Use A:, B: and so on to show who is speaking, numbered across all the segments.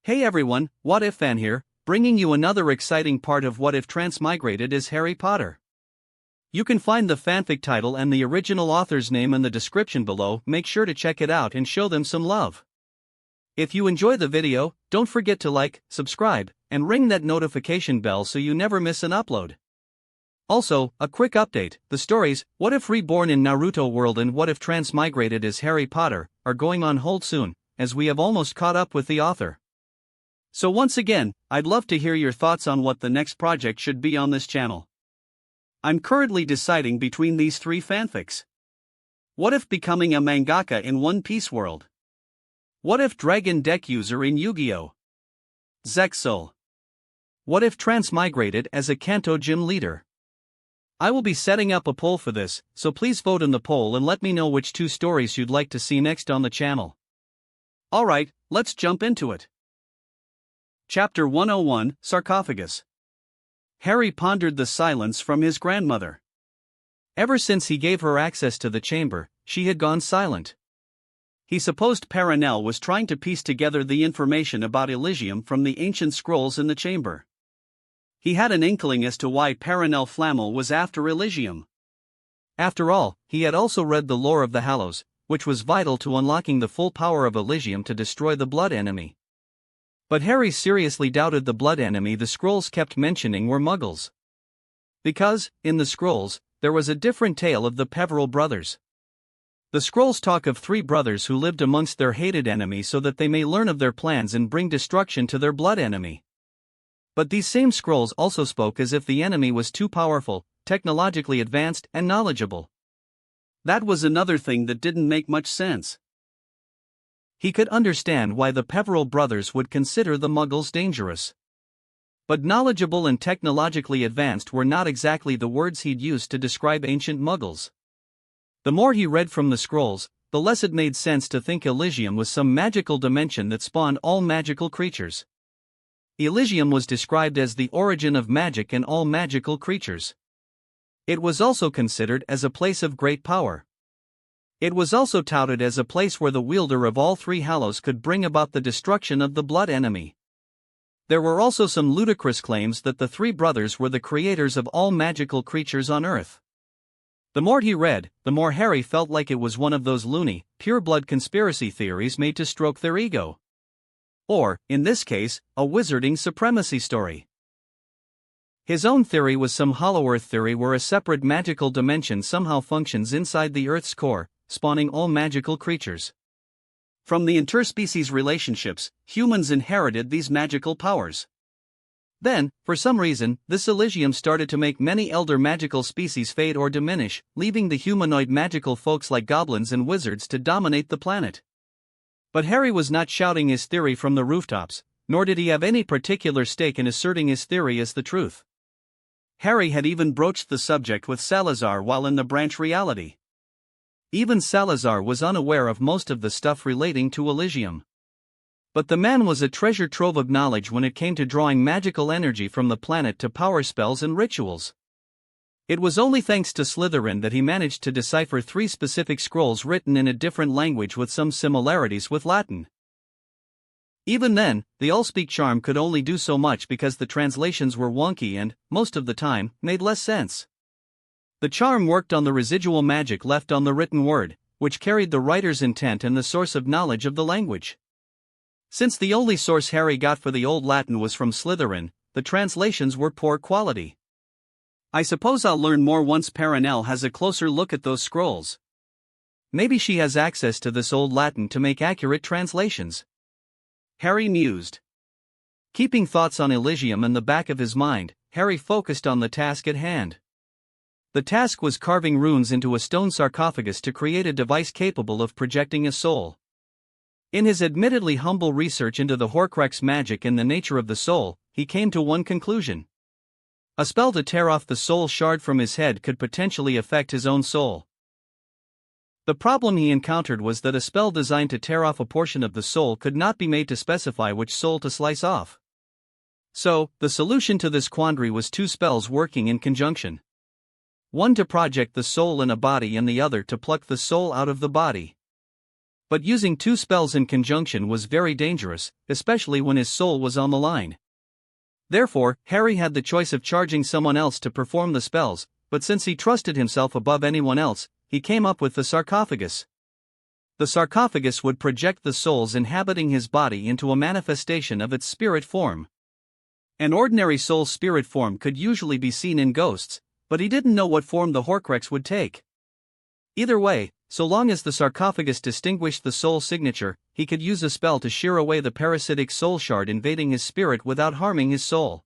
A: Hey everyone, What If Fan here, bringing you another exciting part of What If Transmigrated is Harry Potter. You can find the fanfic title and the original author's name in the description below. Make sure to check it out and show them some love. If you enjoy the video, don't forget to like, subscribe, and ring that notification bell so you never miss an upload. Also, a quick update, the stories, What If Reborn in Naruto World and What If Transmigrated as Harry Potter, are going on hold soon, as we have almost caught up with the author. So once again, I'd love to hear your thoughts on what the next project should be on this channel. I'm currently deciding between these three fanfics. What if becoming a mangaka in One Piece world? What if dragon deck user in Yu-Gi-Oh! Zexal. What if transmigrated as a Kanto gym leader? I will be setting up a poll for this, so please vote in the poll and let me know which two stories you'd like to see next on the channel. Alright, let's jump into it. Chapter 101, Sarcophagus. Harry pondered the silence from his grandmother. Ever since he gave her access to the chamber, she had gone silent. He supposed Perenelle was trying to piece together the information about Elysium from the ancient scrolls in the chamber. He had an inkling as to why Perenelle Flammel was after Elysium. After all, he had also read the lore of the Hallows, which was vital to unlocking the full power of Elysium to destroy the blood enemy. But Harry seriously doubted the blood enemy the scrolls kept mentioning were Muggles. Because, in the scrolls, there was a different tale of the Peverell brothers. The scrolls talk of three brothers who lived amongst their hated enemy so that they may learn of their plans and bring destruction to their blood enemy. But these same scrolls also spoke as if the enemy was too powerful, technologically advanced, and knowledgeable. That was another thing that didn't make much sense. He could understand why the Peverell brothers would consider the Muggles dangerous. But knowledgeable and technologically advanced were not exactly the words he'd used to describe ancient Muggles. The more he read from the scrolls, the less it made sense to think Elysium was some magical dimension that spawned all magical creatures. Elysium was described as the origin of magic and all magical creatures. It was also considered as a place of great power. It was also touted as a place where the wielder of all three Hallows could bring about the destruction of the blood enemy. There were also some ludicrous claims that the three brothers were the creators of all magical creatures on Earth. The more he read, the more Harry felt like it was one of those loony, pure-blood conspiracy theories made to stroke their ego. Or, in this case, a wizarding supremacy story. His own theory was some Hollow Earth theory where a separate magical dimension somehow functions inside the Earth's core, spawning all magical creatures. From the interspecies relationships, humans inherited these magical powers. Then, for some reason, this Elysium started to make many elder magical species fade or diminish, leaving the humanoid magical folks like goblins and wizards to dominate the planet. But Harry was not shouting his theory from the rooftops, nor did he have any particular stake in asserting his theory as the truth. Harry had even broached the subject with Salazar while in the branch reality. Even Salazar was unaware of most of the stuff relating to Elysium. But the man was a treasure trove of knowledge when it came to drawing magical energy from the planet to power spells and rituals. It was only thanks to Slytherin that he managed to decipher three specific scrolls written in a different language with some similarities with Latin. Even then, the Allspeak charm could only do so much because the translations were wonky and, most of the time, made less sense. The charm worked on the residual magic left on the written word, which carried the writer's intent and the source of knowledge of the language. Since the only source Harry got for the Old Latin was from Slytherin, the translations were poor quality. I suppose I'll learn more once Perenelle has a closer look at those scrolls. Maybe she has access to this Old Latin to make accurate translations. Harry mused. Keeping thoughts on Elysium in the back of his mind, Harry focused on the task at hand. The task was carving runes into a stone sarcophagus to create a device capable of projecting a soul. In his admittedly humble research into the Horcrux magic and the nature of the soul, he came to one conclusion. A spell to tear off the soul shard from his head could potentially affect his own soul. The problem he encountered was that a spell designed to tear off a portion of the soul could not be made to specify which soul to slice off. So, the solution to this quandary was two spells working in conjunction. One to project the soul in a body and the other to pluck the soul out of the body. But using two spells in conjunction was very dangerous, especially when his soul was on the line. Therefore, Harry had the choice of charging someone else to perform the spells, but since he trusted himself above anyone else, he came up with the sarcophagus. The sarcophagus would project the souls inhabiting his body into a manifestation of its spirit form. An ordinary soul's spirit form could usually be seen in ghosts, but he didn't know what form the Horcrux would take. Either way, so long as the sarcophagus distinguished the soul signature, he could use a spell to shear away the parasitic soul shard invading his spirit without harming his soul.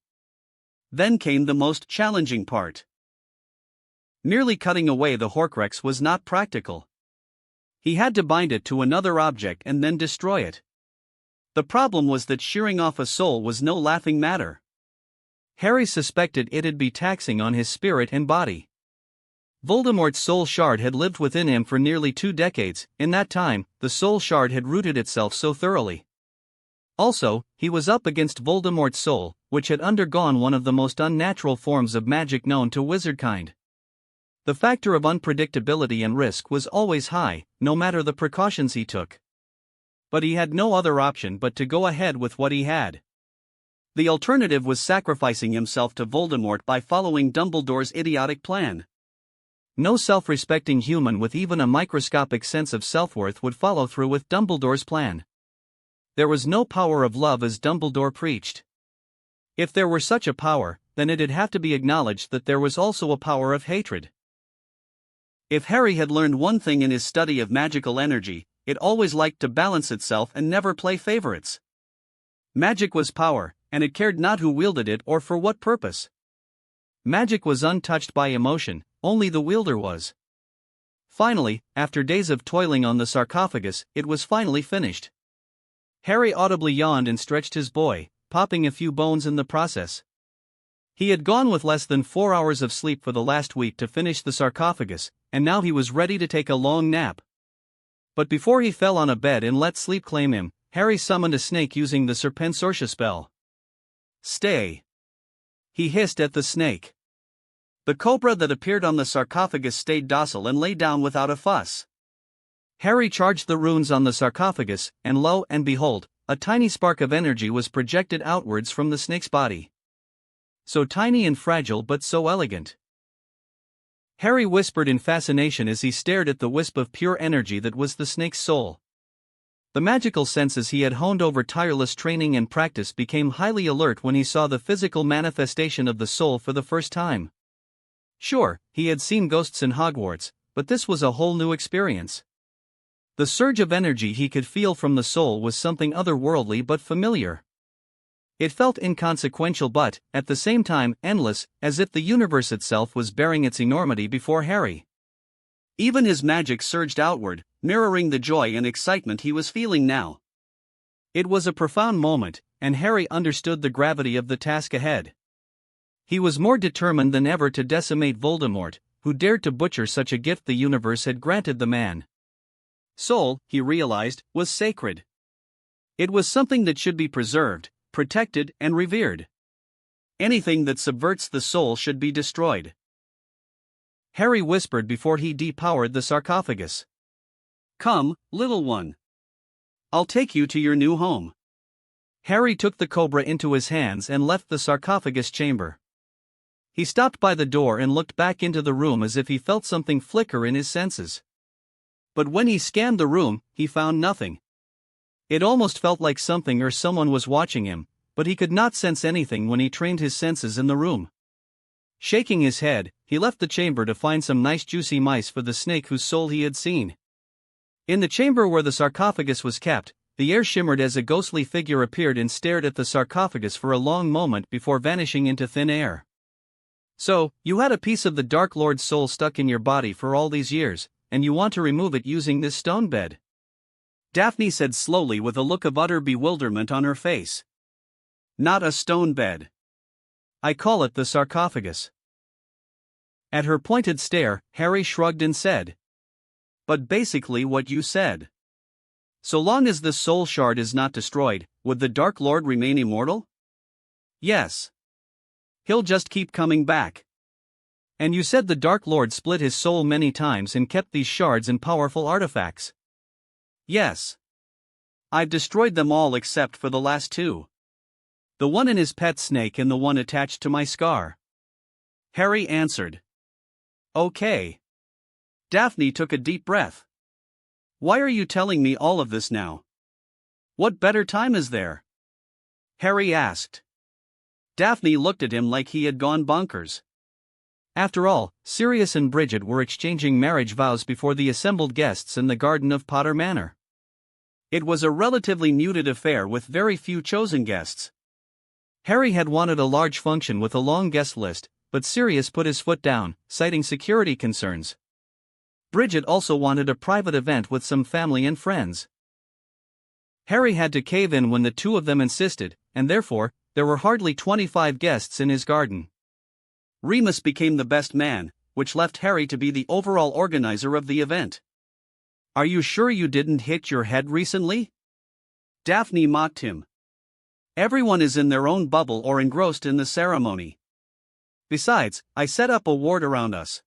A: Then came the most challenging part. Merely cutting away the Horcrux was not practical. He had to bind it to another object and then destroy it. The problem was that shearing off a soul was no laughing matter. Harry suspected it'd be taxing on his spirit and body. Voldemort's soul shard had lived within him for nearly 2 decades. In that time, the soul shard had rooted itself so thoroughly. Also, he was up against Voldemort's soul, which had undergone one of the most unnatural forms of magic known to wizardkind. The factor of unpredictability and risk was always high, no matter the precautions he took. But he had no other option but to go ahead with what he had. The alternative was sacrificing himself to Voldemort by following Dumbledore's idiotic plan. No self-respecting human with even a microscopic sense of self-worth would follow through with Dumbledore's plan. There was no power of love as Dumbledore preached. If there were such a power, then it'd have to be acknowledged that there was also a power of hatred. If Harry had learned one thing in his study of magical energy, it always liked to balance itself and never play favorites. Magic was power, and it cared not who wielded it or for what purpose. Magic was untouched by emotion, only the wielder was. Finally, after days of toiling on the sarcophagus, it was finally finished. Harry audibly yawned and stretched his boy, popping a few bones in the process. He had gone with less than 4 hours of sleep for the last week to finish the sarcophagus, and now he was ready to take a long nap. But before he fell on a bed and let sleep claim him, Harry summoned a snake using the Serpensortia spell. "Stay!" he hissed at the snake. The cobra that appeared on the sarcophagus stayed docile and lay down without a fuss. Harry charged the runes on the sarcophagus, and lo and behold, a tiny spark of energy was projected outwards from the snake's body. So tiny and fragile but so elegant. Harry whispered in fascination as he stared at the wisp of pure energy that was the snake's soul. The magical senses he had honed over tireless training and practice became highly alert when he saw the physical manifestation of the soul for the first time. Sure, he had seen ghosts in Hogwarts, but this was a whole new experience. The surge of energy he could feel from the soul was something otherworldly but familiar. It felt inconsequential but, at the same time, endless, as if the universe itself was bearing its enormity before Harry. Even his magic surged outward, mirroring the joy and excitement he was feeling now. It was a profound moment, and Harry understood the gravity of the task ahead. He was more determined than ever to decimate Voldemort, who dared to butcher such a gift the universe had granted the man. Soul, he realized, was sacred. It was something that should be preserved, protected, and revered. Anything that subverts the soul should be destroyed. Harry whispered before he depowered the sarcophagus. "Come, little one. I'll take you to your new home." Harry took the cobra into his hands and left the sarcophagus chamber. He stopped by the door and looked back into the room as if he felt something flicker in his senses. But when he scanned the room, he found nothing. It almost felt like something or someone was watching him, but he could not sense anything when he trained his senses in the room. Shaking his head, he left the chamber to find some nice juicy mice for the snake whose soul he had seen. In the chamber where the sarcophagus was kept, the air shimmered as a ghostly figure appeared and stared at the sarcophagus for a long moment before vanishing into thin air. "So, you had a piece of the Dark Lord's soul stuck in your body for all these years, and you want to remove it using this stone bed?" Daphne said slowly with a look of utter bewilderment on her face. "Not a stone bed. I call it the sarcophagus." At her pointed stare, Harry shrugged and said, "But basically what you said. So long as this soul shard is not destroyed, would the Dark Lord remain immortal?" "Yes. He'll just keep coming back." "And you said the Dark Lord split his soul many times and kept these shards and powerful artifacts." Yes. I've destroyed them all except for the last two. The one in his pet snake and the one attached to my scar. Harry answered. Okay. Daphne took a deep breath. Why are you telling me all of this now? What better time is there? Harry asked. Daphne looked at him like he had gone bonkers. After all, Sirius and Bridget were exchanging marriage vows before the assembled guests in the garden of Potter Manor. It was a relatively muted affair with very few chosen guests. Harry had wanted a large function with a long guest list, but Sirius put his foot down, citing security concerns. Bridget also wanted a private event with some family and friends. Harry had to cave in when the two of them insisted, and therefore, there were hardly 25 guests in his garden. Remus became the best man, which left Harry to be the overall organizer of the event. Are you sure you didn't hit your head recently? Daphne mocked him. Everyone is in their own bubble or engrossed in the ceremony. Besides, I set up a ward around us.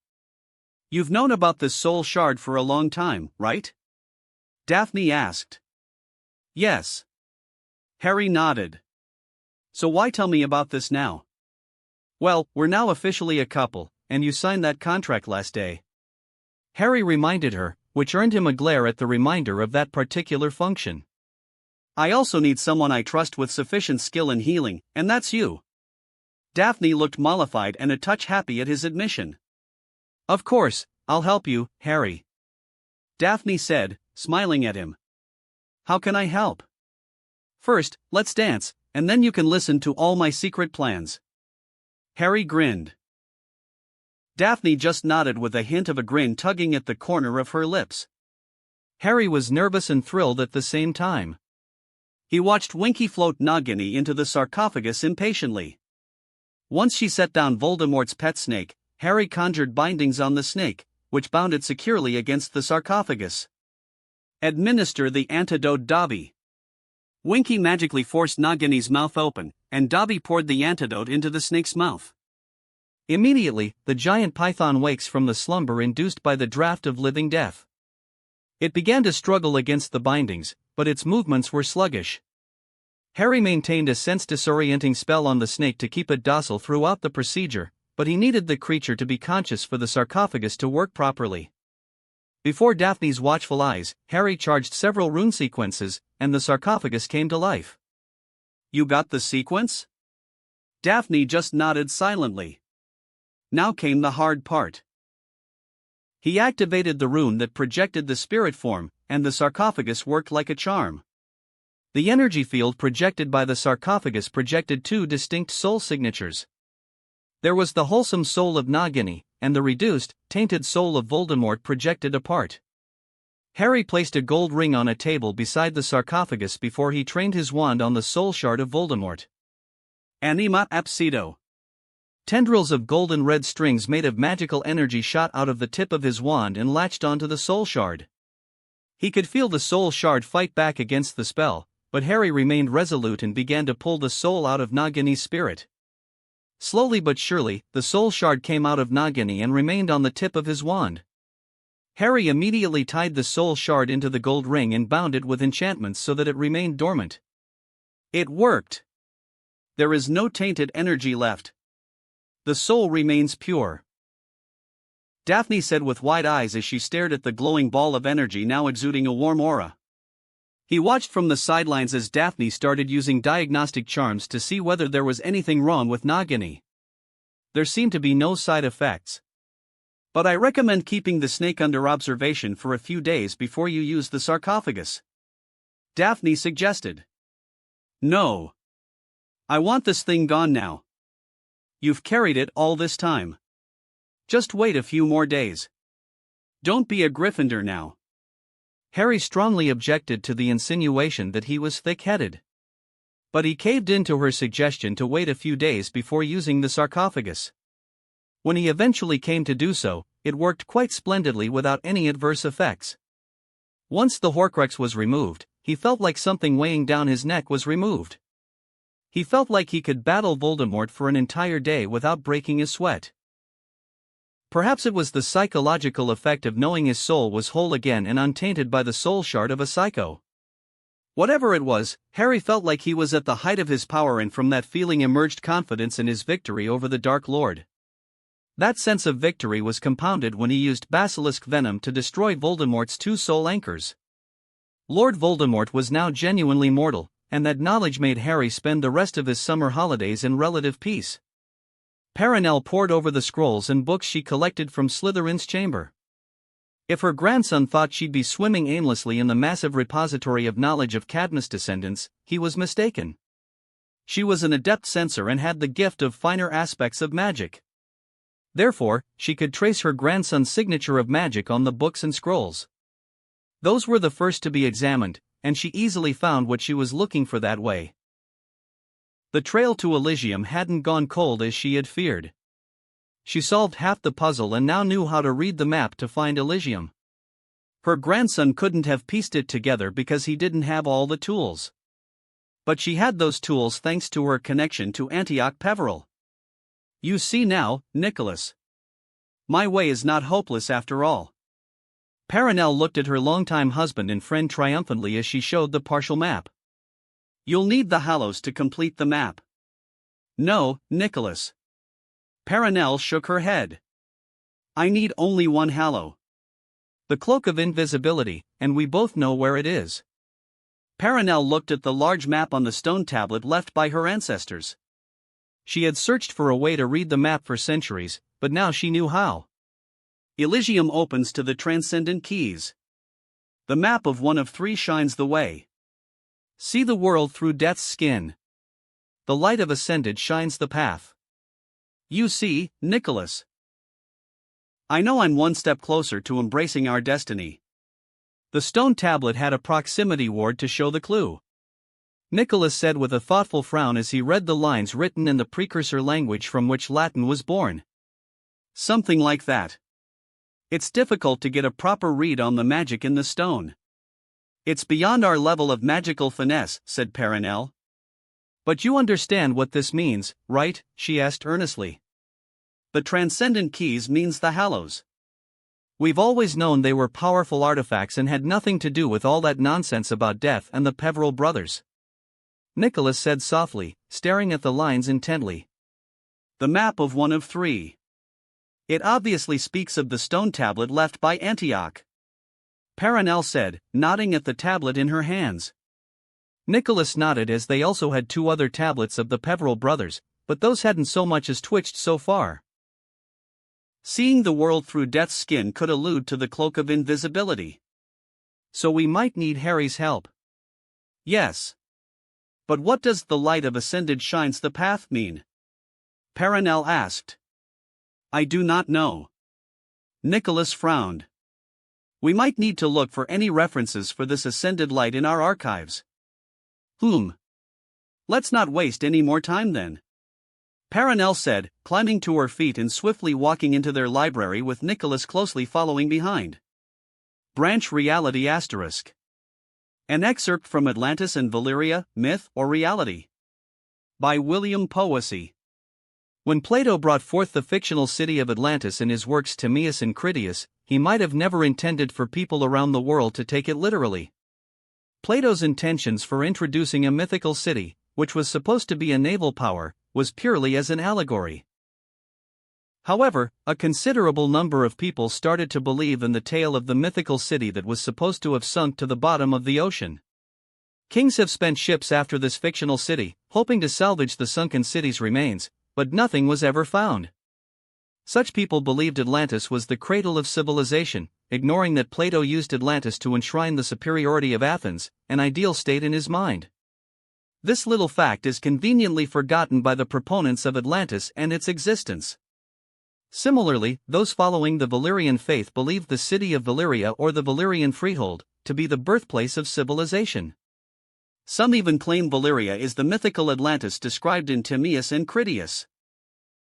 A: You've known about this soul shard for a long time, right? Daphne asked. Yes. Harry nodded. So why tell me about this now? Well, we're now officially a couple, and you signed that contract last day. Harry reminded her, which earned him a glare at the reminder of that particular function. I also need someone I trust with sufficient skill in healing, and that's you. Daphne looked mollified and a touch happy at his admission. Of course, I'll help you, Harry. Daphne said, smiling at him. How can I help? First, let's dance, and then you can listen to all my secret plans. Harry grinned. Daphne just nodded with a hint of a grin tugging at the corner of her lips. Harry was nervous and thrilled at the same time. He watched Winky float Nagini into the sarcophagus impatiently. Once she set down Voldemort's pet snake, Harry conjured bindings on the snake, which bound it securely against the sarcophagus. Administer the antidote, Dobby. Winky magically forced Nagini's mouth open, and Dobby poured the antidote into the snake's mouth. Immediately, the giant python wakes from the slumber induced by the draught of living death. It began to struggle against the bindings, but its movements were sluggish. Harry maintained a sense-disorienting spell on the snake to keep it docile throughout the procedure, but he needed the creature to be conscious for the sarcophagus to work properly. Before Daphne's watchful eyes, Harry charged several rune sequences, and the sarcophagus came to life. You got the sequence? Daphne just nodded silently. Now came the hard part. He activated the rune that projected the spirit form, and the sarcophagus worked like a charm. The energy field projected by the sarcophagus projected two distinct soul signatures. There was the wholesome soul of Nagini, and the reduced, tainted soul of Voldemort projected apart. Harry placed a gold ring on a table beside the sarcophagus before he trained his wand on the soul shard of Voldemort. Anima Absido. Tendrils of golden red strings made of magical energy shot out of the tip of his wand and latched onto the soul shard. He could feel the soul shard fight back against the spell, but Harry remained resolute and began to pull the soul out of Nagini's spirit. Slowly but surely, the soul shard came out of Nagini and remained on the tip of his wand. Harry immediately tied the soul shard into the gold ring and bound it with enchantments so that it remained dormant. It worked. There is no tainted energy left. The soul remains pure. Daphne said with wide eyes as she stared at the glowing ball of energy now exuding a warm aura. He watched from the sidelines as Daphne started using diagnostic charms to see whether there was anything wrong with Nagini. There seemed to be no side effects. But I recommend keeping the snake under observation for a few days before you use the sarcophagus. Daphne suggested. No. I want this thing gone now. You've carried it all this time. Just wait a few more days. Don't be a Gryffindor now. Harry strongly objected to the insinuation that he was thick-headed. But he caved in to her suggestion to wait a few days before using the sarcophagus. When he eventually came to do so, it worked quite splendidly without any adverse effects. Once the Horcrux was removed, he felt like something weighing down his neck was removed. He felt like he could battle Voldemort for an entire day without breaking a sweat. Perhaps it was the psychological effect of knowing his soul was whole again and untainted by the soul shard of a psycho. Whatever it was, Harry felt like he was at the height of his power, and from that feeling emerged confidence in his victory over the Dark Lord. That sense of victory was compounded when he used basilisk venom to destroy Voldemort's 2 soul anchors. Lord Voldemort was now genuinely mortal, and that knowledge made Harry spend the rest of his summer holidays in relative peace. Perenelle pored over the scrolls and books she collected from Slytherin's chamber. If her grandson thought she'd be swimming aimlessly in the massive repository of knowledge of Cadmus descendants, he was mistaken. She was an adept censor and had the gift of finer aspects of magic. Therefore, she could trace her grandson's signature of magic on the books and scrolls. Those were the first to be examined, and she easily found what she was looking for that way. The trail to Elysium hadn't gone cold as she had feared. She solved half the puzzle and now knew how to read the map to find Elysium. Her grandson couldn't have pieced it together because he didn't have all the tools. But she had those tools thanks to her connection to Antioch Peveril. You see now, Nicholas. My way is not hopeless after all. Perenelle looked at her longtime husband and friend triumphantly as she showed the partial map. You'll need the Hallows to complete the map. No, Nicholas. Perenelle shook her head. I need only 1 Hallow. The Cloak of Invisibility, and we both know where it is. Perenelle looked at the large map on the stone tablet left by her ancestors. She had searched for a way to read the map for centuries, but now she knew how. Elysium opens to the transcendent keys. The map of 1 of 3 shines the way. See the world through death's skin. The light of Ascended shines the path. You see, Nicholas. I know I'm 1 step closer to embracing our destiny. The stone tablet had a proximity ward to show the clue. Nicholas said with a thoughtful frown as he read the lines written in the precursor language from which Latin was born. Something like that. It's difficult to get a proper read on the magic in the stone. It's beyond our level of magical finesse, said Perenelle. But you understand what this means, right? She asked earnestly. The transcendent keys means the Hallows. We've always known they were powerful artifacts and had nothing to do with all that nonsense about death and the Peveril brothers. Nicholas said softly, staring at the lines intently. The map of 1 of 3. It obviously speaks of the stone tablet left by Antioch. Perenelle said, nodding at the tablet in her hands. Nicholas nodded as they also had 2 other tablets of the Peveril brothers, but those hadn't so much as twitched so far. Seeing the world through death's skin could allude to the Cloak of Invisibility. So we might need Harry's help. Yes. But what does the light of Ascended shines the path mean? Perenelle asked. I do not know. Nicholas frowned. We might need to look for any references for this Ascended light in our archives. Let's not waste any more time then. Perenelle said, climbing to her feet and swiftly walking into their library with Nicholas closely following behind. Branch Reality *. An excerpt from Atlantis and Valyria, Myth or Reality. By William Powasey. When Plato brought forth the fictional city of Atlantis in his works Timaeus and Critias, he might have never intended for people around the world to take it literally. Plato's intentions for introducing a mythical city, which was supposed to be a naval power, was purely as an allegory. However, a considerable number of people started to believe in the tale of the mythical city that was supposed to have sunk to the bottom of the ocean. Kings have spent ships after this fictional city, hoping to salvage the sunken city's remains, but nothing was ever found. Such people believed Atlantis was the cradle of civilization, ignoring that Plato used Atlantis to enshrine the superiority of Athens, an ideal state in his mind. This little fact is conveniently forgotten by the proponents of Atlantis and its existence. Similarly, those following the Valyrian faith believed the city of Valyria or the Valyrian freehold to be the birthplace of civilization. Some even claim Valyria is the mythical Atlantis described in Timaeus and Critias.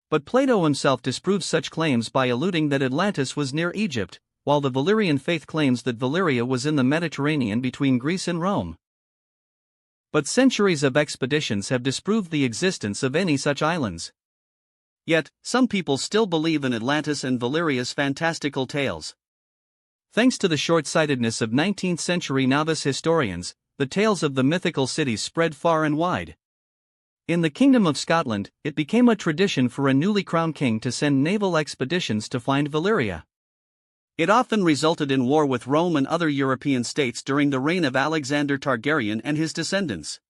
A: But Plato himself disproves such claims by alluding that Atlantis was near Egypt, while the Valyrian faith claims that Valyria was in the Mediterranean between Greece and Rome. But centuries of expeditions have disproved the existence of any such islands. Yet, some people still believe in Atlantis and Valeria's fantastical tales. Thanks to the short-sightedness of 19th-century novice historians, the tales of the mythical cities spread far and wide. In the Kingdom of Scotland, it became a tradition for a newly crowned king to send naval expeditions to find Valeria. It often resulted in war with Rome and other European states during the reign of Alexander Targaryen and his descendants.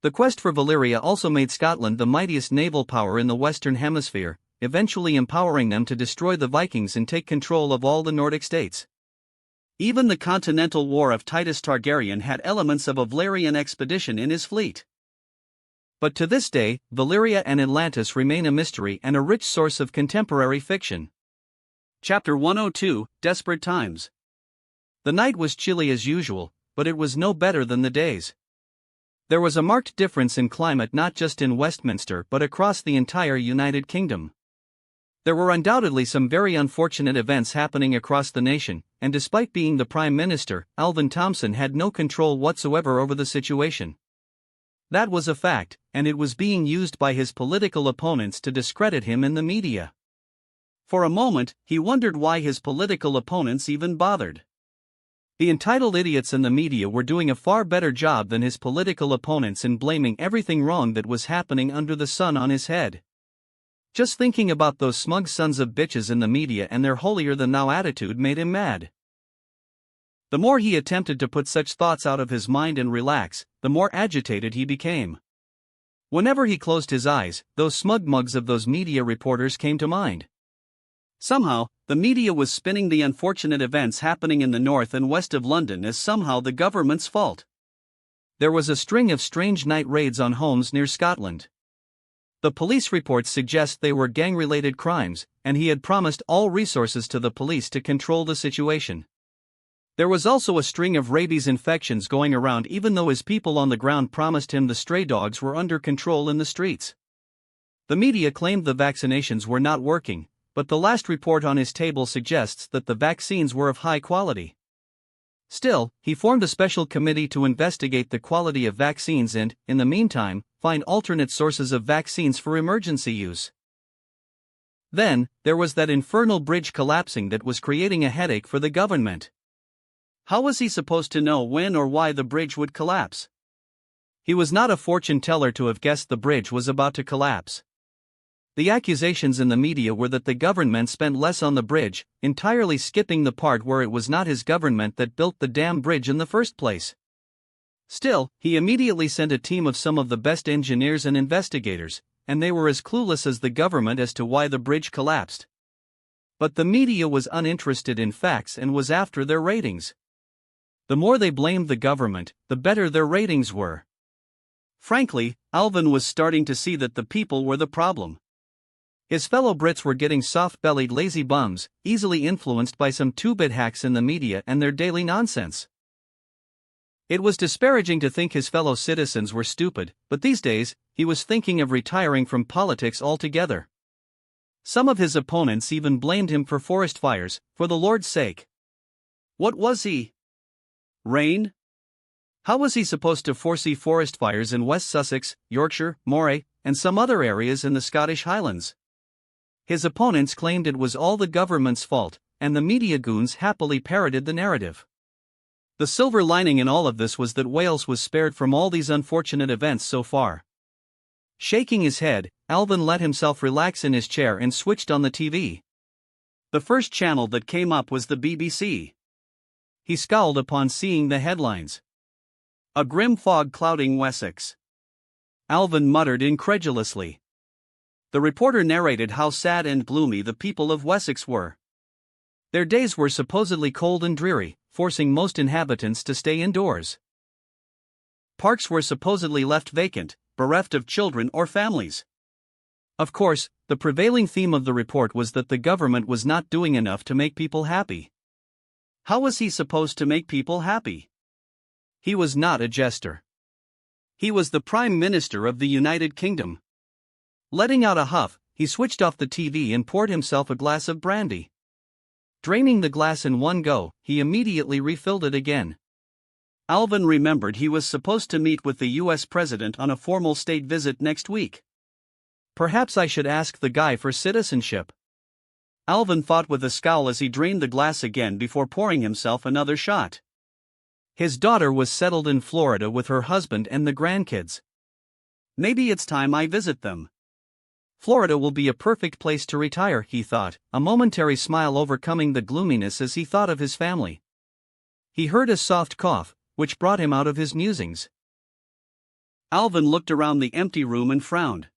A: The quest for Valeria also made Scotland the mightiest naval power in the Western Hemisphere, eventually empowering them to destroy the Vikings and take control of all the Nordic states. Even the Continental War of Titus Targaryen had elements of a Valerian expedition in his fleet. But to this day, Valeria and Atlantis remain a mystery and a rich source of contemporary fiction. Chapter 102, Desperate Times. The night was chilly as usual, but it was no better than the days. There was a marked difference in climate not just in Westminster but across the entire United Kingdom. There were undoubtedly some very unfortunate events happening across the nation, and despite being the Prime Minister, Alvin Thompson had no control whatsoever over the situation. That was a fact, and it was being used by his political opponents to discredit him in the media. For a moment, he wondered why his political opponents even bothered. The entitled idiots in the media were doing a far better job than his political opponents in blaming everything wrong that was happening under the sun on his head. Just thinking about those smug sons of bitches in the media and their holier-than-thou attitude made him mad. The more he attempted to put such thoughts out of his mind and relax, the more agitated he became. Whenever he closed his eyes, those smug mugs of those media reporters came to mind. Somehow, the media was spinning the unfortunate events happening in the north and west of London as somehow the government's fault. There was a string of strange night raids on homes near Scotland. The police reports suggest they were gang-related crimes, and he had promised all resources to the police to control the situation. There was also a string of rabies infections going around even though his people on the ground promised him the stray dogs were under control in the streets. The media claimed the vaccinations were not working, but the last report on his table suggests that the vaccines were of high quality. Still, he formed a special committee to investigate the quality of vaccines and, in the meantime, find alternate sources of vaccines for emergency use. Then, there was that infernal bridge collapsing that was creating a headache for the government. How was he supposed to know when or why the bridge would collapse? He was not a fortune teller to have guessed the bridge was about to collapse. The accusations in the media were that the government spent less on the bridge, entirely skipping the part where it was not his government that built the damn bridge in the first place. Still, he immediately sent a team of some of the best engineers and investigators, and they were as clueless as the government as to why the bridge collapsed. But the media was uninterested in facts and was after their ratings. The more they blamed the government, the better their ratings were. Frankly, Alvin was starting to see that the people were the problem. His fellow Brits were getting soft-bellied lazy bums, easily influenced by some two-bit hacks in the media and their daily nonsense. It was disparaging to think his fellow citizens were stupid, but these days, he was thinking of retiring from politics altogether. Some of his opponents even blamed him for forest fires, for the Lord's sake. What was he? Rain? How was he supposed to foresee forest fires in West Sussex, Yorkshire, Moray, and some other areas in the Scottish Highlands? His opponents claimed it was all the government's fault, and the media goons happily parroted the narrative. The silver lining in all of this was that Wales was spared from all these unfortunate events so far. Shaking his head, Alvin let himself relax in his chair and switched on the TV. The first channel that came up was the BBC. He scowled upon seeing the headlines. A grim fog clouding Wessex. Alvin muttered incredulously. The reporter narrated how sad and gloomy the people of Wessex were. Their days were supposedly cold and dreary, forcing most inhabitants to stay indoors. Parks were supposedly left vacant, bereft of children or families. Of course, the prevailing theme of the report was that the government was not doing enough to make people happy. How was he supposed to make people happy? He was not a jester. He was the Prime Minister of the United Kingdom. Letting out a huff, he switched off the TV and poured himself a glass of brandy. Draining the glass in one go, he immediately refilled it again. Alvin remembered he was supposed to meet with the U.S. President on a formal state visit next week. Perhaps I should ask the guy for citizenship. Alvin thought with a scowl as he drained the glass again before pouring himself another shot. His daughter was settled in Florida with her husband and the grandkids. Maybe it's time I visit them. Florida will be a perfect place to retire, he thought, a momentary smile overcoming the gloominess as he thought of his family. He heard a soft cough, which brought him out of his musings. Alvin looked around the empty room and frowned.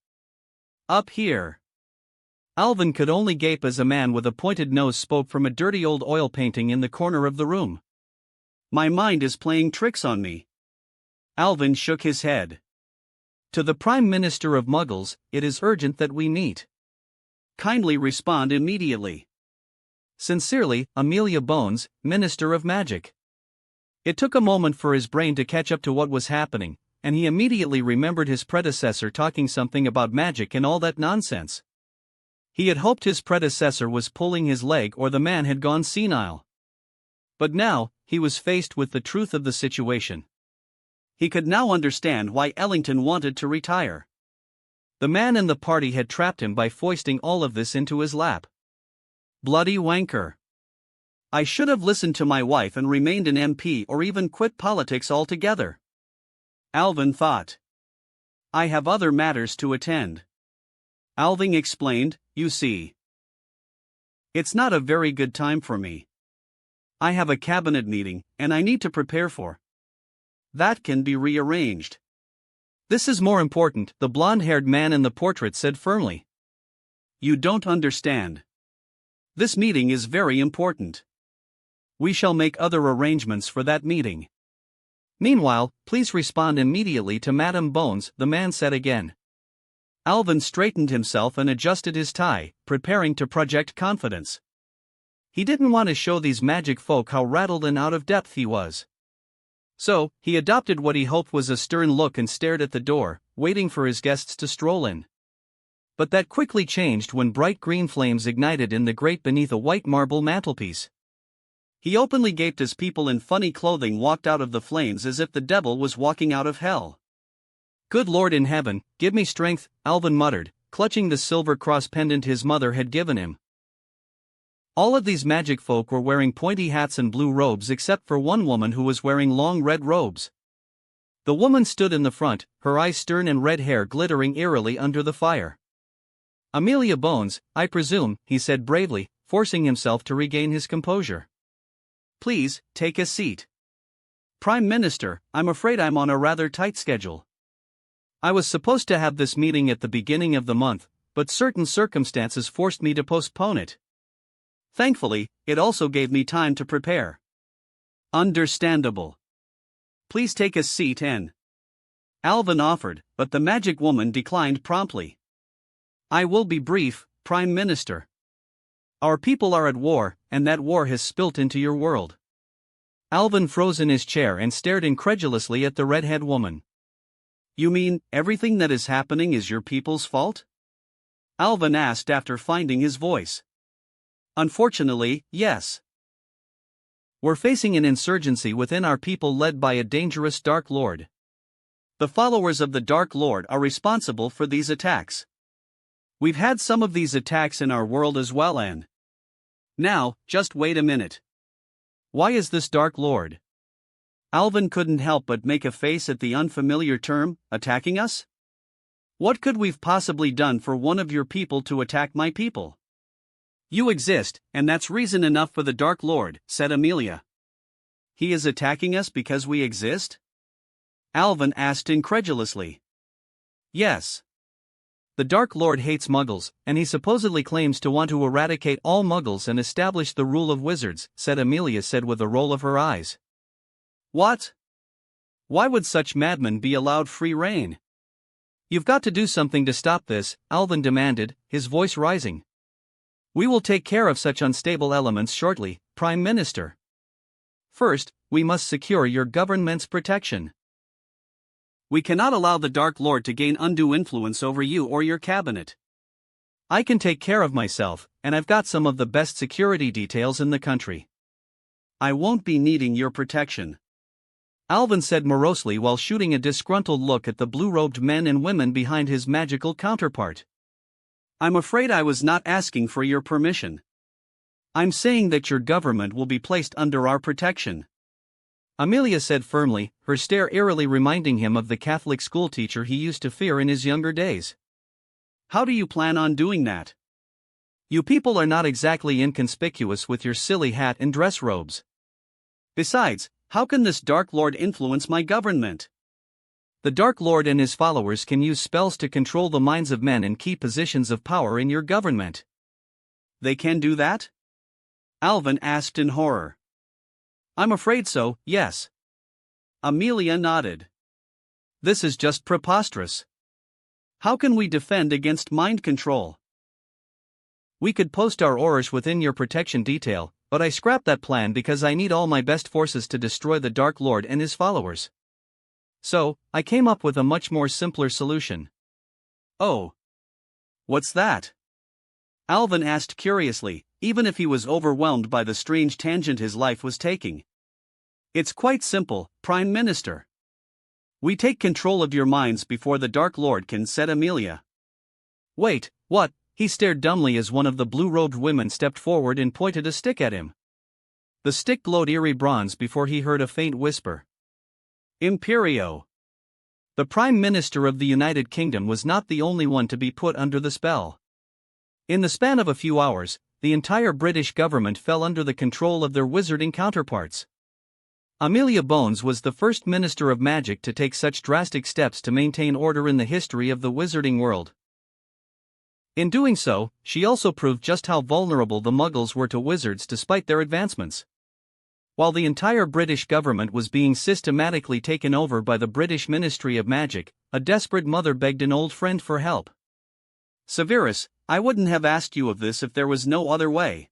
A: Up here. Alvin could only gape as a man with a pointed nose spoke from a dirty old oil painting in the corner of the room. My mind is playing tricks on me. Alvin shook his head. To the Prime Minister of Muggles, it is urgent that we meet. Kindly respond immediately. Sincerely, Amelia Bones, Minister of Magic. It took a moment for his brain to catch up to what was happening, and he immediately remembered his predecessor talking something about magic and all that nonsense. He had hoped his predecessor was pulling his leg or the man had gone senile. But now, he was faced with the truth of the situation. He could now understand why Ellington wanted to retire. The man in the party had trapped him by foisting all of this into his lap. Bloody wanker. I should have listened to my wife and remained an MP or even quit politics altogether. Alvin thought. I have other matters to attend. Alvin explained, you see. It's not a very good time for me. I have a cabinet meeting, and I need to prepare for. That can be rearranged. This is more important, the blonde-haired man in the portrait said firmly. You don't understand. This meeting is very important. We shall make other arrangements for that meeting. Meanwhile, please respond immediately to Madame Bones, the man said again. Alvin straightened himself and adjusted his tie, preparing to project confidence. He didn't want to show these magic folk how rattled and out of depth he was. So, he adopted what he hoped was a stern look and stared at the door, waiting for his guests to stroll in. But that quickly changed when bright green flames ignited in the grate beneath a white marble mantelpiece. He openly gaped as people in funny clothing walked out of the flames as if the devil was walking out of hell. Good Lord in heaven, give me strength, Alvin muttered, clutching the silver cross pendant his mother had given him. All of these magic folk were wearing pointy hats and blue robes except for one woman who was wearing long red robes. The woman stood in the front, her eyes stern and red hair glittering eerily under the fire. Amelia Bones, I presume, he said bravely, forcing himself to regain his composure. Please, take a seat. Prime Minister, I'm afraid I'm on a rather tight schedule. I was supposed to have this meeting at the beginning of the month, but certain circumstances forced me to postpone it. Thankfully, it also gave me time to prepare. Understandable. Please take a seat and... Alvin offered, but the magic woman declined promptly. I will be brief, Prime Minister. Our people are at war, and that war has spilt into your world. Alvin froze in his chair and stared incredulously at the redhead woman. You mean, everything that is happening is your people's fault? Alvin asked after finding his voice. Unfortunately, yes. We're facing an insurgency within our people led by a dangerous Dark Lord. The followers of the Dark Lord are responsible for these attacks. We've had some of these attacks in our world as well and... Now, just wait a minute. Why is this Dark Lord? Alvin couldn't help but make a face at the unfamiliar term, attacking us? What could we've possibly done for one of your people to attack my people? You exist, and that's reason enough for the Dark Lord, said Amelia. He is attacking us because we exist? Alvin asked incredulously. Yes. The Dark Lord hates Muggles, and he supposedly claims to want to eradicate all Muggles and establish the rule of wizards, Amelia said with a roll of her eyes. What? Why would such madmen be allowed free rein? You've got to do something to stop this, Alvin demanded, his voice rising. We will take care of such unstable elements shortly, Prime Minister. First, we must secure your government's protection. We cannot allow the Dark Lord to gain undue influence over you or your cabinet. I can take care of myself, and I've got some of the best security details in the country. I won't be needing your protection. Alvin said morosely while shooting a disgruntled look at the blue-robed men and women behind his magical counterpart. I'm afraid I was not asking for your permission. I'm saying that your government will be placed under our protection. Amelia said firmly, her stare eerily reminding him of the Catholic schoolteacher he used to fear in his younger days. How do you plan on doing that? You people are not exactly inconspicuous with your silly hat and dress robes. Besides, how can this Dark Lord influence my government? The Dark Lord and his followers can use spells to control the minds of men in key positions of power in your government. They can do that? Alvin asked in horror. I'm afraid so, yes. Amelia nodded. This is just preposterous. How can we defend against mind control? We could post our Orish within your protection detail, but I scrapped that plan because I need all my best forces to destroy the Dark Lord and his followers. So, I came up with a much more simpler solution. Oh. What's that? Alvin asked curiously, even if he was overwhelmed by the strange tangent his life was taking. It's quite simple, Prime Minister. We take control of your minds before the Dark Lord can, said Amelia. Wait, what? He stared dumbly as one of the blue-robed women stepped forward and pointed a stick at him. The stick glowed eerie bronze before he heard a faint whisper. Imperio. The Prime Minister of the United Kingdom was not the only one to be put under the spell. In the span of a few hours, the entire British government fell under the control of their wizarding counterparts. Amelia Bones was the first Minister of Magic to take such drastic steps to maintain order in the history of the wizarding world. In doing so, she also proved just how vulnerable the Muggles were to wizards despite their advancements. While the entire British government was being systematically taken over by the British Ministry of Magic, a desperate mother begged an old friend for help. Severus, I wouldn't have asked you of this if there was no other way.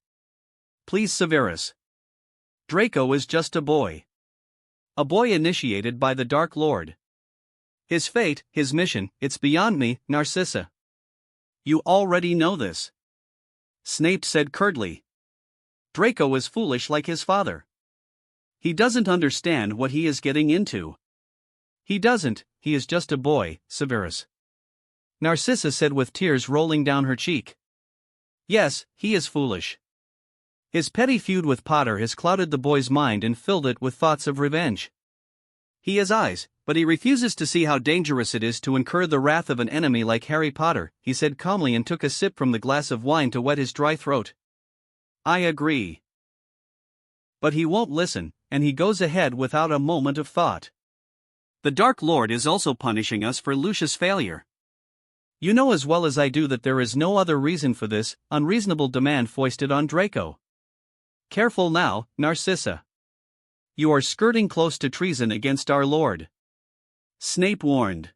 A: Please, Severus. Draco is just a boy. A boy initiated by the Dark Lord. His fate, his mission, it's beyond me, Narcissa. You already know this. Snape said curtly. Draco is foolish like his father. He doesn't understand what he is getting into. He doesn't, he is just a boy, Severus. Narcissa said with tears rolling down her cheek. Yes, he is foolish. His petty feud with Potter has clouded the boy's mind and filled it with thoughts of revenge. He has eyes, but he refuses to see how dangerous it is to incur the wrath of an enemy like Harry Potter, he said calmly and took a sip from the glass of wine to wet his dry throat. I agree. But he won't listen, and he goes ahead without a moment of thought. The Dark Lord is also punishing us for Lucius' failure. You know as well as I do that there is no other reason for this unreasonable demand foisted on Draco. Careful now, Narcissa. You are skirting close to treason against our Lord. Snape warned.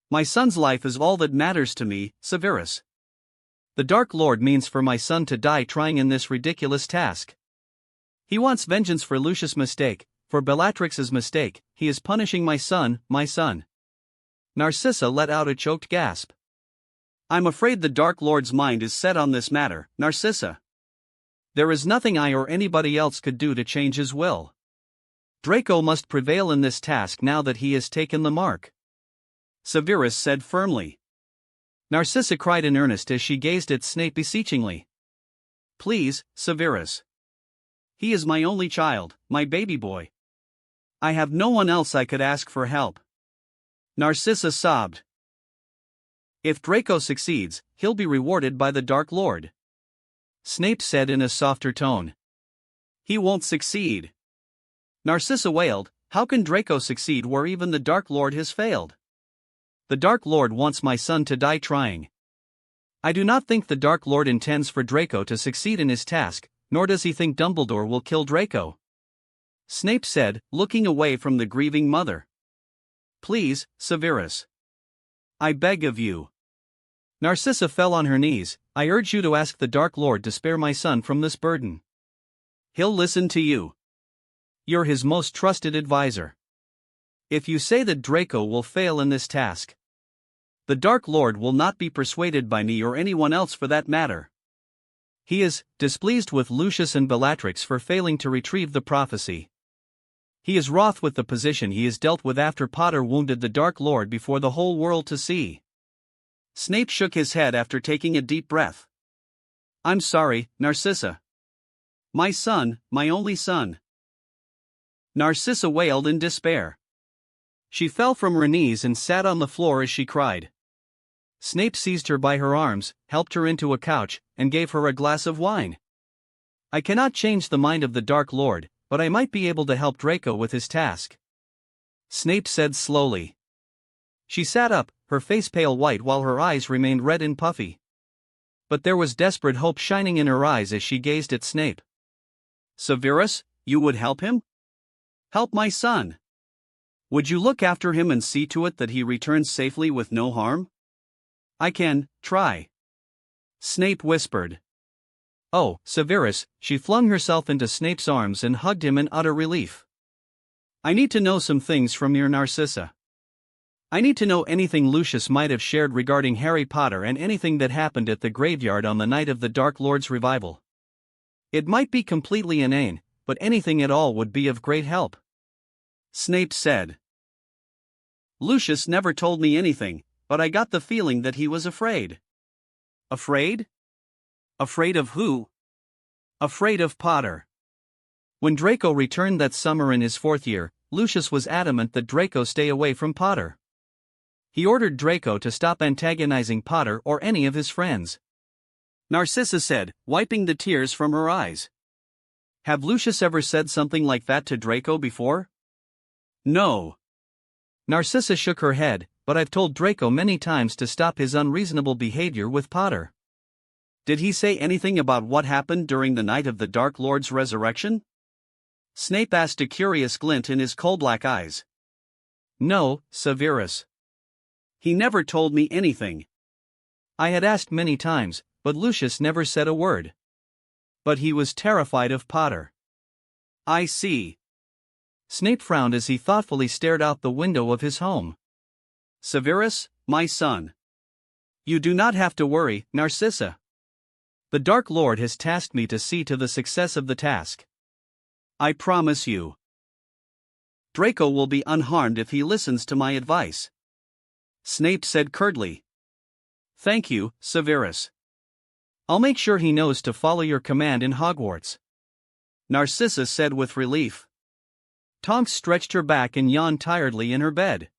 A: My son's life is all that matters to me, Severus. The Dark Lord means for my son to die trying in this ridiculous task. He wants vengeance for Lucius' mistake, for Bellatrix's mistake. He is punishing my son, my son. Narcissa let out a choked gasp. I'm afraid the Dark Lord's mind is set on this matter, Narcissa. There is nothing I or anybody else could do to change his will. Draco must prevail in this task now that he has taken the mark. Severus said firmly. Narcissa cried in earnest as she gazed at Snape beseechingly. Please, Severus. He is my only child, my baby boy. I have no one else I could ask for help. Narcissa sobbed. If Draco succeeds, he'll be rewarded by the Dark Lord. Snape said in a softer tone. He won't succeed. Narcissa wailed, how can Draco succeed where even the Dark Lord has failed? The Dark Lord wants my son to die trying. I do not think the Dark Lord intends for Draco to succeed in his task, nor does he think Dumbledore will kill Draco. Snape said, looking away from the grieving mother. Please, Severus. I beg of you. Narcissa fell on her knees. I urge you to ask the Dark Lord to spare my son from this burden. He'll listen to you. You're his most trusted advisor. If you say that Draco will fail in this task, the Dark Lord will not be persuaded by me or anyone else for that matter. He is displeased with Lucius and Bellatrix for failing to retrieve the prophecy. He is wroth with the position he is dealt with after Potter wounded the Dark Lord before the whole world to see. Snape shook his head after taking a deep breath. I'm sorry, Narcissa. My son, my only son. Narcissa wailed in despair. She fell from her knees and sat on the floor as she cried. Snape seized her by her arms, helped her into a couch, and gave her a glass of wine. I cannot change the mind of the Dark Lord, but I might be able to help Draco with his task. Snape said slowly. She sat up, her face pale white while her eyes remained red and puffy. But there was desperate hope shining in her eyes as she gazed at Snape. Severus, you would help him? Help my son. Would you look after him and see to it that he returns safely with no harm? I can try. Snape whispered. Oh, Severus, she flung herself into Snape's arms and hugged him in utter relief. I need to know some things from your Narcissa. I need to know anything Lucius might have shared regarding Harry Potter and anything that happened at the graveyard on the night of the Dark Lord's revival. It might be completely inane, but anything at all would be of great help. Snape said. Lucius never told me anything, but I got the feeling that he was afraid. Afraid? Afraid of who? Afraid of Potter. When Draco returned that summer in his 4th year, Lucius was adamant that Draco stay away from Potter. He ordered Draco to stop antagonizing Potter or any of his friends. Narcissa said, wiping the tears from her eyes. Have Lucius ever said something like that to Draco before? No. Narcissa shook her head, but I've told Draco many times to stop his unreasonable behavior with Potter. Did he say anything about what happened during the night of the Dark Lord's resurrection? Snape asked, a curious glint in his coal-black eyes. No, Severus. He never told me anything. I had asked many times, but Lucius never said a word. But he was terrified of Potter. I see. Snape frowned as he thoughtfully stared out the window of his home. Severus, my son. You do not have to worry, Narcissa. The Dark Lord has tasked me to see to the success of the task. I promise you. Draco will be unharmed if he listens to my advice. Snape said curtly. Thank you, Severus. I'll make sure he knows to follow your command in Hogwarts. Narcissa said with relief. Tonks stretched her back and yawned tiredly in her bed.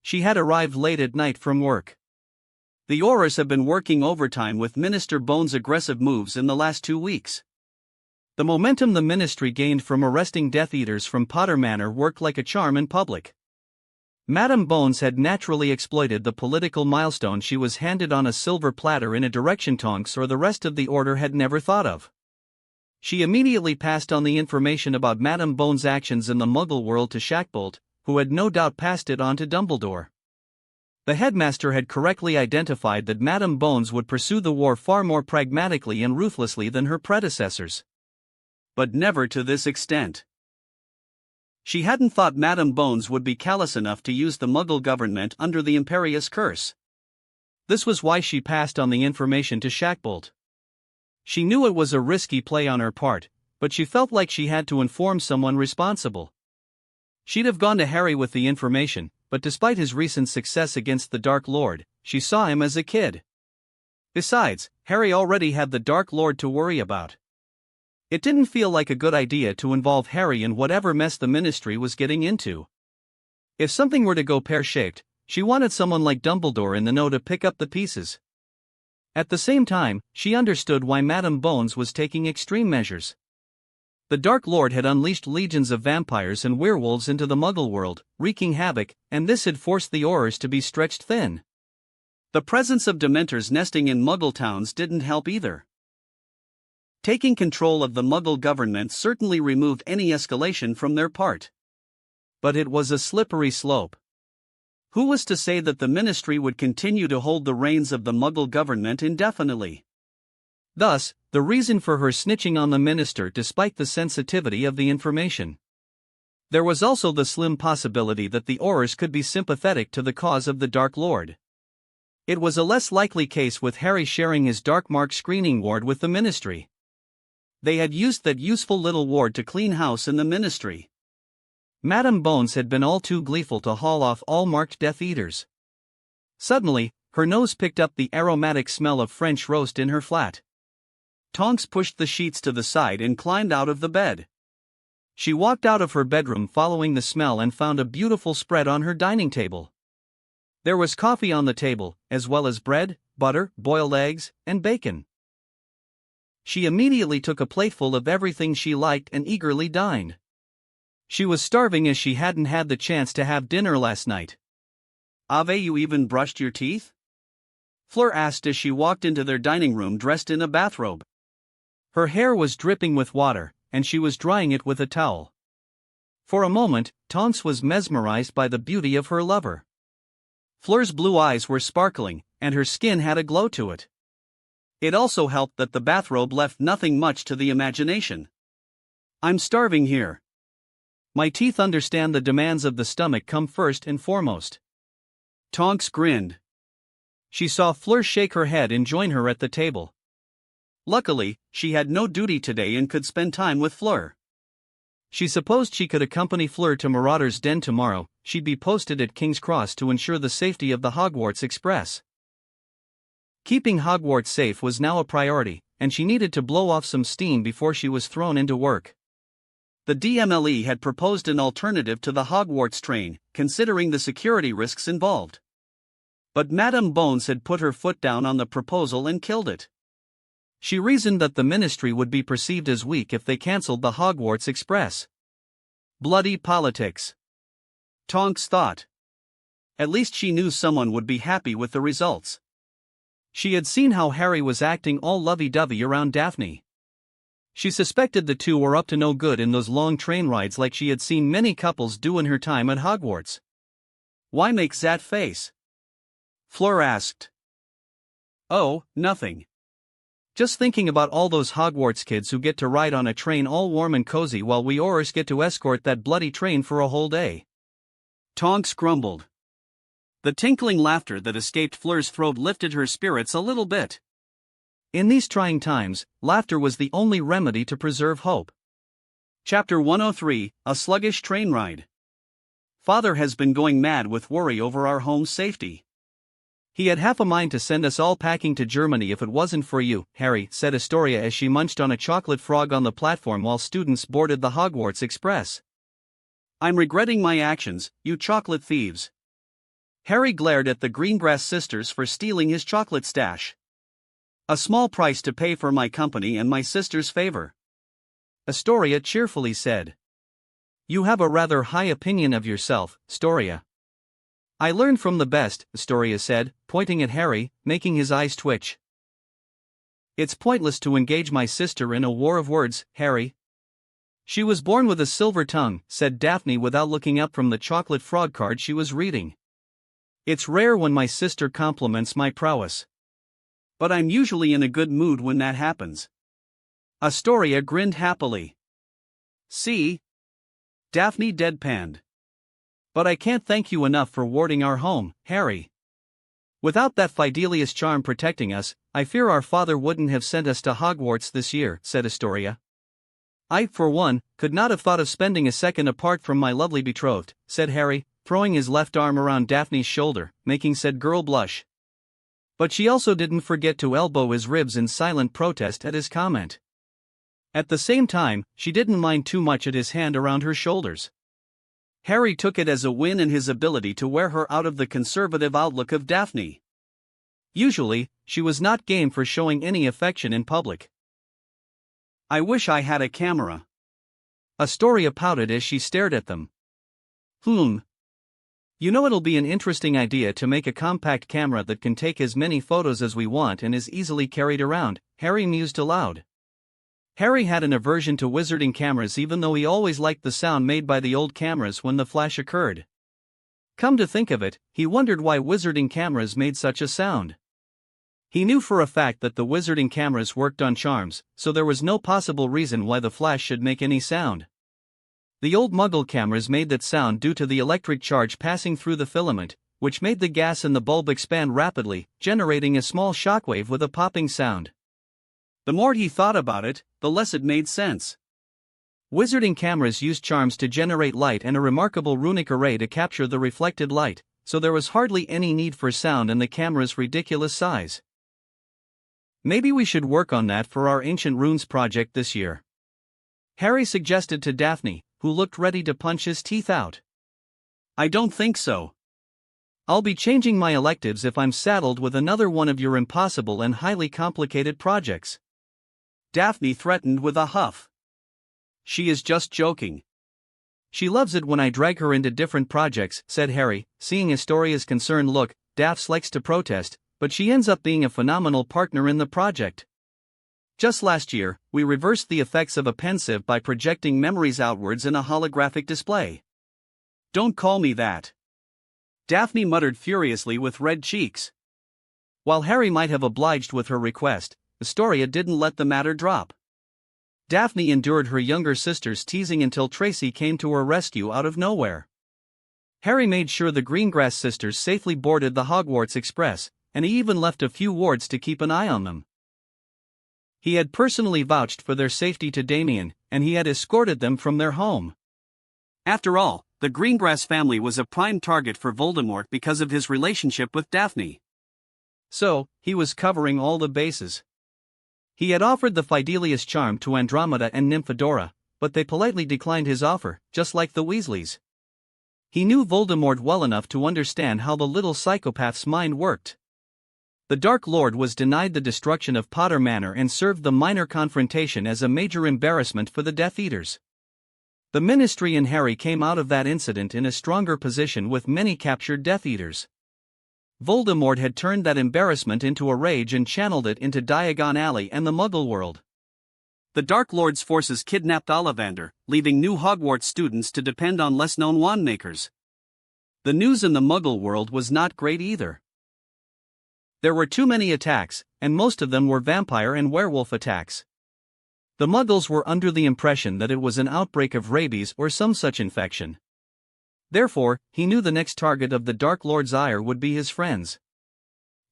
A: She had arrived late at night from work. The Aurors have been working overtime with Minister Bones' aggressive moves in the last 2 weeks. The momentum the Ministry gained from arresting Death Eaters from Potter Manor worked like a charm in public. Madame Bones had naturally exploited the political milestone she was handed on a silver platter in a direction Tonks or the rest of the Order had never thought of. She immediately passed on the information about Madame Bones' actions in the Muggle world to Shackbolt, who had no doubt passed it on to Dumbledore. The headmaster had correctly identified that Madame Bones would pursue the war far more pragmatically and ruthlessly than her predecessors. But never to this extent. She hadn't thought Madame Bones would be callous enough to use the Muggle government under the Imperious Curse. This was why she passed on the information to Shackbolt. She knew it was a risky play on her part, but she felt like she had to inform someone responsible. She'd have gone to Harry with the information, but despite his recent success against the Dark Lord, she saw him as a kid. Besides, Harry already had the Dark Lord to worry about. It didn't feel like a good idea to involve Harry in whatever mess the Ministry was getting into. If something were to go pear-shaped, she wanted someone like Dumbledore in the know to pick up the pieces. At the same time, she understood why Madame Bones was taking extreme measures. The Dark Lord had unleashed legions of vampires and werewolves into the Muggle world, wreaking havoc, and this had forced the Aurors to be stretched thin. The presence of Dementors nesting in Muggle towns didn't help either. Taking control of the Muggle government certainly removed any escalation from their part. But it was a slippery slope. Who was to say that the Ministry would continue to hold the reins of the Muggle government indefinitely? Thus, the reason for her snitching on the minister despite the sensitivity of the information. There was also the slim possibility that the Aurors could be sympathetic to the cause of the Dark Lord. It was a less likely case with Harry sharing his Dark Mark screening ward with the Ministry. They had used that useful little ward to clean house in the Ministry. Madame Bones had been all too gleeful to haul off all marked Death Eaters. Suddenly, Her nose picked up the aromatic smell of French roast in her flat. Tonks pushed the sheets to the side and climbed out of the bed. She walked out of her bedroom following the smell and found a beautiful spread on her dining table. There was coffee on the table, as well as bread, butter, boiled eggs, and bacon. She immediately took a plateful of everything she liked and eagerly dined. She was starving as she hadn't had the chance to have dinner last night. "Have you even brushed your teeth?" Fleur asked as she walked into their dining room dressed in a bathrobe. Her hair was dripping with water, and she was drying it with a towel. For a moment, Tonks was mesmerized by the beauty of her lover. Fleur's blue eyes were sparkling, and her skin had a glow to it. It also helped that the bathrobe left nothing much to the imagination. "I'm starving here. My teeth understand the demands of the stomach come first and foremost." Tonks grinned. She saw Fleur shake her head and join her at the table. Luckily, she had no duty today and could spend time with Fleur. She supposed she could accompany Fleur to Marauder's Den tomorrow. She'd be posted at King's Cross to ensure the safety of the Hogwarts Express. Keeping Hogwarts safe was now a priority, and she needed to blow off some steam before she was thrown into work. The DMLE had proposed an alternative to the Hogwarts train, considering the security risks involved. But Madame Bones had put her foot down on the proposal and killed it. She reasoned that the ministry would be perceived as weak if they cancelled the Hogwarts Express. Bloody politics. Tonks thought. At least she knew someone would be happy with the results. She had seen how Harry was acting all lovey-dovey around Daphne. She suspected the two were up to no good in those long train rides like she had seen many couples do in her time at Hogwarts. "Why make that face?" Fleur asked. "Oh, nothing. Just thinking about all those Hogwarts kids who get to ride on a train all warm and cozy while we Aurors get to escort that bloody train for a whole day." Tonks grumbled. The tinkling laughter that escaped Fleur's throat lifted her spirits a little bit. In these trying times, laughter was the only remedy to preserve hope. Chapter 103, A Sluggish Train Ride. Father has been going mad with worry over our home's safety. He had half a mind to send us all packing to Germany if it wasn't for you, Harry, said Astoria as she munched on a chocolate frog on the platform while students boarded the Hogwarts Express. "I'm regretting my actions, you chocolate thieves." Harry glared at the Greengrass sisters for stealing his chocolate stash. "A small price to pay for my company and my sister's favor," Astoria cheerfully said. "You have a rather high opinion of yourself, Astoria." "I learned from the best," Astoria said, pointing at Harry, making his eyes twitch. "It's pointless to engage my sister in a war of words, Harry. She was born with a silver tongue," said Daphne without looking up from the chocolate frog card she was reading. "It's rare when my sister compliments my prowess. But I'm usually in a good mood when that happens." Astoria grinned happily. "See?" Daphne deadpanned. "But I can't thank you enough for warding our home, Harry. Without that Fidelius charm protecting us, I fear our father wouldn't have sent us to Hogwarts this year," said Astoria. "I, for one, could not have thought of spending a second apart from my lovely betrothed," said Harry, throwing his left arm around Daphne's shoulder, making said girl blush. But she also didn't forget to elbow his ribs in silent protest at his comment. At the same time, she didn't mind too much at his hand around her shoulders. Harry took it as a win in his ability to wear her out of the conservative outlook of Daphne. Usually, she was not game for showing any affection in public. "I wish I had a camera." Astoria pouted as she stared at them. You know, it'll be an interesting idea to make a compact camera that can take as many photos as we want and is easily carried around," Harry mused aloud. Harry had an aversion to wizarding cameras even though he always liked the sound made by the old cameras when the flash occurred. Come to think of it, he wondered why wizarding cameras made such a sound. He knew for a fact that the wizarding cameras worked on charms, so there was no possible reason why the flash should make any sound. The old Muggle cameras made that sound due to the electric charge passing through the filament, which made the gas in the bulb expand rapidly, generating a small shockwave with a popping sound. The more he thought about it, the less it made sense. Wizarding cameras used charms to generate light and a remarkable runic array to capture the reflected light, so there was hardly any need for sound and the camera's ridiculous size. Maybe we should work on that for our Ancient Runes project this year, Harry suggested to Daphne, who looked ready to punch his teeth out. I don't think so. I'll be changing my electives if I'm saddled with another one of your impossible and highly complicated projects. Daphne threatened with a huff. She is just joking. She loves it when I drag her into different projects, said Harry, seeing Astoria's concerned look. Daphs likes to protest, but she ends up being a phenomenal partner in the project. Just last year, we reversed the effects of a pensive by projecting memories outwards in a holographic display. Don't call me that. Daphne muttered furiously with red cheeks. While Harry might have obliged with her request, Astoria didn't let the matter drop. Daphne endured her younger sister's teasing until Tracy came to her rescue out of nowhere. Harry made sure the Greengrass sisters safely boarded the Hogwarts Express, and he even left a few wards to keep an eye on them. He had personally vouched for their safety to Damien, and he had escorted them from their home. After all, the Greengrass family was a prime target for Voldemort because of his relationship with Daphne. So, he was covering all the bases. He had offered the Fidelius charm to Andromeda and Nymphadora, but they politely declined his offer, just like the Weasleys. He knew Voldemort well enough to understand how the little psychopath's mind worked. The Dark Lord was denied the destruction of Potter Manor and served the minor confrontation as a major embarrassment for the Death Eaters. The Ministry and Harry came out of that incident in a stronger position with many captured Death Eaters. Voldemort had turned that embarrassment into a rage and channeled it into Diagon Alley and the Muggle world. The Dark Lord's forces kidnapped Ollivander, leaving new Hogwarts students to depend on less-known wand makers. The news in the Muggle world was not great either. There were too many attacks, and most of them were vampire and werewolf attacks. The Muggles were under the impression that it was an outbreak of rabies or some such infection. Therefore, he knew the next target of the Dark Lord's ire would be his friends.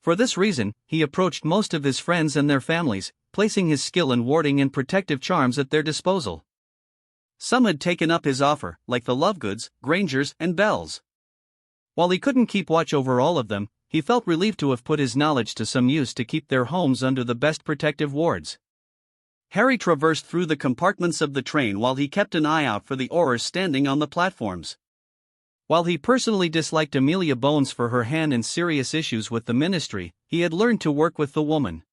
A: For this reason, he approached most of his friends and their families, placing his skill in warding and protective charms at their disposal. Some had taken up his offer, like the Lovegoods, Grangers, and Bells. While he couldn't keep watch over all of them, he felt relieved to have put his knowledge to some use to keep their homes under the best protective wards. Harry traversed through the compartments of the train while he kept an eye out for the Aurors standing on the platforms. While he personally disliked Amelia Bones for her hand in serious issues with the Ministry, he had learned to work with the woman.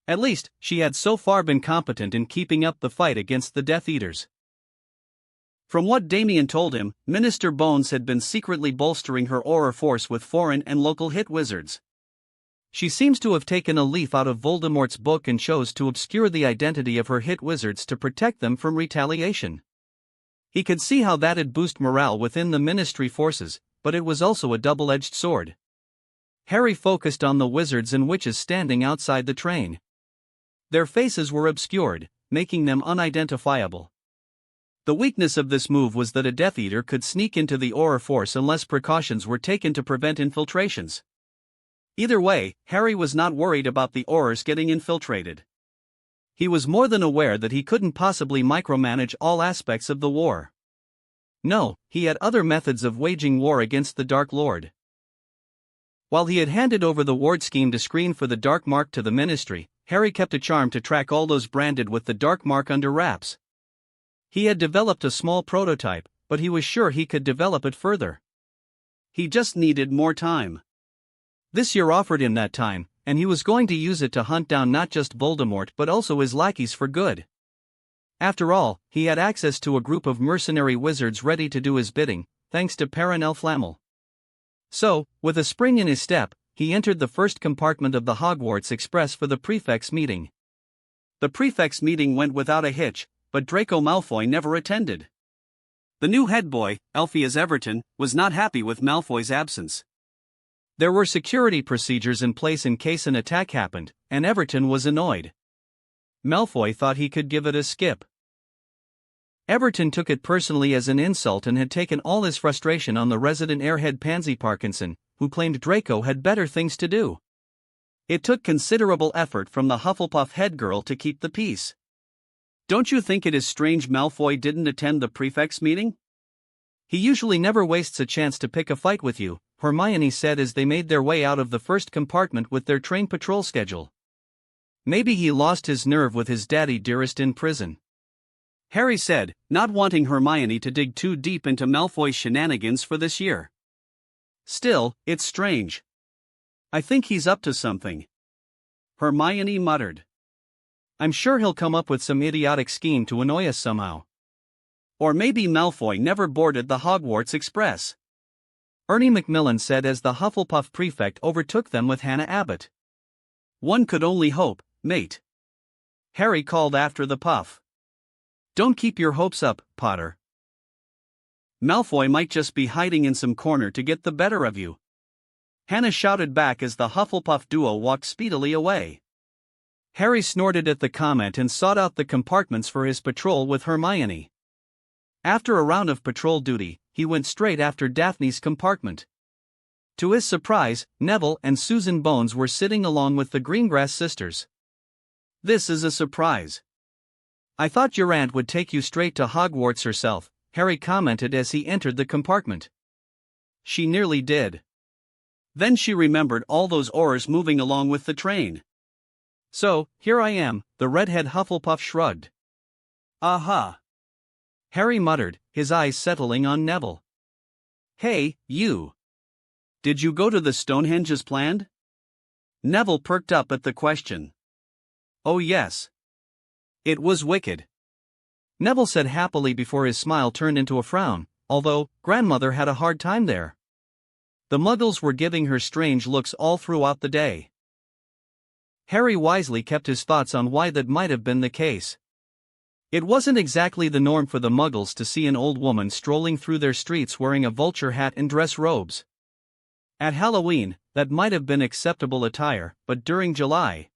A: At least, she had so far been competent in keeping up the fight against the Death Eaters. From what Damien told him, Minister Bones had been secretly bolstering her Auror force with foreign and local hit wizards. She seems to have taken a leaf out of Voldemort's book and chose to obscure the identity of her hit wizards to protect them from retaliation. He could see how that'd boost morale within the Ministry forces, but it was also a double-edged sword. Harry focused on the wizards and witches standing outside the train. Their faces were obscured, making them unidentifiable. The weakness of this move was that a Death Eater could sneak into the Auror force unless precautions were taken to prevent infiltrations. Either way, Harry was not worried about the Aurors getting infiltrated. He was more than aware that he couldn't possibly micromanage all aspects of the war. No, he had other methods of waging war against the Dark Lord. While he had handed over the ward scheme to screen for the Dark Mark to the Ministry, Harry kept a charm to track all those branded with the Dark Mark under wraps. He had developed a small prototype, but he was sure he could develop it further. He just needed more time. This year offered him that time, and he was going to use it to hunt down not just Voldemort but also his lackeys for good. After all, he had access to a group of mercenary wizards ready to do his bidding, thanks to Perrin Flammel. So, with a spring in his step, he entered the first compartment of the Hogwarts Express for the prefects' meeting. The prefects' meeting went without a hitch, but Draco Malfoy never attended. The new head boy, Alpheus Everton, was not happy with Malfoy's absence. There were security procedures in place in case an attack happened, and Everton was annoyed. Malfoy thought he could give it a skip. Everton took it personally as an insult and had taken all his frustration on the resident airhead Pansy Parkinson, who claimed Draco had better things to do. It took considerable effort from the Hufflepuff head girl to keep the peace. Don't you think it is strange Malfoy didn't attend the prefects' meeting? He usually never wastes a chance to pick a fight with you, Hermione said as they made their way out of the first compartment with their train patrol schedule. Maybe he lost his nerve with his daddy dearest in prison. Harry said, not wanting Hermione to dig too deep into Malfoy's shenanigans for this year. Still, it's strange. I think he's up to something. Hermione muttered. I'm sure he'll come up with some idiotic scheme to annoy us somehow. Or maybe Malfoy never boarded the Hogwarts Express. Ernie Macmillan said as the Hufflepuff prefect overtook them with Hannah Abbott. One could only hope, mate. Harry called after the puff. Don't keep your hopes up, Potter. Malfoy might just be hiding in some corner to get the better of you. Hannah shouted back as the Hufflepuff duo walked speedily away. Harry snorted at the comment and sought out the compartments for his patrol with Hermione. After a round of patrol duty, he went straight after Daphne's compartment. To his surprise, Neville and Susan Bones were sitting along with the Greengrass sisters. This is a surprise. I thought your aunt would take you straight to Hogwarts herself, Harry commented as he entered the compartment. She nearly did. Then she remembered all those oars moving along with the train. So, here I am, the redhead Hufflepuff shrugged. Aha! Harry muttered, his eyes settling on Neville. Hey, you! Did you go to the Stonehenge as planned? Neville perked up at the question. Oh yes. It was wicked. Neville said happily before his smile turned into a frown, although, grandmother had a hard time there. The Muggles were giving her strange looks all throughout the day. Harry wisely kept his thoughts on why that might have been the case. It wasn't exactly the norm for the Muggles to see an old woman strolling through their streets wearing a vulture hat and dress robes. At Halloween, that might have been acceptable attire, but during July.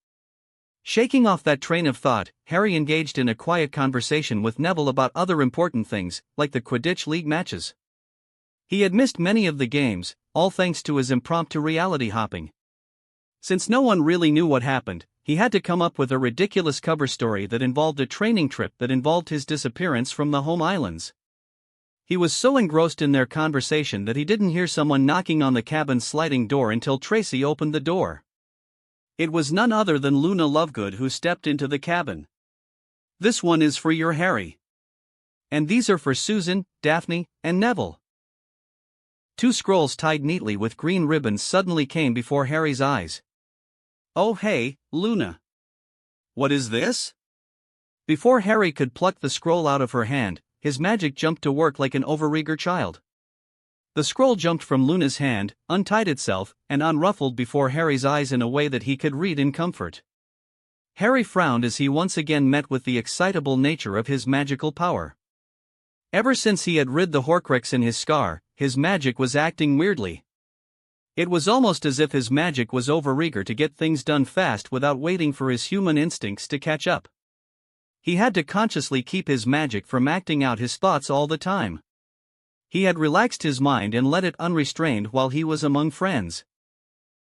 A: Shaking off that train of thought, Harry engaged in a quiet conversation with Neville about other important things, like the Quidditch League matches. He had missed many of the games, all thanks to his impromptu reality hopping. Since no one really knew what happened, he had to come up with a ridiculous cover story that involved a training trip that involved his disappearance from the home islands. He was so engrossed in their conversation that he didn't hear someone knocking on the cabin's sliding door until Tracy opened the door. It was none other than Luna Lovegood who stepped into the cabin. This one is for your Harry. And these are for Susan, Daphne, and Neville. Two scrolls tied neatly with green ribbons suddenly came before Harry's eyes. Oh hey, Luna. What is this? Before Harry could pluck the scroll out of her hand, his magic jumped to work like an overeager child. The scroll jumped from Luna's hand, untied itself, and unruffled before Harry's eyes in a way that he could read in comfort. Harry frowned as he once again met with the excitable nature of his magical power. Ever since he had rid the Horcrux in his scar, his magic was acting weirdly. It was almost as if his magic was overeager to get things done fast without waiting for his human instincts to catch up. He had to consciously keep his magic from acting out his thoughts all the time. He had relaxed his mind and let it unrestrained while he was among friends.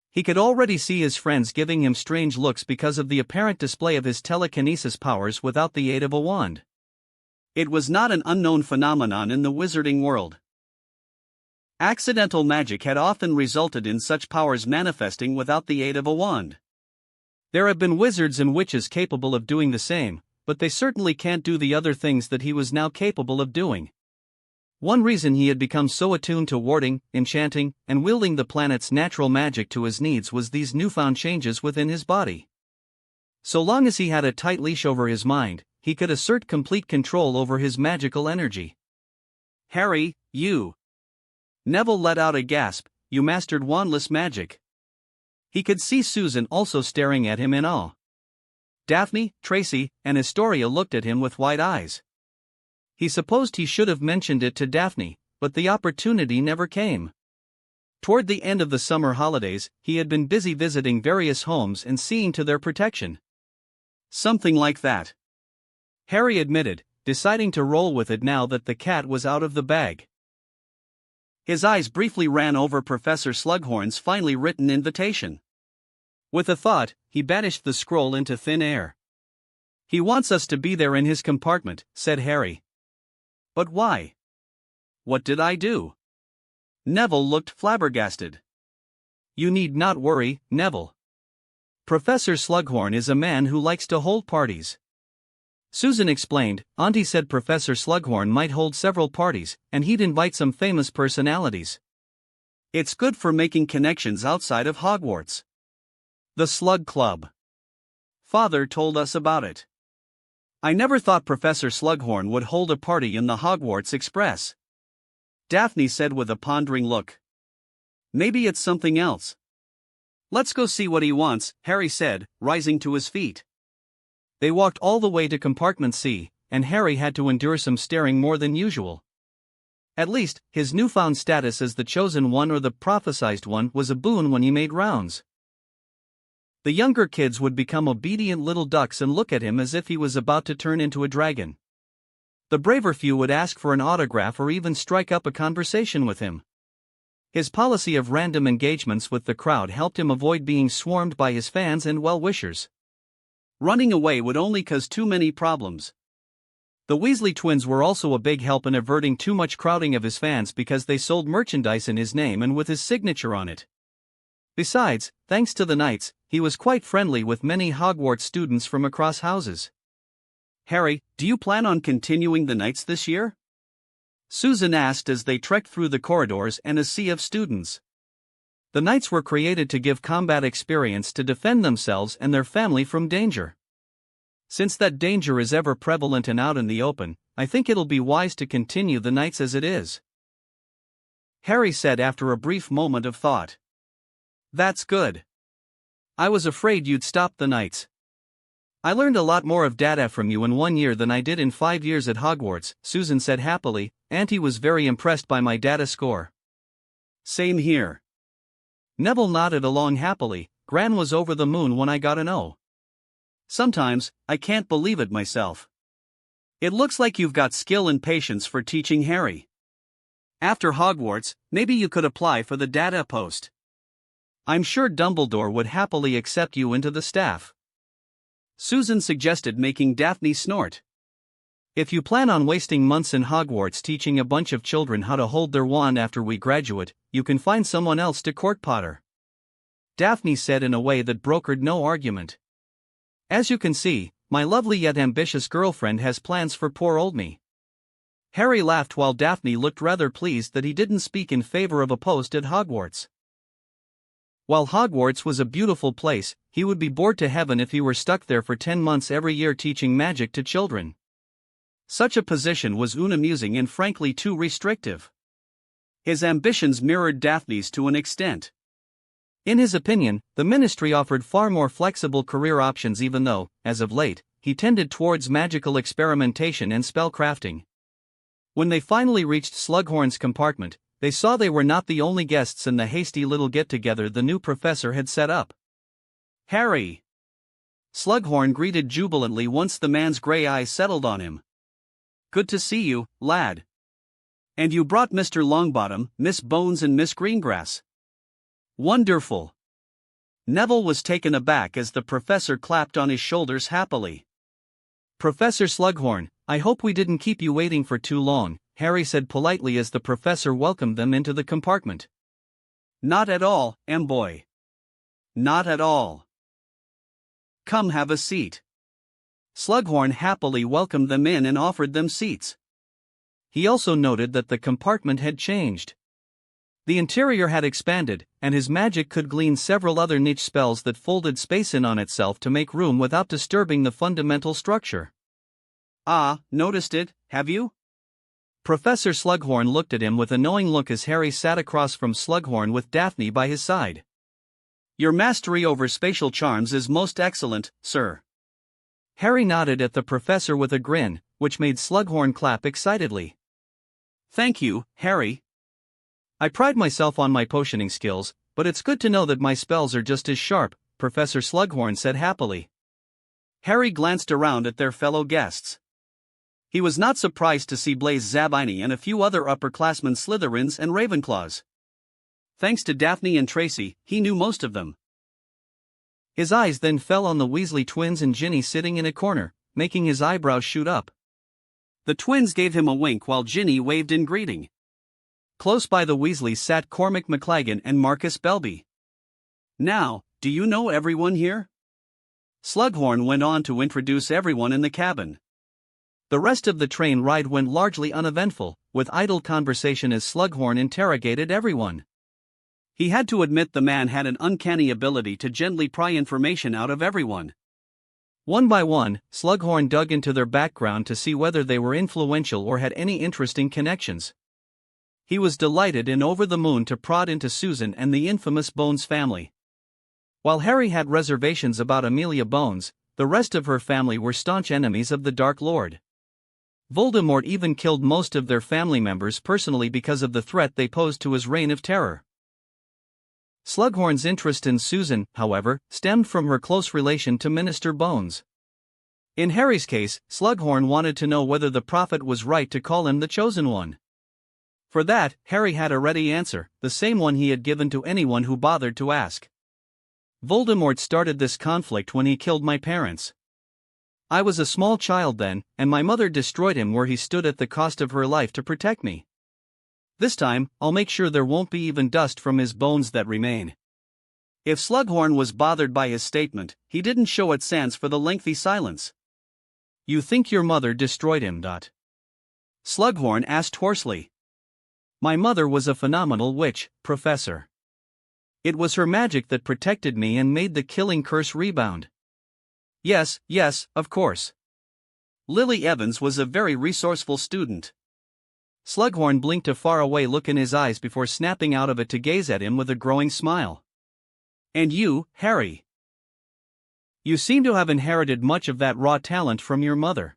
A: He could already see his friends giving him strange looks because of the apparent display of his telekinesis powers without the aid of a wand. It was not an unknown phenomenon in the wizarding world. Accidental magic had often resulted in such powers manifesting without the aid of a wand. There have been wizards and witches capable of doing the same, but they certainly can't do the other things that he was now capable of doing. One reason he had become so attuned to warding, enchanting, and wielding the planet's natural magic to his needs was these newfound changes within his body. So long as he had a tight leash over his mind, he could assert complete control over his magical energy. Harry, you. Neville let out a gasp, you mastered wandless magic. He could see Susan also staring at him in awe. Daphne, Tracy, and Astoria looked at him with wide eyes. He supposed he should have mentioned it to Daphne, but the opportunity never came. Toward the end of the summer holidays, he had been busy visiting various homes and seeing to their protection. Something like that. Harry admitted, deciding to roll with it now that the cat was out of the bag. His eyes briefly ran over Professor Slughorn's finely written invitation. With a thought, he banished the scroll into thin air. He wants us to be there in his compartment, said Harry. But why? What did I do? Neville looked flabbergasted. You need not worry, Neville. Professor Slughorn is a man who likes to hold parties. Susan explained. Auntie said Professor Slughorn might hold several parties, and he'd invite some famous personalities. It's good for making connections outside of Hogwarts. The Slug Club. Father told us about it. I never thought Professor Slughorn would hold a party in the Hogwarts Express. Daphne said with a pondering look. Maybe it's something else. Let's go see what he wants, Harry said, rising to his feet. They walked all the way to compartment C, and Harry had to endure some staring more than usual. At least, his newfound status as the chosen one or the prophesized one was a boon when he made rounds. The younger kids would become obedient little ducks and look at him as if he was about to turn into a dragon. The braver few would ask for an autograph or even strike up a conversation with him. His policy of random engagements with the crowd helped him avoid being swarmed by his fans and well-wishers. Running away would only cause too many problems. The Weasley twins were also a big help in averting too much crowding of his fans because they sold merchandise in his name and with his signature on it. Besides, thanks to the Knights, he was quite friendly with many Hogwarts students from across houses. Harry, do you plan on continuing the Knights this year? Susan asked as they trekked through the corridors and a sea of students. The Knights were created to give combat experience to defend themselves and their family from danger. Since that danger is ever prevalent and out in the open, I think it'll be wise to continue the Knights as it is. Harry said after a brief moment of thought. That's good. I was afraid you'd stop the Knights. I learned a lot more of data from you in 1 year than I did in 5 years at Hogwarts, Susan said happily. Auntie was very impressed by my data score. Same here. Neville nodded along happily. Gran was over the moon when I got an O. Sometimes, I can't believe it myself. It looks like you've got skill and patience for teaching Harry. After Hogwarts, maybe you could apply for the data post. I'm sure Dumbledore would happily accept you into the staff. Susan suggested, making Daphne snort. If you plan on wasting months in Hogwarts teaching a bunch of children how to hold their wand after we graduate, you can find someone else to court Potter. Daphne said in a way that brokered no argument. As you can see, my lovely yet ambitious girlfriend has plans for poor old me. Harry laughed while Daphne looked rather pleased that he didn't speak in favor of a post at Hogwarts. While Hogwarts was a beautiful place, he would be bored to heaven if he were stuck there for 10 months every year teaching magic to children. Such a position was unamusing and frankly too restrictive. His ambitions mirrored Daphne's to an extent. In his opinion, the ministry offered far more flexible career options even though, as of late, he tended towards magical experimentation and spellcrafting. When they finally reached Slughorn's compartment, they saw they were not the only guests in the hasty little get-together the new professor had set up. Harry! Slughorn greeted jubilantly once the man's gray eyes settled on him. Good to see you, lad. And you brought Mr. Longbottom, Miss Bones and Miss Greengrass. Wonderful. Neville was taken aback as the professor clapped on his shoulders happily. Professor Slughorn, I hope we didn't keep you waiting for too long, Harry said politely as the professor welcomed them into the compartment. Not at all, boy. Not at all. Come have a seat. Slughorn happily welcomed them in and offered them seats. He also noted that the compartment had changed. The interior had expanded, and his magic could glean several other niche spells that folded space in on itself to make room without disturbing the fundamental structure. Ah, noticed it, have you? Professor Slughorn looked at him with a knowing look as Harry sat across from Slughorn with Daphne by his side. Your mastery over spatial charms is most excellent, sir. Harry nodded at the professor with a grin, which made Slughorn clap excitedly. Thank you, Harry. I pride myself on my potioning skills, but it's good to know that my spells are just as sharp, Professor Slughorn said happily. Harry glanced around at their fellow guests. He was not surprised to see Blaise Zabini and a few other upperclassmen Slytherins and Ravenclaws. Thanks to Daphne and Tracy, he knew most of them. His eyes then fell on the Weasley twins and Ginny sitting in a corner, making his eyebrows shoot up. The twins gave him a wink while Ginny waved in greeting. Close by the Weasleys sat Cormac McLagan and Marcus Belby. "Now, do you know everyone here?" Slughorn went on to introduce everyone in the cabin. The rest of the train ride went largely uneventful, with idle conversation as Slughorn interrogated everyone. He had to admit the man had an uncanny ability to gently pry information out of everyone. One by one, Slughorn dug into their background to see whether they were influential or had any interesting connections. He was delighted and over the moon to prod into Susan and the infamous Bones family. While Harry had reservations about Amelia Bones, the rest of her family were staunch enemies of the Dark Lord. Voldemort even killed most of their family members personally because of the threat they posed to his reign of terror. Slughorn's interest in Susan, however, stemmed from her close relation to Minister Bones. In Harry's case, Slughorn wanted to know whether the prophet was right to call him the Chosen One. For that, Harry had a ready answer, the same one he had given to anyone who bothered to ask. "Voldemort started this conflict when he killed my parents. I was a small child then, and my mother destroyed him where he stood at the cost of her life to protect me. This time, I'll make sure there won't be even dust from his bones that remain." If Slughorn was bothered by his statement, he didn't show it sans for the lengthy silence. "You think your mother destroyed him?" Slughorn asked hoarsely. "My mother was a phenomenal witch, Professor. It was her magic that protected me and made the killing curse rebound." Yes, of course. Lily Evans was a very resourceful student." Slughorn blinked a faraway look in his eyes before snapping out of it to gaze at him with a growing smile. "And you, Harry? You seem to have inherited much of that raw talent from your mother.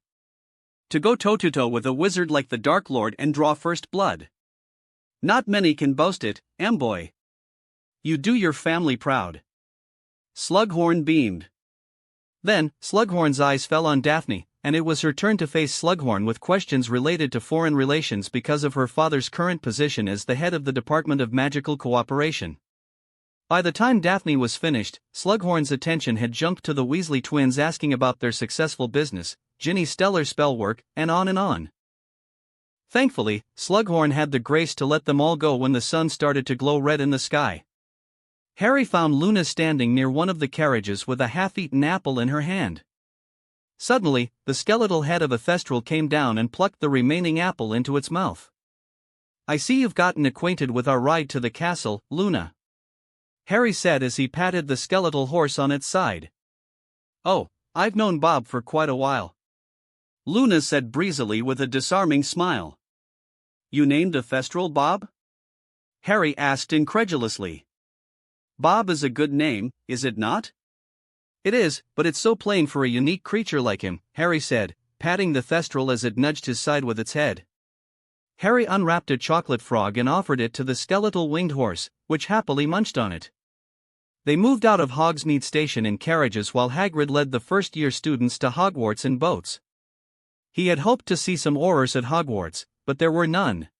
A: To go toe-to-toe with a wizard like the Dark Lord and draw first blood. Not many can boast it, boy. You do your family proud." Slughorn beamed. Then, Slughorn's eyes fell on Daphne, and it was her turn to face Slughorn with questions related to foreign relations because of her father's current position as the head of the Department of Magical Cooperation. By the time Daphne was finished, Slughorn's attention had jumped to the Weasley twins asking about their successful business, Ginny's stellar spell work, and on and on. Thankfully, Slughorn had the grace to let them all go when the sun started to glow red in the sky. Harry found Luna standing near one of the carriages with a half-eaten apple in her hand. Suddenly, the skeletal head of a Thestral came down and plucked the remaining apple into its mouth. "I see you've gotten acquainted with our ride to the castle, Luna," Harry said as he patted the skeletal horse on its side. "Oh, I've known Bob for quite a while," Luna said breezily with a disarming smile. "You named a Thestral Bob?" Harry asked incredulously. "Bob is a good name, is it not?" "It is, but it's so plain for a unique creature like him," Harry said, patting the Thestral as it nudged his side with its head. Harry unwrapped a chocolate frog and offered it to the skeletal winged horse, which happily munched on it. They moved out of Hogsmeade Station in carriages while Hagrid led the first-year students to Hogwarts in boats. He had hoped to see some Aurors at Hogwarts, but there were none.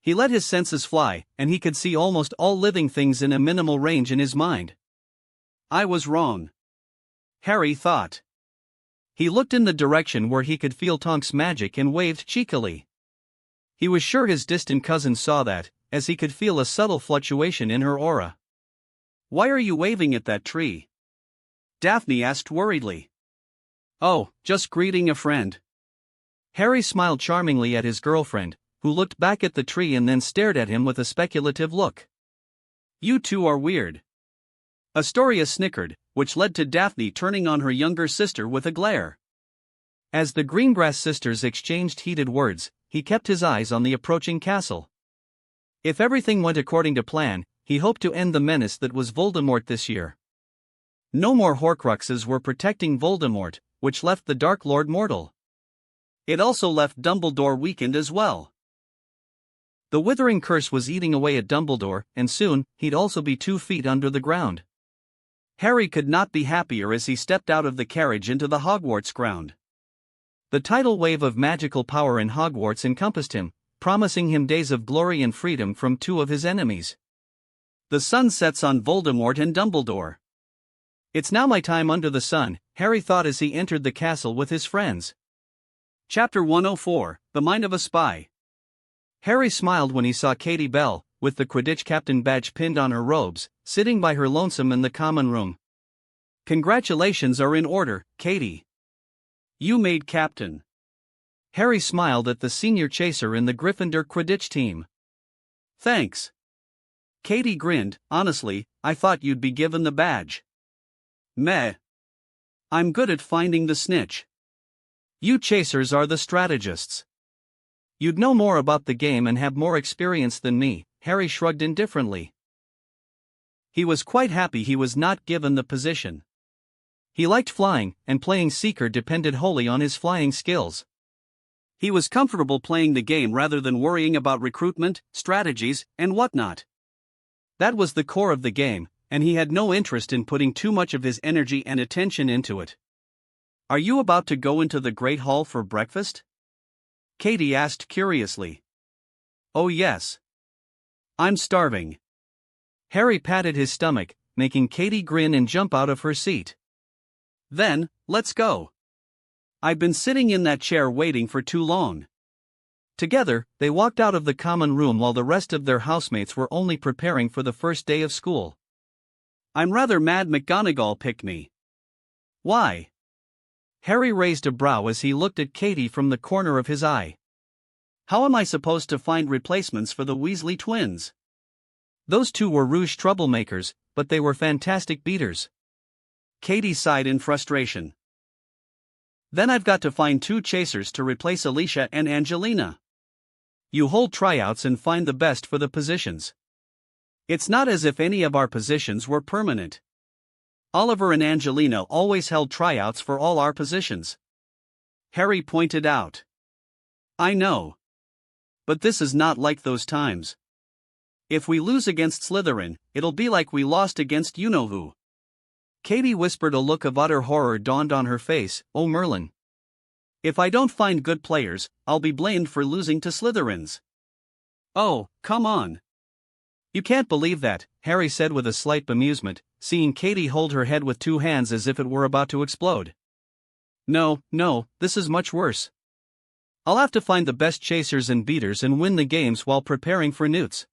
A: He let his senses fly, and he could see almost all living things in a minimal range in his mind. I was wrong, Harry thought. He looked in the direction where he could feel Tonk's magic and waved cheekily. He was sure his distant cousin saw that, as he could feel a subtle fluctuation in her aura. "Why are you waving at that tree?" Daphne asked worriedly. "Oh, just greeting a friend." Harry smiled charmingly at his girlfriend, who looked back at the tree and then stared at him with a speculative look. "You two are weird." Astoria snickered, which led to Daphne turning on her younger sister with a glare. As the Greengrass sisters exchanged heated words, he kept his eyes on the approaching castle. If everything went according to plan, he hoped to end the menace that was Voldemort this year. No more Horcruxes were protecting Voldemort, which left the Dark Lord mortal. It also left Dumbledore weakened as well. The withering curse was eating away at Dumbledore, and soon, he'd also be 2 feet under the ground. Harry could not be happier as he stepped out of the carriage into the Hogwarts ground. The tidal wave of magical power in Hogwarts encompassed him, promising him days of glory and freedom from 2 of his enemies. The sun sets on Voldemort and Dumbledore. It's now my time under the sun, Harry thought as he entered the castle with his friends. Chapter 104, The Mind of a Spy. Harry smiled when he saw Katie Bell, with the Quidditch captain badge pinned on her robes, sitting by her lonesome in the common room. Congratulations are in order, Katie. You made captain. Harry smiled at the senior chaser in the Gryffindor Quidditch team. Thanks. Katie grinned. Honestly, I thought you'd be given the badge. Meh. I'm good at finding the snitch. You chasers are the strategists. You'd know more about the game and have more experience than me, Harry shrugged indifferently. He was quite happy he was not given the position. He liked flying, and playing Seeker depended wholly on his flying skills. He was comfortable playing the game rather than worrying about recruitment, strategies, and whatnot. That was the core of the game, and he had no interest in putting too much of his energy and attention into it. Are you about to go into the Great Hall for breakfast? Katie asked curiously. Oh yes. I'm starving. Harry patted his stomach, making Katie grin and jump out of her seat. Then, let's go. I've been sitting in that chair waiting for too long. Together, they walked out of the common room while the rest of their housemates were only preparing for the first day of school. I'm rather mad McGonagall picked me. Why? Harry raised a brow as he looked at Katie from the corner of his eye. How am I supposed to find replacements for the Weasley twins? Those two were Rouge troublemakers, but they were fantastic beaters. Katie sighed in frustration. Then I've got to find two chasers to replace Alicia and Angelina. You hold tryouts and find the best for the positions. It's not as if any of our positions were permanent. Oliver and Angelina always held tryouts for all our positions. Harry pointed out. I know. But this is not like those times. If we lose against Slytherin, it'll be like we lost against you-know-who. Katie whispered. A look of utter horror dawned on her face. Oh Merlin. If I don't find good players, I'll be blamed for losing to Slytherins. Oh, come on. You can't believe that, Harry said with a slight bemusement, seeing Katie hold her head with two hands as if it were about to explode. No, this is much worse. I'll have to find the best chasers and beaters and win the games while preparing for Newts.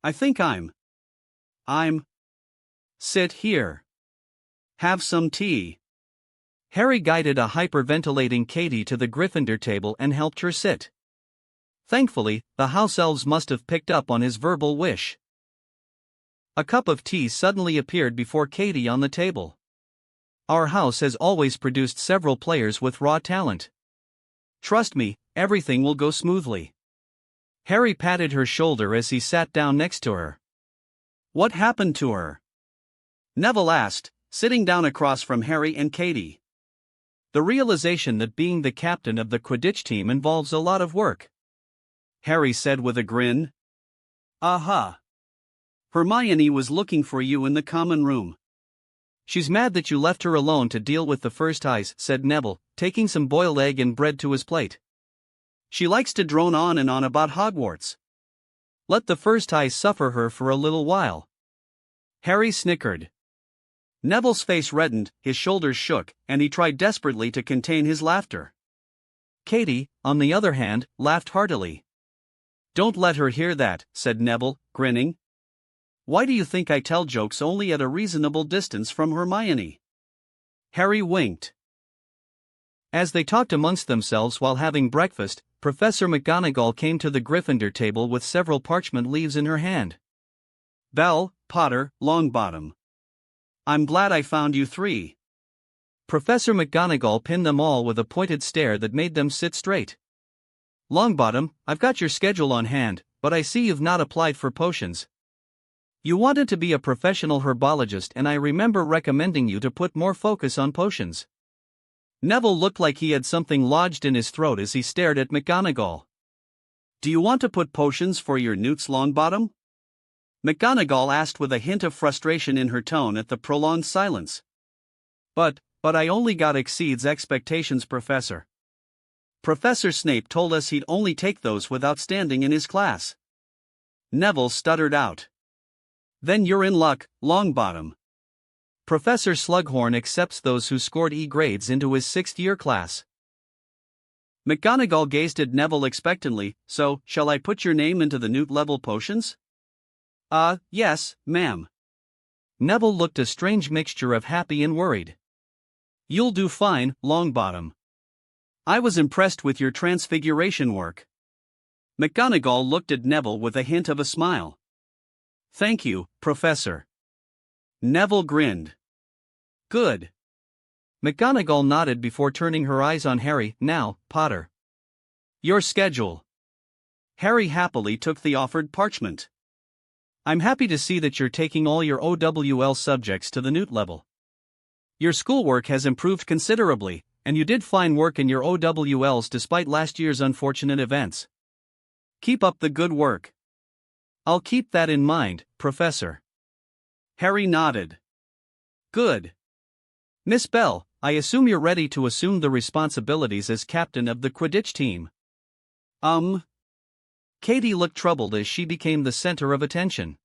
A: I think I'm. Sit here. Have some tea. Harry guided a hyperventilating Katie to the Gryffindor table and helped her sit. Thankfully, the house elves must have picked up on his verbal wish. A cup of tea suddenly appeared before Katie on the table. Our house has always produced several players with raw talent. Trust me, everything will go smoothly. Harry patted her shoulder as he sat down next to her. What happened to her? Neville asked, sitting down across from Harry and Katie. The realization that being the captain of the Quidditch team involves a lot of work. Harry said with a grin. Aha. Hermione was looking for you in the common room. She's mad that you left her alone to deal with the first eyes, said Neville, taking some boiled egg and bread to his plate. She likes to drone on and on about Hogwarts. Let the first eyes suffer her for a little while. Harry snickered. Neville's face reddened, his shoulders shook, and he tried desperately to contain his laughter. Katie, on the other hand, laughed heartily. Don't let her hear that, said Neville, grinning. Why do you think I tell jokes only at a reasonable distance from Hermione? Harry winked. As they talked amongst themselves while having breakfast, Professor McGonagall came to the Gryffindor table with several parchment leaves in her hand. Bell, Potter, Longbottom. I'm glad I found you three. Professor McGonagall pinned them all with a pointed stare that made them sit straight. Longbottom, I've got your schedule on hand, but I see you've not applied for potions. You wanted to be a professional herbologist, and I remember recommending you to put more focus on potions. Neville looked like he had something lodged in his throat as he stared at McGonagall. Do you want to put potions for your Newts, Longbottom? McGonagall asked with a hint of frustration in her tone at the prolonged silence. But I only got exceeds expectations, Professor. Professor Snape told us he'd only take those with outstanding in his class. Neville stuttered out. Then you're in luck, Longbottom. Professor Slughorn accepts those who scored E grades into his 6th year class. McGonagall gazed at Neville expectantly. So, shall I put your name into the Newt level potions? Yes, ma'am. Neville looked a strange mixture of happy and worried. You'll do fine, Longbottom. I was impressed with your transfiguration work. McGonagall looked at Neville with a hint of a smile. Thank you, Professor. Neville grinned. Good. McGonagall nodded before turning her eyes on Harry. Now, Potter. Your schedule. Harry happily took the offered parchment. I'm happy to see that you're taking all your OWL subjects to the Newt level. Your schoolwork has improved considerably, and you did fine work in your OWLs despite last year's unfortunate events. Keep up the good work. I'll keep that in mind, Professor. Harry nodded. Good. Miss Bell, I assume you're ready to assume the responsibilities as captain of the Quidditch team. Katie looked troubled as she became the center of attention.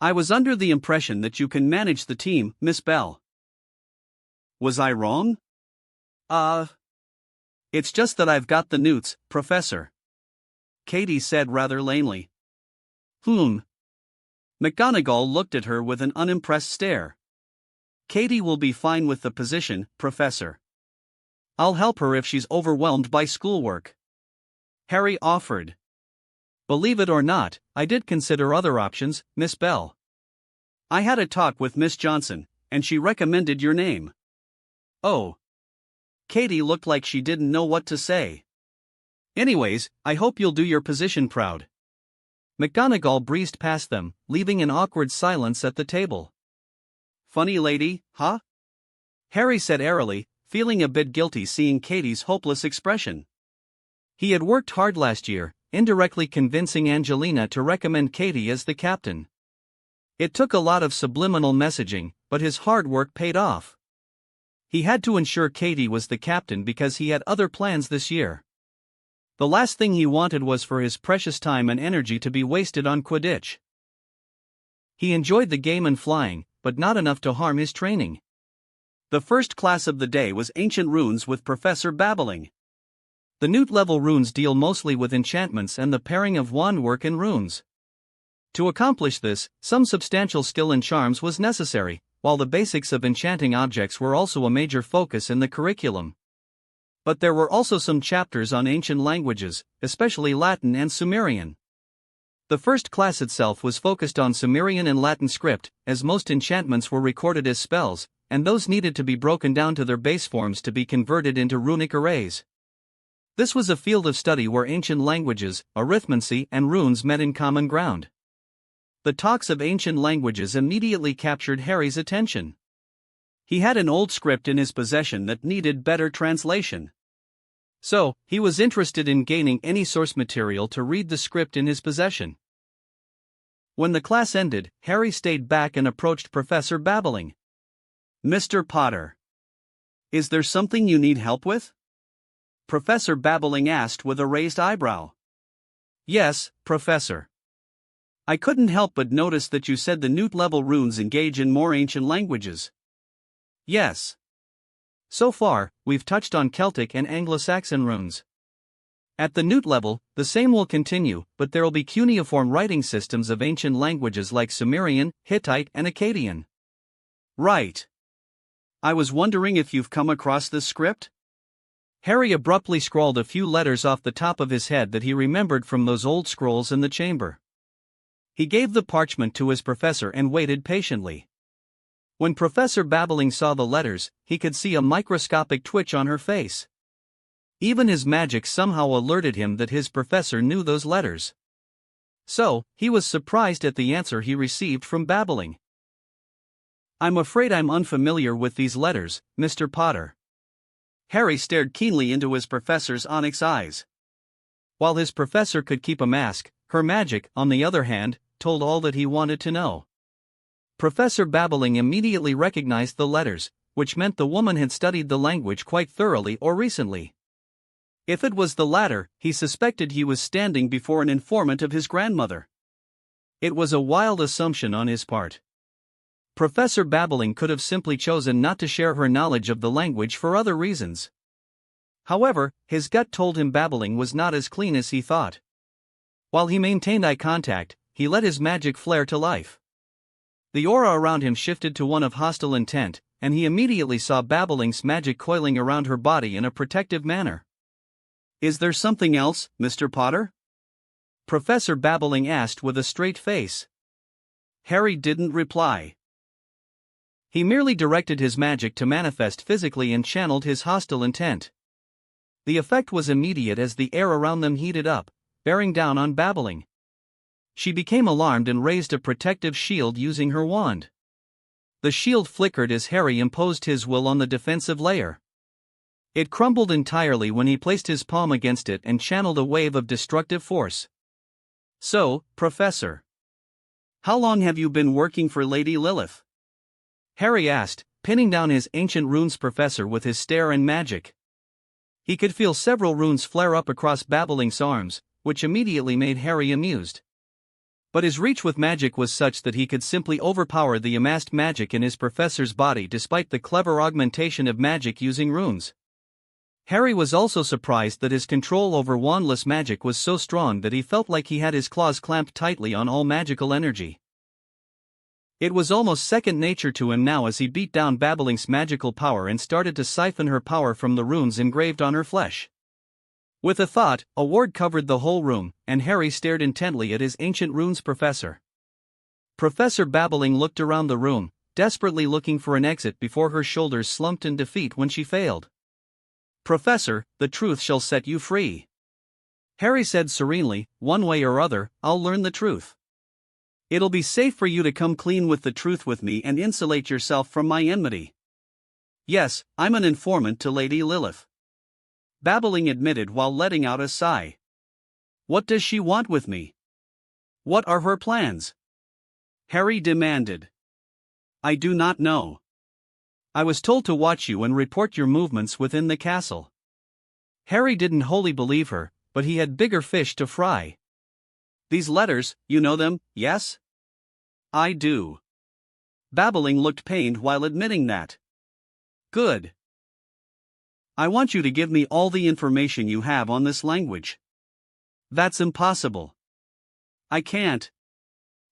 A: I was under the impression that you can manage the team, Miss Bell. Was I wrong? It's just that I've got the Newts, Professor. Katie said rather lamely. McGonagall looked at her with an unimpressed stare. Katie will be fine with the position, Professor. I'll help her if she's overwhelmed by schoolwork. Harry offered. Believe it or not, I did consider other options, Miss Bell. I had a talk with Miss Johnson, and she recommended your name. Oh. Katie looked like she didn't know what to say. Anyways, I hope you'll do your position proud. McGonagall breezed past them, leaving an awkward silence at the table. Funny lady, huh? Harry said airily, feeling a bit guilty seeing Katie's hopeless expression. He had worked hard last year, indirectly convincing Angelina to recommend Katie as the captain. It took a lot of subliminal messaging, but his hard work paid off. He had to ensure Katie was the captain because he had other plans this year. The last thing he wanted was for his precious time and energy to be wasted on Quidditch. He enjoyed the game and flying, but not enough to harm his training. The first class of the day was Ancient Runes with Professor Babbling. The Newt level runes deal mostly with enchantments and the pairing of wand work and runes. To accomplish this, some substantial skill in charms was necessary, while the basics of enchanting objects were also a major focus in the curriculum. But there were also some chapters on ancient languages, especially Latin and Sumerian. The first class itself was focused on Sumerian and Latin script, as most enchantments were recorded as spells, and those needed to be broken down to their base forms to be converted into runic arrays. This was a field of study where ancient languages, arithmancy, and runes met in common ground. The talks of ancient languages immediately captured Harry's attention. He had an old script in his possession that needed better translation. So, he was interested in gaining any source material to read the script in his possession. When the class ended, Harry stayed back and approached Professor Babbling. Mr. Potter. Is there something you need help with? Professor Babbling asked with a raised eyebrow. Yes, Professor. I couldn't help but notice that you said the Newt level runes engage in more ancient languages. Yes. So far, we've touched on Celtic and Anglo-Saxon runes. At the Newt level, the same will continue, but there'll be cuneiform writing systems of ancient languages like Sumerian, Hittite, and Akkadian. Right. I was wondering if you've come across this script? Harry abruptly scrawled a few letters off the top of his head that he remembered from those old scrolls in the chamber. He gave the parchment to his professor and waited patiently. When Professor Babbling saw the letters, he could see a microscopic twitch on her face. Even his magic somehow alerted him that his professor knew those letters. So, he was surprised at the answer he received from Babbling. I'm afraid I'm unfamiliar with these letters, Mr. Potter. Harry stared keenly into his professor's onyx eyes. While his professor could keep a mask, her magic, on the other hand, told all that he wanted to know. Professor Babbling immediately recognized the letters, which meant the woman had studied the language quite thoroughly or recently. If it was the latter, he suspected he was standing before an informant of his grandmother. It was a wild assumption on his part. Professor Babbling could have simply chosen not to share her knowledge of the language for other reasons. However, his gut told him babbling was not as clean as he thought. While he maintained eye contact, he let his magic flare to life. The aura around him shifted to one of hostile intent, and he immediately saw Babbling's magic coiling around her body in a protective manner. "Is there something else, Mr. Potter?" Professor Babbling asked with a straight face. Harry didn't reply. He merely directed his magic to manifest physically and channeled his hostile intent. The effect was immediate as the air around them heated up, bearing down on Babbling. She became alarmed and raised a protective shield using her wand. The shield flickered as Harry imposed his will on the defensive layer. It crumbled entirely when he placed his palm against it and channeled a wave of destructive force. "So, Professor, how long have you been working for Lady Lilith?" Harry asked, pinning down his ancient runes professor with his stare and magic. He could feel several runes flare up across Babbling's arms, which immediately made Harry amused. But his reach with magic was such that he could simply overpower the amassed magic in his professor's body despite the clever augmentation of magic using runes. Harry was also surprised that his control over wandless magic was so strong that he felt like he had his claws clamped tightly on all magical energy. It was almost second nature to him now as he beat down Babbling's magical power and started to siphon her power from the runes engraved on her flesh. With a thought, a ward covered the whole room, and Harry stared intently at his ancient runes professor. Professor Babbling looked around the room, desperately looking for an exit before her shoulders slumped in defeat when she failed. "Professor, the truth shall set you free," Harry said serenely. "One way or other, I'll learn the truth. It'll be safe for you to come clean with the truth with me and insulate yourself from my enmity. Yes, I'm an informant to Lady Lilith," Babbling admitted while letting out a sigh. "What does she want with me? What are her plans?" Harry demanded. "I do not know. I was told to watch you and report your movements within the castle." Harry didn't wholly believe her, but he had bigger fish to fry. "These letters, you know them, yes?" "I do." Babbling looked pained while admitting that. "Good. I want you to give me all the information you have on this language." "That's impossible. I can't."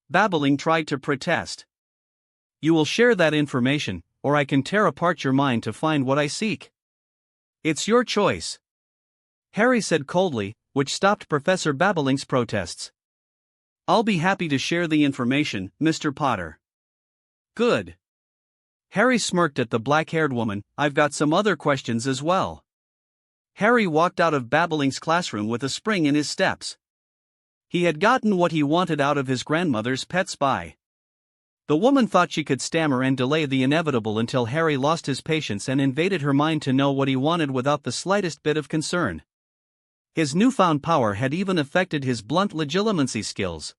A: Babbling tried to protest. "You will share that information, or I can tear apart your mind to find what I seek. It's your choice," Harry said coldly, which stopped Professor Babbling's protests. "I'll be happy to share the information, Mr. Potter." "Good." Harry smirked at the black-haired woman. "I've got some other questions as well." Harry walked out of Babbling's classroom with a spring in his steps. He had gotten what he wanted out of his grandmother's pet spy. The woman thought she could stammer and delay the inevitable until Harry lost his patience and invaded her mind to know what he wanted without the slightest bit of concern. His newfound power had even affected his blunt legilimency skills.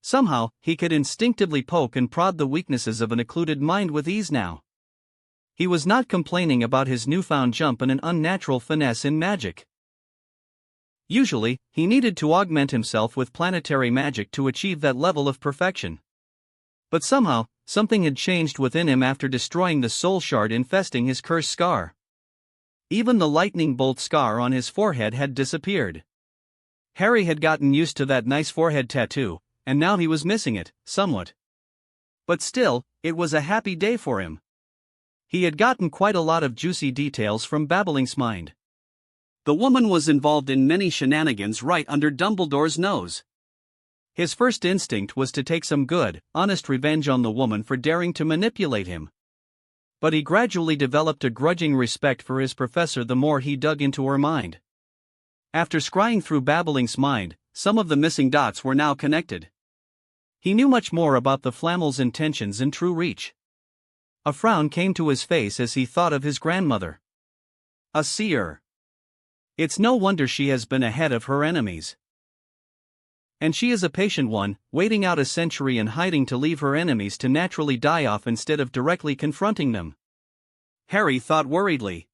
A: Somehow, he could instinctively poke and prod the weaknesses of an occluded mind with ease now. He was not complaining about his newfound jump and an unnatural finesse in magic. Usually, he needed to augment himself with planetary magic to achieve that level of perfection. But somehow, something had changed within him after destroying the soul shard infesting his cursed scar. Even the lightning bolt scar on his forehead had disappeared. Harry had gotten used to that nice forehead tattoo, and now he was missing it, somewhat. But still, it was a happy day for him. He had gotten quite a lot of juicy details from Babbling's mind. The woman was involved in many shenanigans right under Dumbledore's nose. His first instinct was to take some good, honest revenge on the woman for daring to manipulate him. But he gradually developed a grudging respect for his professor the more he dug into her mind. After scrying through Babbling's mind, some of the missing dots were now connected. He knew much more about the Flamel's intentions and true reach. A frown came to his face as he thought of his grandmother. A seer. It's no wonder she has been ahead of her enemies. And she is a patient one, waiting out a century and hiding to leave her enemies to naturally die off instead of directly confronting them. Harry thought worriedly.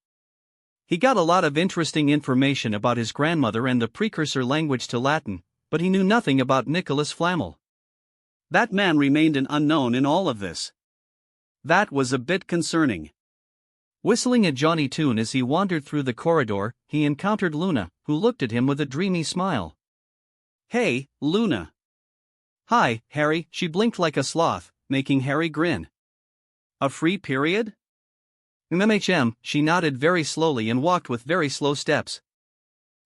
A: He got a lot of interesting information about his grandmother and the precursor language to Latin, but he knew nothing about Nicholas Flamel. That man remained an unknown in all of this. That was a bit concerning. Whistling a jaunty tune as he wandered through the corridor, he encountered Luna, who looked at him with a dreamy smile. "Hey, Luna." "Hi, Harry," she blinked like a sloth, making Harry grin. "A free period?" "MMHM," she nodded very slowly and walked with very slow steps.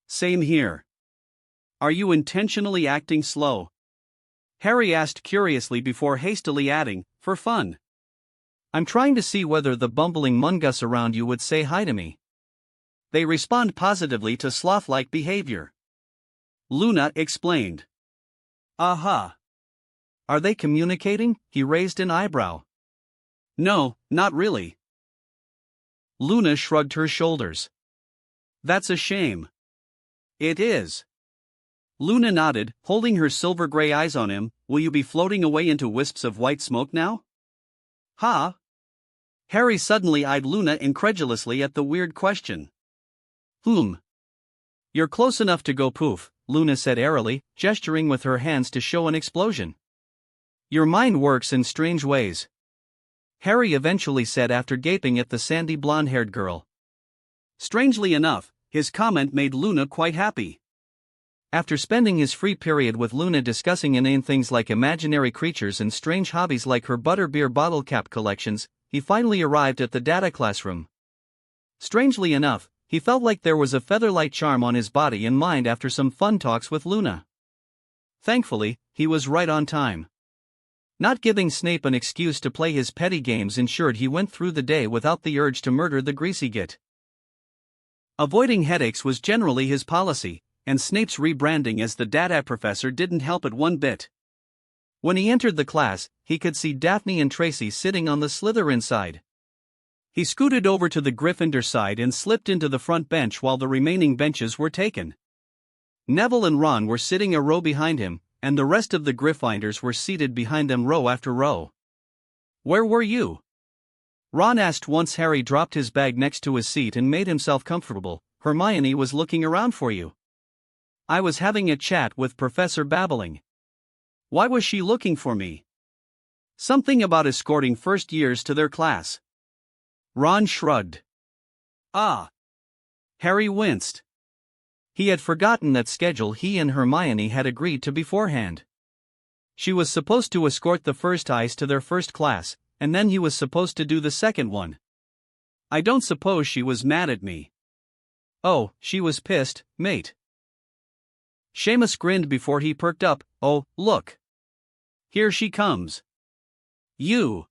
A: "Same here." "Are you intentionally acting slow?" Harry asked curiously before hastily adding, "For fun." "I'm trying to see whether the bumbling mungus around you would say hi to me. They respond positively to sloth-like behavior," Luna explained. "Aha. Are they communicating?" He raised an eyebrow. "No, not really." Luna shrugged her shoulders. "That's a shame." "It is." Luna nodded, holding her silver-gray eyes on him. "Will you be floating away into wisps of white smoke now?" "Huh?" Harry suddenly eyed Luna incredulously at the weird question. "You're close enough to go poof," Luna said airily, gesturing with her hands to show an explosion. "Your mind works in strange ways," Harry eventually said after gaping at the sandy blonde-haired girl. Strangely enough, his comment made Luna quite happy. After spending his free period with Luna discussing inane things like imaginary creatures and strange hobbies like her butterbeer bottle cap collections, he finally arrived at the data classroom. Strangely enough, he felt like there was a featherlight charm on his body and mind after some fun talks with Luna. Thankfully, he was right on time. Not giving Snape an excuse to play his petty games ensured he went through the day without the urge to murder the greasy git. Avoiding headaches was generally his policy, and Snape's rebranding as the Dada Professor didn't help it one bit. When he entered the class, he could see Daphne and Tracy sitting on the Slytherin side. He scooted over to the Gryffindor side and slipped into the front bench while the remaining benches were taken. Neville and Ron were sitting a row behind him, and the rest of the Gryffindors were seated behind them row after row. "Where were you?" Ron asked once Harry dropped his bag next to his seat and made himself comfortable. "Hermione was looking around for you." "I was having a chat with Professor Babbling." "Why was she looking for me?" "Something about escorting first years to their class." Ron shrugged. "Ah." Harry winced. He had forgotten that schedule he and Hermione had agreed to beforehand. She was supposed to escort the first eyes to their first class, and then he was supposed to do the second one. "I don't suppose she was mad at me." "Oh, she was pissed, mate." Seamus grinned before he perked up. "Oh, look. Here she comes." "You.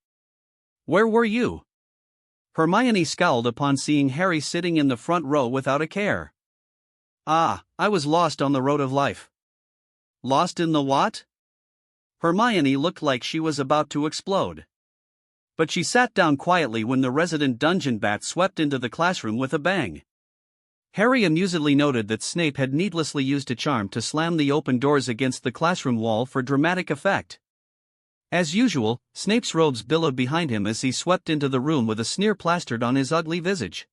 A: Where were you?" Hermione scowled upon seeing Harry sitting in the front row without a care. "Ah, I was lost on the road of life." "Lost in the what?" Hermione looked like she was about to explode. But she sat down quietly when the resident dungeon bat swept into the classroom with a bang. Harry amusedly noted that Snape had needlessly used a charm to slam the open doors against the classroom wall for dramatic effect. As usual, Snape's robes billowed behind him as he swept into the room with a sneer plastered on his ugly visage.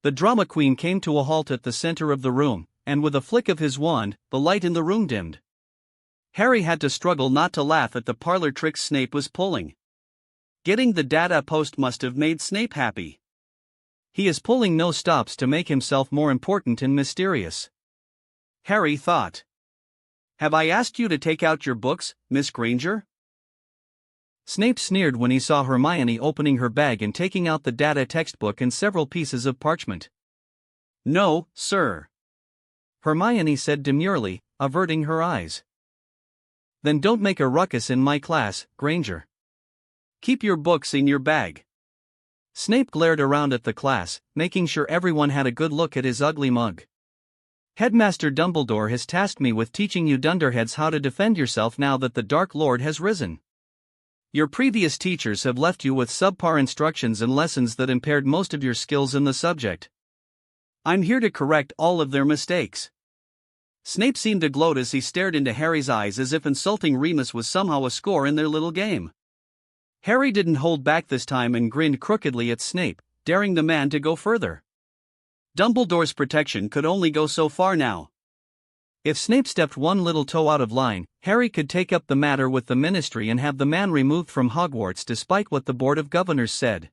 A: The drama queen came to a halt at the center of the room, and with a flick of his wand, the light in the room dimmed. Harry had to struggle not to laugh at the parlor tricks Snape was pulling. Getting the data post must have made Snape happy. He is pulling no stops to make himself more important and mysterious, Harry thought. "Have I asked you to take out your books, Miss Granger?" Snape sneered when he saw Hermione opening her bag and taking out the data textbook and several pieces of parchment. "No, sir," Hermione said demurely, averting her eyes. "Then don't make a ruckus in my class, Granger. Keep your books in your bag." Snape glared around at the class, making sure everyone had a good look at his ugly mug. "Headmaster Dumbledore has tasked me with teaching you dunderheads how to defend yourself now that the Dark Lord has risen. Your previous teachers have left you with subpar instructions and lessons that impaired most of your skills in the subject. I'm here to correct all of their mistakes." Snape seemed to gloat as he stared into Harry's eyes as if insulting Remus was somehow a score in their little game. Harry didn't hold back this time and grinned crookedly at Snape, daring the man to go further. Dumbledore's protection could only go so far now. If Snape stepped one little toe out of line, Harry could take up the matter with the Ministry and have the man removed from Hogwarts despite what the Board of Governors said.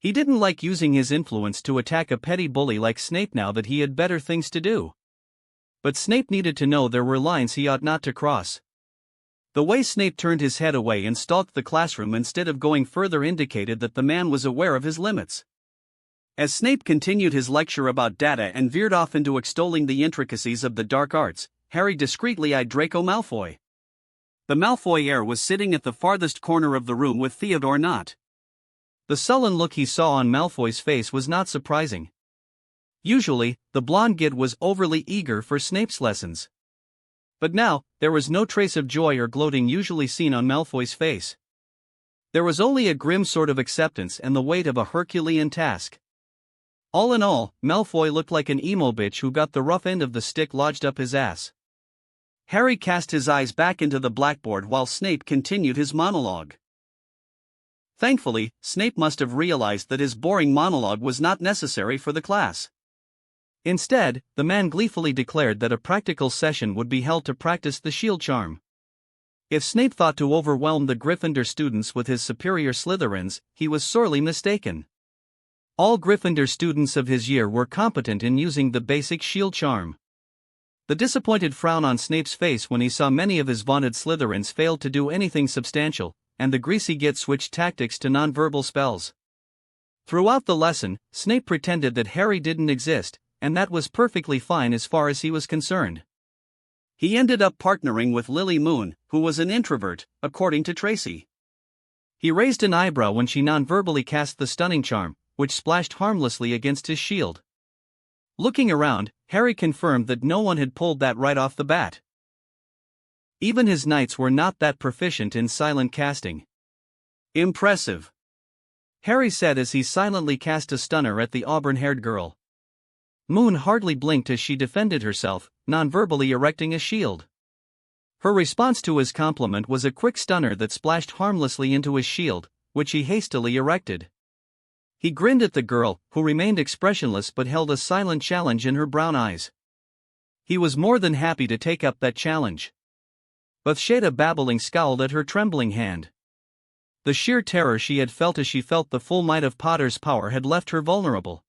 A: He didn't like using his influence to attack a petty bully like Snape now that he had better things to do. But Snape needed to know there were lines he ought not to cross. The way Snape turned his head away and stalked the classroom instead of going further indicated that the man was aware of his limits. As Snape continued his lecture about data and veered off into extolling the intricacies of the dark arts, Harry discreetly eyed Draco Malfoy. The Malfoy heir was sitting at the farthest corner of the room with Theodore Nott. The sullen look he saw on Malfoy's face was not surprising. Usually, the blonde gid was overly eager for Snape's lessons. But now, there was no trace of joy or gloating usually seen on Malfoy's face. There was only a grim sort of acceptance and the weight of a Herculean task. All in all, Malfoy looked like an emo bitch who got the rough end of the stick lodged up his ass. Harry cast his eyes back into the blackboard while Snape continued his monologue. Thankfully, Snape must have realized that his boring monologue was not necessary for the class. Instead, the man gleefully declared that a practical session would be held to practice the shield charm. If Snape thought to overwhelm the Gryffindor students with his superior Slytherins, he was sorely mistaken. All Gryffindor students of his year were competent in using the basic shield charm. The disappointed frown on Snape's face when he saw many of his vaunted Slytherins fail to do anything substantial, and the greasy git switched tactics to nonverbal spells. Throughout the lesson, Snape pretended that Harry didn't exist, and that was perfectly fine as far as he was concerned. He ended up partnering with Lily Moon, who was an introvert, according to Tracy. He raised an eyebrow when she nonverbally cast the stunning charm, which splashed harmlessly against his shield. Looking around, Harry confirmed that no one had pulled that right off the bat. Even his knights were not that proficient in silent casting. Impressive, Harry said as he silently cast a stunner at the auburn-haired girl. Moon hardly blinked as she defended herself, nonverbally erecting a shield. Her response to his compliment was a quick stunner that splashed harmlessly into his shield, which he hastily erected. He grinned at the girl, who remained expressionless but held a silent challenge in her brown eyes. He was more than happy to take up that challenge. Bathsheba babbling scowled at her trembling hand. The sheer terror she had felt as she felt the full might of Potter's power had left her vulnerable.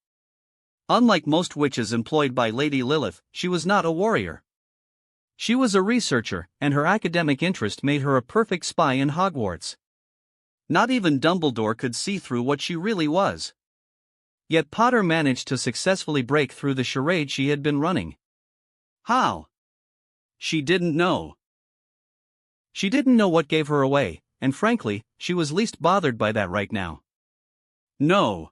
A: Unlike most witches employed by Lady Lilith, she was not a warrior. She was a researcher, and her academic interest made her a perfect spy in Hogwarts. Not even Dumbledore could see through what she really was. Yet Potter managed to successfully break through the charade she had been running. How? She didn't know. She didn't know what gave her away, and frankly, she was least bothered by that right now. No.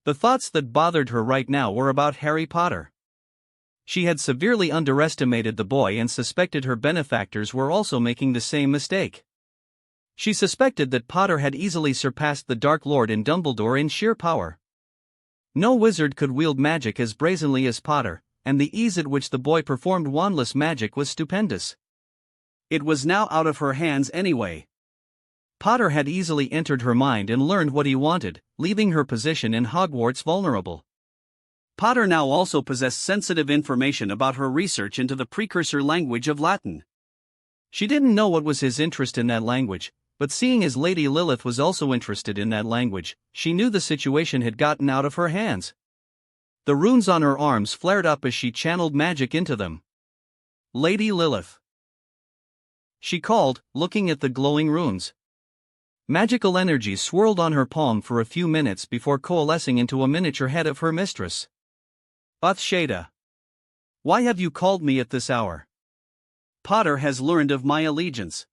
A: The thoughts that bothered her right now were about Harry Potter. She had severely underestimated the boy and suspected her benefactors were also making the same mistake. She suspected that Potter had easily surpassed the Dark Lord in Dumbledore in sheer power. No wizard could wield magic as brazenly as Potter, and the ease at which the boy performed wandless magic was stupendous. It was now out of her hands anyway. Potter had easily entered her mind and learned what he wanted, leaving her position in Hogwarts vulnerable. Potter now also possessed sensitive information about her research into the precursor language of Latin. She didn't know what was his interest in that language, but seeing as Lady Lilith was also interested in that language, she knew the situation had gotten out of her hands. The runes on her arms flared up as she channeled magic into them. Lady Lilith, she called, looking at the glowing runes. Magical energy swirled on her palm for a few minutes before coalescing into a miniature head of her mistress. Bathsheba, why have you called me at this hour? Potter has learned of my allegiance.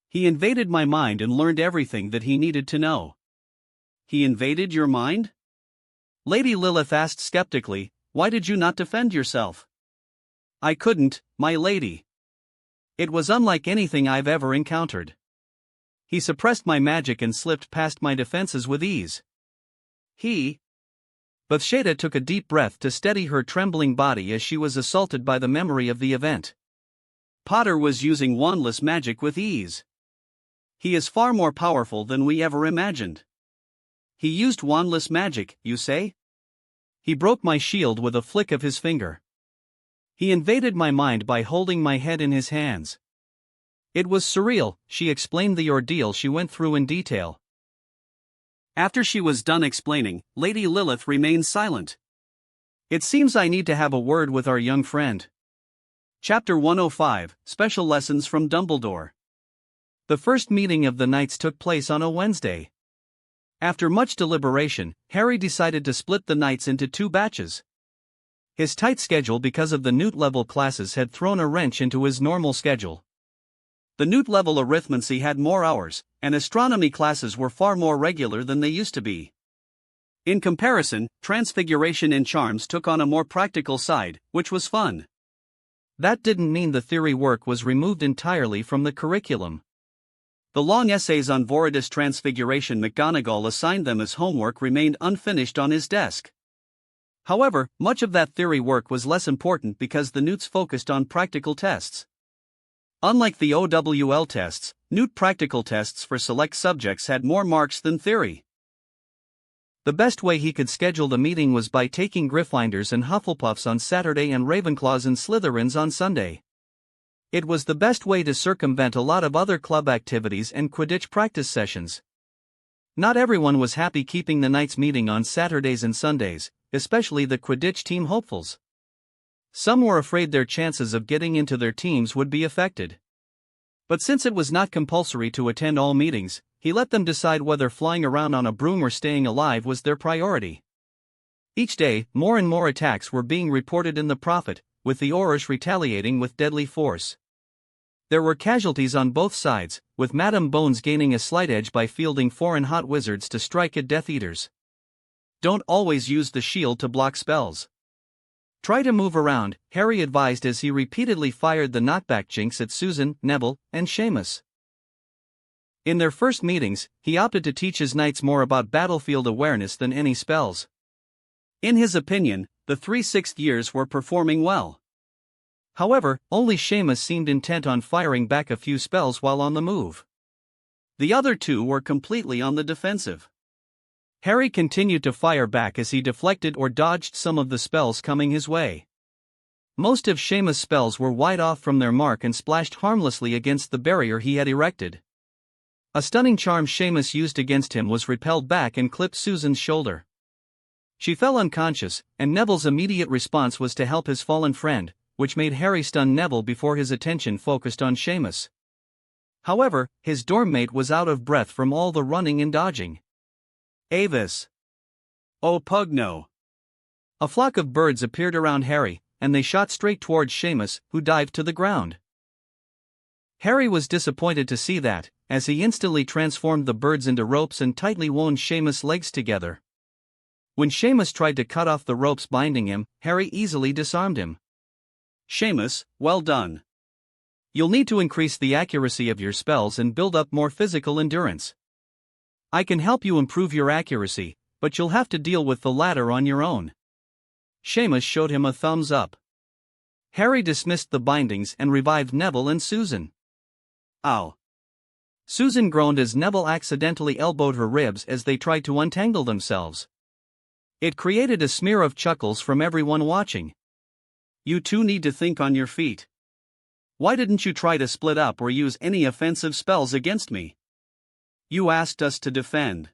A: He invaded my mind and learned everything that he needed to know. He invaded your mind? Lady Lilith asked skeptically, why did you not defend yourself? I couldn't, my lady. It was unlike anything I've ever encountered. He suppressed my magic and slipped past my defenses with ease. Bathsheba took a deep breath to steady her trembling body as she was assaulted by the memory of the event. Potter was using wandless magic with ease. He is far more powerful than we ever imagined. He used wandless magic, you say? He broke my shield with a flick of his finger. He invaded my mind by holding my head in his hands. It was surreal, she explained the ordeal she went through in detail. After she was done explaining, Lady Lilith remained silent. It seems I need to have a word with our young friend. Chapter 105, Special Lessons from Dumbledore. The first meeting of the Knights took place on a Wednesday. After much deliberation, Harry decided to split the Knights into 2 batches. His tight schedule because of the Newt-level classes had thrown a wrench into his normal schedule. The Newt-level arithmancy had more hours, and astronomy classes were far more regular than they used to be. In comparison, Transfiguration and Charms took on a more practical side, which was fun. That didn't mean the theory work was removed entirely from the curriculum. The long essays on Voridus Transfiguration McGonagall assigned them as homework remained unfinished on his desk. However, much of that theory work was less important because the Newts focused on practical tests. Unlike the OWL tests, Newt practical tests for select subjects had more marks than theory. The best way he could schedule the meeting was by taking Gryffindors and Hufflepuffs on Saturday and Ravenclaws and Slytherins on Sunday. It was the best way to circumvent a lot of other club activities and Quidditch practice sessions. Not everyone was happy keeping the Knights meeting on Saturdays and Sundays, especially the Quidditch team hopefuls. Some were afraid their chances of getting into their teams would be affected. But since it was not compulsory to attend all meetings, he let them decide whether flying around on a broom or staying alive was their priority. Each day, more and more attacks were being reported in the Prophet, with the Aurors retaliating with deadly force. There were casualties on both sides, with Madame Bones gaining a slight edge by fielding foreign hot wizards to strike at Death Eaters. Don't always use the shield to block spells. Try to move around, Harry advised as he repeatedly fired the knockback jinx at Susan, Neville, and Seamus. In their first meetings, he opted to teach his knights more about battlefield awareness than any spells. In his opinion, the 3 sixth years were performing well. However, only Seamus seemed intent on firing back a few spells while on the move. The other 2 were completely on the defensive. Harry continued to fire back as he deflected or dodged some of the spells coming his way. Most of Seamus' spells were wide off from their mark and splashed harmlessly against the barrier he had erected. A stunning charm Seamus used against him was repelled back and clipped Susan's shoulder. She fell unconscious, and Neville's immediate response was to help his fallen friend, which made Harry stun Neville before his attention focused on Seamus. However, his dorm mate was out of breath from all the running and dodging. Avis! Oh Pugno! A flock of birds appeared around Harry, and they shot straight towards Seamus, who dived to the ground. Harry was disappointed to see that, as he instantly transformed the birds into ropes and tightly wound Seamus' legs together. When Seamus tried to cut off the ropes binding him, Harry easily disarmed him. Seamus, well done. You'll need to increase the accuracy of your spells and build up more physical endurance. I can help you improve your accuracy, but you'll have to deal with the latter on your own. Seamus showed him a thumbs up. Harry dismissed the bindings and revived Neville and Susan. Ow! Susan groaned as Neville accidentally elbowed her ribs as they tried to untangle themselves. It created a smear of chuckles from everyone watching. You 2 need to think on your feet. Why didn't you try to split up or use any offensive spells against me? You asked us to defend.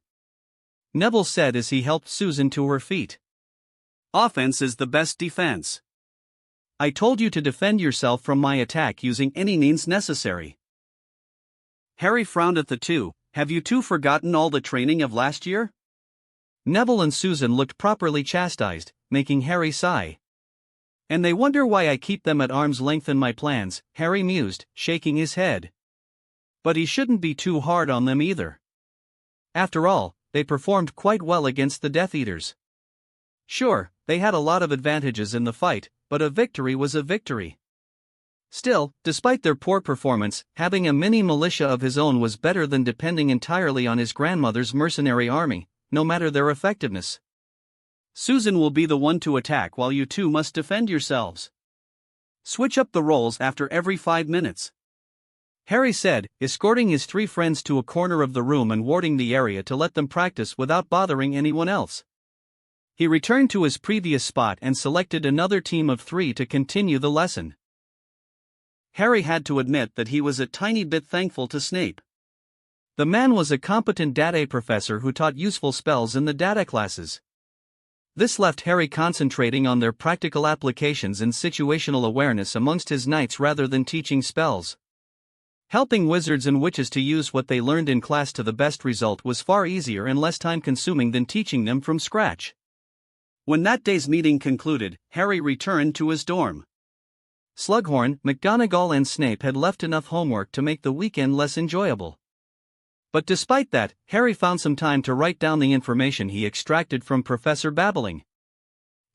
A: Neville said as he helped Susan to her feet. Offense is the best defense. I told you to defend yourself from my attack using any means necessary. Harry frowned at the 2. Have you 2 forgotten all the training of last year? Neville and Susan looked properly chastised, making Harry sigh. And they wonder why I keep them at arm's length in my plans, Harry mused, shaking his head. But he shouldn't be too hard on them either. After all, they performed quite well against the Death Eaters. Sure, they had a lot of advantages in the fight, but a victory was a victory. Still, despite their poor performance, having a mini militia of his own was better than depending entirely on his grandmother's mercenary army, no matter their effectiveness. Susan will be the one to attack while you 2 must defend yourselves. Switch up the roles after every 5 minutes. Harry said, escorting his 3 friends to a corner of the room and warding the area to let them practice without bothering anyone else. He returned to his previous spot and selected another team of 3 to continue the lesson. Harry had to admit that he was a tiny bit thankful to Snape. The man was a competent data professor who taught useful spells in the data classes. This left Harry concentrating on their practical applications and situational awareness amongst his knights rather than teaching spells. Helping wizards and witches to use what they learned in class to the best result was far easier and less time-consuming than teaching them from scratch. When that day's meeting concluded, Harry returned to his dorm. Slughorn, McGonagall and Snape had left enough homework to make the weekend less enjoyable. But despite that, Harry found some time to write down the information he extracted from Professor Babbling.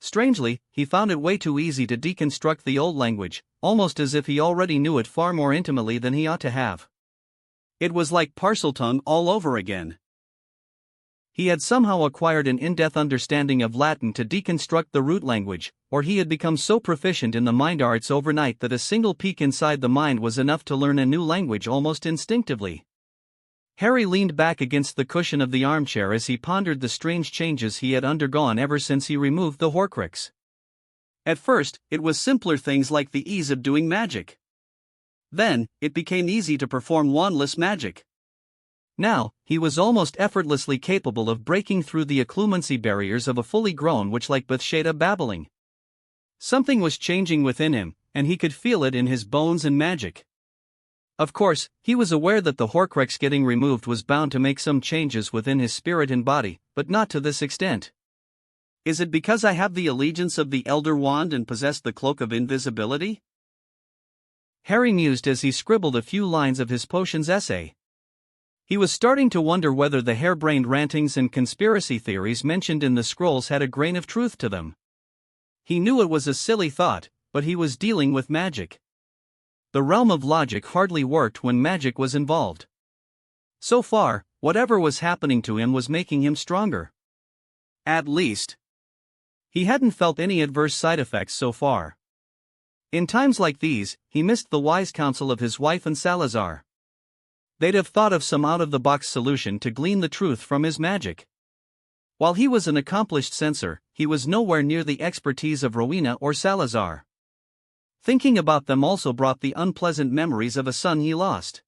A: Strangely, he found it way too easy to deconstruct the old language, almost as if he already knew it far more intimately than he ought to have. It was like Parseltongue all over again. He had somehow acquired an in-depth understanding of Latin to deconstruct the root language, or he had become so proficient in the mind arts overnight that a single peek inside the mind was enough to learn a new language almost instinctively. Harry leaned back against the cushion of the armchair as he pondered the strange changes he had undergone ever since he removed the Horcrux. At first, it was simpler things like the ease of doing magic. Then, it became easy to perform wandless magic. Now, he was almost effortlessly capable of breaking through the occlumency barriers of a fully grown witch like Bathsheba Babbling. Something was changing within him, and he could feel it in his bones and magic. Of course, he was aware that the Horcrux getting removed was bound to make some changes within his spirit and body, but not to this extent. Is it because I have the allegiance of the Elder Wand and possess the Cloak of Invisibility? Harry mused as he scribbled a few lines of his potions essay. He was starting to wonder whether the harebrained rantings and conspiracy theories mentioned in the scrolls had a grain of truth to them. He knew it was a silly thought, but he was dealing with magic. The realm of logic hardly worked when magic was involved. So far, whatever was happening to him was making him stronger. At least, he hadn't felt any adverse side effects so far. In times like these, he missed the wise counsel of his wife and Salazar. They'd have thought of some out-of-the-box solution to glean the truth from his magic. While he was an accomplished censor, he was nowhere near the expertise of Rowena or Salazar. Thinking about them also brought the unpleasant memories of a son he lost.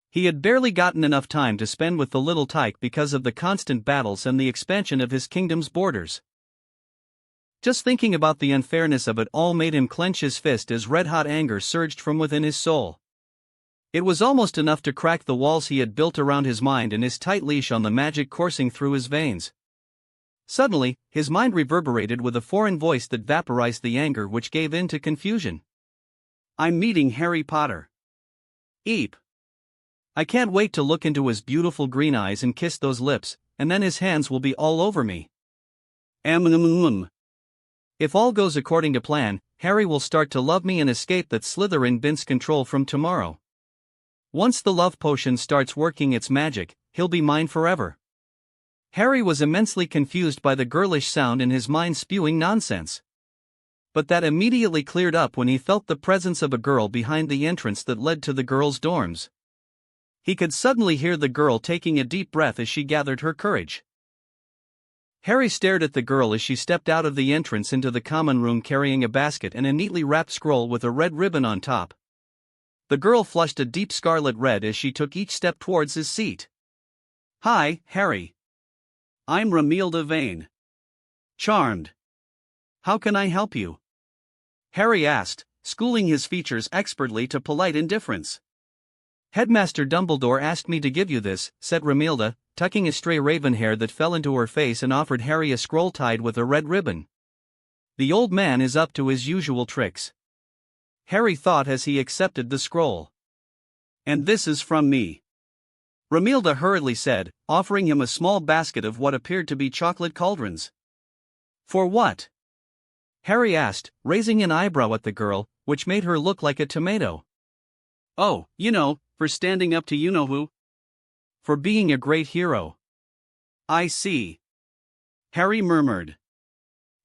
A: He had barely gotten enough time to spend with the little tyke because of the constant battles and the expansion of his kingdom's borders. Just thinking about the unfairness of it all made him clench his fist as red-hot anger surged from within his soul. It was almost enough to crack the walls he had built around his mind and his tight leash on the magic coursing through his veins. Suddenly, his mind reverberated with a foreign voice that vaporized the anger which gave in to confusion. I'm meeting Harry Potter. Eep. I can't wait to look into his beautiful green eyes and kiss those lips, and then his hands will be all over me. If all goes according to plan, Harry will start to love me and escape that Slytherin Bint's control from tomorrow. Once the love potion starts working its magic, he'll be mine forever. Harry was immensely confused by the girlish sound in his mind spewing nonsense. But that immediately cleared up when he felt the presence of a girl behind the entrance that led to the girls' dorms. He could suddenly hear the girl taking a deep breath as she gathered her courage. Harry stared at the girl as she stepped out of the entrance into the common room carrying a basket and a neatly wrapped scroll with a red ribbon on top. The girl flushed a deep scarlet red as she took each step towards his seat. Hi, Harry. I'm Romilda Vane. Charmed. How can I help you? Harry asked, schooling his features expertly to polite indifference. Headmaster Dumbledore asked me to give you this, said Romilda, tucking a stray raven hair that fell into her face and offered Harry a scroll tied with a red ribbon. The old man is up to his usual tricks. Harry thought as he accepted the scroll. And this is from me. Romilda hurriedly said, offering him a small basket of what appeared to be chocolate cauldrons. For what? Harry asked, raising an eyebrow at the girl, which made her look like a tomato. Oh, for standing up to you-know-who. For being a great hero. I see. Harry murmured.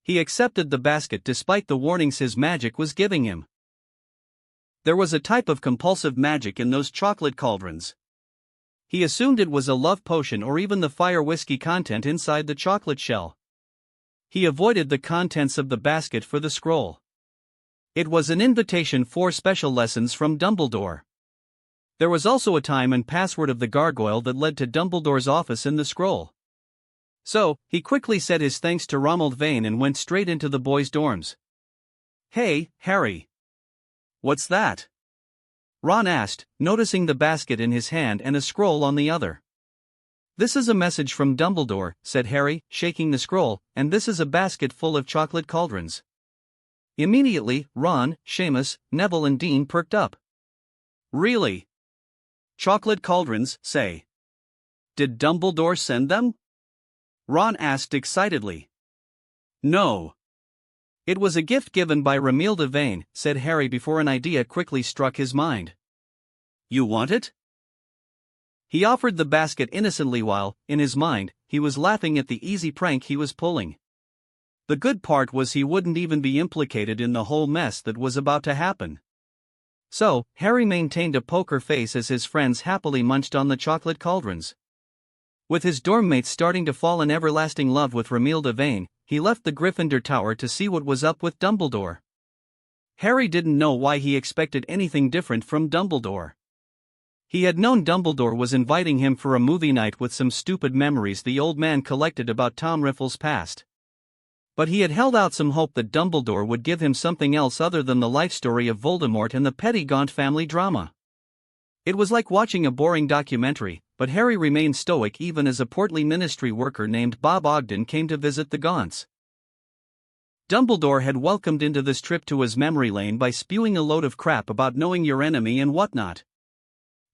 A: He accepted the basket despite the warnings his magic was giving him. There was a type of compulsive magic in those chocolate cauldrons. He assumed it was a love potion or even the fire whiskey content inside the chocolate shell. He avoided the contents of the basket for the scroll. It was an invitation for special lessons from Dumbledore. There was also a time and password of the gargoyle that led to Dumbledore's office in the scroll. So, he quickly said his thanks to Ronald Vane and went straight into the boys' dorms. "Hey, Harry. What's that?" Ron asked, noticing the basket in his hand and a scroll on the other. "This is a message from Dumbledore," said Harry, shaking the scroll, "and this is a basket full of chocolate cauldrons." Immediately, Ron, Seamus, Neville and Dean perked up. "Really? Chocolate cauldrons, say? Did Dumbledore send them?" Ron asked excitedly. "No. It was a gift given by Romilda Vane," said Harry before an idea quickly struck his mind. "You want it?" He offered the basket innocently while, in his mind, he was laughing at the easy prank he was pulling. The good part was he wouldn't even be implicated in the whole mess that was about to happen. So, Harry maintained a poker face as his friends happily munched on the chocolate cauldrons. With his dorm mates starting to fall in everlasting love with Romilda Vane, he left the Gryffindor Tower to see what was up with Dumbledore. Harry didn't know why he expected anything different from Dumbledore. He had known Dumbledore was inviting him for a movie night with some stupid memories the old man collected about Tom Riffle's past. But he had held out some hope that Dumbledore would give him something else other than the life story of Voldemort and the petty Gaunt family drama. It was like watching a boring documentary, but Harry remained stoic even as a portly ministry worker named Bob Ogden came to visit the Gaunts. Dumbledore had welcomed into this trip to his memory lane by spewing a load of crap about knowing your enemy and whatnot.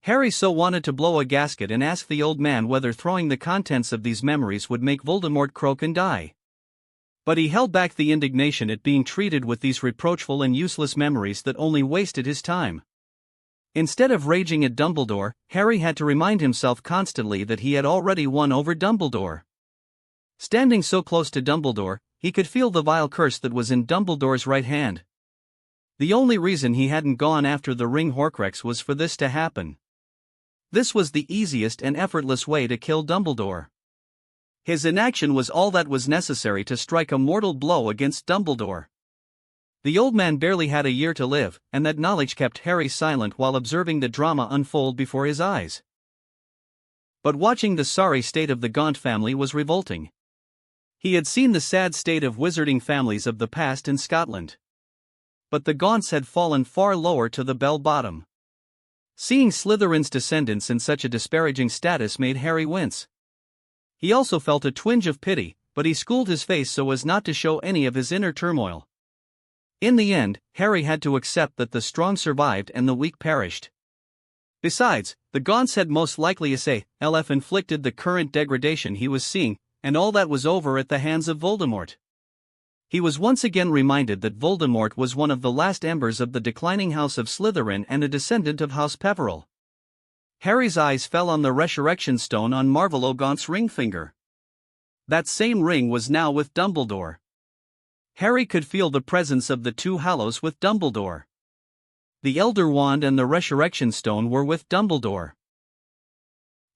A: Harry so wanted to blow a gasket and ask the old man whether throwing the contents of these memories would make Voldemort croak and die. But he held back the indignation at being treated with these reproachful and useless memories that only wasted his time. Instead of raging at Dumbledore, Harry had to remind himself constantly that he had already won over Dumbledore. Standing so close to Dumbledore, he could feel the vile curse that was in Dumbledore's right hand. The only reason he hadn't gone after the ring Horcrux was for this to happen. This was the easiest and effortless way to kill Dumbledore. His inaction was all that was necessary to strike a mortal blow against Dumbledore. The old man barely had a year to live, and that knowledge kept Harry silent while observing the drama unfold before his eyes. But watching the sorry state of the Gaunt family was revolting. He had seen the sad state of wizarding families of the past in Scotland. But the Gaunts had fallen far lower to the bell bottom. Seeing Slytherin's descendants in such a disparaging status made Harry wince. He also felt a twinge of pity, but he schooled his face so as not to show any of his inner turmoil. In the end, Harry had to accept that the strong survived and the weak perished. Besides, the Gaunts had most likely inflicted the current degradation he was seeing, and all that was over at the hands of Voldemort. He was once again reminded that Voldemort was one of the last embers of the declining house of Slytherin and a descendant of House Peverell. Harry's eyes fell on the resurrection stone on Marvolo Gaunt's ring finger. That same ring was now with Dumbledore. Harry could feel the presence of the two Hallows with Dumbledore. The Elder Wand and the Resurrection Stone were with Dumbledore.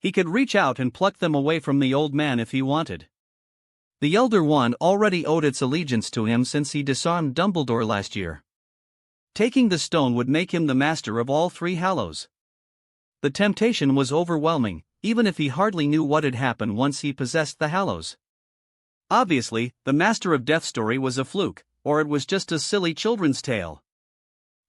A: He could reach out and pluck them away from the old man if he wanted. The Elder Wand already owed its allegiance to him since he disarmed Dumbledore last year. Taking the stone would make him the master of all three Hallows. The temptation was overwhelming, even if he hardly knew what had happened once he possessed the Hallows. Obviously, the Master of Death story was a fluke, or it was just a silly children's tale.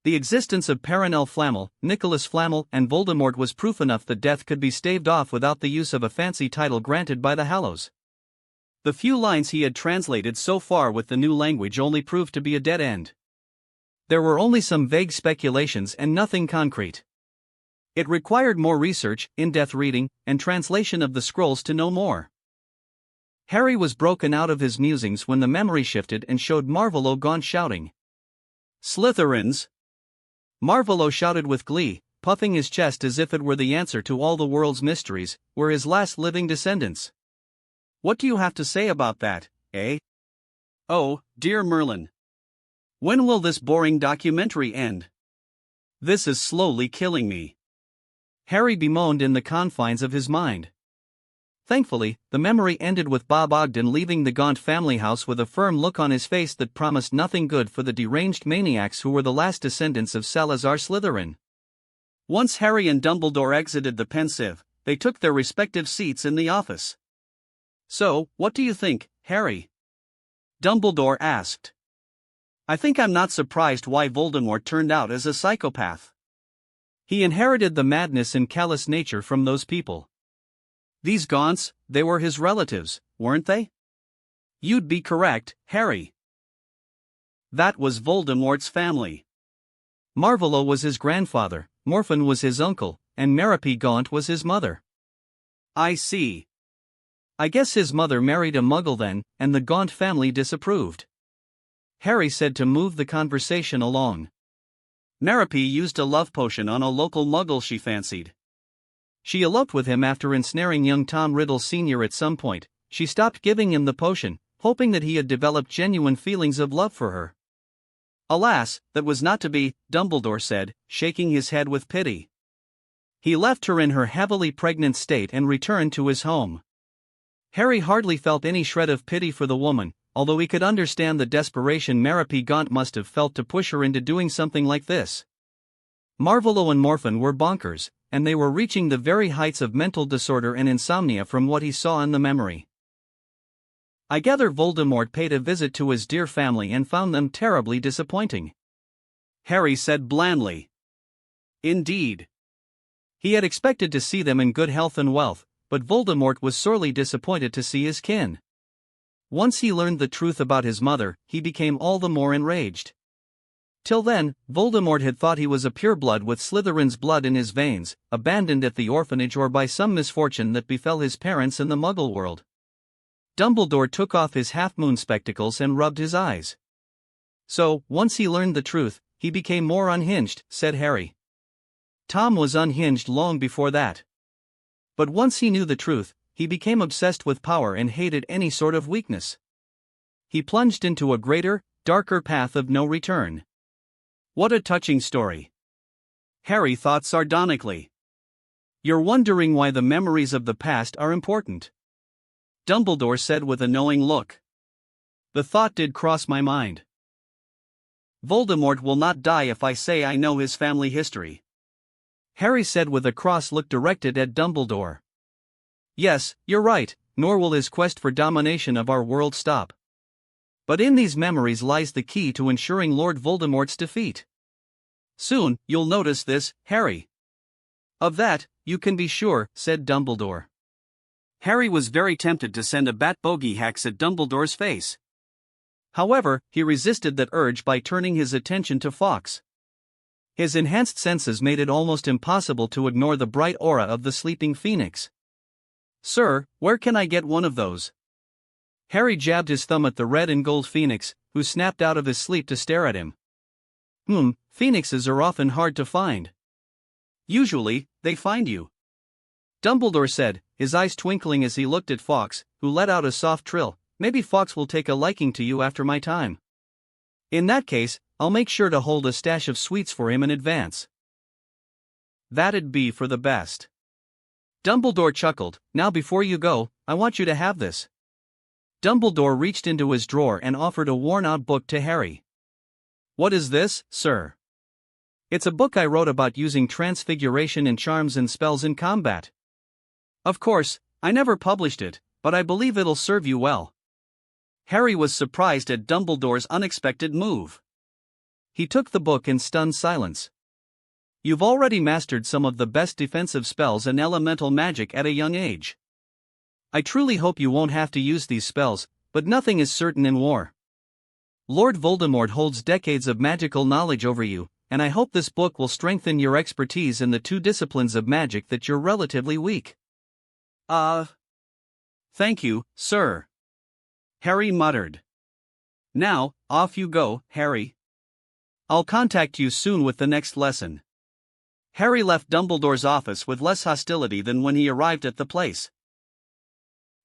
A: The existence of Perenelle Flammel, Nicholas Flamel, and Voldemort was proof enough that death could be staved off without the use of a fancy title granted by the Hallows. The few lines he had translated so far with the new language only proved to be a dead end. There were only some vague speculations and nothing concrete. It required more research, in-depth reading, and translation of the scrolls to know more. Harry was broken out of his musings when the memory shifted and showed Marvolo Gaunt shouting. "Slytherins!" Marvolo shouted with glee, puffing his chest as if it were the answer to all the world's mysteries, were his last living descendants. "What do you have to say about that, eh? Oh, dear Merlin. When will this boring documentary end? This is slowly killing me." Harry bemoaned in the confines of his mind. Thankfully, the memory ended with Bob Ogden leaving the Gaunt family house with a firm look on his face that promised nothing good for the deranged maniacs who were the last descendants of Salazar Slytherin. Once Harry and Dumbledore exited the pensive, they took their respective seats in the office. "So, what do you think, Harry?" Dumbledore asked. "I think I'm not surprised why Voldemort turned out as a psychopath. He inherited the madness and callous nature from those people. These Gaunts, they were his relatives, weren't they?" "You'd be correct, Harry. That was Voldemort's family. Marvolo was his grandfather, Morphin was his uncle, and Merope Gaunt was his mother." "I see. I guess his mother married a Muggle then, and the Gaunt family disapproved," Harry said to move the conversation along. "Merope used a love potion on a local Muggle she fancied. She eloped with him after ensnaring young Tom Riddle Sr. At some point, she stopped giving him the potion, hoping that he had developed genuine feelings of love for her. Alas, that was not to be," Dumbledore said, shaking his head with pity. "He left her in her heavily pregnant state and returned to his home." Harry hardly felt any shred of pity for the woman, although he could understand the desperation Merope Gaunt must have felt to push her into doing something like this. Marvolo and Morphin were bonkers, and they were reaching the very heights of mental disorder and insomnia from what he saw in the memory. "I gather Voldemort paid a visit to his dear family and found them terribly disappointing," Harry said blandly. "Indeed. He had expected to see them in good health and wealth, but Voldemort was sorely disappointed to see his kin. Once he learned the truth about his mother, he became all the more enraged. Till then, Voldemort had thought he was a pureblood with Slytherin's blood in his veins, abandoned at the orphanage or by some misfortune that befell his parents in the Muggle world." Dumbledore took off his half-moon spectacles and rubbed his eyes. "So, once he learned the truth, he became more unhinged," said Harry. "Tom was unhinged long before that. But once he knew the truth, he became obsessed with power and hated any sort of weakness. He plunged into a greater, darker path of no return." "What a touching story," Harry thought sardonically. "You're wondering why the memories of the past are important," Dumbledore said with a knowing look. "The thought did cross my mind. Voldemort will not die if I say I know his family history," Harry said with a cross look directed at Dumbledore. "Yes, you're right, nor will his quest for domination of our world stop. But in these memories lies the key to ensuring Lord Voldemort's defeat. Soon, you'll notice this, Harry." "Of that, you can be sure," said Dumbledore. Harry was very tempted to send a bat bogey hex at Dumbledore's face. However, he resisted that urge by turning his attention to Fawkes. His enhanced senses made it almost impossible to ignore the bright aura of the sleeping phoenix. "Sir, where can I get one of those?" Harry jabbed his thumb at the red and gold phoenix, who snapped out of his sleep to stare at him. Phoenixes are often hard to find." "Usually, they find you," Dumbledore said, his eyes twinkling as he looked at Fawkes, who let out a soft trill. "Maybe Fawkes will take a liking to you after my time. In that case, I'll make sure to hold a stash of sweets for him in advance." "That'd be for the best." Dumbledore chuckled. "Now before you go, I want you to have this." Dumbledore reached into his drawer and offered a worn-out book to Harry. "What is this, sir?" "It's a book I wrote about using transfiguration and charms and spells in combat. Of course, I never published it, but I believe it'll serve you well." Harry was surprised at Dumbledore's unexpected move. He took the book in stunned silence. "You've already mastered some of the best defensive spells and elemental magic at a young age. I truly hope you won't have to use these spells, but nothing is certain in war. Lord Voldemort holds decades of magical knowledge over you, and I hope this book will strengthen your expertise in the two disciplines of magic that you're relatively weak." Thank you, sir," Harry muttered. "Now, off you go, Harry. I'll contact you soon with the next lesson." Harry left Dumbledore's office with less hostility than when he arrived at the place.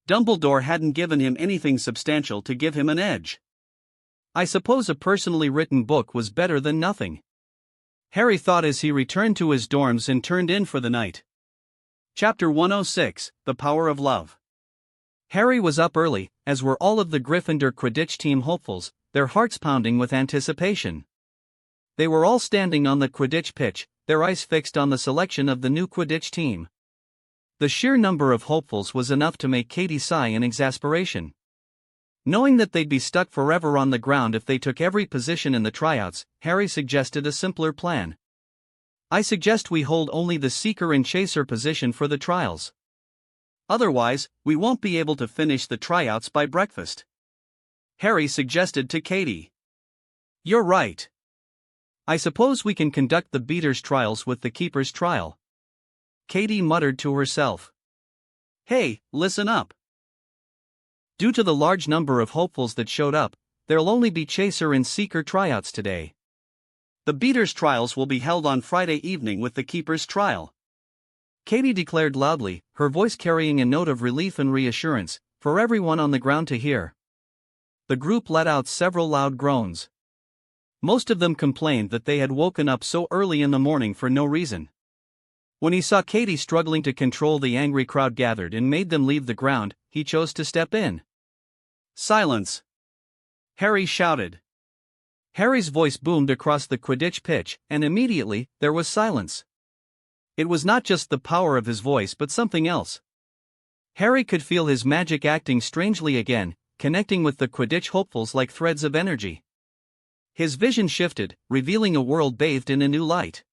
A: Dumbledore hadn't given him anything substantial to give him an edge. I suppose a personally written book was better than nothing, Harry thought as he returned to his dorms and turned in for the night. Chapter 106, The Power of Love. Harry was up early, as were all of the Gryffindor Quidditch team hopefuls, their hearts pounding with anticipation. They were all standing on the Quidditch pitch, their eyes fixed on the selection of the new Quidditch team. The sheer number of hopefuls was enough to make Katie sigh in exasperation. Knowing that they'd be stuck forever on the ground if they took every position in the tryouts, Harry suggested a simpler plan. "I suggest we hold only the seeker and chaser position for the trials. Otherwise, we won't be able to finish the tryouts by breakfast," Harry suggested to Katie. "You're right. I suppose we can conduct the beater's trials with the keeper's trial," Katie muttered to herself. "Hey, listen up. Due to the large number of hopefuls that showed up, there'll only be chaser and seeker tryouts today. The beater's trials will be held on Friday evening with the keeper's trial," Katie declared loudly, her voice carrying a note of relief and reassurance, for everyone on the ground to hear. The group let out several loud groans. Most of them complained that they had woken up so early in the morning for no reason. When he saw Katie struggling to control the angry crowd gathered and made them leave the ground, he chose to step in. "Silence!" Harry shouted. Harry's voice boomed across the Quidditch pitch, and immediately, there was silence. It was not just the power of his voice but something else. Harry could feel his magic acting strangely again, connecting with the Quidditch hopefuls like threads of energy. His vision shifted, revealing a world bathed in a new light.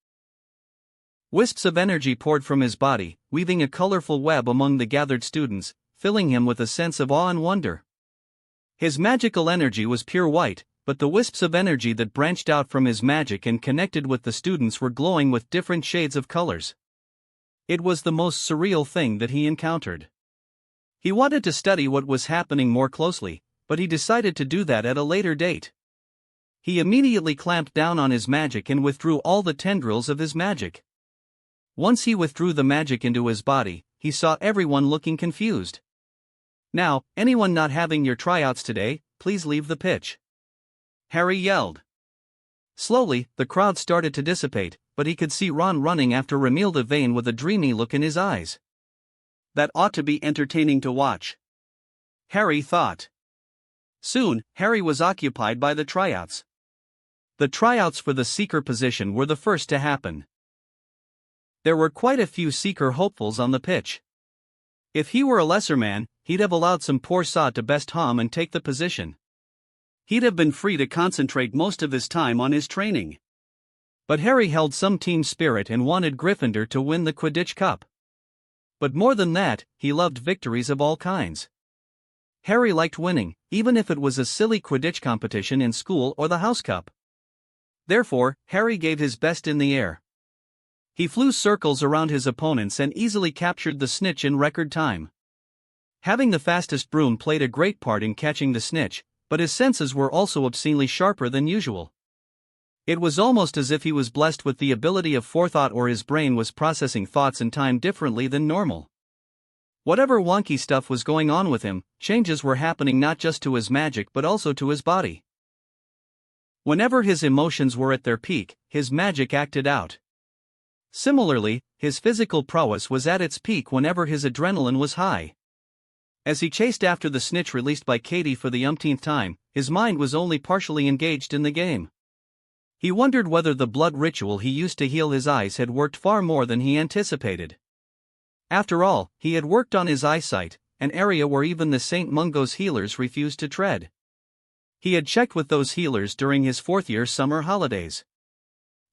A: Wisps of energy poured from his body, weaving a colorful web among the gathered students, filling him with a sense of awe and wonder. His magical energy was pure white, but the wisps of energy that branched out from his magic and connected with the students were glowing with different shades of colors. It was the most surreal thing that he encountered. He wanted to study what was happening more closely, but he decided to do that at a later date. He immediately clamped down on his magic and withdrew all the tendrils of his magic. Once he withdrew the magic into his body, he saw everyone looking confused. "Now, anyone not having your tryouts today, please leave the pitch," Harry yelled. Slowly, the crowd started to dissipate, but he could see Ron running after Ramil the Vain with a dreamy look in his eyes. That ought to be entertaining to watch, Harry thought. Soon, Harry was occupied by the tryouts. The tryouts for the seeker position were the first to happen. There were quite a few seeker hopefuls on the pitch. If he were a lesser man, he'd have allowed some poor sod to best hom and take the position. He'd have been free to concentrate most of his time on his training. But Harry held some team spirit and wanted Gryffindor to win the Quidditch Cup. But more than that, he loved victories of all kinds. Harry liked winning, even if it was a silly Quidditch competition in school or the House Cup. Therefore, Harry gave his best in the air. He flew circles around his opponents and easily captured the snitch in record time. Having the fastest broom played a great part in catching the snitch, but his senses were also obscenely sharper than usual. It was almost as if he was blessed with the ability of forethought, or his brain was processing thoughts and time differently than normal. Whatever wonky stuff was going on with him, changes were happening not just to his magic but also to his body. Whenever his emotions were at their peak, his magic acted out. Similarly, his physical prowess was at its peak whenever his adrenaline was high. As he chased after the snitch released by Katie for the umpteenth time, his mind was only partially engaged in the game. He wondered whether the blood ritual he used to heal his eyes had worked far more than he anticipated. After all, he had worked on his eyesight, an area where even the St. Mungo's healers refused to tread. He had checked with those healers during his fourth-year summer holidays.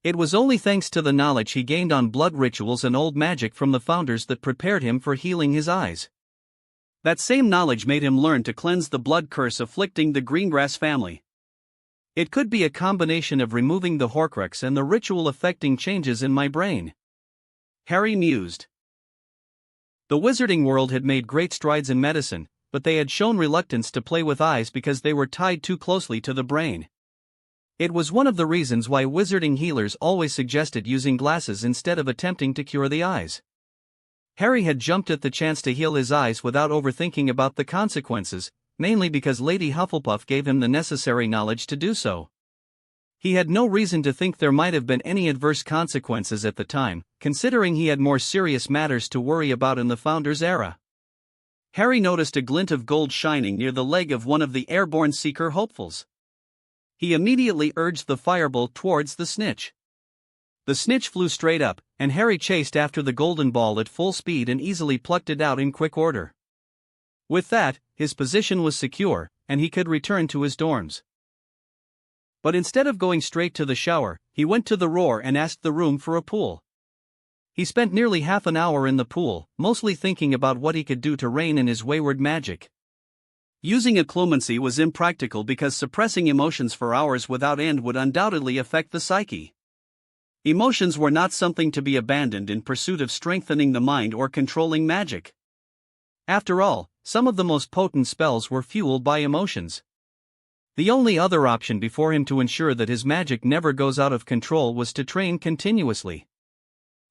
A: It was only thanks to the knowledge he gained on blood rituals and old magic from the founders that prepared him for healing his eyes. That same knowledge made him learn to cleanse the blood curse afflicting the Greengrass family. It could be a combination of removing the Horcrux and the ritual affecting changes in my brain, Harry mused. The wizarding world had made great strides in medicine, but they had shown reluctance to play with eyes because they were tied too closely to the brain. It was one of the reasons why wizarding healers always suggested using glasses instead of attempting to cure the eyes. Harry had jumped at the chance to heal his eyes without overthinking about the consequences, mainly because Lady Hufflepuff gave him the necessary knowledge to do so. He had no reason to think there might have been any adverse consequences at the time, considering he had more serious matters to worry about in the Founders' era. Harry noticed a glint of gold shining near the leg of one of the airborne seeker hopefuls. He immediately urged the firebolt towards the snitch. The snitch flew straight up, and Harry chased after the golden ball at full speed and easily plucked it out in quick order. With that, his position was secure, and he could return to his dorms. But instead of going straight to the shower, he went to the roar and asked the room for a pool. He spent nearly half an hour in the pool, mostly thinking about what he could do to rein in his wayward magic. Using occlumency was impractical because suppressing emotions for hours without end would undoubtedly affect the psyche. Emotions were not something to be abandoned in pursuit of strengthening the mind or controlling magic. After all, some of the most potent spells were fueled by emotions. The only other option before him to ensure that his magic never goes out of control was to train continuously.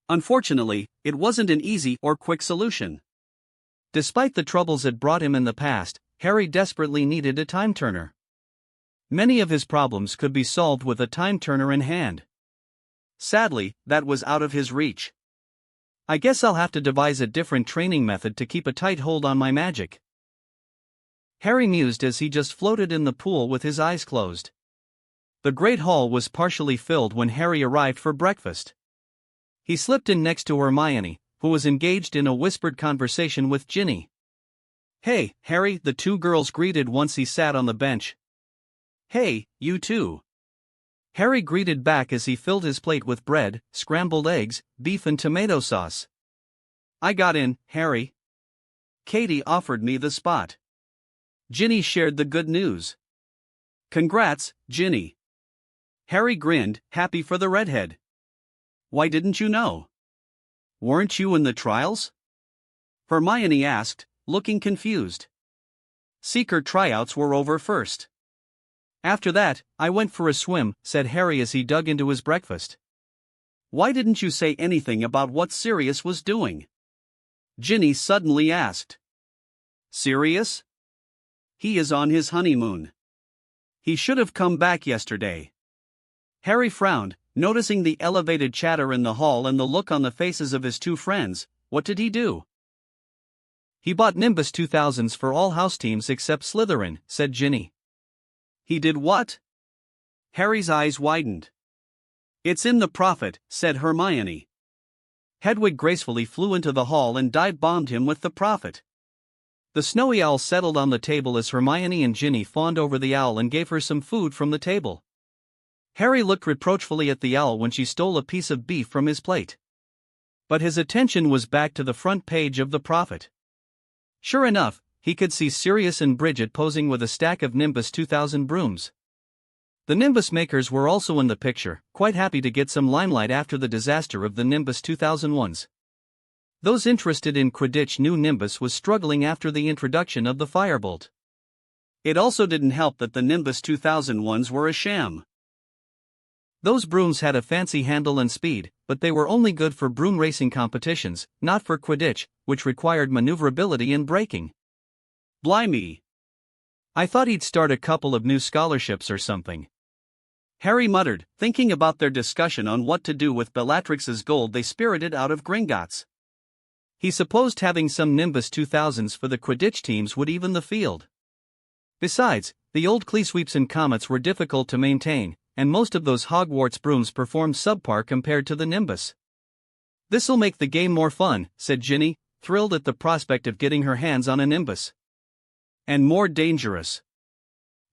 A: Unfortunately, it wasn't an easy or quick solution. Despite the troubles it brought him in the past, Harry desperately needed a time turner. Many of his problems could be solved with a time turner in hand. Sadly, that was out of his reach. I guess I'll have to devise a different training method to keep a tight hold on my magic. Harry mused as he just floated in the pool with his eyes closed. The great hall was partially filled when Harry arrived for breakfast. He slipped in next to Hermione, who was engaged in a whispered conversation with Ginny. "Hey, Harry," the two girls greeted once he sat on the bench. "Hey, you too." Harry greeted back as he filled his plate with bread, scrambled eggs, beef and tomato sauce. "I got in, Harry. Katie offered me the spot." Ginny shared the good news. "Congrats, Ginny." Harry grinned, happy for the redhead. "Why didn't you know? Weren't you in the trials?" Hermione asked, looking confused. "Seeker tryouts were over first. After that, I went for a swim," said Harry as he dug into his breakfast. "Why didn't you say anything about what Sirius was doing?" Ginny suddenly asked. "Sirius? He is on his honeymoon. He should have come back yesterday." Harry frowned, noticing the elevated chatter in the hall and the look on the faces of his two friends. What did he do? "He bought Nimbus 2000s for all house teams except Slytherin," said Ginny. "He did what?" Harry's eyes widened. "It's in the Prophet," said Hermione. Hedwig gracefully flew into the hall and dive-bombed him with the Prophet. The snowy owl settled on the table as Hermione and Ginny fawned over the owl and gave her some food from the table. Harry looked reproachfully at the owl when she stole a piece of beef from his plate. But his attention was back to the front page of the Prophet. Sure enough, he could see Sirius and Bridget posing with a stack of Nimbus 2000 brooms. The Nimbus makers were also in the picture, quite happy to get some limelight after the disaster of the Nimbus 2001s. Those interested in Quidditch knew Nimbus was struggling after the introduction of the firebolt. It also didn't help that the Nimbus 2001s were a sham. Those brooms had a fancy handle and speed, but they were only good for broom racing competitions, not for Quidditch, which required maneuverability and braking. "Blimey. I thought he'd start a couple of new scholarships or something." Harry muttered, thinking about their discussion on what to do with Bellatrix's gold they spirited out of Gringotts. He supposed having some Nimbus 2000s for the Quidditch teams would even the field. Besides, the old Cleesweeps and Comets were difficult to maintain, and most of those Hogwarts brooms performed subpar compared to the Nimbus. "This'll make the game more fun," said Ginny, thrilled at the prospect of getting her hands on a Nimbus. "And more dangerous,"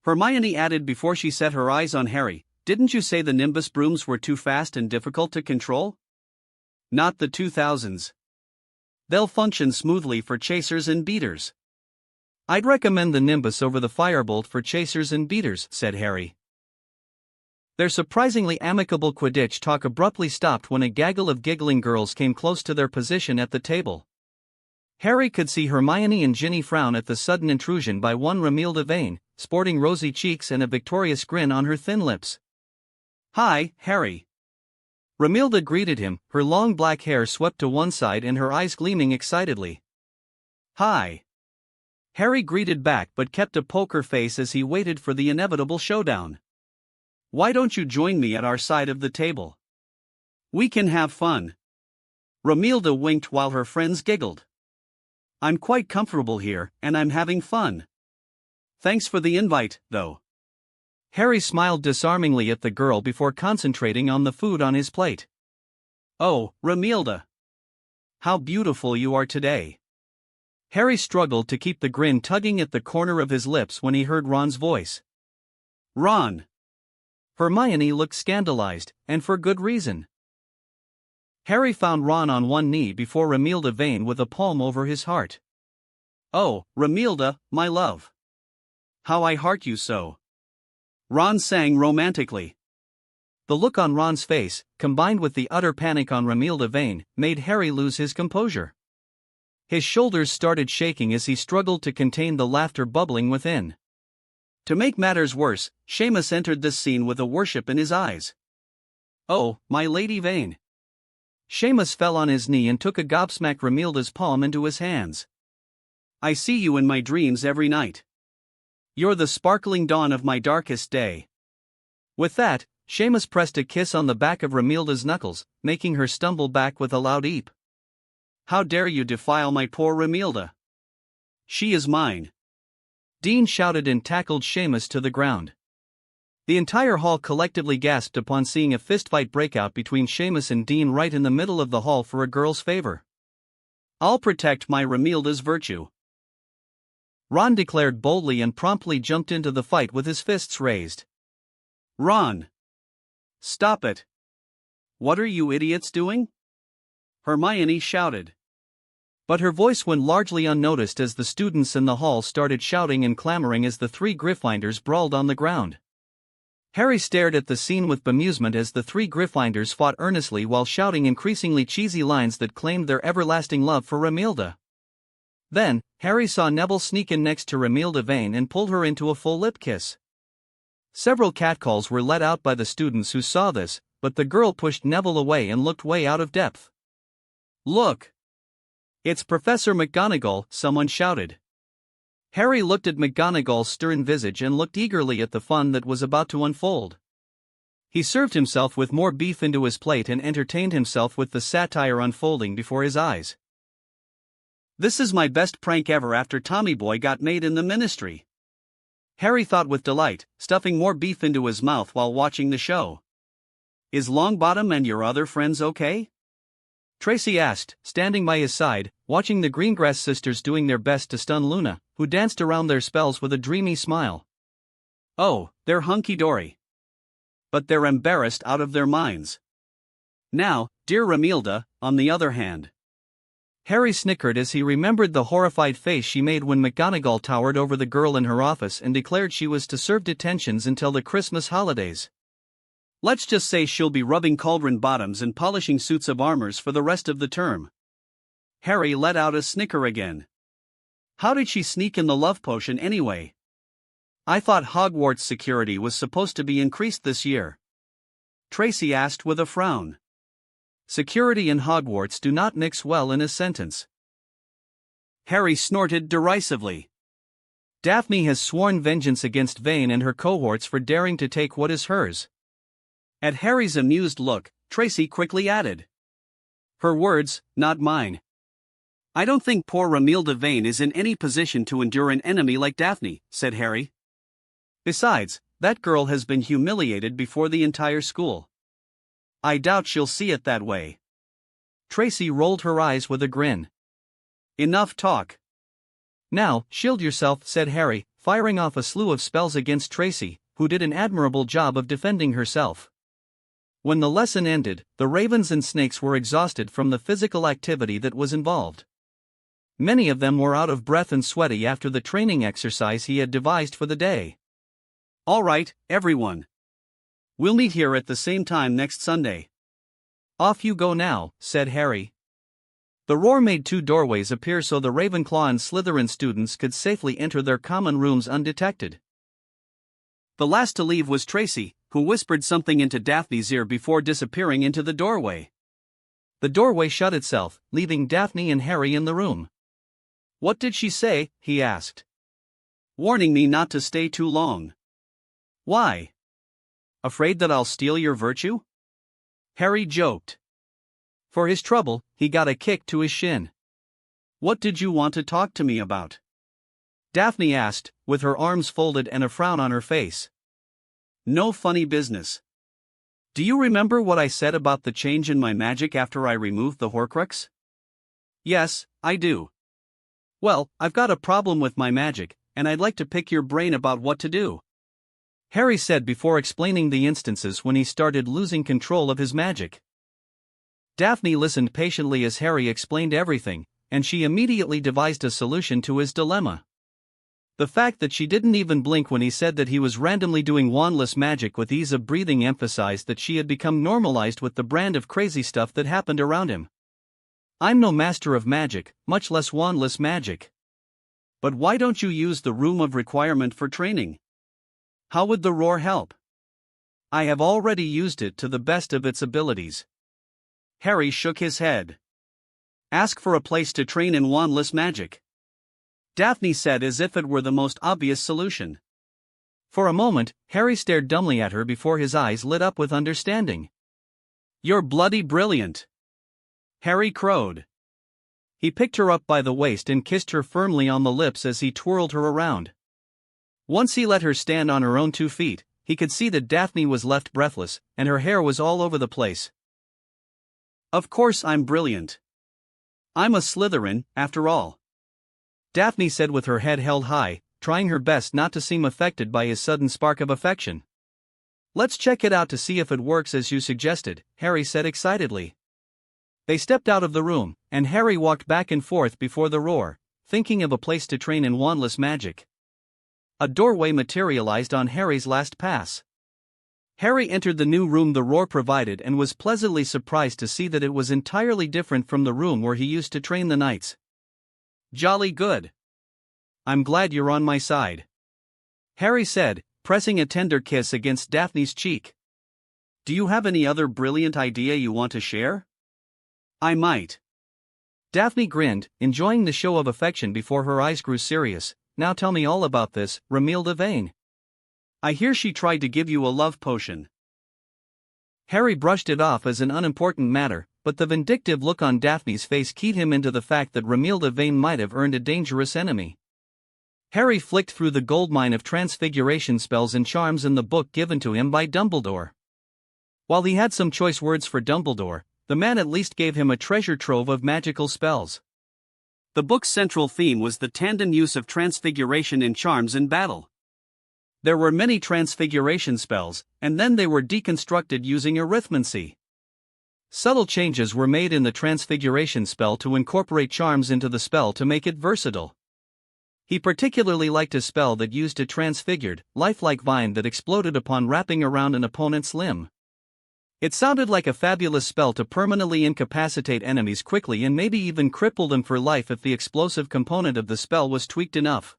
A: Hermione added before she set her eyes on Harry. "Didn't you say the Nimbus brooms were too fast and difficult to control?" "Not the 2000s. They'll function smoothly for chasers and beaters." "I'd recommend the Nimbus over the Firebolt for chasers and beaters," said Harry. Their surprisingly amicable Quidditch talk abruptly stopped when a gaggle of giggling girls came close to their position at the table. Harry could see Hermione and Ginny frown at the sudden intrusion by one Romilda Vane, sporting rosy cheeks and a victorious grin on her thin lips. "Hi, Harry." Romilda greeted him, her long black hair swept to one side and her eyes gleaming excitedly. "Hi." Harry greeted back but kept a poker face as he waited for the inevitable showdown. "Why don't you join me at our side of the table? We can have fun." Romilda winked while her friends giggled. "I'm quite comfortable here, and I'm having fun. Thanks for the invite, though." Harry smiled disarmingly at the girl before concentrating on the food on his plate. "Oh, Romilda. How beautiful you are today." Harry struggled to keep the grin tugging at the corner of his lips when he heard Ron's voice. "Ron." Hermione looked scandalized, and for good reason. Harry found Ron on one knee before Romilda Vane with a palm over his heart. "Oh, Romilda, my love. How I heart you so." Ron sang romantically. The look on Ron's face, combined with the utter panic on Romilda Vane, made Harry lose his composure. His shoulders started shaking as he struggled to contain the laughter bubbling within. To make matters worse, Seamus entered this scene with a worship in his eyes. "Oh, my Lady Vane." Seamus fell on his knee and took a gobsmack Romilda's palm into his hands. "I see you in my dreams every night. You're the sparkling dawn of my darkest day." With that, Seamus pressed a kiss on the back of Romilda's knuckles, making her stumble back with a loud eep. "How dare you defile my poor Romilda? She is mine." Dean shouted and tackled Seamus to the ground. The entire hall collectively gasped upon seeing a fistfight break out between Seamus and Dean right in the middle of the hall for a girl's favor. "I'll protect my Romilda's virtue," Ron declared boldly and promptly jumped into the fight with his fists raised. "Ron! Stop it! What are you idiots doing?" Hermione shouted. But her voice went largely unnoticed as the students in the hall started shouting and clamoring as the three Gryffindors brawled on the ground. Harry stared at the scene with bemusement as the three Gryffindors fought earnestly while shouting increasingly cheesy lines that claimed their everlasting love for Romilda. Then, Harry saw Neville sneak in next to Romilda Vane and pulled her into a full lip kiss. Several catcalls were let out by the students who saw this, but the girl pushed Neville away and looked way out of depth. "Look! It's Professor McGonagall," someone shouted. Harry looked at McGonagall's stern visage and looked eagerly at the fun that was about to unfold. He served himself with more beef into his plate and entertained himself with the satire unfolding before his eyes. "This is my best prank ever after Tommy Boy got made in the Ministry," Harry thought with delight, stuffing more beef into his mouth while watching the show. "Is Longbottom and your other friends okay?" Tracy asked, standing by his side, watching the Greengrass sisters doing their best to stun Luna, who danced around their spells with a dreamy smile. "Oh, they're hunky-dory. But they're embarrassed out of their minds. Now, dear Romilda, on the other hand." Harry snickered as he remembered the horrified face she made when McGonagall towered over the girl in her office and declared she was to serve detentions until the Christmas holidays. "Let's just say she'll be rubbing cauldron bottoms and polishing suits of armors for the rest of the term." Harry let out a snicker again. "How did she sneak in the love potion anyway? I thought Hogwarts security was supposed to be increased this year." Tracy asked with a frown. Security and Hogwarts do not mix well in a sentence. Harry snorted derisively. "Daphne has sworn vengeance against Vane and her cohorts for daring to take what is hers." At Harry's amused look, Tracy quickly added, "Her words, not mine." "I don't think poor Romilda Vane is in any position to endure an enemy like Daphne," said Harry. "Besides, that girl has been humiliated before the entire school. I doubt she'll see it that way." Tracy rolled her eyes with a grin. "Enough talk. Now, shield yourself," said Harry, firing off a slew of spells against Tracy, who did an admirable job of defending herself. When the lesson ended, the ravens and snakes were exhausted from the physical activity that was involved. Many of them were out of breath and sweaty after the training exercise he had devised for the day. "All right, everyone. We'll meet here at the same time next Sunday." "Off you go now," said Harry. The roar made two doorways appear so the Ravenclaw and Slytherin students could safely enter their common rooms undetected. The last to leave was Tracy, who whispered something into Daphne's ear before disappearing into the doorway. The doorway shut itself, leaving Daphne and Harry in the room. "What did she say?" he asked. "Warning me not to stay too long." "Why? Afraid that I'll steal your virtue?" Harry joked. For his trouble, he got a kick to his shin. "What did you want to talk to me about?" Daphne asked, with her arms folded and a frown on her face. No funny business. Do you remember what I said about the change in my magic after I removed the Horcrux? Yes, I do. Well, I've got a problem with my magic, and I'd like to pick your brain about what to do. Harry said before explaining the instances when he started losing control of his magic. Daphne listened patiently as Harry explained everything, and she immediately devised a solution to his dilemma. The fact that she didn't even blink when he said that he was randomly doing wandless magic with ease of breathing emphasized that she had become normalized with the brand of crazy stuff that happened around him. I'm no master of magic, much less wandless magic. But why don't you use the room of requirement for training? How would the roar help? I have already used it to the best of its abilities. Harry shook his head. Ask for a place to train in wandless magic. Daphne said as if it were the most obvious solution. For a moment, Harry stared dumbly at her before his eyes lit up with understanding. You're bloody brilliant! Harry crowed. He picked her up by the waist and kissed her firmly on the lips as he twirled her around. Once he let her stand on her own 2 feet, he could see that Daphne was left breathless, and her hair was all over the place. Of course I'm brilliant. I'm a Slytherin, after all. Daphne said with her head held high, trying her best not to seem affected by his sudden spark of affection. Let's check it out to see if it works as you suggested, Harry said excitedly. They stepped out of the room, and Harry walked back and forth before the roar, thinking of a place to train in wandless magic. A doorway materialized on Harry's last pass. Harry entered the new room the roar provided and was pleasantly surprised to see that it was entirely different from the room where he used to train the knights. Jolly good. I'm glad you're on my side, Harry said, pressing a tender kiss against Daphne's cheek. Do you have any other brilliant idea you want to share? I might. Daphne grinned, enjoying the show of affection before her eyes grew serious. Now tell me all about this, Romilda Vane. I hear she tried to give you a love potion. Harry brushed it off as an unimportant matter, but the vindictive look on Daphne's face keyed him into the fact that Romilda Vane might have earned a dangerous enemy. Harry flicked through the goldmine of transfiguration spells and charms in the book given to him by Dumbledore. While he had some choice words for Dumbledore, the man at least gave him a treasure trove of magical spells. The book's central theme was the tandem use of transfiguration in charms in battle. There were many transfiguration spells, and then they were deconstructed using arithmancy. Subtle changes were made in the transfiguration spell to incorporate charms into the spell to make it versatile. He particularly liked a spell that used a transfigured, lifelike vine that exploded upon wrapping around an opponent's limb. It sounded like a fabulous spell to permanently incapacitate enemies quickly and maybe even cripple them for life if the explosive component of the spell was tweaked enough.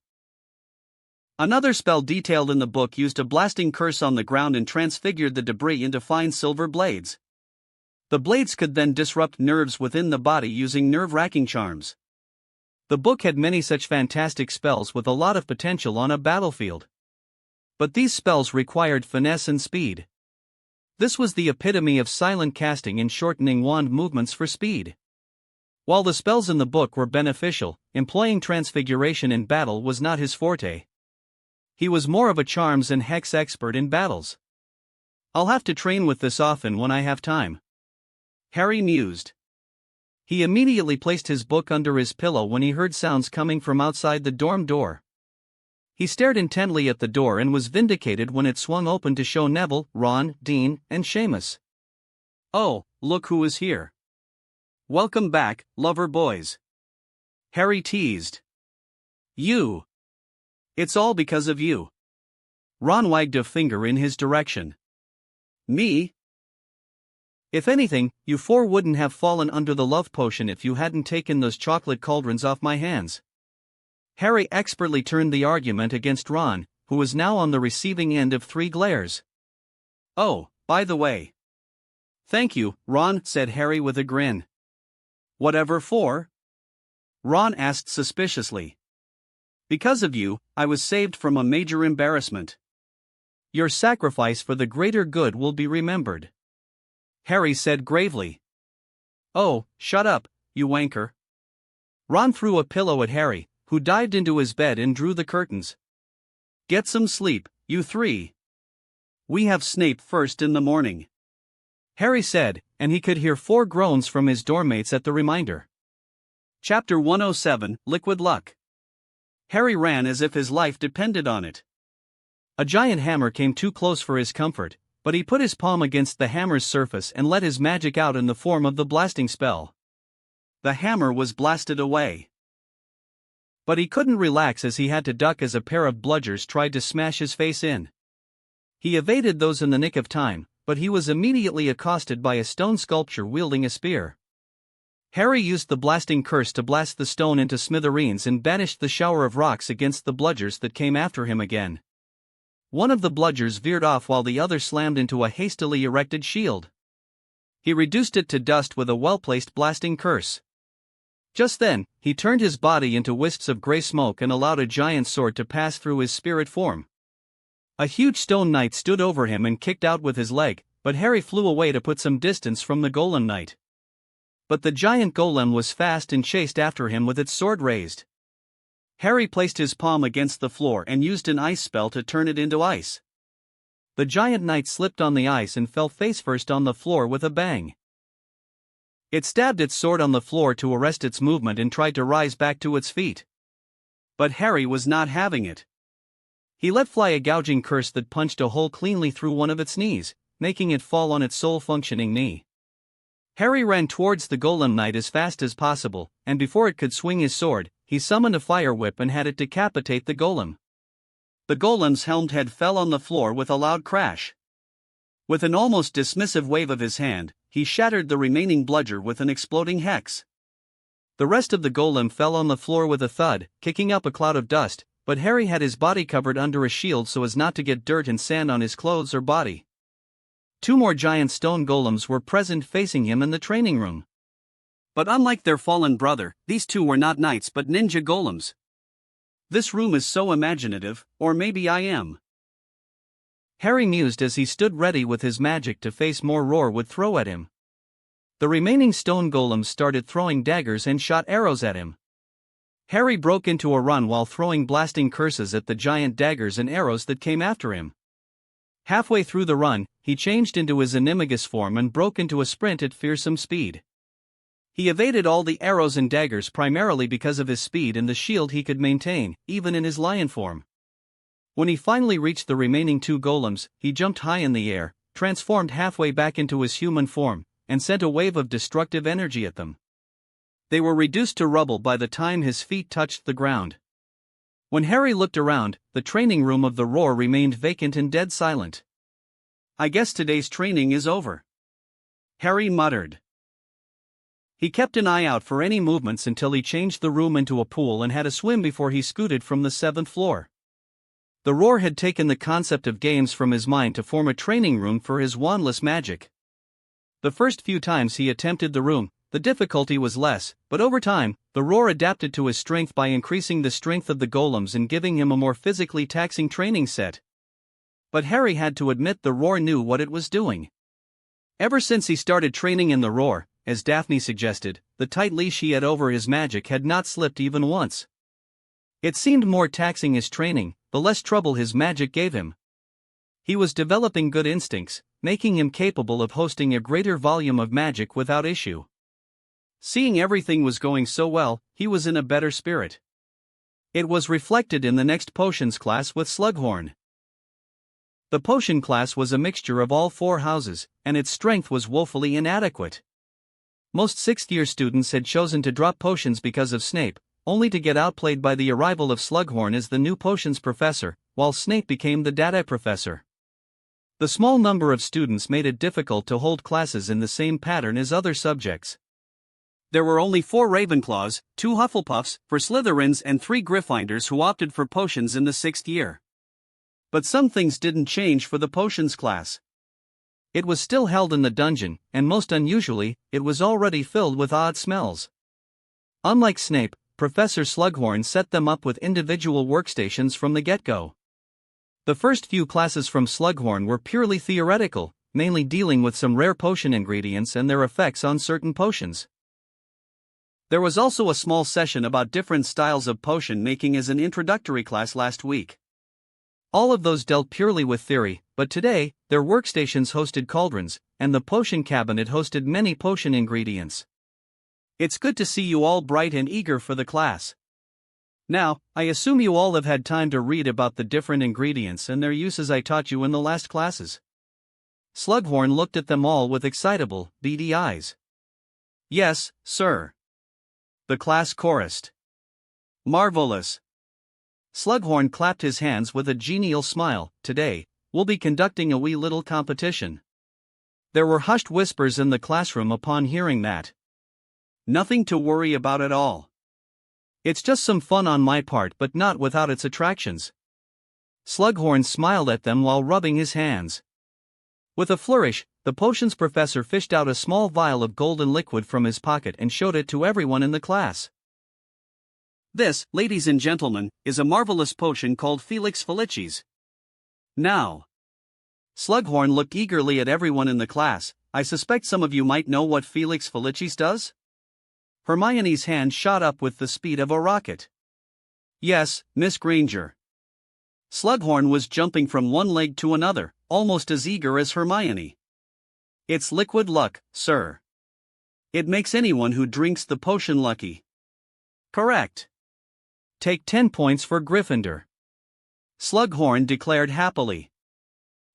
A: Another spell detailed in the book used a blasting curse on the ground and transfigured the debris into fine silver blades. The blades could then disrupt nerves within the body using nerve-wracking charms. The book had many such fantastic spells with a lot of potential on a battlefield. But these spells required finesse and speed. This was the epitome of silent casting and shortening wand movements for speed. While the spells in the book were beneficial, employing transfiguration in battle was not his forte. He was more of a charms and hex expert in battles. I'll have to train with this often when I have time, Harry mused. He immediately placed his book under his pillow when he heard sounds coming from outside the dorm door. He stared intently at the door and was vindicated when it swung open to show Neville, Ron, Dean, and Seamus. Oh, look who is here. Welcome back, lover boys, Harry teased. You. It's all because of you. Ron wagged a finger in his direction. Me? If anything, you four wouldn't have fallen under the love potion if you hadn't taken those chocolate cauldrons off my hands. Harry expertly turned the argument against Ron, who was now on the receiving end of 3 glares. Oh, by the way. Thank you, Ron, said Harry with a grin. Whatever for? Ron asked suspiciously. Because of you, I was saved from a major embarrassment. Your sacrifice for the greater good will be remembered, Harry said gravely. Oh, shut up, you wanker. Ron threw a pillow at Harry, who dived into his bed and drew the curtains. Get some sleep, you 3. We have Snape first in the morning," Harry said, and he could hear 4 groans from his dormmates at the reminder. Chapter 107, Liquid Luck. Harry ran as if his life depended on it. A giant hammer came too close for his comfort, but he put his palm against the hammer's surface and let his magic out in the form of the blasting spell. The hammer was blasted away. But he couldn't relax as he had to duck as a pair of bludgers tried to smash his face in. He evaded those in the nick of time, but he was immediately accosted by a stone sculpture wielding a spear. Harry used the blasting curse to blast the stone into smithereens and banished the shower of rocks against the bludgers that came after him again. One of the bludgers veered off while the other slammed into a hastily erected shield. He reduced it to dust with a well-placed blasting curse. Just then, he turned his body into wisps of grey smoke and allowed a giant sword to pass through his spirit form. A huge stone knight stood over him and kicked out with his leg, but Harry flew away to put some distance from the golem knight. But the giant golem was fast and chased after him with its sword raised. Harry placed his palm against the floor and used an ice spell to turn it into ice. The giant knight slipped on the ice and fell face-first on the floor with a bang. It stabbed its sword on the floor to arrest its movement and tried to rise back to its feet. But Harry was not having it. He let fly a gouging curse that punched a hole cleanly through one of its knees, making it fall on its sole functioning knee. Harry ran towards the golem knight as fast as possible, and before it could swing his sword, he summoned a fire whip and had it decapitate the golem. The golem's helmed head fell on the floor with a loud crash. With an almost dismissive wave of his hand, he shattered the remaining bludger with an exploding hex. The rest of the golem fell on the floor with a thud, kicking up a cloud of dust, but Harry had his body covered under a shield so as not to get dirt and sand on his clothes or body. 2 more giant stone golems were present facing him in the training room. But unlike their fallen brother, these 2 were not knights but ninja golems. This room is so imaginative, or maybe I am. Harry mused as he stood ready with his magic to face more roar would throw at him. The remaining stone golems started throwing daggers and shot arrows at him. Harry broke into a run while throwing blasting curses at the giant daggers and arrows that came after him. Halfway through the run, he changed into his animagus form and broke into a sprint at fearsome speed. He evaded all the arrows and daggers primarily because of his speed and the shield he could maintain, even in his lion form. When he finally reached the remaining 2 golems, he jumped high in the air, transformed halfway back into his human form, and sent a wave of destructive energy at them. They were reduced to rubble by the time his feet touched the ground. When Harry looked around, the training room of the Roar remained vacant and dead silent. "I guess today's training is over," Harry muttered. He kept an eye out for any movements until he changed the room into a pool and had a swim before he scooted from the 7th floor. The Roar had taken the concept of games from his mind to form a training room for his wandless magic. The first few times he attempted the room, the difficulty was less, but over time, the Roar adapted to his strength by increasing the strength of the golems and giving him a more physically taxing training set. But Harry had to admit the Roar knew what it was doing. Ever since he started training in the Roar, as Daphne suggested, the tight leash he had over his magic had not slipped even once. It seemed more taxing his training, the less trouble his magic gave him. He was developing good instincts, making him capable of hosting a greater volume of magic without issue. Seeing everything was going so well, he was in a better spirit. It was reflected in the next potions class with Slughorn. The potion class was a mixture of all 4 houses, and its strength was woefully inadequate. Most 6th-year students had chosen to drop potions because of Snape, only to get outplayed by the arrival of Slughorn as the new potions professor, while Snape became the data professor. The small number of students made it difficult to hold classes in the same pattern as other subjects. There were only 4 Ravenclaws, 2 Hufflepuffs, 4 Slytherins and 3 Gryffindors who opted for potions in the 6th year. But some things didn't change for the potions class. It was still held in the dungeon, and most unusually, it was already filled with odd smells. Unlike Snape, Professor Slughorn set them up with individual workstations from the get-go. The first few classes from Slughorn were purely theoretical, mainly dealing with some rare potion ingredients and their effects on certain potions. There was also a small session about different styles of potion making as an introductory class last week. All of those dealt purely with theory, but today, their workstations hosted cauldrons, and the potion cabinet hosted many potion ingredients. It's good to see you all bright and eager for the class. Now, I assume you all have had time to read about the different ingredients and their uses I taught you in the last classes. Slughorn looked at them all with excitable, beady eyes. Yes, sir. The class chorused. Marvelous. Slughorn clapped his hands with a genial smile. Today, we'll be conducting a wee little competition. There were hushed whispers in the classroom upon hearing that. Nothing to worry about at all. It's just some fun on my part, but not without its attractions. Slughorn smiled at them while rubbing his hands. With a flourish, the potions professor fished out a small vial of golden liquid from his pocket and showed it to everyone in the class. This, ladies and gentlemen, is a marvelous potion called Felix Felicis. Now. Slughorn looked eagerly at everyone in the class. I suspect some of you might know what Felix Felicis does? Hermione's hand shot up with the speed of a rocket. Yes, Miss Granger. Slughorn was jumping from one leg to another, almost as eager as Hermione. It's liquid luck, sir. It makes anyone who drinks the potion lucky. Correct. Take 10 points for Gryffindor. Slughorn declared happily.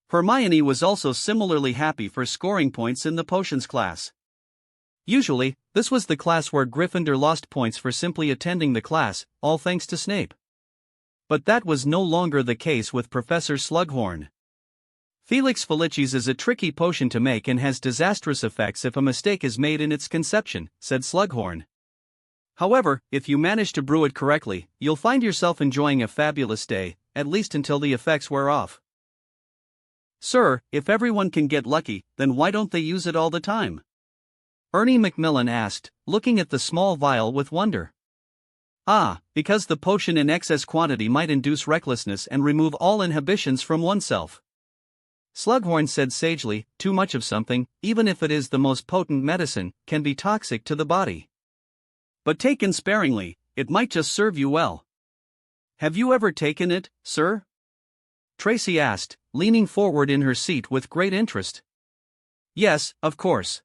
A: Hermione was also similarly happy for scoring points in the potions class. Usually, this was the class where Gryffindor lost points for simply attending the class, all thanks to Snape. But that was no longer the case with Professor Slughorn. Felix Felicis is a tricky potion to make and has disastrous effects if a mistake is made in its conception, said Slughorn. However, if you manage to brew it correctly, you'll find yourself enjoying a fabulous day, at least until the effects wear off. Sir, if everyone can get lucky, then why don't they use it all the time? Ernie Macmillan asked, looking at the small vial with wonder. Because the potion in excess quantity might induce recklessness and remove all inhibitions from oneself. Slughorn said sagely, too much of something, even if it is the most potent medicine, can be toxic to the body. But taken sparingly, it might just serve you well. Have you ever taken it, sir? Tracy asked, leaning forward in her seat with great interest. Yes, of course.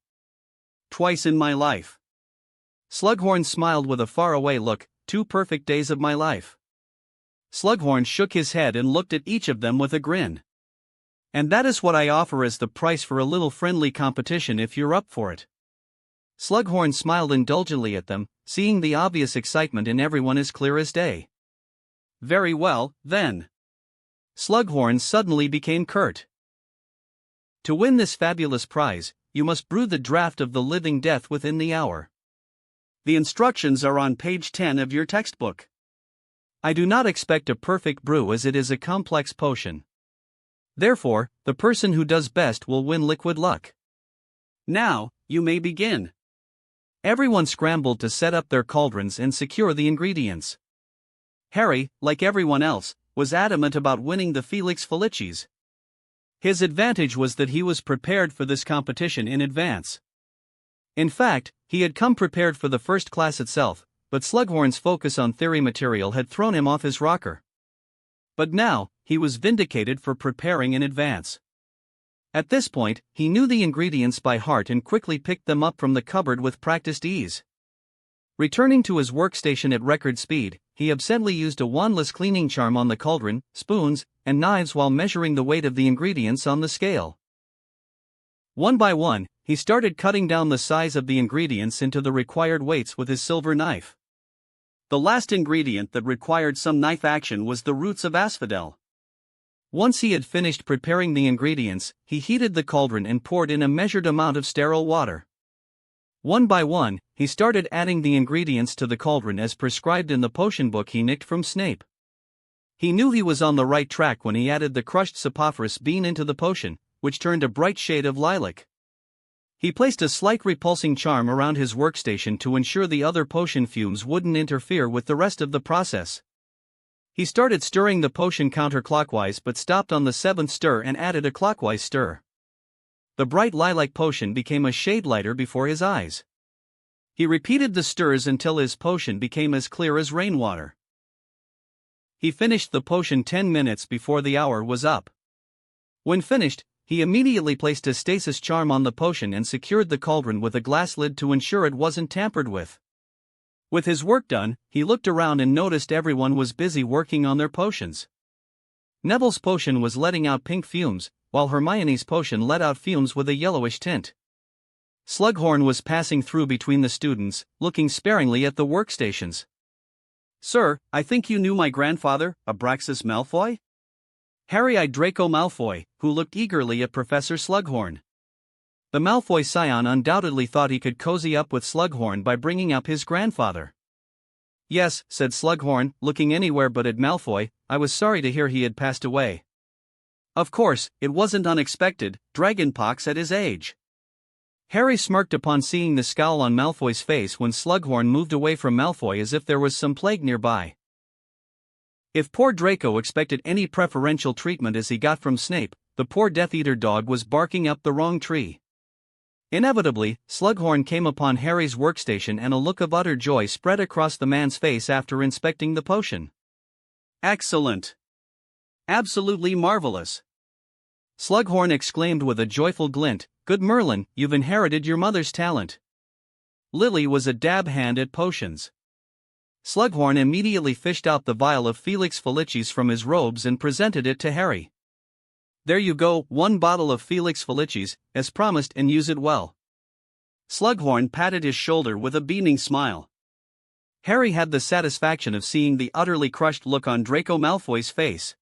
A: Twice in my life. Slughorn smiled with a faraway look, 2 perfect days of my life. Slughorn shook his head and looked at each of them with a grin. And that is what I offer as the price for a little friendly competition if you're up for it. Slughorn smiled indulgently at them, seeing the obvious excitement in everyone as clear as day. Very well, then. Slughorn suddenly became curt. To win this fabulous prize, you must brew the draught of the living death within the hour. The instructions are on page 10 of your textbook. I do not expect a perfect brew as it is a complex potion. Therefore, the person who does best will win liquid luck. Now, you may begin. Everyone scrambled to set up their cauldrons and secure the ingredients. Harry, like everyone else, was adamant about winning the Felix Felicis. His advantage was that he was prepared for this competition in advance. In fact, he had come prepared for the first class itself, but Slughorn's focus on theory material had thrown him off his rocker. But now, he was vindicated for preparing in advance. At this point, he knew the ingredients by heart and quickly picked them up from the cupboard with practiced ease. Returning to his workstation at record speed, he absently used a wandless cleaning charm on the cauldron, spoons, and knives while measuring the weight of the ingredients on the scale. One by one, he started cutting down the size of the ingredients into the required weights with his silver knife. The last ingredient that required some knife action was the roots of asphodel. Once he had finished preparing the ingredients, he heated the cauldron and poured in a measured amount of sterile water. One by one, he started adding the ingredients to the cauldron as prescribed in the potion book he nicked from Snape. He knew he was on the right track when he added the crushed saprophyros bean into the potion, which turned a bright shade of lilac. He placed a slight repulsing charm around his workstation to ensure the other potion fumes wouldn't interfere with the rest of the process. He started stirring the potion counterclockwise but stopped on the 7th stir and added a clockwise stir. The bright lilac potion became a shade lighter before his eyes. He repeated the stirs until his potion became as clear as rainwater. He finished the potion 10 minutes before the hour was up. When finished, he immediately placed a stasis charm on the potion and secured the cauldron with a glass lid to ensure it wasn't tampered with. With his work done, he looked around and noticed everyone was busy working on their potions. Neville's potion was letting out pink fumes, while Hermione's potion let out fumes with a yellowish tint. Slughorn was passing through between the students, looking sparingly at the workstations. "Sir, I think you knew my grandfather, Abraxas Malfoy?" Harry-eyed Draco Malfoy, who looked eagerly at Professor Slughorn. The Malfoy scion undoubtedly thought he could cozy up with Slughorn by bringing up his grandfather. "Yes," said Slughorn, looking anywhere but at Malfoy, "I was sorry to hear he had passed away." Of course, it wasn't unexpected, dragonpox at his age. Harry smirked upon seeing the scowl on Malfoy's face when Slughorn moved away from Malfoy as if there was some plague nearby. If poor Draco expected any preferential treatment as he got from Snape, the poor Death Eater dog was barking up the wrong tree. Inevitably, Slughorn came upon Harry's workstation and a look of utter joy spread across the man's face after inspecting the potion. "Excellent! Absolutely marvelous!" Slughorn exclaimed with a joyful glint, "Good Merlin, you've inherited your mother's talent." Lily was a dab hand at potions. Slughorn immediately fished out the vial of Felix Felicis from his robes and presented it to Harry. "There you go, 1 bottle of Felix Felicis, as promised, and use it well." Slughorn patted his shoulder with a beaming smile. Harry had the satisfaction of seeing the utterly crushed look on Draco Malfoy's face.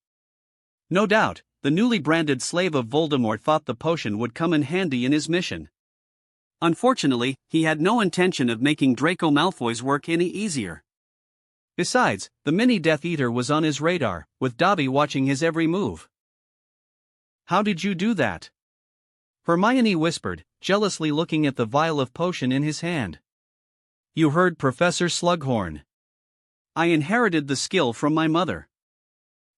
A: No doubt, the newly branded slave of Voldemort thought the potion would come in handy in his mission. Unfortunately, he had no intention of making Draco Malfoy's work any easier. Besides, the mini Death Eater was on his radar, with Dobby watching his every move. "How did you do that?" Hermione whispered, jealously looking at the vial of potion in his hand. "You heard Professor Slughorn. I inherited the skill from my mother,"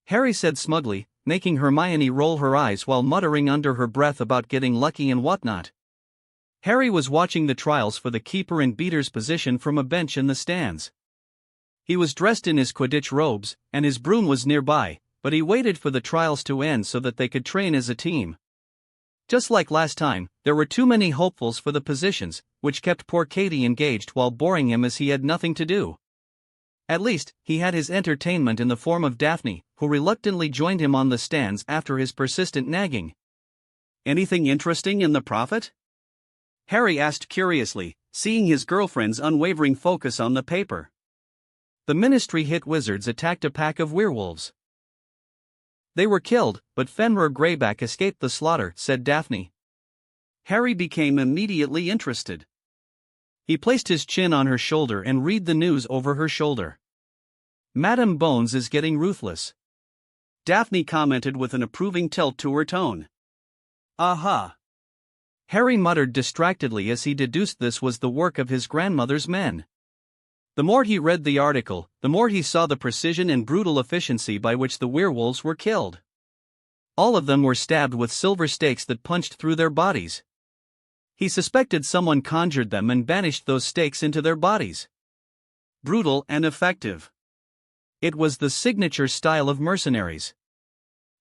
A: Harry said smugly, making Hermione roll her eyes while muttering under her breath about getting lucky and whatnot. Harry was watching the trials for the keeper and beater's position from a bench in the stands. He was dressed in his Quidditch robes, and his broom was nearby, but he waited for the trials to end so that they could train as a team. Just like last time, there were too many hopefuls for the positions, which kept poor Katie engaged while boring him as he had nothing to do. At least, he had his entertainment in the form of Daphne, who reluctantly joined him on the stands after his persistent nagging. "Anything interesting in the Prophet?" Harry asked curiously, seeing his girlfriend's unwavering focus on the paper. "The Ministry hit wizards attacked a pack of werewolves. They were killed, but Fenrir Greyback escaped the slaughter," said Daphne. Harry became immediately interested. He placed his chin on her shoulder and read the news over her shoulder. "Madam Bones is getting ruthless," Daphne commented with an approving tilt to her tone. "Aha!" Harry muttered distractedly as he deduced this was the work of his grandmother's men. The more he read the article, the more he saw the precision and brutal efficiency by which the werewolves were killed. All of them were stabbed with silver stakes that punched through their bodies. He suspected someone conjured them and banished those stakes into their bodies. Brutal and effective. It was the signature style of mercenaries.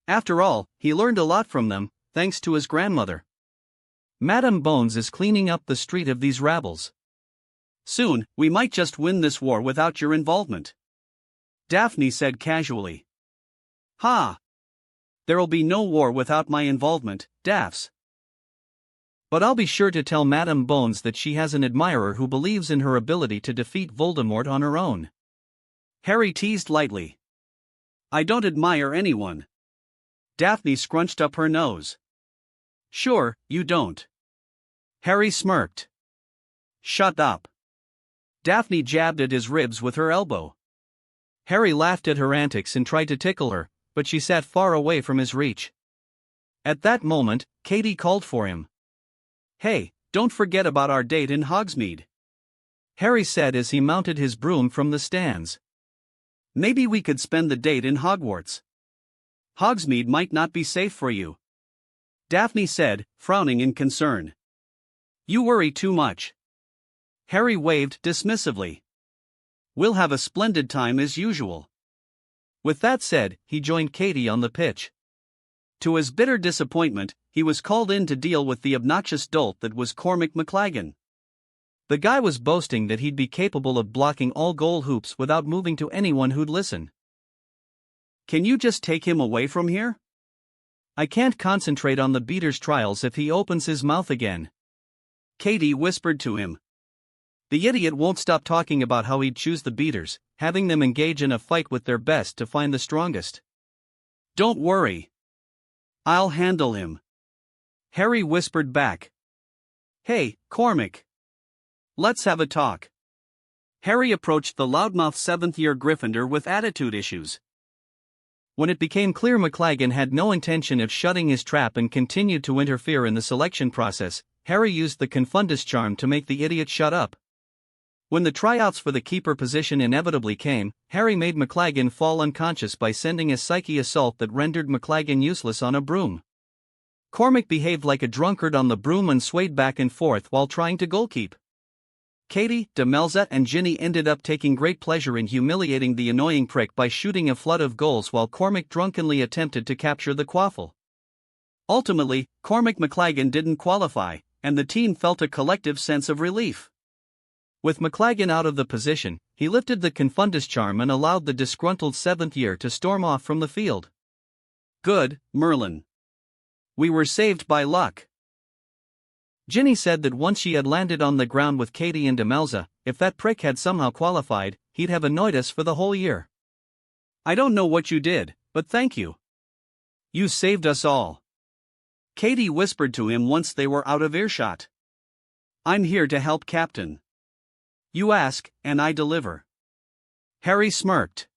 A: After all, he learned a lot from them, thanks to his grandmother. Madam Bones is cleaning up the street of these rabbles. "Soon, we might just win this war without your involvement," Daphne said casually. "Ha! There'll be no war without my involvement, Daphs. But I'll be sure to tell Madam Bones that she has an admirer who believes in her ability to defeat Voldemort on her own." Harry teased lightly. "I don't admire anyone." Daphne scrunched up her nose. "Sure, you don't." Harry smirked. "Shut up." Daphne jabbed at his ribs with her elbow. Harry laughed at her antics and tried to tickle her, but she sat far away from his reach. At that moment, Katie called for him. "Hey, don't forget about our date in Hogsmeade," Harry said as he mounted his broom from the stands. "Maybe we could spend the date in Hogwarts. Hogsmeade might not be safe for you," Daphne said, frowning in concern. "You worry too much." Harry waved dismissively. "We'll have a splendid time as usual." With that said, he joined Katie on the pitch. To his bitter disappointment, he was called in to deal with the obnoxious dolt that was Cormac McLagan. The guy was boasting that he'd be capable of blocking all goal hoops without moving to anyone who'd listen. "Can you just take him away from here? I can't concentrate on the beater's trials if he opens his mouth again," Katie whispered to him. The idiot won't stop talking about how he'd choose the beaters, having them engage in a fight with their best to find the strongest. "Don't worry. I'll handle him," Harry whispered back. "Hey, Cormac. Let's have a talk." Harry approached the loudmouth seventh-year Gryffindor with attitude issues. When it became clear McLagan had no intention of shutting his trap and continued to interfere in the selection process, Harry used the Confundus charm to make the idiot shut up. When the tryouts for the keeper position inevitably came, Harry made McLagan fall unconscious by sending a psyche assault that rendered McLagan useless on a broom. Cormac behaved like a drunkard on the broom and swayed back and forth while trying to goalkeep. Katie, Demelza and Ginny ended up taking great pleasure in humiliating the annoying prick by shooting a flood of goals while Cormac drunkenly attempted to capture the quaffle. Ultimately, Cormac McLagan didn't qualify, and the team felt a collective sense of relief. With McLagan out of the position, he lifted the Confundus charm and allowed the disgruntled seventh year to storm off from the field. "Good, Merlin. We were saved by luck." Ginny said that once she had landed on the ground with Katie and Demelza, if that prick had somehow qualified, he'd have annoyed us for the whole year. "I don't know what you did, but thank you. You saved us all," Katie whispered to him once they were out of earshot. "I'm here to help, Captain. You ask, and I deliver." Harry smirked.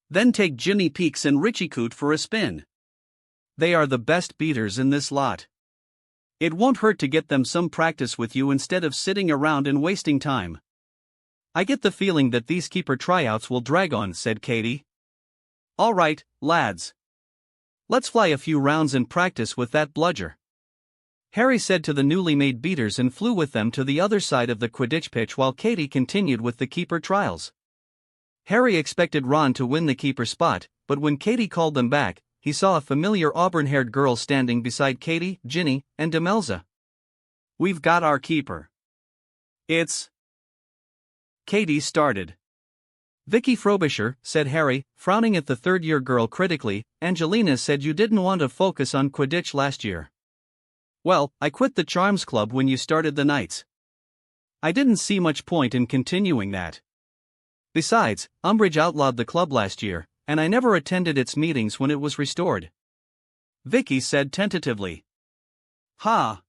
A: "Then take Ginny Peaks and Richie Coot for a spin. They are the best beaters in this lot. It won't hurt to get them some practice with you instead of sitting around and wasting time." "I get the feeling that these keeper tryouts will drag on," said Katie. "All right, lads. Let's fly a few rounds and practice with that bludger," Harry said to the newly made beaters and flew with them to the other side of the Quidditch pitch while Katie continued with the keeper trials. Harry expected Ron to win the keeper spot, but when Katie called them back, he saw a familiar auburn-haired girl standing beside Katie, Ginny, and Demelza. "We've got our keeper. It's..." Katie started. "Vicky Frobisher," said Harry, frowning at the third-year girl critically. "Angelina said you didn't want to focus on Quidditch last year." "Well, I quit the Charms Club when you started the Knights. I didn't see much point in continuing that. Besides, Umbridge outlawed the club last year, and I never attended its meetings when it was restored," Vicky said tentatively. "Ha!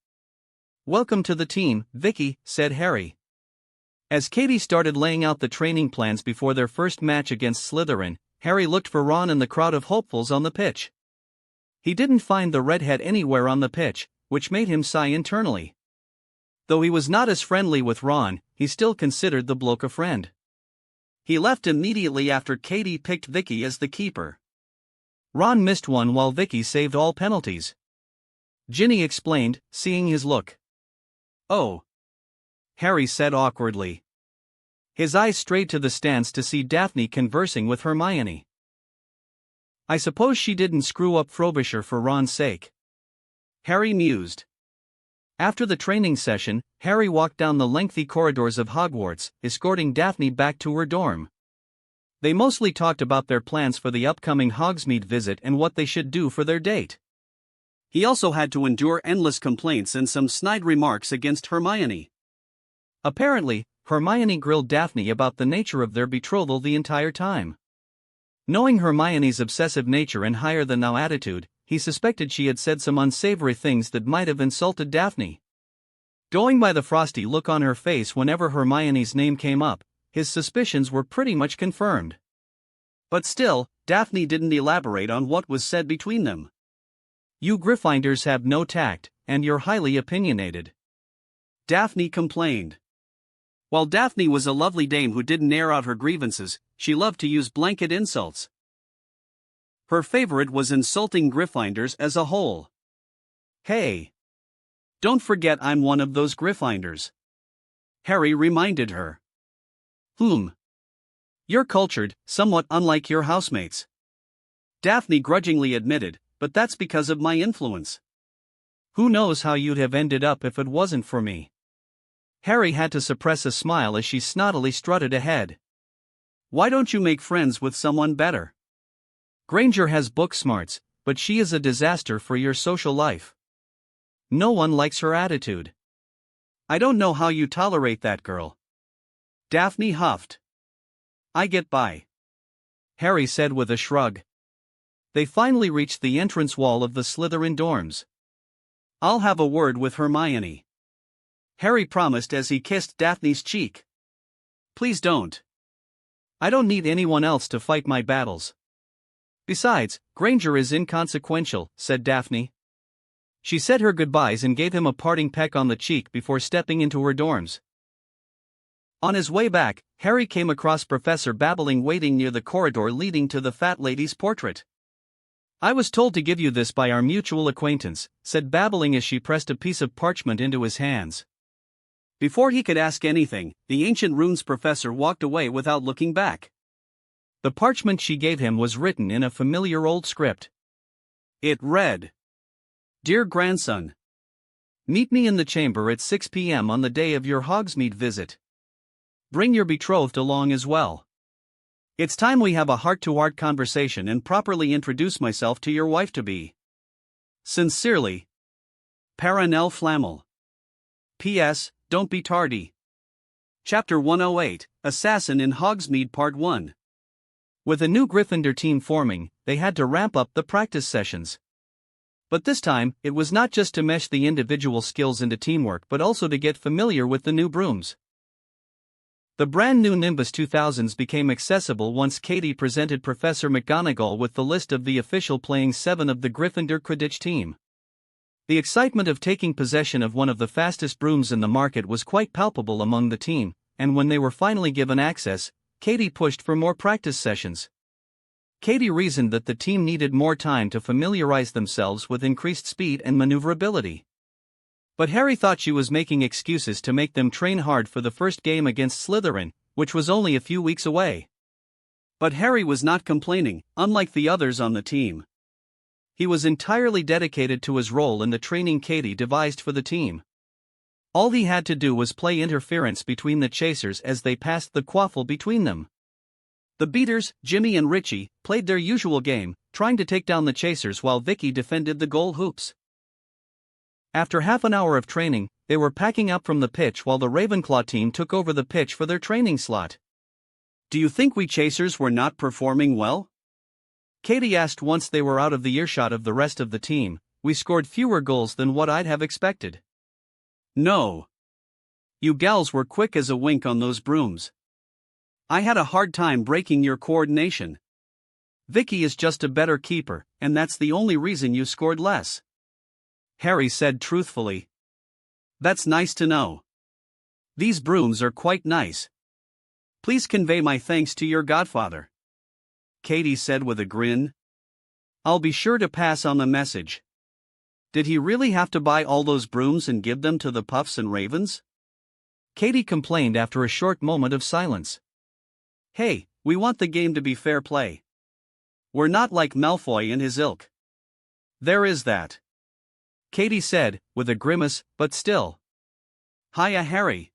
A: Welcome to the team, Vicky," said Harry. As Katie started laying out the training plans before their first match against Slytherin, Harry looked for Ron in the crowd of hopefuls on the pitch. He didn't find the redhead anywhere on the pitch, which made him sigh internally. Though he was not as friendly with Ron, he still considered the bloke a friend. He left immediately after Katie picked Vicky as the keeper. Ron missed one while Vicky saved all penalties. Ginny explained, seeing his look. "Oh," Harry said awkwardly. His eyes strayed to the stands to see Daphne conversing with Hermione. "I suppose she didn't screw up Frobisher for Ron's sake," Harry mused. After the training session, Harry walked down the lengthy corridors of Hogwarts, escorting Daphne back to her dorm. They mostly talked about their plans for the upcoming Hogsmeade visit and what they should do for their date. He also had to endure endless complaints and some snide remarks against Hermione. Apparently, Hermione grilled Daphne about the nature of their betrothal the entire time. Knowing Hermione's obsessive nature and higher-than-thou attitude, he suspected she had said some unsavory things that might have insulted Daphne. Going by the frosty look on her face whenever Hermione's name came up, his suspicions were pretty much confirmed. But still, Daphne didn't elaborate on what was said between them. "You Gryffindors have no tact, and you're highly opinionated," Daphne complained. While Daphne was a lovely dame who didn't air out her grievances, she loved to use blanket insults. Her favorite was insulting Gryffindors as a whole. "Hey! Don't forget I'm one of those Gryffindors," Harry reminded her. You're cultured, somewhat unlike your housemates," Daphne grudgingly admitted, but that's because of my influence. Who knows how you'd have ended up if it wasn't for me. Harry had to suppress a smile as she snottily strutted ahead. Why don't you make friends with someone better? Granger has book smarts, but she is a disaster for your social life. No one likes her attitude. I don't know how you tolerate that girl. Daphne huffed. I get by, Harry said with a shrug. They finally reached the entrance wall of the Slytherin dorms. I'll have a word with Hermione, Harry promised as he kissed Daphne's cheek. Please don't. I don't need anyone else to fight my battles. Besides, Granger is inconsequential, said Daphne. She said her goodbyes and gave him a parting peck on the cheek before stepping into her dorms. On his way back, Harry came across Professor Babbling waiting near the corridor leading to the fat lady's portrait. I was told to give you this by our mutual acquaintance, said Babbling as she pressed a piece of parchment into his hands. Before he could ask anything, the ancient runes professor walked away without looking back. The parchment she gave him was written in a familiar old script. It read, Dear grandson, meet me in the chamber at 6 p.m. on the day of your Hogsmeade visit. Bring your betrothed along as well. It's time we have a heart-to-heart conversation and properly introduce myself to your wife-to-be. Sincerely, Paranel Flammel. P.S. Don't be tardy. Chapter 108, Assassin in Hogsmeade Part 1. With a new Gryffindor team forming, they had to ramp up the practice sessions. But this time, it was not just to mesh the individual skills into teamwork but also to get familiar with the new brooms. The brand new Nimbus 2000s became accessible once Katie presented Professor McGonagall with the list of the official playing 7 of the Gryffindor Quidditch team. The excitement of taking possession of one of the fastest brooms in the market was quite palpable among the team, and when they were finally given access, Katie pushed for more practice sessions. Katie reasoned that the team needed more time to familiarize themselves with increased speed and maneuverability. But Harry thought she was making excuses to make them train hard for the first game against Slytherin, which was only a few weeks away. But Harry was not complaining, unlike the others on the team. He was entirely dedicated to his role in the training Katie devised for the team. All he had to do was play interference between the chasers as they passed the quaffle between them. The beaters, Jimmy and Richie, played their usual game, trying to take down the chasers while Vicky defended the goal hoops. After half an hour of training, they were packing up from the pitch while the Ravenclaw team took over the pitch for their training slot. Do you think we chasers were not performing well? Katie asked once they were out of the earshot of the rest of the team. We scored fewer goals than what I'd have expected. No. You gals were quick as a wink on those brooms. I had a hard time breaking your coordination. Vicky is just a better keeper, and that's the only reason you scored less. Harry said truthfully. That's nice to know. These brooms are quite nice. Please convey my thanks to your godfather. Katie said with a grin. I'll be sure to pass on the message. Did he really have to buy all those brooms and give them to the Puffs and Ravens? Katie complained after a short moment of silence. Hey, we want the game to be fair play. We're not like Malfoy and his ilk. There is that. Katie said, with a grimace, but still. Hiya, Harry.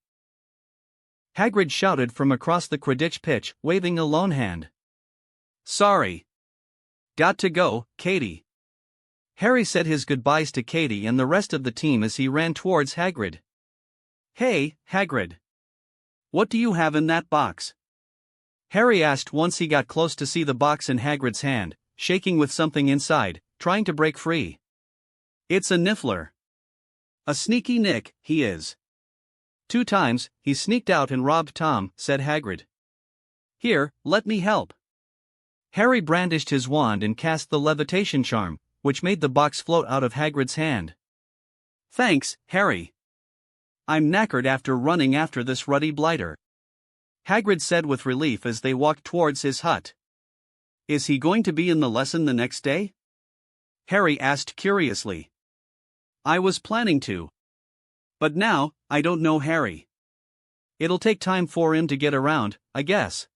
A: Hagrid shouted from across the Quidditch pitch, waving a lone hand. Sorry. Got to go, Katie. Harry said his goodbyes to Katie and the rest of the team as he ran towards Hagrid. Hey, Hagrid. What do you have in that box? Harry asked once he got close to see the box in Hagrid's hand, shaking with something inside, trying to break free. It's a niffler. A sneaky Nick, he is. 2 times, he sneaked out and robbed Tom, said Hagrid. Here, let me help. Harry brandished his wand and cast the levitation charm, which made the box float out of Hagrid's hand. Thanks, Harry. I'm knackered after running after this ruddy blighter. Hagrid said with relief as they walked towards his hut. Is he going to be in the lesson the next day? Harry asked curiously. I was planning to. But now, I don't know Harry. It'll take time for him to get around, I guess.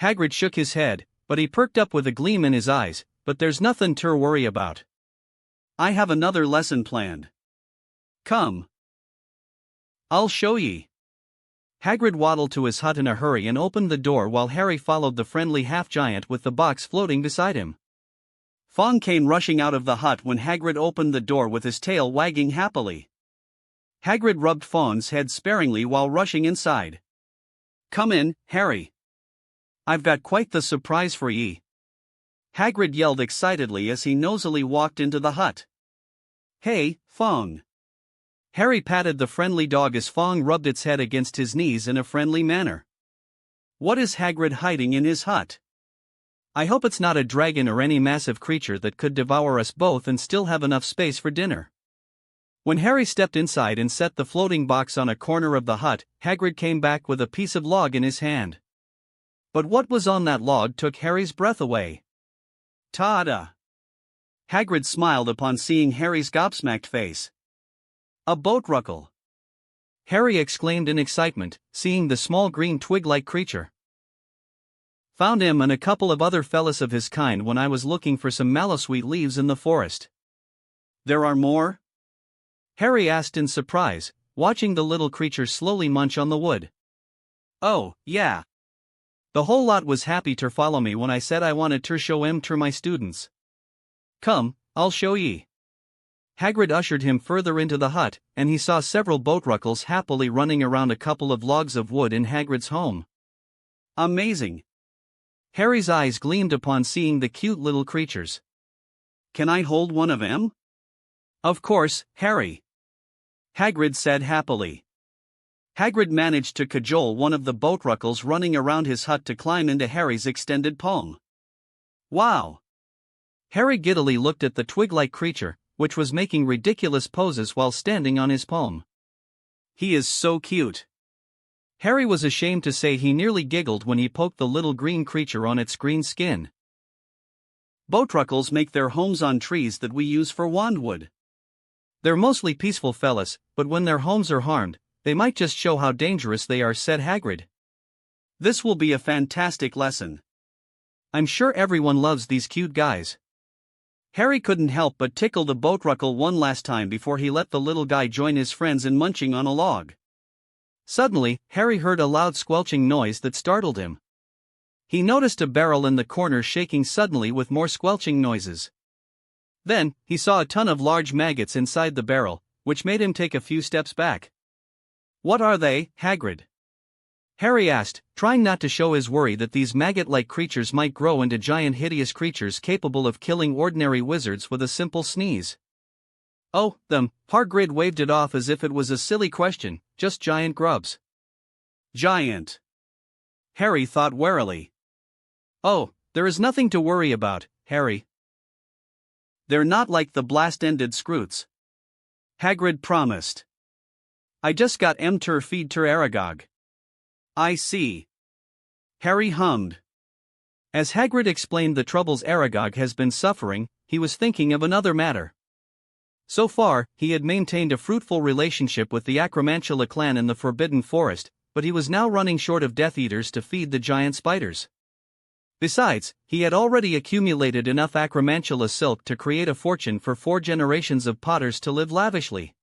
A: Hagrid shook his head, but he perked up with a gleam in his eyes. but there's nothing to worry about. I have another lesson planned. Come. I'll show ye. Hagrid waddled to his hut in a hurry and opened the door while Harry followed the friendly half-giant with the box floating beside him. Fong came rushing out of the hut when Hagrid opened the door with his tail wagging happily. Hagrid rubbed Fong's head sparingly while rushing inside. Come in, Harry. I've got quite the surprise for ye. Hagrid yelled excitedly as he nosily walked into the hut. Hey, Fong. Harry patted the friendly dog as Fong rubbed its head against his knees in a friendly manner. What is Hagrid hiding in his hut? I hope it's not a dragon or any massive creature that could devour us both and still have enough space for dinner. When Harry stepped inside and set the floating box on a corner of the hut, Hagrid came back with a piece of log in his hand. But what was on that log took Harry's breath away. Ta-da! Hagrid smiled upon seeing Harry's gobsmacked face. A boatruckle! Harry exclaimed in excitement, seeing the small green twig-like creature. Found him and a couple of other fellas of his kind when I was looking for some mallowsweet leaves in the forest. There are more? Harry asked in surprise, watching the little creature slowly munch on the wood. Oh, yeah. The whole lot was happy to follow me when I said I wanted to show 'em to my students. Come, I'll show ye. Hagrid ushered him further into the hut, and he saw several boatruckles happily running around a couple of logs of wood in Hagrid's home. Amazing! Harry's eyes gleamed upon seeing the cute little creatures. Can I hold one of 'em? Of course, Harry. Hagrid said happily. Hagrid managed to cajole one of the boatruckles running around his hut to climb into Harry's extended palm. Wow! Harry giddily looked at the twig-like creature, which was making ridiculous poses while standing on his palm. He is so cute. Harry was ashamed to say he nearly giggled when he poked the little green creature on its green skin. Boatruckles make their homes on trees that we use for wandwood. They're mostly peaceful fellas, but when their homes are harmed, they might just show how dangerous they are, said Hagrid. This will be a fantastic lesson. I'm sure everyone loves these cute guys. Harry couldn't help but tickle the boatruckle one last time before he let the little guy join his friends in munching on a log. Suddenly, Harry heard a loud squelching noise that startled him. He noticed a barrel in the corner shaking suddenly with more squelching noises. Then, he saw a ton of large maggots inside the barrel, which made him take a few steps back. What are they, Hagrid? Harry asked, trying not to show his worry that these maggot-like creatures might grow into giant hideous creatures capable of killing ordinary wizards with a simple sneeze. Oh, them, Hagrid waved it off as if it was a silly question, just giant grubs. Giant. Harry thought warily. Oh, there is nothing to worry about, Harry. They're not like the blast-ended scroots. Hagrid promised. I just got to feed ter Aragog. I see. Harry hummed. As Hagrid explained the troubles Aragog has been suffering, he was thinking of another matter. So far, he had maintained a fruitful relationship with the Acromantula clan in the Forbidden Forest, but he was now running short of Death Eaters to feed the giant spiders. Besides, he had already accumulated enough Acromantula silk to create a fortune for 4 generations of potters to live lavishly.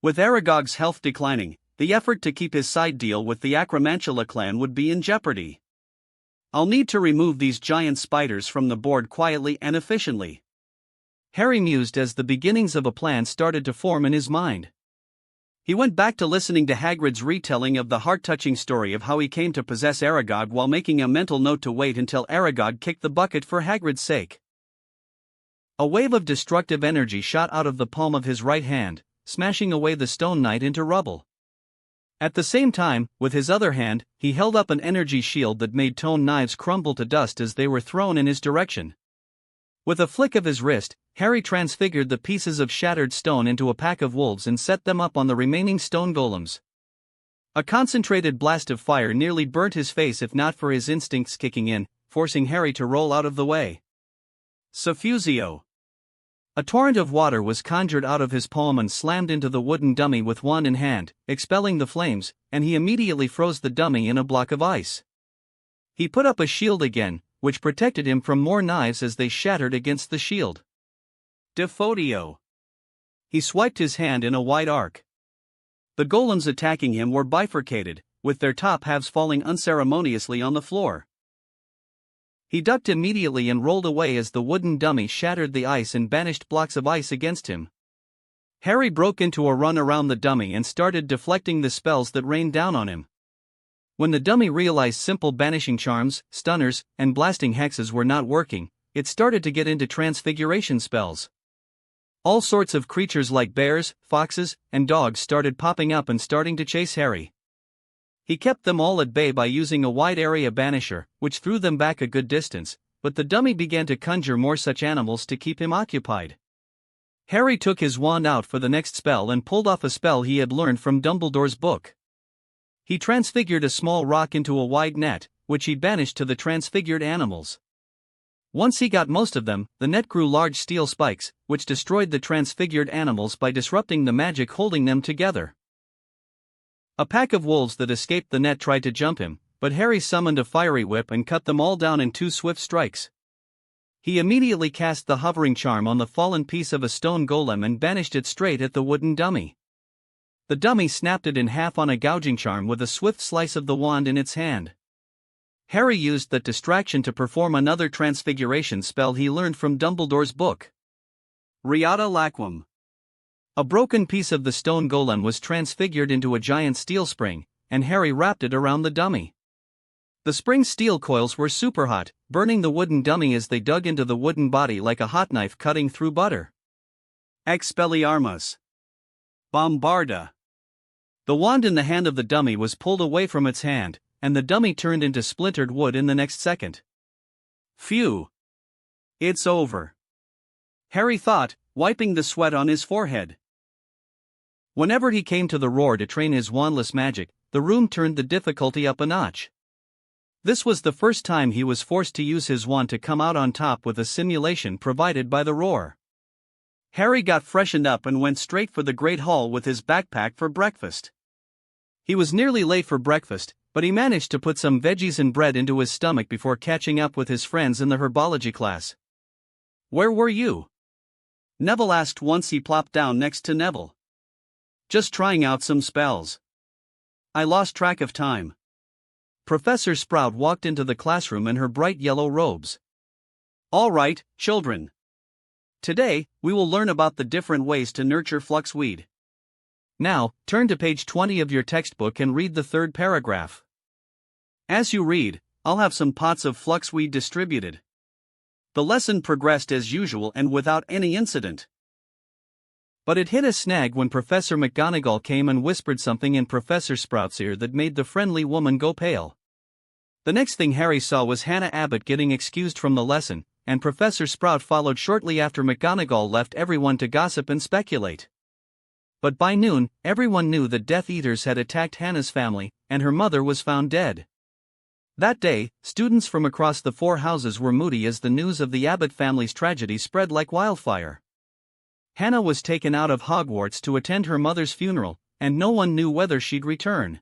A: With Aragog's health declining, the effort to keep his side deal with the Acromantula clan would be in jeopardy. I'll need to remove these giant spiders from the board quietly and efficiently. Harry mused as the beginnings of a plan started to form in his mind. He went back to listening to Hagrid's retelling of the heart-touching story of how he came to possess Aragog while making a mental note to wait until Aragog kicked the bucket for Hagrid's sake. A wave of destructive energy shot out of the palm of his right hand, smashing away the stone knight into rubble. At the same time, with his other hand, he held up an energy shield that made stone knives crumble to dust as they were thrown in his direction. With a flick of his wrist, Harry transfigured the pieces of shattered stone into a pack of wolves and set them up on the remaining stone golems. A concentrated blast of fire nearly burnt his face if not for his instincts kicking in, forcing Harry to roll out of the way. Suffusio. A torrent of water was conjured out of his palm and slammed into the wooden dummy with wand in hand, expelling the flames, and he immediately froze the dummy in a block of ice. He put up a shield again, which protected him from more knives as they shattered against the shield. Defodio. He swiped his hand in a wide arc. The golems attacking him were bifurcated, with their top halves falling unceremoniously on the floor. He ducked immediately and rolled away as the wooden dummy shattered the ice and banished blocks of ice against him. Harry broke into a run around the dummy and started deflecting the spells that rained down on him. When the dummy realized simple banishing charms, stunners, and blasting hexes were not working, it started to get into transfiguration spells. All sorts of creatures like bears, foxes, and dogs started popping up and starting to chase Harry. He kept them all at bay by using a wide area banisher, which threw them back a good distance, but the dummy began to conjure more such animals to keep him occupied. Harry took his wand out for the next spell and pulled off a spell he had learned from Dumbledore's book. He transfigured a small rock into a wide net, which he banished to the transfigured animals. Once he got most of them, the net grew large steel spikes, which destroyed the transfigured animals by disrupting the magic holding them together. A pack of wolves that escaped the net tried to jump him, but Harry summoned a fiery whip and cut them all down in 2 swift strikes. He immediately cast the hovering charm on the fallen piece of a stone golem and banished it straight at the wooden dummy. The dummy snapped it in half on a gouging charm with a swift slice of the wand in its hand. Harry used that distraction to perform another transfiguration spell he learned from Dumbledore's book. Riata Laquam. A broken piece of the stone golem was transfigured into a giant steel spring, and Harry wrapped it around the dummy. The spring's steel coils were super hot, burning the wooden dummy as they dug into the wooden body like a hot knife cutting through butter. Expelliarmus. Bombarda. The wand in the hand of the dummy was pulled away from its hand, and the dummy turned into splintered wood in the next second. Phew. It's over. Harry thought, wiping the sweat on his forehead. Whenever he came to the roar to train his wandless magic, the room turned the difficulty up a notch. This was the first time he was forced to use his wand to come out on top with a simulation provided by the roar. Harry got freshened up and went straight for the Great Hall with his backpack for breakfast. He was nearly late for breakfast, but he managed to put some veggies and bread into his stomach before catching up with his friends in the herbology class. "Where were you?" Neville asked once he plopped down next to Neville. "Just trying out some spells. I lost track of time." Professor Sprout walked into the classroom in her bright yellow robes. "All right, children. Today, we will learn about the different ways to nurture fluxweed. Now, turn to page 20 of your textbook and read the 3rd paragraph. As you read, I'll have some pots of fluxweed distributed." The lesson progressed as usual and without any incident. But it hit a snag when Professor McGonagall came and whispered something in Professor Sprout's ear that made the friendly woman go pale. The next thing Harry saw was Hannah Abbott getting excused from the lesson, and Professor Sprout followed shortly after McGonagall left everyone to gossip and speculate. But by noon, everyone knew that Death Eaters had attacked Hannah's family, and her mother was found dead. That day, students from across the 4 houses were moody as the news of the Abbott family's tragedy spread like wildfire. Hannah was taken out of Hogwarts to attend her mother's funeral, and no one knew whether she'd return.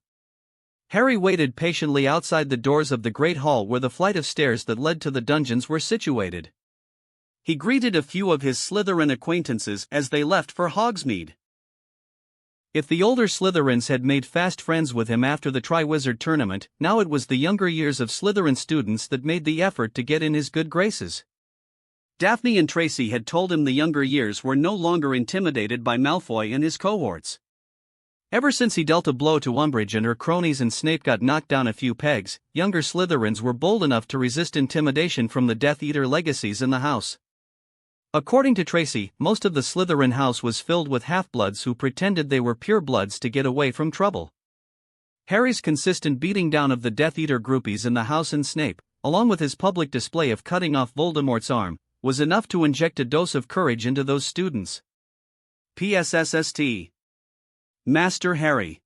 A: Harry waited patiently outside the doors of the Great Hall where the flight of stairs that led to the dungeons were situated. He greeted a few of his Slytherin acquaintances as they left for Hogsmeade. If the older Slytherins had made fast friends with him after the Triwizard Tournament, now it was the younger years of Slytherin students that made the effort to get in his good graces. Daphne and Tracy had told him the younger years were no longer intimidated by Malfoy and his cohorts. Ever since he dealt a blow to Umbridge and her cronies and Snape got knocked down a few pegs, younger Slytherins were bold enough to resist intimidation from the Death Eater legacies in the house. According to Tracy, most of the Slytherin house was filled with half-bloods who pretended they were purebloods to get away from trouble. Harry's consistent beating down of the Death Eater groupies in the house and Snape, along with his public display of cutting off Voldemort's arm, was enough to inject a dose of courage into those students. PSSST. Master Harry.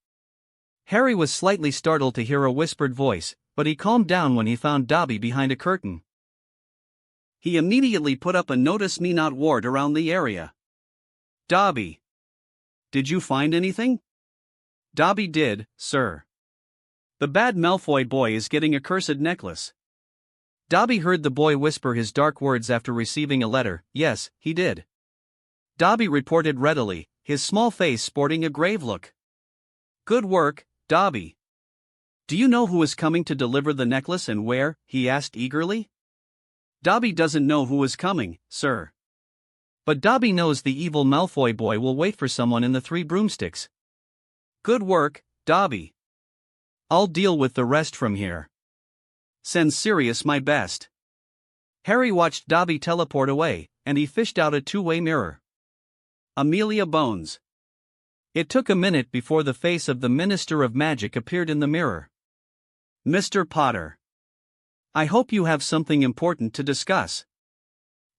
A: Harry was slightly startled to hear a whispered voice, but he calmed down when he found Dobby behind a curtain. He immediately put up a Notice Me Not ward around the area. "Dobby. Did you find anything?" "Dobby did, sir. The bad Malfoy boy is getting a cursed necklace." Dobby heard the boy whisper his dark words after receiving a letter. Yes, he did. Dobby reported readily, his small face sporting a grave look. Good work, Dobby. Do you know who is coming to deliver the necklace and where? He asked eagerly. Dobby doesn't know who is coming, sir. But Dobby knows the evil Malfoy boy will wait for someone in the Three Broomsticks. Good work, Dobby. I'll deal with the rest from here. Send Sirius my best. Harry watched Dobby teleport away, and he fished out a two-way mirror. Amelia Bones. It took a minute before the face of the Minister of Magic appeared in the mirror. Mr. Potter. I hope you have something important to discuss.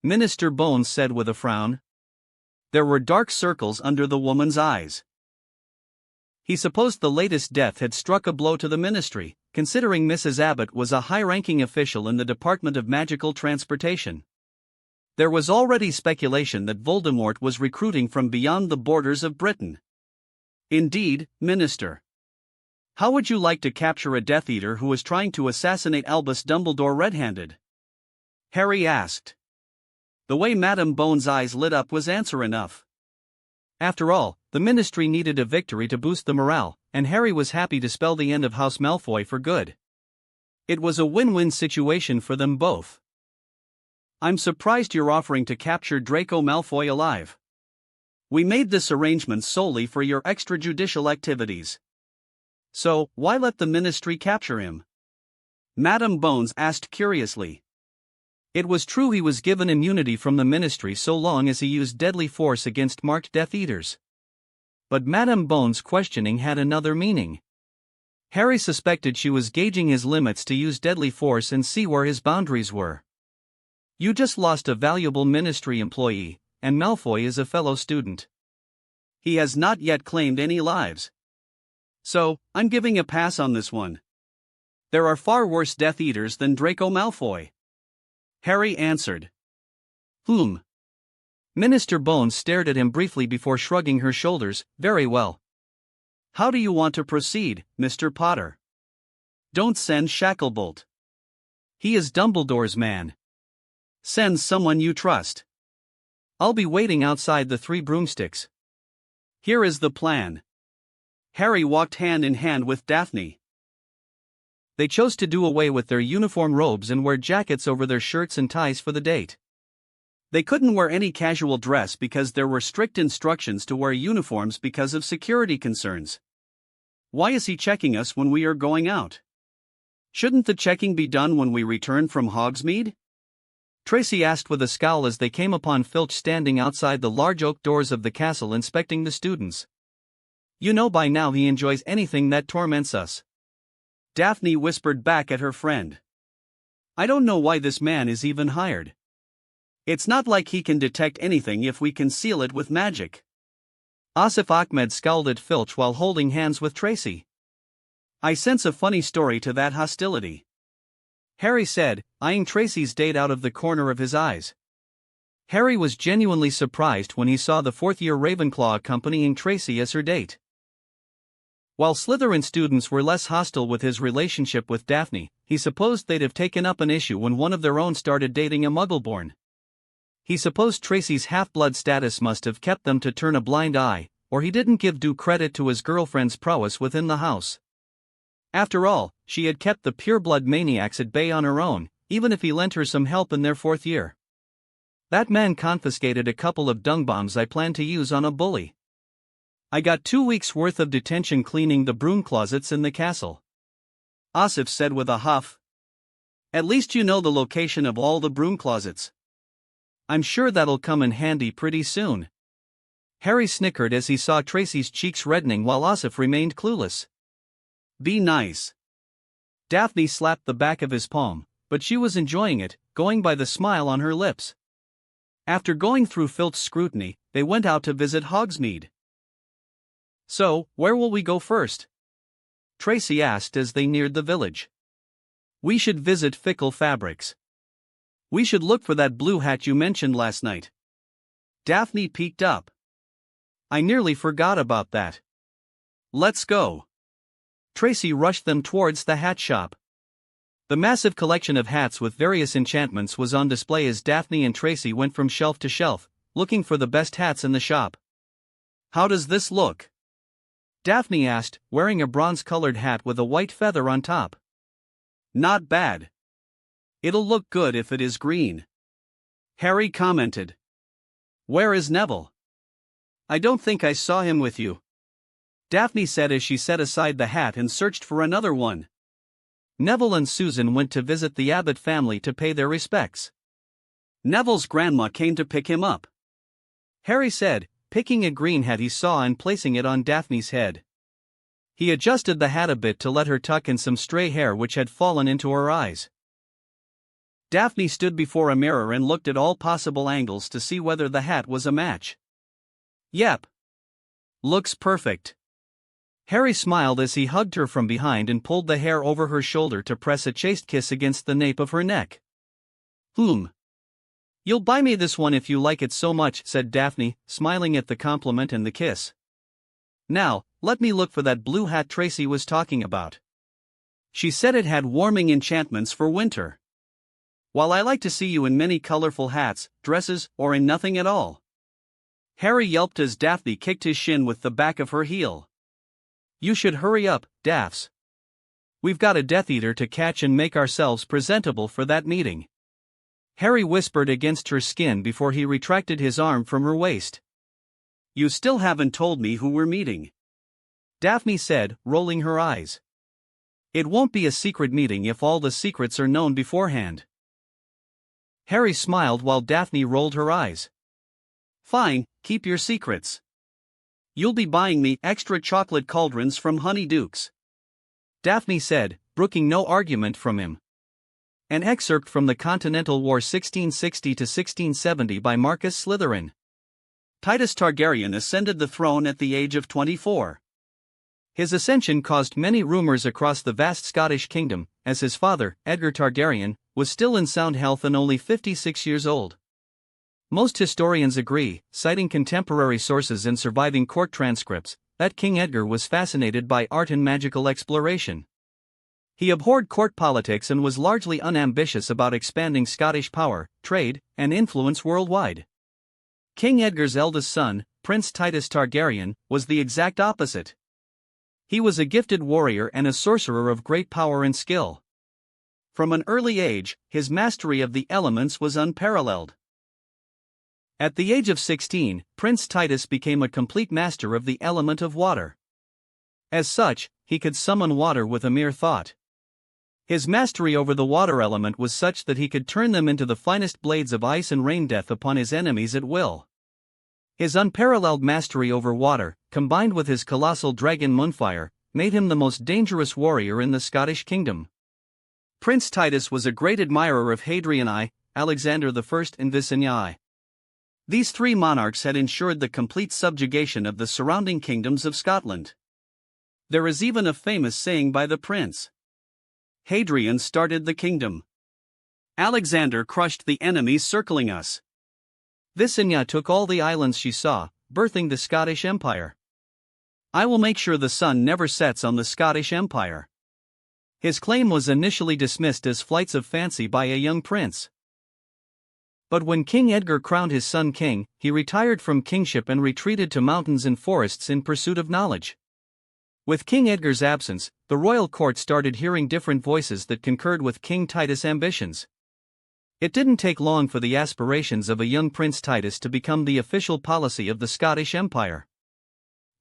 A: Minister Bones said with a frown. There were dark circles under the woman's eyes. He supposed the latest death had struck a blow to the ministry, considering Mrs. Abbott was a high-ranking official in the Department of Magical Transportation. There was already speculation that Voldemort was recruiting from beyond the borders of Britain. Indeed, Minister. How would you like to capture a Death Eater who was trying to assassinate Albus Dumbledore red-handed? Harry asked. The way Madame Bones' eyes lit up was answer enough. After all, the Ministry needed a victory to boost the morale, and Harry was happy to spell the end of House Malfoy for good. It was a win-win situation for them both. I'm surprised you're offering to capture Draco Malfoy alive. We made this arrangement solely for your extrajudicial activities. So, why let the Ministry capture him? Madame Bones asked curiously. It was true he was given immunity from the Ministry so long as he used deadly force against marked Death Eaters. But Madame Bones' questioning had another meaning. Harry suspected she was gauging his limits to use deadly force and see where his boundaries were. You just lost a valuable Ministry employee, and Malfoy is a fellow student. He has not yet claimed any lives. So, I'm giving a pass on this one. There are far worse Death Eaters than Draco Malfoy. Harry answered. Minister Bones stared at him briefly before shrugging her shoulders. Very well. How do you want to proceed, Mr. Potter? Don't send Shacklebolt. He is Dumbledore's man. Send someone you trust. I'll be waiting outside the Three Broomsticks. Here is the plan. Harry walked hand in hand with Daphne. They chose to do away with their uniform robes and wear jackets over their shirts and ties for the date. They couldn't wear any casual dress because there were strict instructions to wear uniforms because of security concerns. Why is he checking us when we are going out? Shouldn't the checking be done when we return from Hogsmeade? Tracy asked with a scowl as they came upon Filch standing outside the large oak doors of the castle inspecting the students. You know by now he enjoys anything that torments us. Daphne whispered back at her friend. I don't know why this man is even hired. It's not like he can detect anything if we conceal it with magic. Asif Ahmed scowled at Filch while holding hands with Tracy. I sense a funny story to that hostility. Harry said, eyeing Tracy's date out of the corner of his eyes. Harry was genuinely surprised when he saw the fourth-year Ravenclaw accompanying Tracy as her date. While Slytherin students were less hostile with his relationship with Daphne, he supposed they'd have taken up an issue when one of their own started dating a Muggleborn. He supposed Tracy's half-blood status must have kept them to turn a blind eye, or he didn't give due credit to his girlfriend's prowess within the house. After all, she had kept the pure-blood maniacs at bay on her own, even if he lent her some help in their fourth year. That man confiscated a couple of dung bombs I planned to use on a bully. I got 2 weeks' worth of detention cleaning the broom closets in the castle. Asif said with a huff. At least you know the location of all the broom closets. I'm sure that'll come in handy pretty soon. Harry snickered as he saw Tracy's cheeks reddening while Asif remained clueless. Be nice. Daphne slapped the back of his palm, but she was enjoying it, going by the smile on her lips. After going through Filch's scrutiny, they went out to visit Hogsmeade. So, where will we go first? Tracy asked as they neared the village. We should visit Fickle Fabrics. We should look for that blue hat you mentioned last night. Daphne peeked up. I nearly forgot about that. Let's go. Tracy rushed them towards the hat shop. The massive collection of hats with various enchantments was on display as Daphne and Tracy went from shelf to shelf, looking for the best hats in the shop. "How does this look?" Daphne asked, wearing a bronze-colored hat with a white feather on top. "Not bad. It'll look good if it is green," Harry commented. "Where is Neville?" "I don't think I saw him with you," Daphne said as she set aside the hat and searched for another one. Neville and Susan went to visit the Abbott family to pay their respects. Neville's grandma came to pick him up, Harry said, picking a green hat he saw and placing it on Daphne's head. He adjusted the hat a bit to let her tuck in some stray hair which had fallen into her eyes. Daphne stood before a mirror and looked at all possible angles to see whether the hat was a match. "Yep. Looks perfect." Harry smiled as he hugged her from behind and pulled the hair over her shoulder to press a chaste kiss against the nape of her neck. "You'll buy me this one if you like it so much," said Daphne, smiling at the compliment and the kiss. "Now, let me look for that blue hat Tracy was talking about. She said it had warming enchantments for winter. While I like to see you in many colorful hats, dresses, or in nothing at all." Harry yelped as Daphne kicked his shin with the back of her heel. "You should hurry up, Daphs. We've got a Death Eater to catch and make ourselves presentable for that meeting." Harry whispered against her skin before he retracted his arm from her waist. "You still haven't told me who we're meeting," Daphne said, rolling her eyes. "It won't be a secret meeting if all the secrets are known beforehand." Harry smiled while Daphne rolled her eyes. "Fine, keep your secrets. You'll be buying me extra chocolate cauldrons from Honeydukes," Daphne said, brooking no argument from him. An excerpt from the Continental War 1660–1670 by Marcus Slytherin. Titus Targaryen ascended the throne at the age of 24. His ascension caused many rumors across the vast Scottish kingdom, as his father, Edgar Targaryen, was still in sound health and only 56 years old. Most historians agree, citing contemporary sources and surviving court transcripts, that King Edgar was fascinated by art and magical exploration. He abhorred court politics and was largely unambitious about expanding Scottish power, trade, and influence worldwide. King Edgar's eldest son, Prince Titus Targaryen, was the exact opposite. He was a gifted warrior and a sorcerer of great power and skill. From an early age, his mastery of the elements was unparalleled. At the age of 16, Prince Titus became a complete master of the element of water. As such, he could summon water with a mere thought. His mastery over the water element was such that he could turn them into the finest blades of ice and rain death upon his enemies at will. His unparalleled mastery over water, combined with his colossal dragon Moonfire, made him the most dangerous warrior in the Scottish kingdom. Prince Titus was a great admirer of Hadrian I, Alexander I and Visenya I. These three monarchs had ensured the complete subjugation of the surrounding kingdoms of Scotland. There is even a famous saying by the prince. Hadrian started the kingdom. Alexander crushed the enemies circling us. Visenya took all the islands she saw, birthing the Scottish Empire. I will make sure the sun never sets on the Scottish Empire. His claim was initially dismissed as flights of fancy by a young prince. But when King Edgar crowned his son king, he retired from kingship and retreated to mountains and forests in pursuit of knowledge. With King Edgar's absence, the royal court started hearing different voices that concurred with King Titus' ambitions. It didn't take long for the aspirations of a young Prince Titus to become the official policy of the Scottish Empire.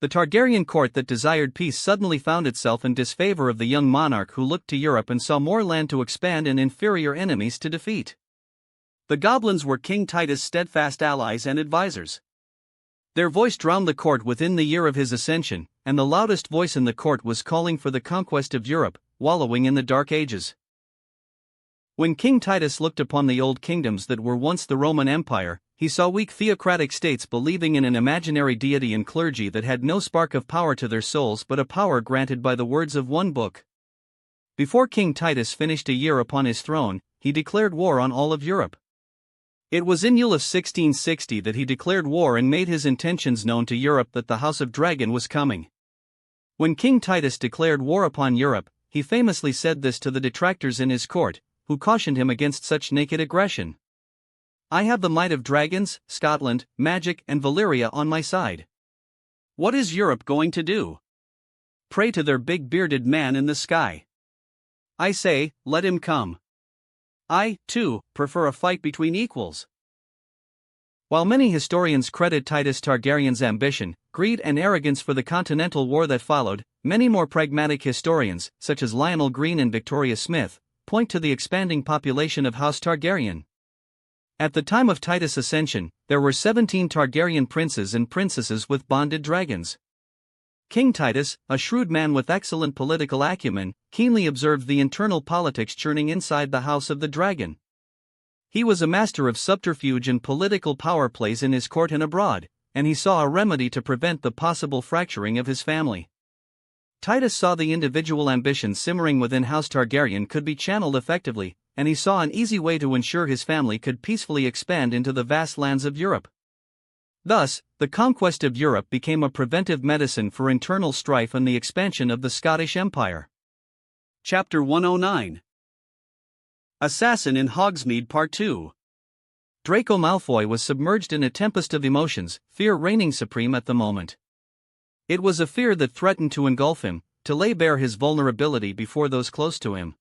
A: The Targaryen court that desired peace suddenly found itself in disfavor of the young monarch who looked to Europe and saw more land to expand and inferior enemies to defeat. The goblins were King Titus' steadfast allies and advisors. Their voice drowned the court within the year of his ascension, and the loudest voice in the court was calling for the conquest of Europe, wallowing in the Dark Ages. When King Titus looked upon the old kingdoms that were once the Roman Empire, he saw weak theocratic states believing in an imaginary deity and clergy that had no spark of power to their souls but a power granted by the words of one book. Before King Titus finished a year upon his throne, he declared war on all of Europe. It was in Yule of 1660 that he declared war and made his intentions known to Europe that the House of Dragon was coming. When King Titus declared war upon Europe, he famously said this to the detractors in his court, who cautioned him against such naked aggression. "I have the might of dragons, Scotland, magic, and Valyria on my side. What is Europe going to do? Pray to their big bearded man in the sky. I say, let him come. I, too, prefer a fight between equals." While many historians credit Titus Targaryen's ambition, greed, and arrogance for the Continental War that followed, many more pragmatic historians, such as Lionel Green and Victoria Smith, point to the expanding population of House Targaryen. At the time of Titus' ascension, there were 17 Targaryen princes and princesses with bonded dragons. King Titus, a shrewd man with excellent political acumen, keenly observed the internal politics churning inside the House of the Dragon. He was a master of subterfuge and political power plays in his court and abroad, and he saw a remedy to prevent the possible fracturing of his family. Titus saw the individual ambitions simmering within House Targaryen could be channeled effectively, and he saw an easy way to ensure his family could peacefully expand into the vast lands of Europe. Thus, the conquest of Europe became a preventive medicine for internal strife and the expansion of the Scottish Empire. Chapter 109. Assassin in Hogsmeade Part 2. Draco Malfoy was submerged in a tempest of emotions, fear reigning supreme at the moment. It was a fear that threatened to engulf him, to lay bare his vulnerability before those close to him.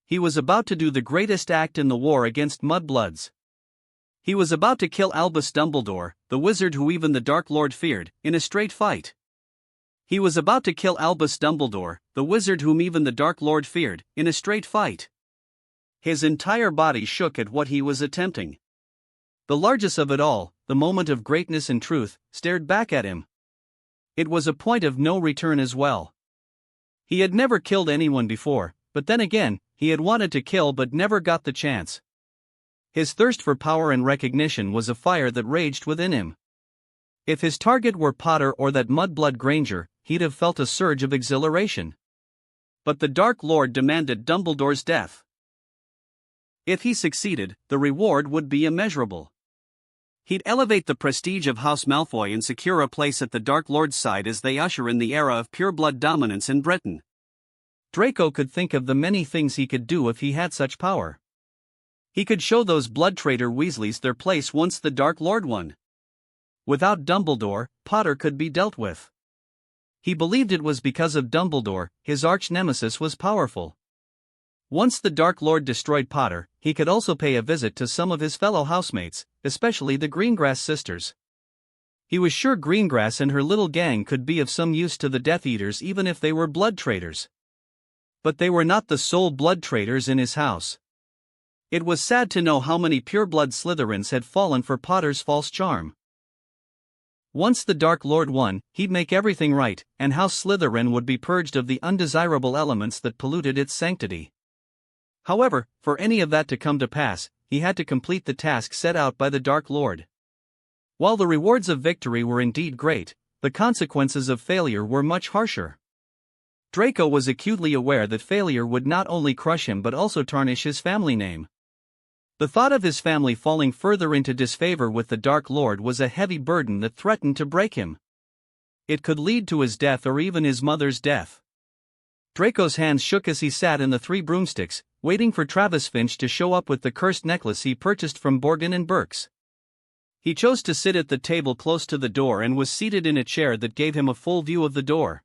A: He was about to do the greatest act in the war against mudbloods. He was about to kill Albus Dumbledore, the wizard who even the Dark Lord feared, in a straight fight. He was about to kill Albus Dumbledore, the wizard whom even the Dark Lord feared, in a straight fight. His entire body shook at what he was attempting. The largest of it all, the moment of greatness and truth, stared back at him. It was a point of no return as well. He had never killed anyone before, but then again, he had wanted to kill but never got the chance. His thirst for power and recognition was a fire that raged within him. If his target were Potter or that mudblood Granger, he'd have felt a surge of exhilaration. But the Dark Lord demanded Dumbledore's death. If he succeeded, the reward would be immeasurable. He'd elevate the prestige of House Malfoy and secure a place at the Dark Lord's side as they usher in the era of pureblood dominance in Britain. Draco could think of the many things he could do if he had such power. He could show those blood traitor Weasleys their place once the Dark Lord won. Without Dumbledore, Potter could be dealt with. He believed it was because of Dumbledore, his arch-nemesis was powerful. Once the Dark Lord destroyed Potter, he could also pay a visit to some of his fellow housemates, especially the Greengrass sisters. He was sure Greengrass and her little gang could be of some use to the Death Eaters even if they were blood traitors. But they were not the sole blood traitors in his house. It was sad to know how many pureblood Slytherins had fallen for Potter's false charm. Once the Dark Lord won, he'd make everything right, and House Slytherin would be purged of the undesirable elements that polluted its sanctity. However, for any of that to come to pass, he had to complete the task set out by the Dark Lord. While the rewards of victory were indeed great, the consequences of failure were much harsher. Draco was acutely aware that failure would not only crush him but also tarnish his family name. The thought of his family falling further into disfavor with the Dark Lord was a heavy burden that threatened to break him. It could lead to his death or even his mother's death. Draco's hands shook as he sat in the Three Broomsticks, waiting for Travis Finch to show up with the cursed necklace he purchased from Borgin and Burke's. He chose to sit at the table close to the door and was seated in a chair that gave him a full view of the door.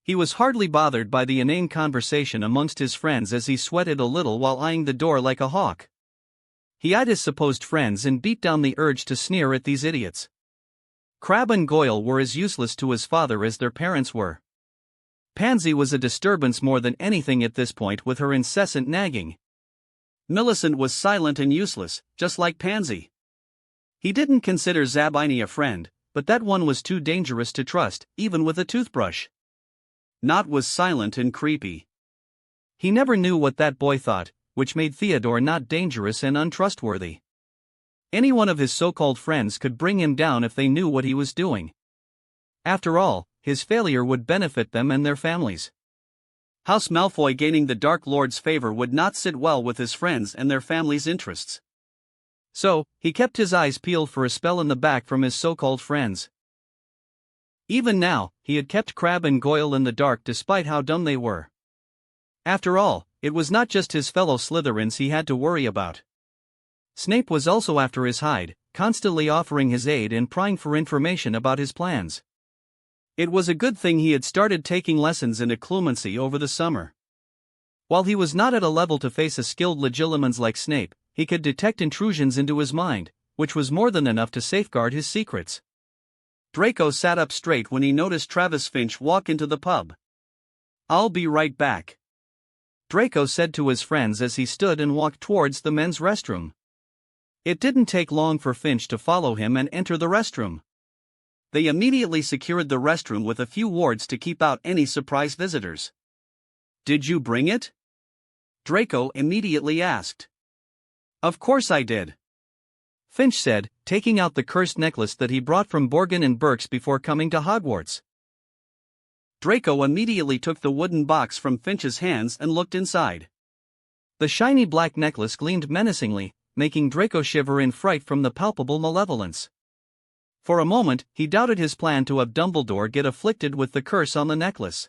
A: He was hardly bothered by the inane conversation amongst his friends as he sweated a little while eyeing the door like a hawk. He eyed his supposed friends and beat down the urge to sneer at these idiots. Crabbe and Goyle were as useless to his father as their parents were. Pansy was a disturbance more than anything at this point with her incessant nagging. Millicent was silent and useless, just like Pansy. He didn't consider Zabini a friend, but that one was too dangerous to trust, even with a toothbrush. Nott was silent and creepy. He never knew what that boy thought, which made Theodore not dangerous and untrustworthy. Any one of his so-called friends could bring him down if they knew what he was doing. After all, his failure would benefit them and their families. House Malfoy gaining the Dark Lord's favor would not sit well with his friends and their families' interests. So, he kept his eyes peeled for a spell in the back from his so-called friends. Even now, he had kept Crabbe and Goyle in the dark despite how dumb they were. After all, it was not just his fellow Slytherins he had to worry about. Snape was also after his hide, constantly offering his aid and prying for information about his plans. It was a good thing he had started taking lessons in occlumency over the summer. While he was not at a level to face a skilled legilimens like Snape, he could detect intrusions into his mind, which was more than enough to safeguard his secrets. Draco sat up straight when he noticed Travis Finch walk into the pub. "I'll be right back," Draco said to his friends as he stood and walked towards the men's restroom. It didn't take long for Finch to follow him and enter the restroom. They immediately secured the restroom with a few wards to keep out any surprise visitors. "Did you bring it?" Draco immediately asked. "Of course I did," Finch said, taking out the cursed necklace that he brought from Borgin and Burke's before coming to Hogwarts. Draco immediately took the wooden box from Finch's hands and looked inside. The shiny black necklace gleamed menacingly, making Draco shiver in fright from the palpable malevolence. For a moment, he doubted his plan to have Dumbledore get afflicted with the curse on the necklace.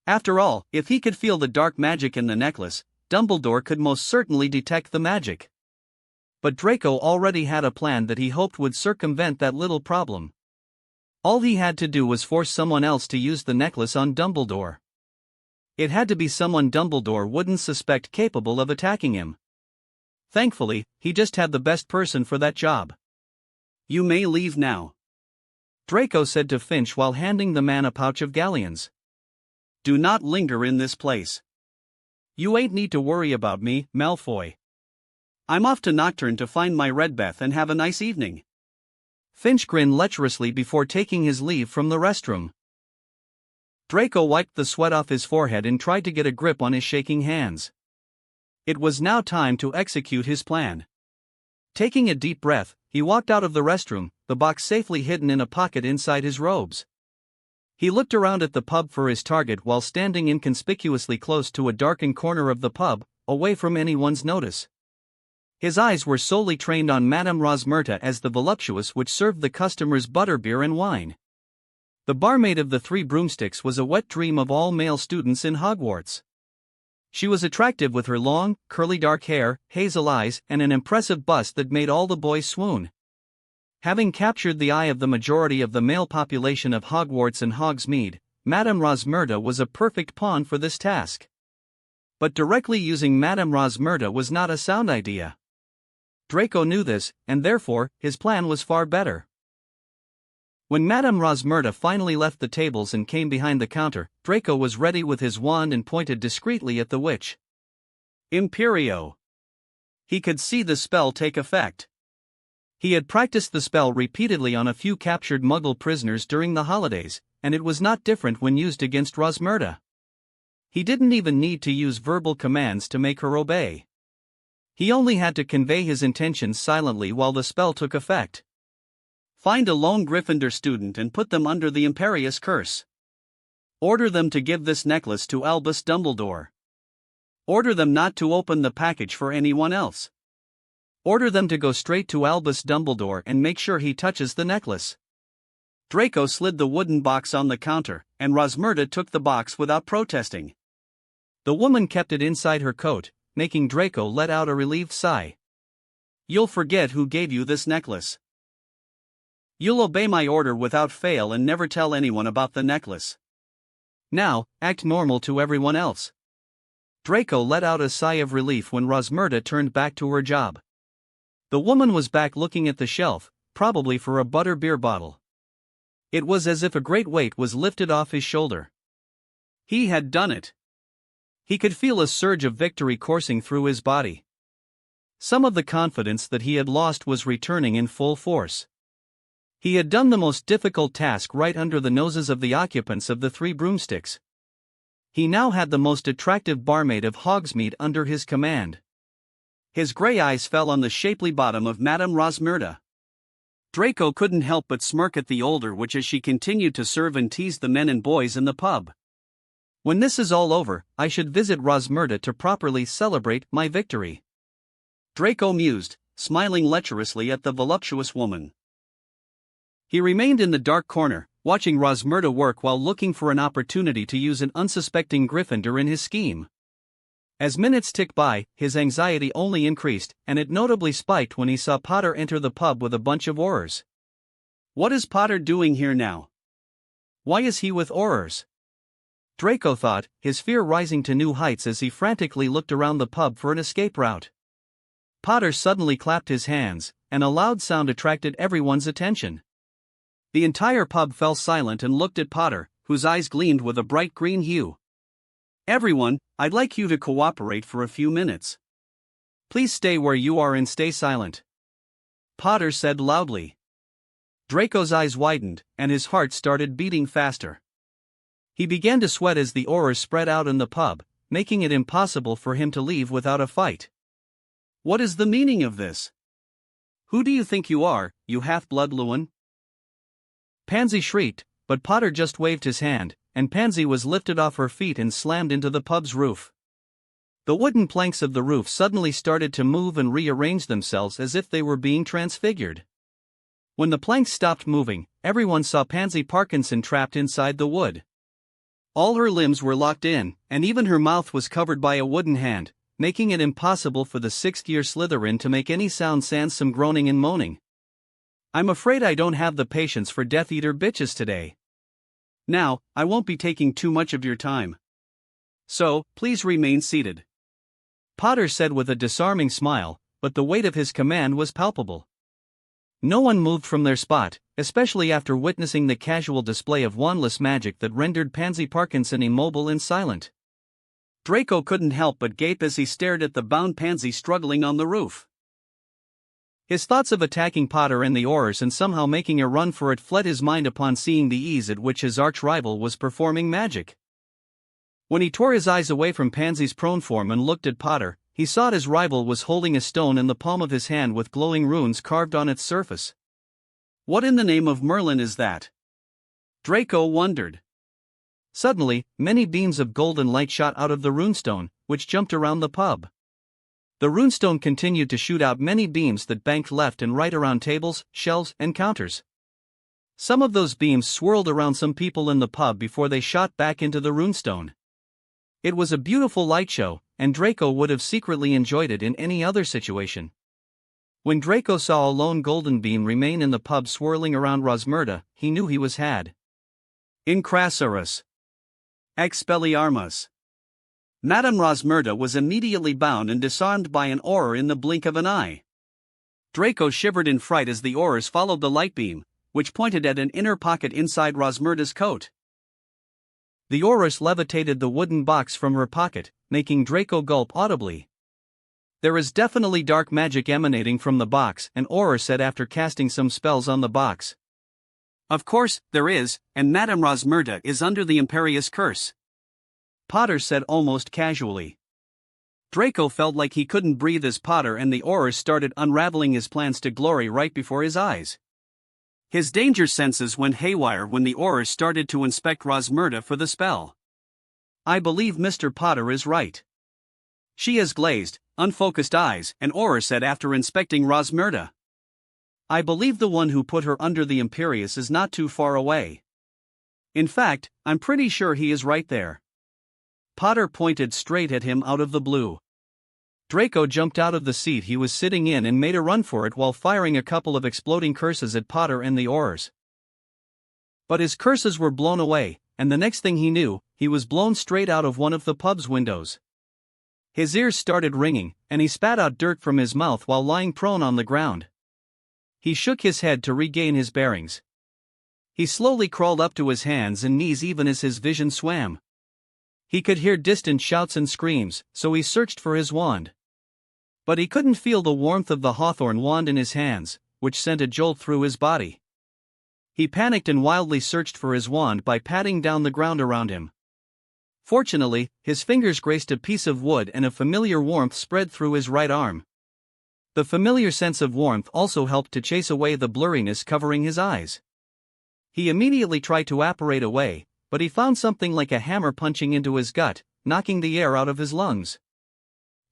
A: After all, if he could feel the dark magic in the necklace, Dumbledore could most certainly detect the magic. But Draco already had a plan that he hoped would circumvent that little problem. All he had to do was force someone else to use the necklace on Dumbledore. It had to be someone Dumbledore wouldn't suspect capable of attacking him. Thankfully, he just had the best person for that job. "You may leave now," Draco said to Finch while handing the man a pouch of galleons. "Do not linger in this place. You ain't need to worry about me, Malfoy. I'm off to Nocturne to find my Redbeth and have a nice evening." Finch grinned lecherously before taking his leave from the restroom. Draco wiped the sweat off his forehead and tried to get a grip on his shaking hands. It was now time to execute his plan. Taking a deep breath, he walked out of the restroom, the box safely hidden in a pocket inside his robes. He looked around at the pub for his target while standing inconspicuously close to a darkened corner of the pub, away from anyone's notice. His eyes were solely trained on Madame Rosmerta as the voluptuous which served the customers butterbeer and wine. The barmaid of the Three Broomsticks was a wet dream of all male students in Hogwarts. She was attractive with her long, curly dark hair, hazel eyes, and an impressive bust that made all the boys swoon. Having captured the eye of the majority of the male population of Hogwarts and Hogsmeade, Madame Rosmerta was a perfect pawn for this task. But directly using Madame Rosmerta was not a sound idea. Draco knew this, and therefore, his plan was far better. When Madame Rosmerta finally left the tables and came behind the counter, Draco was ready with his wand and pointed discreetly at the witch. Imperio! He could see the spell take effect. He had practiced the spell repeatedly on a few captured Muggle prisoners during the holidays, and it was not different when used against Rosmerta. He didn't even need to use verbal commands to make her obey. He only had to convey his intentions silently while the spell took effect. Find a lone Gryffindor student and put them under the Imperious Curse. Order them to give this necklace to Albus Dumbledore. Order them not to open the package for anyone else. Order them to go straight to Albus Dumbledore and make sure he touches the necklace. Draco slid the wooden box on the counter, and Rosmerta took the box without protesting. The woman kept it inside her coat, making Draco let out a relieved sigh. "You'll forget who gave you this necklace. You'll obey my order without fail and never tell anyone about the necklace. Now, act normal to everyone else." Draco let out a sigh of relief when Rosmerta turned back to her job. The woman was back looking at the shelf, probably for a butterbeer bottle. It was as if a great weight was lifted off his shoulder. He had done it. He could feel a surge of victory coursing through his body. Some of the confidence that he had lost was returning in full force. He had done the most difficult task right under the noses of the occupants of the Three Broomsticks. He now had the most attractive barmaid of Hogsmeade under his command. His gray eyes fell on the shapely bottom of Madame Rosmerta. Draco couldn't help but smirk at the older witch as she continued to serve and tease the men and boys in the pub. When this is all over, I should visit Rosmerta to properly celebrate my victory. Draco mused, smiling lecherously at the voluptuous woman. He remained in the dark corner, watching Rosmerta work while looking for an opportunity to use an unsuspecting Gryffindor in his scheme. As minutes ticked by, his anxiety only increased, and it notably spiked when he saw Potter enter the pub with a bunch of Aurors. What is Potter doing here now? Why is he with Aurors? Draco thought, his fear rising to new heights as he frantically looked around the pub for an escape route. Potter suddenly clapped his hands, and a loud sound attracted everyone's attention. The entire pub fell silent and looked at Potter, whose eyes gleamed with a bright green hue. Everyone, I'd like you to cooperate for a few minutes. Please stay where you are and stay silent. Potter said loudly. Draco's eyes widened, and his heart started beating faster. He began to sweat as the Aurors spread out in the pub, making it impossible for him to leave without a fight. What is the meaning of this? Who do you think you are, you half-blood Lewin? Pansy shrieked, but Potter just waved his hand, and Pansy was lifted off her feet and slammed into the pub's roof. The wooden planks of the roof suddenly started to move and rearrange themselves as if they were being transfigured. When the planks stopped moving, everyone saw Pansy Parkinson trapped inside the wood. All her limbs were locked in, and even her mouth was covered by a wooden hand, making it impossible for the sixth-year Slytherin to make any sound sans some groaning and moaning. I'm afraid I don't have the patience for Death Eater bitches today. Now, I won't be taking too much of your time. So, please remain seated. Potter said with a disarming smile, but the weight of his command was palpable. No one moved from their spot, especially after witnessing the casual display of wandless magic that rendered Pansy Parkinson immobile and silent. Draco couldn't help but gape as he stared at the bound Pansy struggling on the roof. His thoughts of attacking Potter and the Aurors and somehow making a run for it fled his mind upon seeing the ease at which his arch-rival was performing magic. When he tore his eyes away from Pansy's prone form and looked at Potter, he saw his rival was holding a stone in the palm of his hand with glowing runes carved on its surface. What in the name of Merlin is that? Draco wondered. Suddenly, many beams of golden light shot out of the runestone, which jumped around the pub. The runestone continued to shoot out many beams that banked left and right around tables, shelves, and counters. Some of those beams swirled around some people in the pub before they shot back into the runestone. It was a beautiful light show, and Draco would have secretly enjoyed it in any other situation. When Draco saw a lone golden beam remain in the pub swirling around Rosmerta, he knew he was had. Incrassaris. Expelliarmus. Madame Rosmerta was immediately bound and disarmed by an Auror in the blink of an eye. Draco shivered in fright as the Aurors followed the light beam, which pointed at an inner pocket inside Rosmerta's coat. The Aurors levitated the wooden box from her pocket, making Draco gulp audibly. There is definitely dark magic emanating from the box, an Auror said after casting some spells on the box. Of course, there is, and Madame Rosmerta is under the Imperious Curse. Potter said almost casually. Draco felt like he couldn't breathe as Potter and the Aurors started unraveling his plans to glory right before his eyes. His danger senses went haywire when the Aurors started to inspect Rosmerta for the spell. I believe Mr. Potter is right. She has glazed, unfocused eyes, an Auror said after inspecting Rosmerta. I believe the one who put her under the Imperious is not too far away. In fact, I'm pretty sure he is right there. Potter pointed straight at him out of the blue. Draco jumped out of the seat he was sitting in and made a run for it while firing a couple of exploding curses at Potter and the Aurors. But his curses were blown away, and the next thing he knew, he was blown straight out of one of the pub's windows. His ears started ringing, and he spat out dirt from his mouth while lying prone on the ground. He shook his head to regain his bearings. He slowly crawled up to his hands and knees even as his vision swam. He could hear distant shouts and screams, so he searched for his wand. But he couldn't feel the warmth of the hawthorn wand in his hands, which sent a jolt through his body. He panicked and wildly searched for his wand by patting down the ground around him. Fortunately, his fingers graced a piece of wood and a familiar warmth spread through his right arm. The familiar sense of warmth also helped to chase away the blurriness covering his eyes. He immediately tried to apparate away, but he found something like a hammer punching into his gut, knocking the air out of his lungs.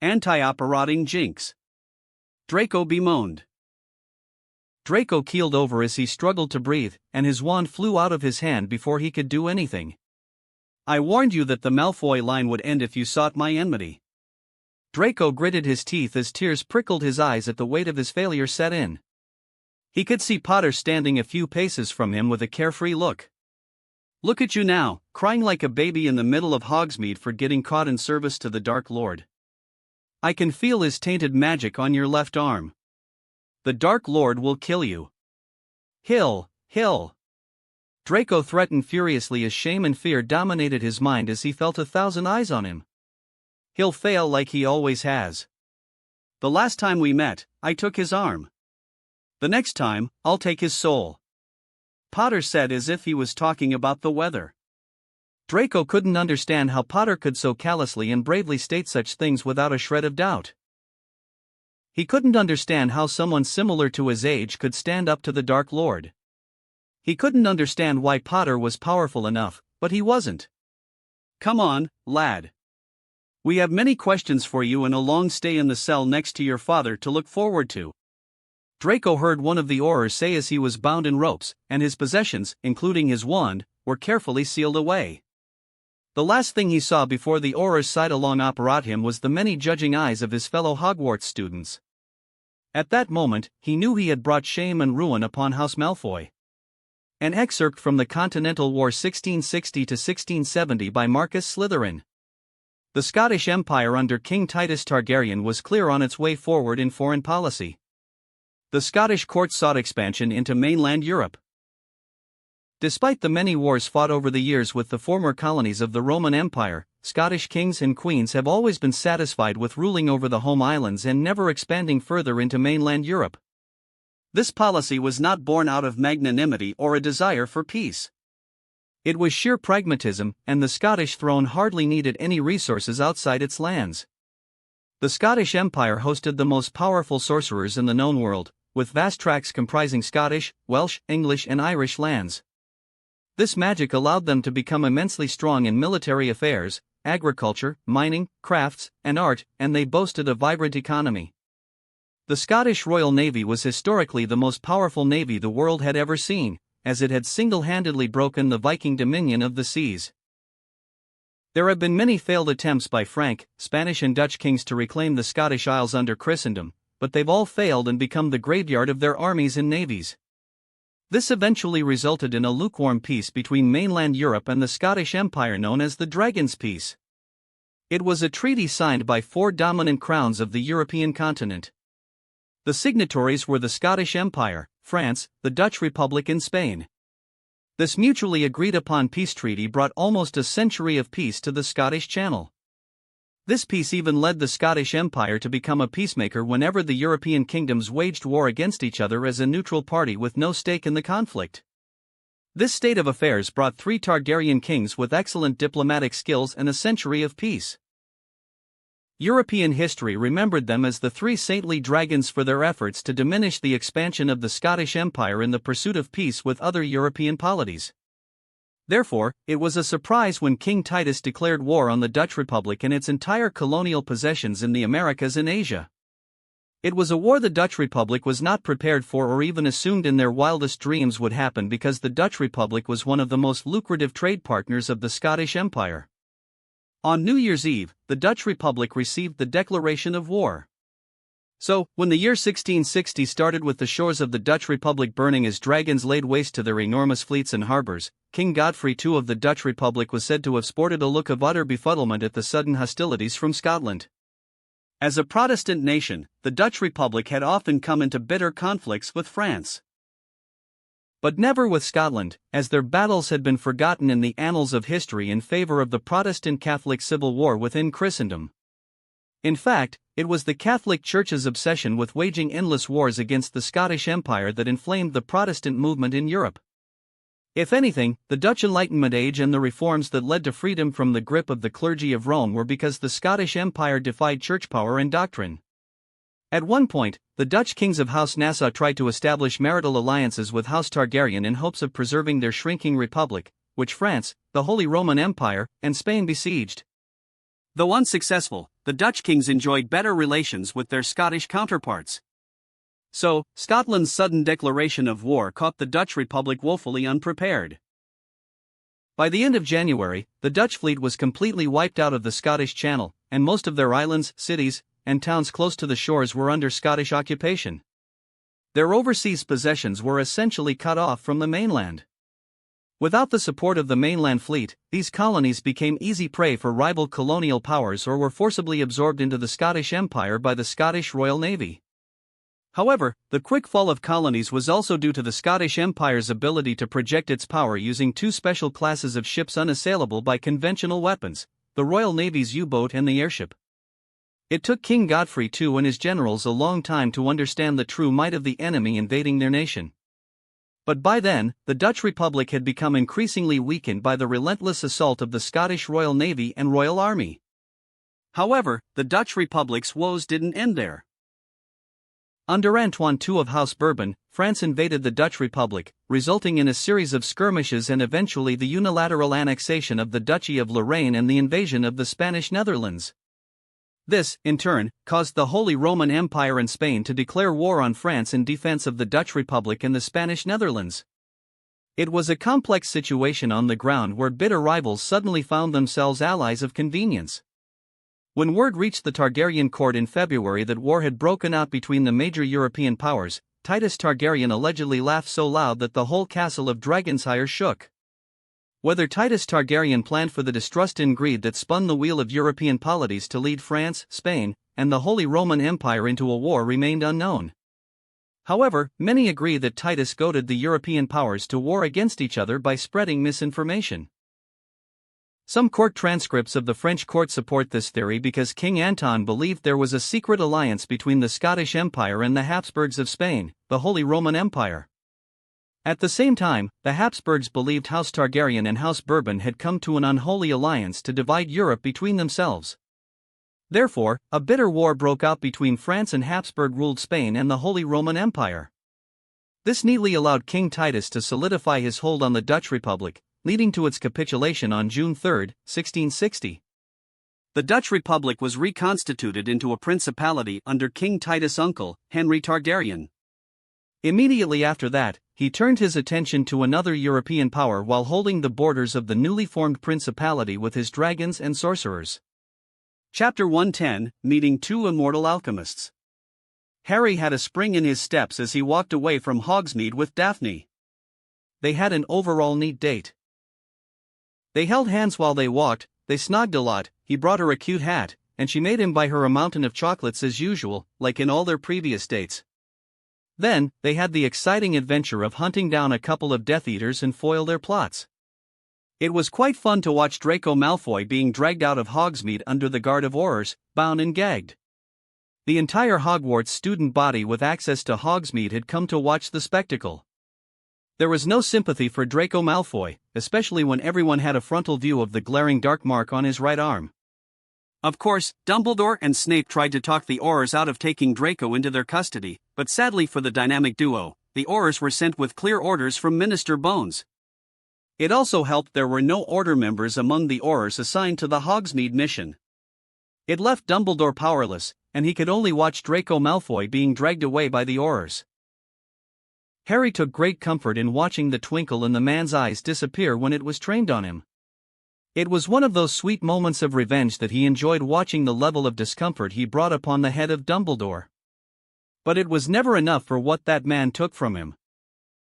A: Anti-apparating jinx. Draco bemoaned. Draco keeled over as he struggled to breathe, and his wand flew out of his hand before he could do anything. I warned you that the Malfoy line would end if you sought my enmity. Draco gritted his teeth as tears prickled his eyes at the weight of his failure set in. He could see Potter standing a few paces from him with a carefree look. Look at you now, crying like a baby in the middle of Hogsmeade for getting caught in service to the Dark Lord. I can feel his tainted magic on your left arm. The Dark Lord will kill you. He'll. Draco threatened furiously as shame and fear dominated his mind as he felt 1,000 eyes on him. He'll fail like he always has. The last time we met, I took his arm. The next time, I'll take his soul. Potter said as if he was talking about the weather. Draco couldn't understand how Potter could so callously and bravely state such things without a shred of doubt. He couldn't understand how someone similar to his age could stand up to the Dark Lord. He couldn't understand why Potter was powerful enough, but he wasn't. Come on, lad. We have many questions for you and a long stay in the cell next to your father to look forward to. Draco heard one of the Aurors say as he was bound in ropes, and his possessions, including his wand, were carefully sealed away. The last thing he saw before the Aurors sidelong operated him was the many judging eyes of his fellow Hogwarts students. At that moment, he knew he had brought shame and ruin upon House Malfoy. An excerpt from the Continental War 1660–1670 by Marcus Slytherin. The Scottish Empire under King Titus Targaryen was clear on its way forward in foreign policy. The Scottish court sought expansion into mainland Europe. Despite the many wars fought over the years with the former colonies of the Roman Empire, Scottish kings and queens have always been satisfied with ruling over the home islands and never expanding further into mainland Europe. This policy was not born out of magnanimity or a desire for peace. It was sheer pragmatism, and the Scottish throne hardly needed any resources outside its lands. The Scottish Empire hosted the most powerful sorcerers in the known world, with vast tracts comprising Scottish, Welsh, English and Irish lands. This magic allowed them to become immensely strong in military affairs, agriculture, mining, crafts, and art, and they boasted a vibrant economy. The Scottish Royal Navy was historically the most powerful navy the world had ever seen, as it had single-handedly broken the Viking dominion of the seas. There have been many failed attempts by Frank, Spanish and Dutch kings to reclaim the Scottish Isles under Christendom, but they've all failed and become the graveyard of their armies and navies. This eventually resulted in a lukewarm peace between mainland Europe and the Scottish Empire known as the Dragon's Peace. It was a treaty signed by 4 dominant crowns of the European continent. The signatories were the Scottish Empire, France, the Dutch Republic and Spain. This mutually agreed-upon peace treaty brought almost a century of peace to the Scottish Channel. This peace even led the Scottish Empire to become a peacemaker whenever the European kingdoms waged war against each other as a neutral party with no stake in the conflict. This state of affairs brought 3 Targaryen kings with excellent diplomatic skills and a century of peace. European history remembered them as the 3 saintly dragons for their efforts to diminish the expansion of the Scottish Empire in the pursuit of peace with other European polities. Therefore, it was a surprise when King Titus declared war on the Dutch Republic and its entire colonial possessions in the Americas and Asia. It was a war the Dutch Republic was not prepared for or even assumed in their wildest dreams would happen because the Dutch Republic was one of the most lucrative trade partners of the Scottish Empire. On New Year's Eve, the Dutch Republic received the declaration of war. So, when the year 1660 started with the shores of the Dutch Republic burning as dragons laid waste to their enormous fleets and harbors, King Godfrey II of the Dutch Republic was said to have sported a look of utter befuddlement at the sudden hostilities from Scotland. As a Protestant nation, the Dutch Republic had often come into bitter conflicts with France. But never with Scotland, as their battles had been forgotten in the annals of history in favor of the Protestant Catholic civil war within Christendom. In fact, it was the Catholic Church's obsession with waging endless wars against the Scottish Empire that inflamed the Protestant movement in Europe. If anything, the Dutch Enlightenment age and the reforms that led to freedom from the grip of the clergy of Rome were because the Scottish Empire defied church power and doctrine. At one point, the Dutch kings of House Nassau tried to establish marital alliances with House Targaryen in hopes of preserving their shrinking republic, which France, the Holy Roman Empire, and Spain besieged. Though unsuccessful, the Dutch kings enjoyed better relations with their Scottish counterparts.
B: So, Scotland's sudden declaration of war caught the Dutch Republic woefully unprepared.
A: By the end of January, the Dutch fleet was completely wiped out of the Scottish Channel, and most of their islands, cities, and towns close to the shores were under Scottish occupation. Their overseas possessions were essentially cut off from the mainland. Without the support of the mainland fleet, these colonies became easy prey for rival colonial powers or were forcibly absorbed into the Scottish Empire by the Scottish Royal Navy. However, the quick fall of colonies was also due to the Scottish Empire's ability to project its power using two special classes of ships unassailable by conventional weapons, the Royal Navy's U-boat and the airship. It took King Godfrey II and his generals a long time to understand the true might of the enemy invading their nation. But by then, the Dutch Republic had become increasingly weakened by the relentless assault of the Scottish Royal Navy and Royal Army.
B: However, the Dutch Republic's woes didn't end there.
A: Under Antoine II of House Bourbon, France invaded the Dutch Republic, resulting in a series of skirmishes and eventually the unilateral annexation of the Duchy of Lorraine and the invasion of the Spanish Netherlands. This, in turn, caused the Holy Roman Empire and Spain to declare war on France in defense of the Dutch Republic and the Spanish Netherlands. It was a complex situation on the ground where bitter rivals suddenly found themselves allies of convenience. When word reached the Targaryen court in February that war had broken out between the major European powers, Titus Targaryen allegedly laughed so loud that the whole castle of Dragonshire shook. Whether Titus Targaryen planned for the distrust and greed that spun the wheel of European polities to lead France, Spain, and the Holy Roman Empire into a war remained unknown. However, many agree that Titus goaded the European powers to war against each other by spreading misinformation. Some court transcripts of the French court support this theory because King Anton believed there was a secret alliance between the Scottish Empire and the Habsburgs of Spain, the Holy Roman Empire. At the same time, the Habsburgs believed House Targaryen and House Bourbon had come to an unholy alliance to divide Europe between themselves. Therefore, a bitter war broke out between France and Habsburg-ruled Spain and the Holy Roman Empire. This neatly allowed King Titus to solidify his hold on the Dutch Republic, leading to its capitulation on June 3, 1660.
B: The Dutch Republic was reconstituted into a principality under King Titus' uncle, Henry Targaryen.
A: Immediately after that, he turned his attention to another European power while holding the borders of the newly formed principality with his dragons and sorcerers.
B: Chapter 110, Meeting Two Immortal Alchemists. Harry had a spring in his steps as he walked away from Hogsmeade with Daphne.
A: They had an overall neat date. They held hands while they walked, they snogged a lot, he brought her a cute hat, and she made him buy her a mountain of chocolates as usual, like in all their previous dates. Then, they had the exciting adventure of hunting down a couple of Death Eaters and foil their plots. It was quite fun to watch Draco Malfoy being dragged out of Hogsmeade under the guard of Aurors, bound and gagged. The entire Hogwarts student body with access to Hogsmeade had come to watch the spectacle. There was no sympathy for Draco Malfoy, especially when everyone had a frontal view of the glaring dark mark on his right arm.
B: Of course, Dumbledore and Snape tried to talk the Aurors out of taking Draco into their custody, but sadly for the dynamic duo, the Aurors were sent with clear orders from Minister Bones. It also helped there were no Order members among the Aurors assigned to the Hogsmeade mission. It left Dumbledore powerless, and he could only watch Draco Malfoy being dragged away by the Aurors. Harry took great comfort in watching the twinkle in the man's eyes disappear when it was trained on him. It was one of those sweet moments of revenge that he enjoyed, watching the level of discomfort he brought upon the head of Dumbledore. But it was never enough for what that man took from him.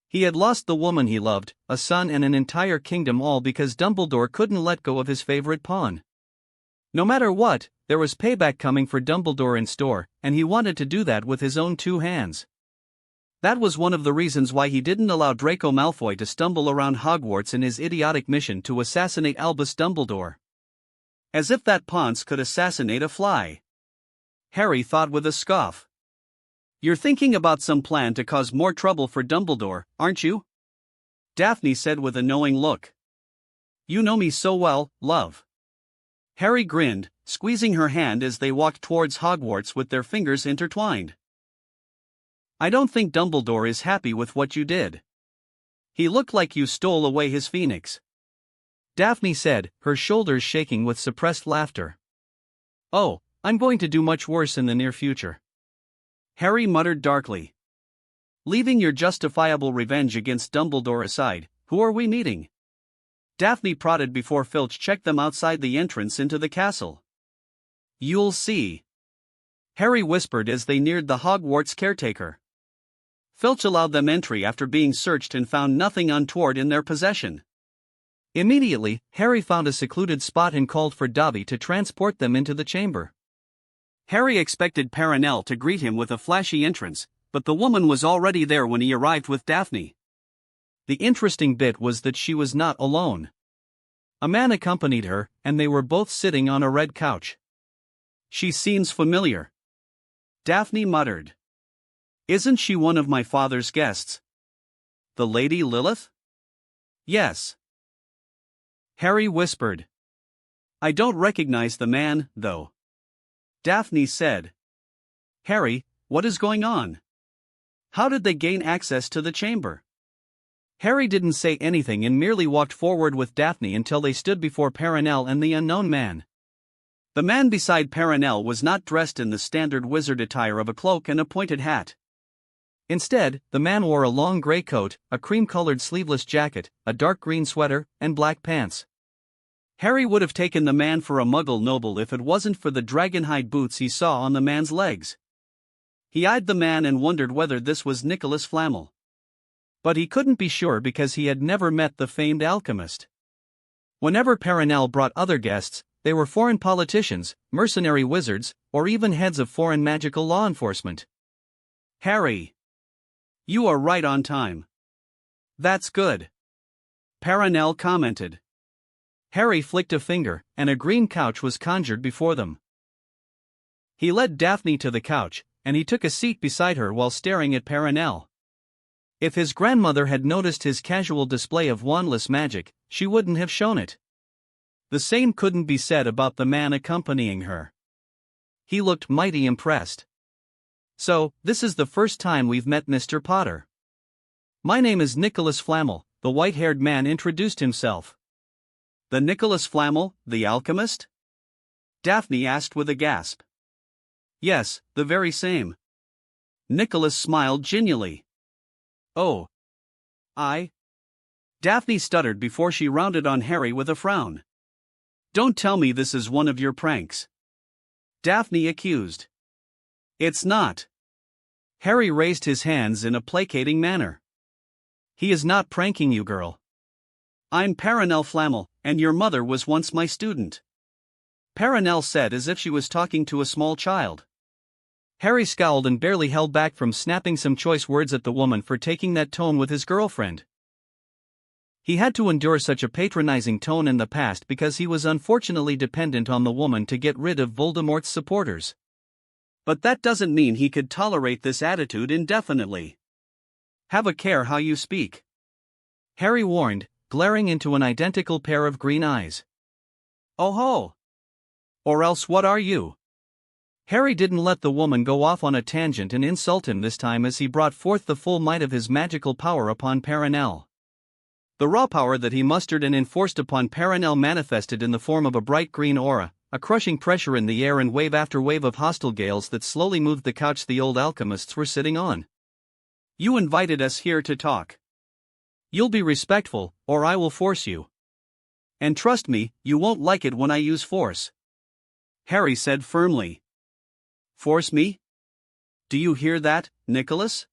B: He had lost the woman he loved, a son and an entire kingdom, all because Dumbledore couldn't let go of his favorite pawn. No matter what, there was payback coming for Dumbledore in store, and he wanted to do that with his own two hands. That was one of the reasons why he didn't allow Draco Malfoy to stumble around Hogwarts in his idiotic mission to assassinate Albus Dumbledore. As if that Ponce could assassinate a fly. Harry thought with a scoff. "You're thinking about some plan to cause more trouble for Dumbledore, aren't you?" Daphne said with a knowing look. "You know me so well, love." Harry grinned, squeezing her hand as they walked towards Hogwarts with their fingers intertwined. "I don't think Dumbledore is happy with what you did. He looked like you stole away his phoenix," Daphne said, her shoulders shaking with suppressed laughter. "Oh, I'm going to do much worse in the near future," Harry muttered darkly. Leaving your justifiable revenge against Dumbledore aside, who are we meeting? Daphne prodded before Filch checked them outside the entrance into the castle. You'll see, Harry whispered as they neared the Hogwarts caretaker. Filch allowed them entry after being searched and found nothing untoward in their possession.
A: Immediately, Harry found a secluded spot and called for Dobby to transport them into the chamber.
B: Harry expected Perenelle to greet him with a flashy entrance, but the woman was already there when he arrived with Daphne.
A: The interesting bit was that she was not alone. A man accompanied her, and they were both sitting on a red couch.
B: She seems familiar, Daphne muttered. Isn't she one of my father's guests? The Lady Lilith?
A: Yes,
B: Harry whispered. I don't recognize the man, though, Daphne said. Harry, what is going on? How did they gain access to the chamber?
A: Harry didn't say anything and merely walked forward with Daphne until they stood before Perenelle and the unknown man.
B: The man beside Perenelle was not dressed in the standard wizard attire of a cloak and a pointed hat.
A: Instead, the man wore a long gray coat, a cream-colored sleeveless jacket, a dark green sweater, and black pants.
B: Harry would have taken the man for a Muggle noble if it wasn't for the dragonhide boots he saw on the man's legs. He eyed the man and wondered whether this was Nicholas Flamel.
A: But he couldn't be sure because he had never met the famed alchemist. Whenever Perenelle brought other guests, they were foreign politicians, mercenary wizards, or even heads of foreign magical law enforcement.
B: Harry, you are right on time. That's good, Perenelle commented.
A: Harry flicked a finger, and a green couch was conjured before them. He led Daphne to the couch, and he took a seat beside her while staring at Perenelle. If his grandmother had noticed his casual display of wandless magic, she wouldn't have shown it. The same couldn't be said about the man accompanying her. He looked mighty impressed. So, this is the first time we've met Mr. Potter. My name is Nicholas Flamel, the white-haired man introduced himself.
B: The Nicholas Flamel, the alchemist? Daphne asked with a gasp.
A: Yes, the very same.
B: Nicholas smiled genially. Oh. Daphne stuttered before she rounded on Harry with a frown. Don't tell me this is one of your pranks, Daphne accused. It's not.
A: Harry raised his hands in a placating manner. He is not pranking you, girl.
B: I'm Perenelle Flamel, and your mother was once my student, Perenelle said as if she was talking to a small child.
A: Harry scowled and barely held back from snapping some choice words at the woman for taking that tone with his girlfriend. He had to endure such a patronizing tone in the past because he was unfortunately dependent on the woman to get rid of Voldemort's supporters.
B: But that doesn't mean he could tolerate this attitude indefinitely. Have a care how you speak,
A: Harry warned, glaring into an identical pair of green eyes.
B: Oh ho! Or else what are you?
A: Harry didn't let the woman go off on a tangent and insult him this time as he brought forth the full might of his magical power upon Perenelle. The raw power that he mustered and enforced upon Perenelle manifested in the form of a bright green aura, a crushing pressure in the air and wave after wave of hostile gales that slowly moved the couch the old alchemists were sitting on.
B: You invited us here to talk.
A: You'll be respectful, or I will force you.
B: And trust me, you won't like it when I use force, Harry said firmly. Force me? Do you hear that, Nicholas?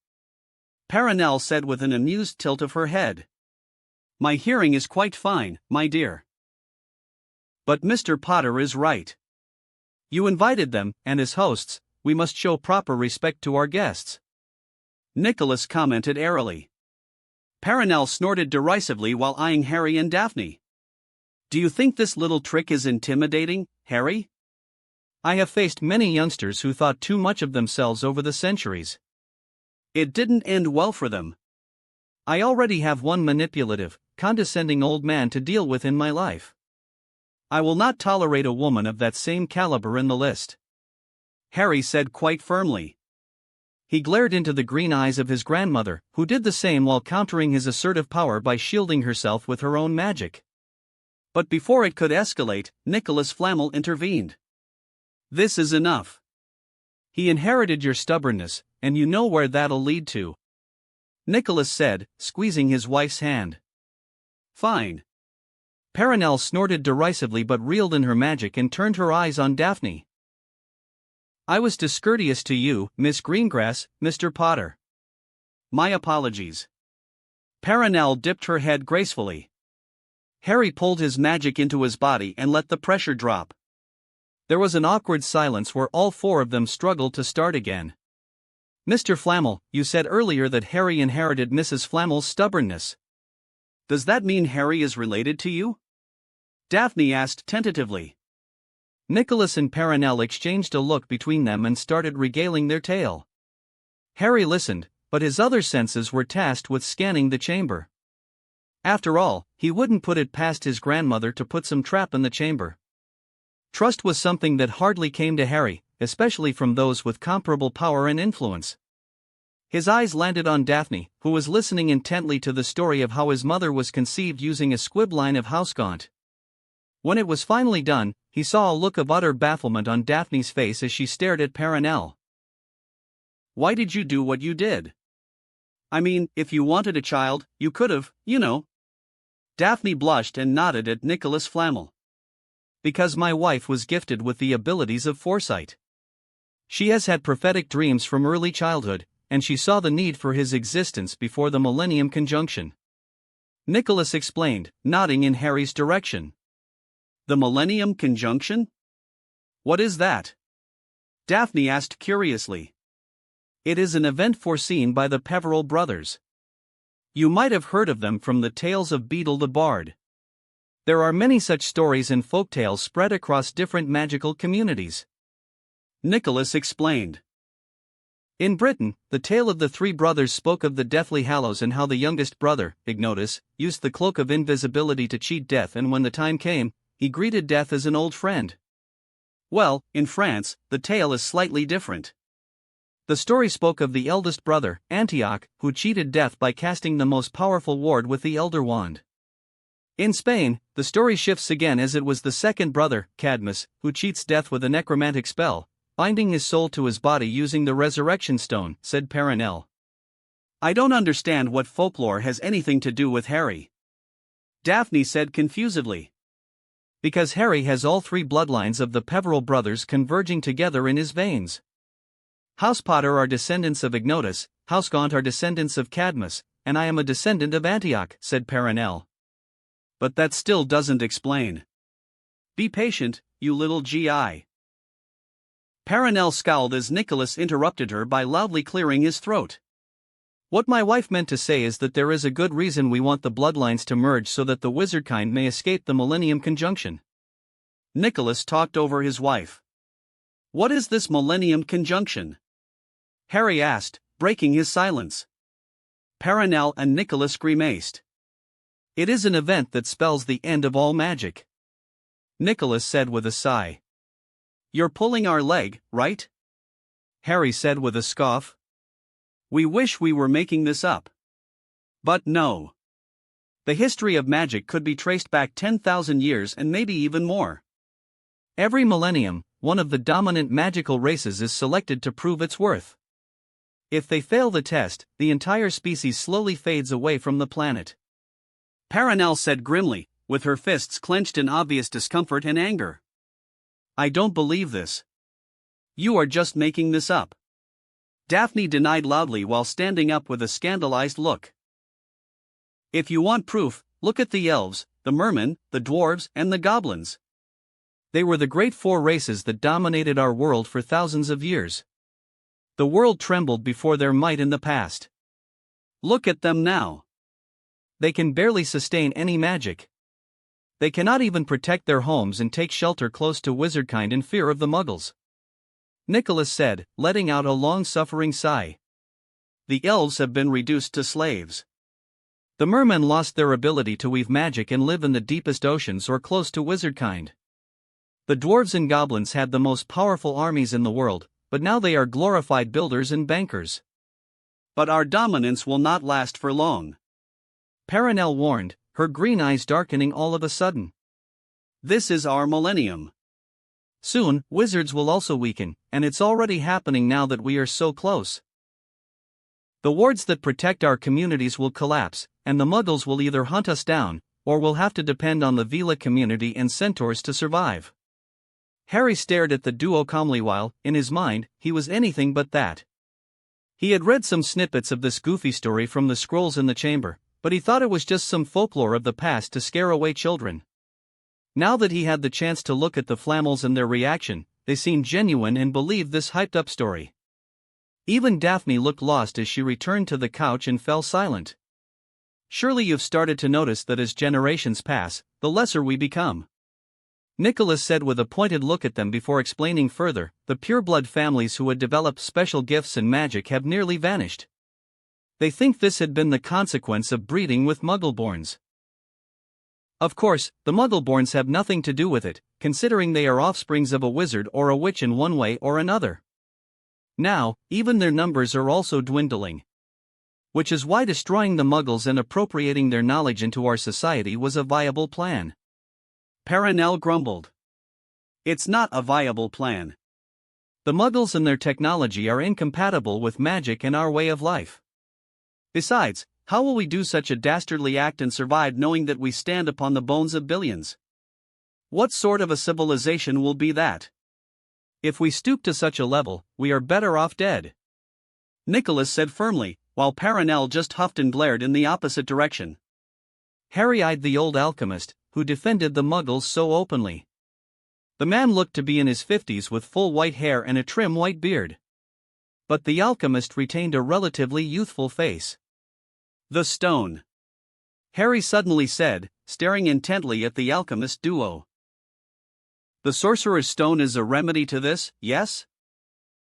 B: Perenelle said with an amused tilt of her head. My hearing is quite fine, my dear. But Mr. Potter is right.
A: You invited them, and as hosts, we must show proper respect to our guests,
B: Nicholas commented airily. Perenelle snorted derisively while eyeing Harry and Daphne. Do you think this little trick is intimidating, Harry?
A: I have faced many youngsters who thought too much of themselves over the centuries.
B: It didn't end well for them.
A: I already have one manipulative, condescending old man to deal with in my life. I will not tolerate a woman of that same caliber in the list,
B: Harry said quite firmly.
A: He glared into the green eyes of his grandmother, who did the same while countering his assertive power by shielding herself with her own magic.
B: But before it could escalate, Nicholas Flamel intervened. This is enough.
A: He inherited your stubbornness, and you know where that'll lead to. Nicholas said, squeezing his wife's hand.
B: Fine.
A: Perenelle snorted derisively but reeled in her magic and turned her eyes on Daphne. I was discourteous to you, Miss Greengrass, Mr. Potter.
B: My apologies.
A: Perenelle dipped her head gracefully.
B: Harry pulled his magic into his body and let the pressure drop.
A: There was an awkward silence where all four of them struggled to start again. Mr. Flammel, you said earlier that Harry inherited Mrs. Flammel's stubbornness.
B: Does that mean Harry is related to you? Daphne asked tentatively.
A: Nicholas and Perenelle exchanged a look between them and started regaling their tale. Harry listened, but his other senses were tasked with scanning the chamber. After all, he wouldn't put it past his grandmother to put some trap in the chamber. Trust was something that hardly came to Harry, especially from those with comparable power and influence. His eyes landed on Daphne, who was listening intently to the story of how his mother was conceived using a squib line of housegaunt. When it was finally done, he saw a look of utter bafflement on Daphne's face as she stared at Perenelle.
B: Why did you do what you did? I mean, if you wanted a child, you could've, you know. Daphne blushed and nodded at Nicholas Flamel.
A: Because my wife was gifted with the abilities of foresight. She has had prophetic dreams from early childhood, and she saw the need for his existence before the Millennium Conjunction. Nicholas explained, nodding in Harry's direction.
B: The Millennium Conjunction? What is that? Daphne asked curiously.
A: It is an event foreseen by the Peverell brothers. You might have heard of them from the tales of Beedle the Bard. There are many such stories and folktales spread across different magical communities.
B: Nicholas explained.
A: In Britain, the tale of the three brothers spoke of the Deathly Hallows and how the youngest brother, Ignotus, used the cloak of invisibility to cheat death, and when the time came, he greeted death as an old friend.
B: Well, in France, the tale is slightly different.
A: The story spoke of the eldest brother, Antioch, who cheated death by casting the most powerful ward with the Elder Wand. In Spain, the story shifts again as it was the second brother, Cadmus, who cheats death with a necromantic spell, binding his soul to his body using the resurrection stone, said Perenelle.
B: I don't understand what folklore has anything to do with Harry. Daphne said confusedly.
A: Because Harry has all three bloodlines of the Peverell brothers converging together in his veins. House Potter are descendants of Ignotus, Housegaunt are descendants of Cadmus, and I am a descendant of Antioch, said Perenelle.
B: But that still doesn't explain. Be patient, you little GI. Perenelle scowled as Nicholas interrupted her by loudly clearing his throat.
A: What my wife meant to say is that there is a good reason we want the bloodlines to merge so that the wizardkind may escape the Millennium Conjunction.
B: Nicholas talked over his wife. What is this Millennium Conjunction? Harry asked, breaking his silence. Perenelle and Nicholas grimaced.
A: It is an event that spells the end of all magic. Nicholas said with a sigh.
B: You're pulling our leg, right?
A: Harry said with a scoff.
B: We wish we were making this up. But no. The history of magic could be traced back 10,000 years and maybe even more.
A: Every millennium, one of the dominant magical races is selected to prove its worth. If they fail the test, the entire species slowly fades away from the planet.
B: Perenelle said grimly, with her fists clenched in obvious discomfort and anger. I don't believe this. You are just making this up. Daphne denied loudly while standing up with a scandalized look. If you want proof, look at the elves, the mermen, the dwarves, and the goblins.
A: They were the great four races that dominated our world for thousands of years. The world trembled before their might in the past.
B: Look at them now.
A: They can barely sustain any magic. They cannot even protect their homes and take shelter close to wizardkind in fear of the muggles. Nicholas said, letting out a long-suffering sigh.
B: The elves have been reduced to slaves.
A: The mermen lost their ability to weave magic and live in the deepest oceans or close to wizardkind. The dwarves and goblins had the most powerful armies in the world, but now they are glorified builders and bankers.
B: But our dominance will not last for long.
A: Perenelle warned, her green eyes darkening all of a sudden.
B: This is our millennium.
A: Soon, wizards will also weaken, and it's already happening now that we are so close. The wards that protect our communities will collapse, and the Muggles will either hunt us down, or will have to depend on the Vila community and centaurs to survive. Harry stared at the duo calmly while, in his mind, he was anything but that. He had read some snippets of this goofy story from the scrolls in the chamber, but he thought it was just some folklore of the past to scare away children. Now that he had the chance to look at the Flammels and their reaction, they seemed genuine and believed this hyped-up story. Even Daphne looked lost as she returned to the couch and fell silent. Surely you've started to notice that as generations pass, the lesser we become. Nicholas said with a pointed look at them before explaining further, the pureblood families who had developed special gifts and magic have nearly vanished. They think this had been the consequence of breeding with Muggleborns. Of course, the Muggleborns have nothing to do with it, considering they are offsprings of a wizard or a witch in one way or another. Now, even their numbers are also dwindling. Which is why destroying the Muggles and appropriating their knowledge into our society was a viable plan.
B: Paranel grumbled. It's not a viable plan.
A: The Muggles and their technology are incompatible with magic and our way of life. Besides, how will we do such a dastardly act and survive knowing that we stand upon the bones of billions? What sort of a civilization will be that? If we stoop to such a level, we are better off dead. Nicholas said firmly, while Paranel just huffed and glared in the opposite direction. Harry eyed the old alchemist, who defended the Muggles so openly. The man looked to be in his 50s with full white hair and a trim white beard. But the alchemist retained a relatively youthful face. The stone. Harry suddenly said, staring intently at the alchemist duo. The sorcerer's stone is a remedy to this, yes?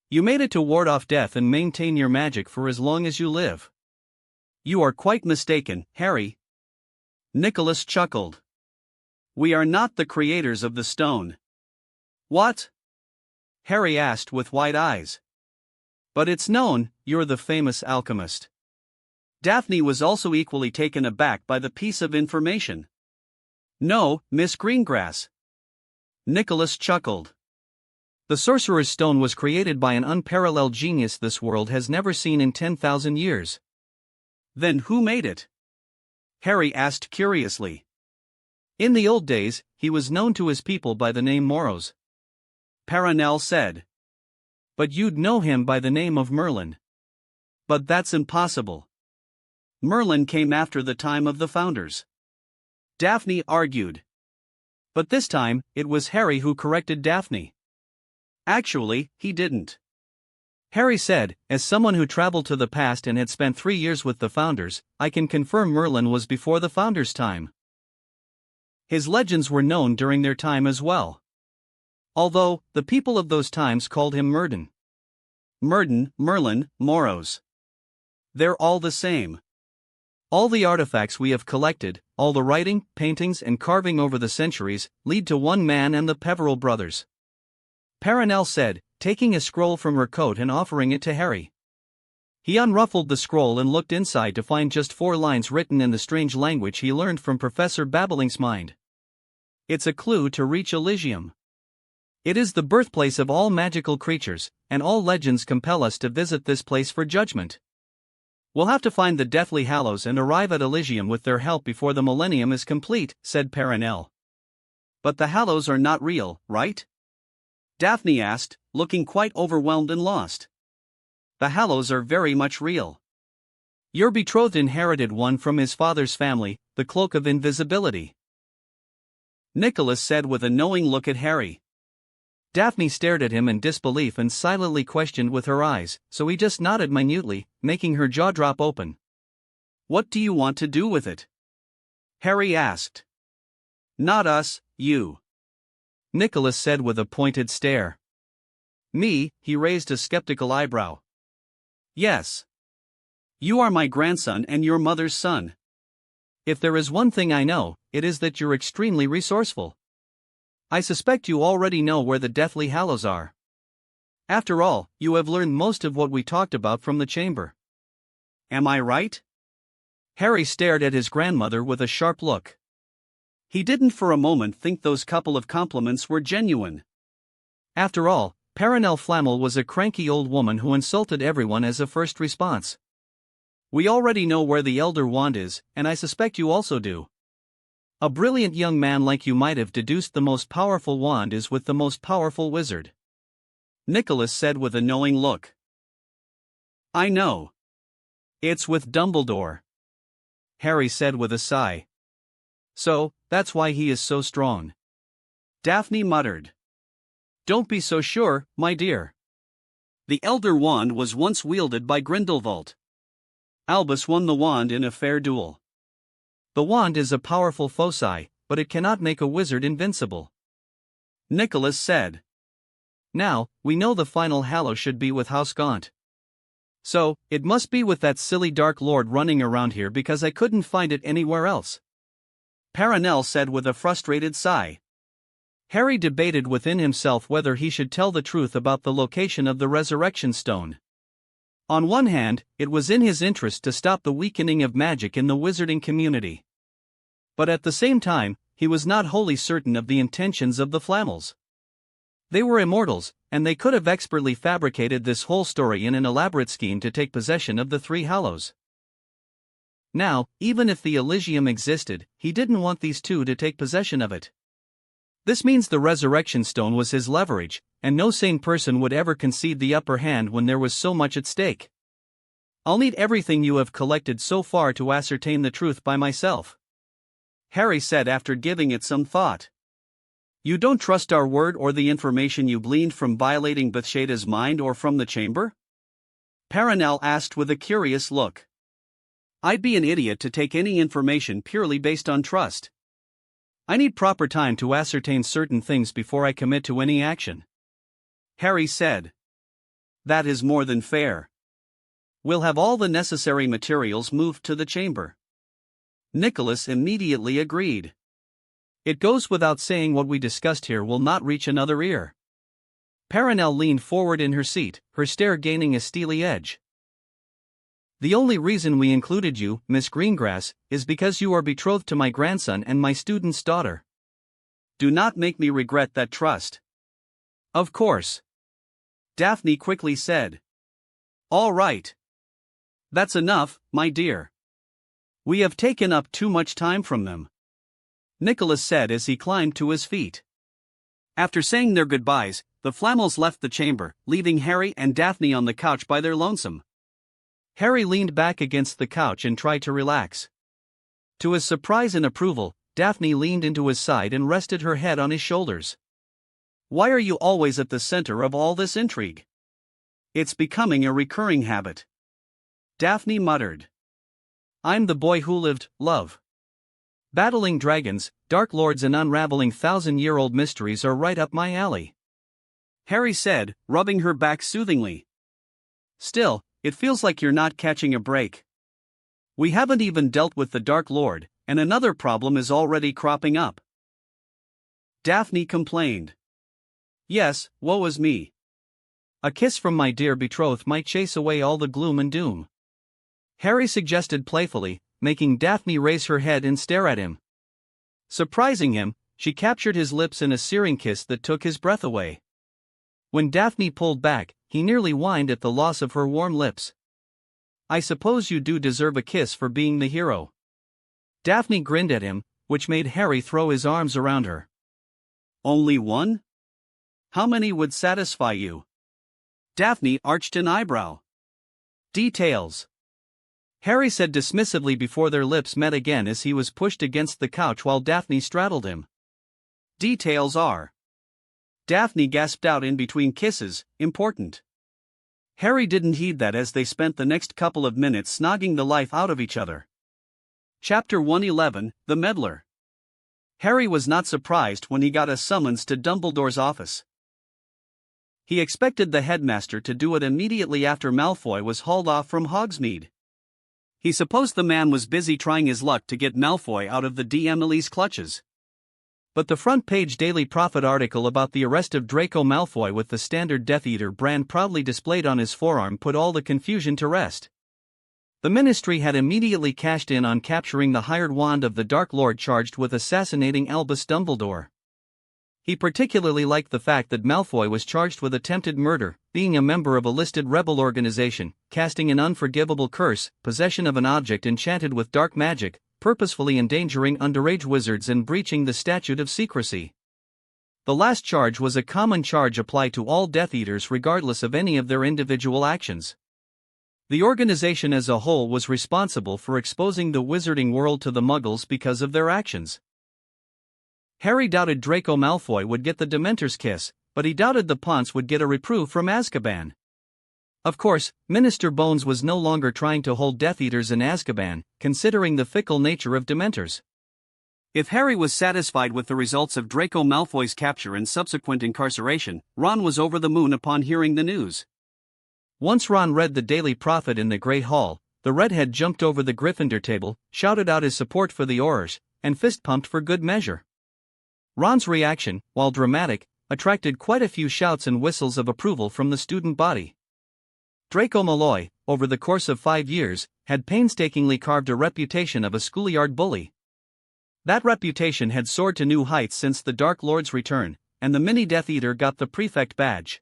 A: You made it to ward off death and maintain your magic for as long as you live. You are quite mistaken, Harry. Nicholas chuckled. We are not the creators of the stone. What? Harry asked with wide eyes. But it's known, you're the famous alchemist. Daphne was also equally taken aback by the piece of information. No, Miss Greengrass. Nicholas chuckled. The Sorcerer's Stone was created by an unparalleled genius this world has never seen in 10,000 years. Then who made it? Harry asked curiously. In the old days, he was known to his people by the name Moros. Paranel said. But you'd know him by the name of Merlin. But that's impossible. Merlin came after the time of the founders. Daphne argued. But this time, it was Harry who corrected Daphne. Actually, he didn't. Harry said, as someone who traveled to the past and had spent 3 years with the founders, I can confirm Merlin was before the founders' time. His legends were known during their time as well. Although, the people of those times called him Murden. Murden, Merlin, Moros. They're all the same. All the artifacts we have collected, all the writing, paintings and carving over the centuries, lead to one man and the Peveril brothers. Paranel said, taking a scroll from her coat and offering it to Harry. He unruffled the scroll and looked inside to find just 4 lines written in the strange language he learned from Professor Babbling's mind. It's a clue to reach Elysium. It is the birthplace of all magical creatures, and all legends compel us to visit this place for judgment. We'll have to find the Deathly Hallows and arrive at Elysium with their help before the millennium is complete, said Paranel. But the Hallows are not real, right? Daphne asked, looking quite overwhelmed and lost. The Hallows are very much real. Your betrothed inherited one from his father's family, the Cloak of Invisibility. Nicholas said with a knowing look at Harry. Daphne stared at him in disbelief and silently questioned with her eyes, so he just nodded minutely, making her jaw drop open. What do you want to do with it? Harry asked. Not us, you. Nicholas said with a pointed stare. Me, he raised a skeptical eyebrow. Yes. You are my grandson and your mother's son. If there is one thing I know, it is that you're extremely resourceful. I suspect you already know where the Deathly Hallows are. After all, you have learned most of what we talked about from the chamber. Am I right? Harry stared at his grandmother with a sharp look. He didn't for a moment think those couple of compliments were genuine. After all, Paranel Flammel was a cranky old woman who insulted everyone as a first response. We already know where the Elder Wand is, and I suspect you also do. A brilliant young man like you might have deduced the most powerful wand is with the most powerful wizard. Nicholas said with a knowing look. I know. It's with Dumbledore. Harry said with a sigh. So, that's why he is so strong. Daphne muttered. Don't be so sure, my dear. The Elder Wand was once wielded by Grindelwald. Albus won the wand in a fair duel. The wand is a powerful foci, but it cannot make a wizard invincible. Nicholas said. Now, we know the final Hallow should be with House Gaunt. So, it must be with that silly Dark Lord running around here because I couldn't find it anywhere else. Paranel said with a frustrated sigh. Harry debated within himself whether he should tell the truth about the location of the Resurrection Stone. On one hand, it was in his interest to stop the weakening of magic in the wizarding community. But at the same time, he was not wholly certain of the intentions of the Flammels. They were immortals, and they could have expertly fabricated this whole story in an elaborate scheme to take possession of the Three Hallows. Now, even if the Elysium existed, he didn't want these two to take possession of it. This means the Resurrection Stone was his leverage, and no sane person would ever concede the upper hand when there was so much at stake. I'll need everything you have collected so far to ascertain the truth by myself. Harry said after giving it some thought. You don't trust our word or the information you gleaned from violating Bathsheda's mind or from the chamber? Paranel asked with a curious look. I'd be an idiot to take any information purely based on trust. I need proper time to ascertain certain things before I commit to any action. Harry said. That is more than fair. We'll have all the necessary materials moved to the chamber. Nicholas immediately agreed. It goes without saying what we discussed here will not reach another ear. Paranel leaned forward in her seat, her stare gaining a steely edge. The only reason we included you, Miss Greengrass, is because you are betrothed to my grandson and my student's daughter. Do not make me regret that trust. Of course. Daphne quickly said. All right. That's enough, my dear. We have taken up too much time from them. Nicholas said as he climbed to his feet. After saying their goodbyes, the Flammels left the chamber, leaving Harry and Daphne on the couch by their lonesome. Harry leaned back against the couch and tried to relax. To his surprise and approval, Daphne leaned into his side and rested her head on his shoulders. Why are you always at the center of all this intrigue? It's becoming a recurring habit. Daphne muttered. I'm the boy who lived, love. Battling dragons, dark lords and unraveling thousand-year-old mysteries are right up my alley. Harry said, rubbing her back soothingly. Still, it feels like you're not catching a break. We haven't even dealt with the Dark Lord, and another problem is already cropping up. Daphne complained. Yes, woe is me. A kiss from my dear betrothed might chase away all the gloom and doom. Harry suggested playfully, making Daphne raise her head and stare at him. Surprising him, she captured his lips in a searing kiss that took his breath away. When Daphne pulled back, he nearly whined at the loss of her warm lips. I suppose you do deserve a kiss for being the hero. Daphne grinned at him, which made Harry throw his arms around her. Only one? How many would satisfy you? Daphne arched an eyebrow. Details. Harry said dismissively before their lips met again as he was pushed against the couch while Daphne straddled him. Details are. Daphne gasped out in between kisses, important. Harry didn't heed that as they spent the next couple of minutes snogging the life out of each other. Chapter 111, The Meddler. Harry was not surprised when he got a summons to Dumbledore's office. He expected the headmaster to do it immediately after Malfoy was hauled off from Hogsmeade. He supposed the man was busy trying his luck to get Malfoy out of the D. Emily's clutches. But the front-page Daily Prophet article about the arrest of Draco Malfoy with the standard Death Eater brand proudly displayed on his forearm put all the confusion to rest. The Ministry had immediately cashed in on capturing the hired wand of the Dark Lord charged with assassinating Albus Dumbledore. He particularly liked the fact that Malfoy was charged with attempted murder, being a member of a listed rebel organization, casting an unforgivable curse, possession of an object enchanted with dark magic, purposefully endangering underage wizards and breaching the statute of secrecy. The last charge was a common charge applied to all Death Eaters regardless of any of their individual actions. The organization as a whole was responsible for exposing the wizarding world to the Muggles because of their actions. Harry doubted Draco Malfoy would get the Dementor's kiss, but he doubted the Ponce would get a reprieve from Azkaban. Of course, Minister Bones was no longer trying to hold Death Eaters in Azkaban, considering the fickle nature of Dementors.
B: If Harry was satisfied with the results of Draco Malfoy's capture and subsequent incarceration, Ron was over the moon upon hearing the news.
A: Once Ron read the Daily Prophet in the Great Hall, the redhead jumped over the Gryffindor table, shouted out his support for the Aurors, and fist-pumped for good measure. Ron's reaction, while dramatic, attracted quite a few shouts and whistles of approval from the student body. Draco Malfoy, over the course of 5 years, had painstakingly carved a reputation of a schoolyard bully. That reputation had soared to new heights since the Dark Lord's return, and the mini Death Eater got the prefect badge.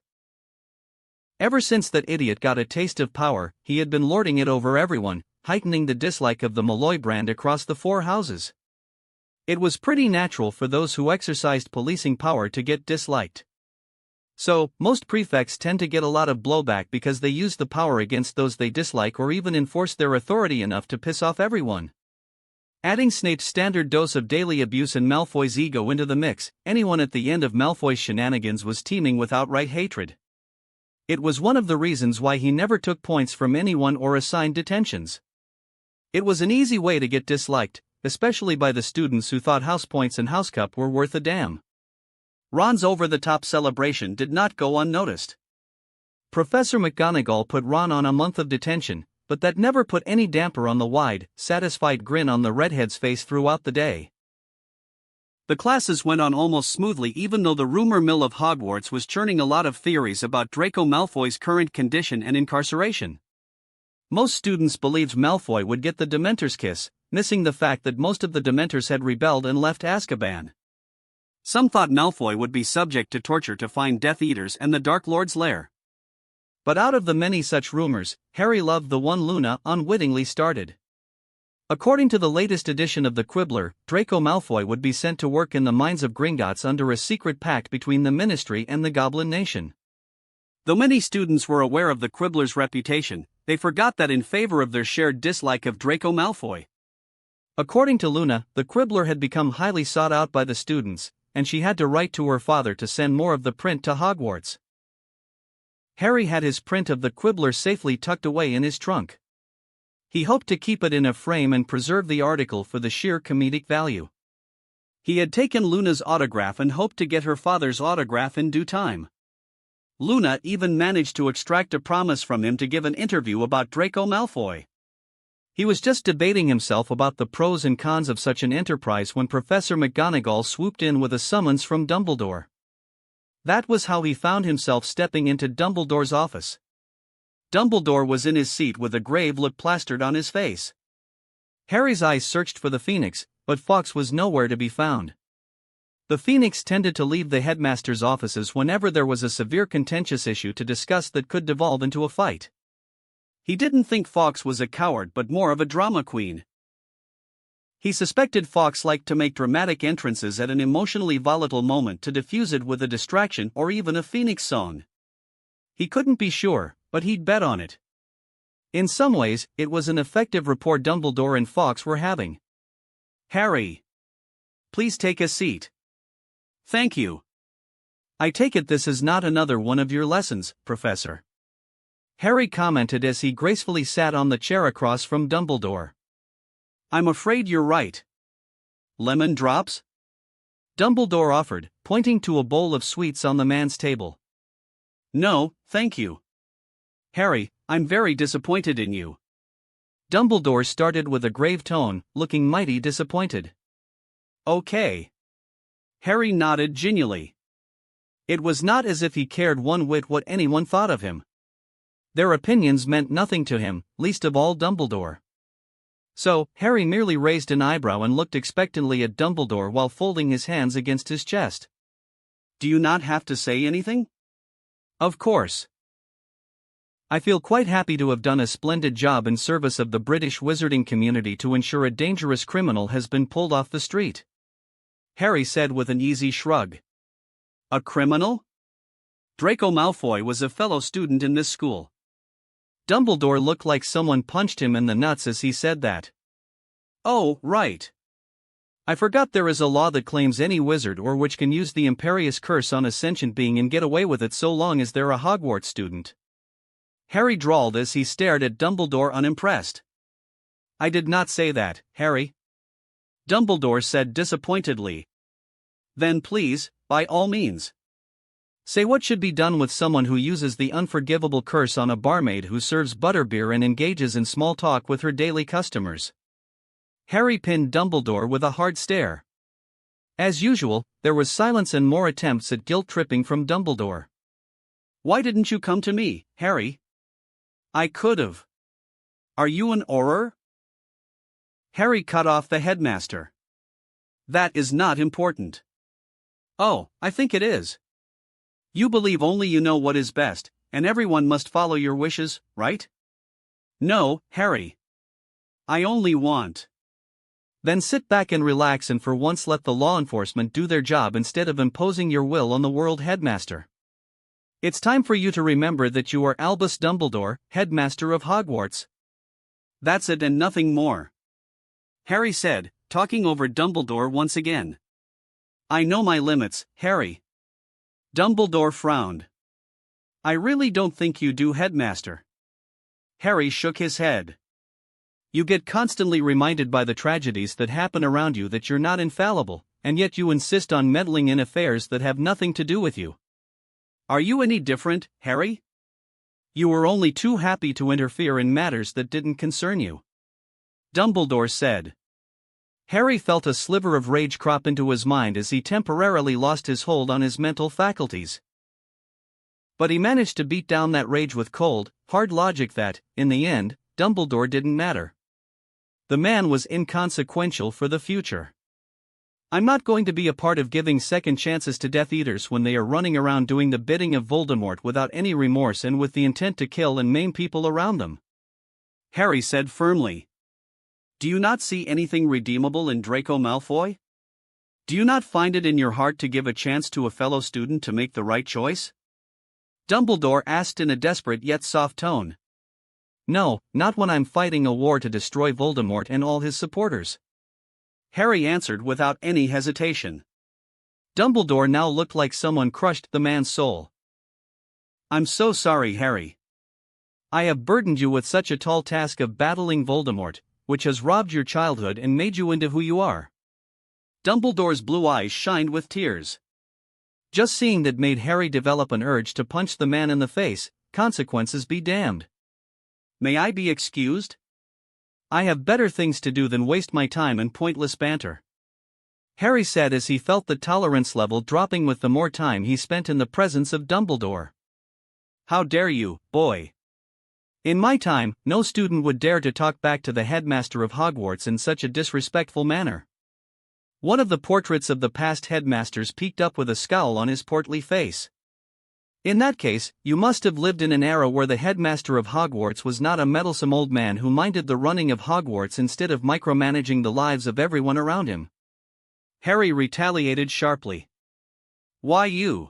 A: Ever since that idiot got a taste of power, he had been lording it over everyone, heightening the dislike of the Malloy brand across the 4 houses. It was pretty natural for those who exercised policing power to get disliked. So, most prefects tend to get a lot of blowback because they use the power against those they dislike or even enforce their authority enough to piss off everyone. Adding Snape's standard dose of daily abuse and Malfoy's ego into the mix, anyone at the end of Malfoy's shenanigans was teeming with outright hatred. It was one of the reasons why he never took points from anyone or assigned detentions. It was an easy way to get disliked, especially by the students who thought house points and house cup were worth a damn. Ron's over-the-top celebration did not go unnoticed. Professor McGonagall put Ron on a month of detention, but that never put any damper on the wide, satisfied grin on the redhead's face throughout the day. The classes went on almost smoothly even though the rumor mill of Hogwarts was churning a lot of theories about Draco Malfoy's current condition and incarceration. Most students believed Malfoy would get the Dementor's kiss, missing the fact that most of the Dementors had rebelled and left Azkaban. Some thought Malfoy would be subject to torture to find Death Eaters and the Dark Lord's lair. But out of the many such rumors, Harry loved the one Luna unwittingly started. According to the latest edition of the Quibbler, Draco Malfoy would be sent to work in the mines of Gringotts under a secret pact between the Ministry and the Goblin Nation. Though many students were aware of the Quibbler's reputation, they forgot that in favor of their shared dislike of Draco Malfoy. According to Luna, the Quibbler had become highly sought out by the students, and she had to write to her father to send more of the print to Hogwarts. Harry had his print of the Quibbler safely tucked away in his trunk. He hoped to keep it in a frame and preserve the article for the sheer comedic value. He had taken Luna's autograph and hoped to get her father's autograph in due time. Luna even managed to extract a promise from him to give an interview about Draco Malfoy. He was just debating himself about the pros and cons of such an enterprise when Professor McGonagall swooped in with a summons from Dumbledore. That was how he found himself stepping into Dumbledore's office. Dumbledore was in his seat with a grave look plastered on his face. Harry's eyes searched for the Phoenix, but Fawkes was nowhere to be found. The Phoenix tended to leave the headmaster's offices whenever there was a severe contentious issue to discuss that could devolve into a fight. He didn't think Fawkes was a coward but more of a drama queen. He suspected Fawkes liked to make dramatic entrances at an emotionally volatile moment to diffuse it with a distraction or even a Phoenix song. He couldn't be sure, but he'd bet on it. In some ways, it was an effective rapport Dumbledore and Fawkes were having. "Harry, please take a seat." "Thank you." "I take it this is not another one of your lessons, Professor," Harry commented as he gracefully sat on the chair across from Dumbledore. "I'm afraid you're right." "Lemon drops?" Dumbledore offered, pointing to a bowl of sweets on the man's table. "No, thank you." "Harry, I'm very disappointed in you." Dumbledore started with a grave tone, looking mighty disappointed. "Okay." Harry nodded genially. It was not as if he cared one whit what anyone thought of him. Their opinions meant nothing to him, least of all Dumbledore. So, Harry merely raised an eyebrow and looked expectantly at Dumbledore while folding his hands against his chest.
B: Do you not have to say anything?
A: Of course. I feel quite happy to have done a splendid job in service of the British wizarding community to ensure a dangerous criminal has been pulled off the street. Harry said with an easy shrug.
B: A criminal? Draco Malfoy was a fellow student in this school.
A: Dumbledore looked like someone punched him in the nuts as he said that.
B: Oh, right.
A: I forgot there is a law that claims any wizard or witch can use the Imperious Curse on a sentient being and get away with it so long as they're a Hogwarts student. Harry drawled as he stared at Dumbledore unimpressed. I did not say that, Harry.
B: Dumbledore said disappointedly. Then please, by all means.
A: Say what should be done with someone who uses the unforgivable curse on a barmaid who serves butterbeer and engages in small talk with her daily customers. Harry pinned Dumbledore with a hard stare. As usual, there was silence and more attempts at guilt-tripping from Dumbledore.
B: Why didn't you come to me, Harry? I could've. Are you an Auror? Harry cut off the headmaster. That is not important. Oh, I think it is. You believe only you know what is best, and everyone must follow your wishes, right? No, Harry. I only want.
A: Then sit back and relax and for once let the law enforcement do their job instead of imposing your will on the world headmaster. It's time for you to remember that you are Albus Dumbledore, headmaster of Hogwarts.
B: That's it and nothing more. Harry said, talking over Dumbledore once again. I know my limits, Harry. Dumbledore frowned. I really don't think you do, headmaster. Harry shook his head.
A: You get constantly reminded by the tragedies that happen around you that you're not infallible, and yet you insist on meddling in affairs that have nothing to do with you.
B: Are you any different, Harry?
A: You were only too happy to interfere in matters that didn't concern you.
B: Dumbledore said.
A: Harry felt a sliver of rage crop into his mind as he temporarily lost his hold on his mental faculties. But he managed to beat down that rage with cold, hard logic that, in the end, Dumbledore didn't matter. The man was inconsequential for the future. I'm not going to be a part of giving second chances to Death Eaters when they are running around doing the bidding of Voldemort without any remorse and with the intent to kill and maim people around them.
B: Harry said firmly. Do you not see anything redeemable in Draco Malfoy? Do you not find it in your heart to give a chance to a fellow student to make the right choice? Dumbledore asked in a desperate yet soft tone.
A: No, not when I'm fighting a war to destroy Voldemort and all his supporters.
B: Harry answered without any hesitation.
A: Dumbledore now looked like someone crushed the man's soul.
B: I'm so sorry, Harry.
A: I have burdened you with such a tall task of battling Voldemort, which has robbed your childhood and made you into who you are.
B: Dumbledore's blue eyes shined with tears.
A: Just seeing that made Harry develop an urge to punch the man in the face, consequences be damned.
B: May I be excused?
A: I have better things to do than waste my time in pointless banter. Harry said as he felt the tolerance level dropping with the more time he spent in the presence of Dumbledore.
B: How dare you, boy?
A: In my time, no student would dare to talk back to the headmaster of Hogwarts in such a disrespectful manner. One of the portraits of the past headmasters peeked up with a scowl on his portly face. In that case, you must have lived in an era where the headmaster of Hogwarts was not a meddlesome old man who minded the running of Hogwarts instead of micromanaging the lives of everyone around him.
B: Harry retaliated sharply. Why you?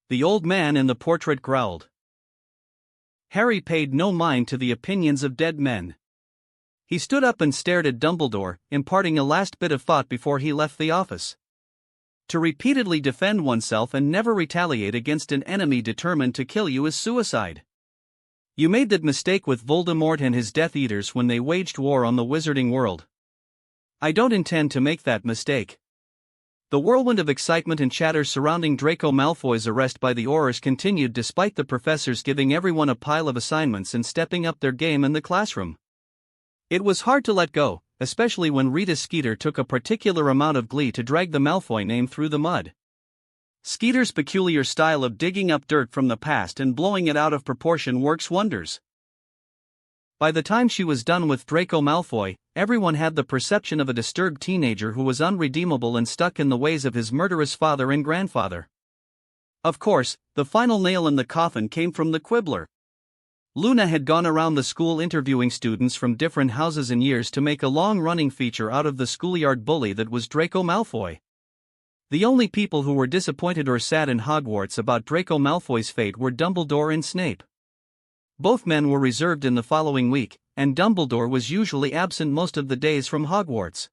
A: The old man in the portrait growled. Harry paid no mind to the opinions of dead men. He stood up and stared at Dumbledore, imparting a last bit of thought before he left the office. To repeatedly defend oneself and never retaliate against an enemy determined to kill you is suicide. You made that mistake with Voldemort and his Death Eaters when they waged war on the wizarding world. I don't intend to make that mistake. The whirlwind of excitement and chatter surrounding Draco Malfoy's arrest by the Aurors continued despite the professors giving everyone a pile of assignments and stepping up their game in the classroom. It was hard to let go, especially when Rita Skeeter took a particular amount of glee to drag the Malfoy name through the mud. Skeeter's peculiar style of digging up dirt from the past and blowing it out of proportion works wonders. By the time she was done with Draco Malfoy, everyone had the perception of a disturbed teenager who was unredeemable and stuck in the ways of his murderous father and grandfather.
B: Of course, the final nail in the coffin came from the quibbler. Luna had gone around the school interviewing students from different houses and years to make a long-running feature out of the schoolyard bully that was Draco Malfoy. The only people who were disappointed or sad in Hogwarts about Draco Malfoy's fate were Dumbledore and Snape. Both men were reserved in the following week, and Dumbledore was usually absent most of the days from Hogwarts.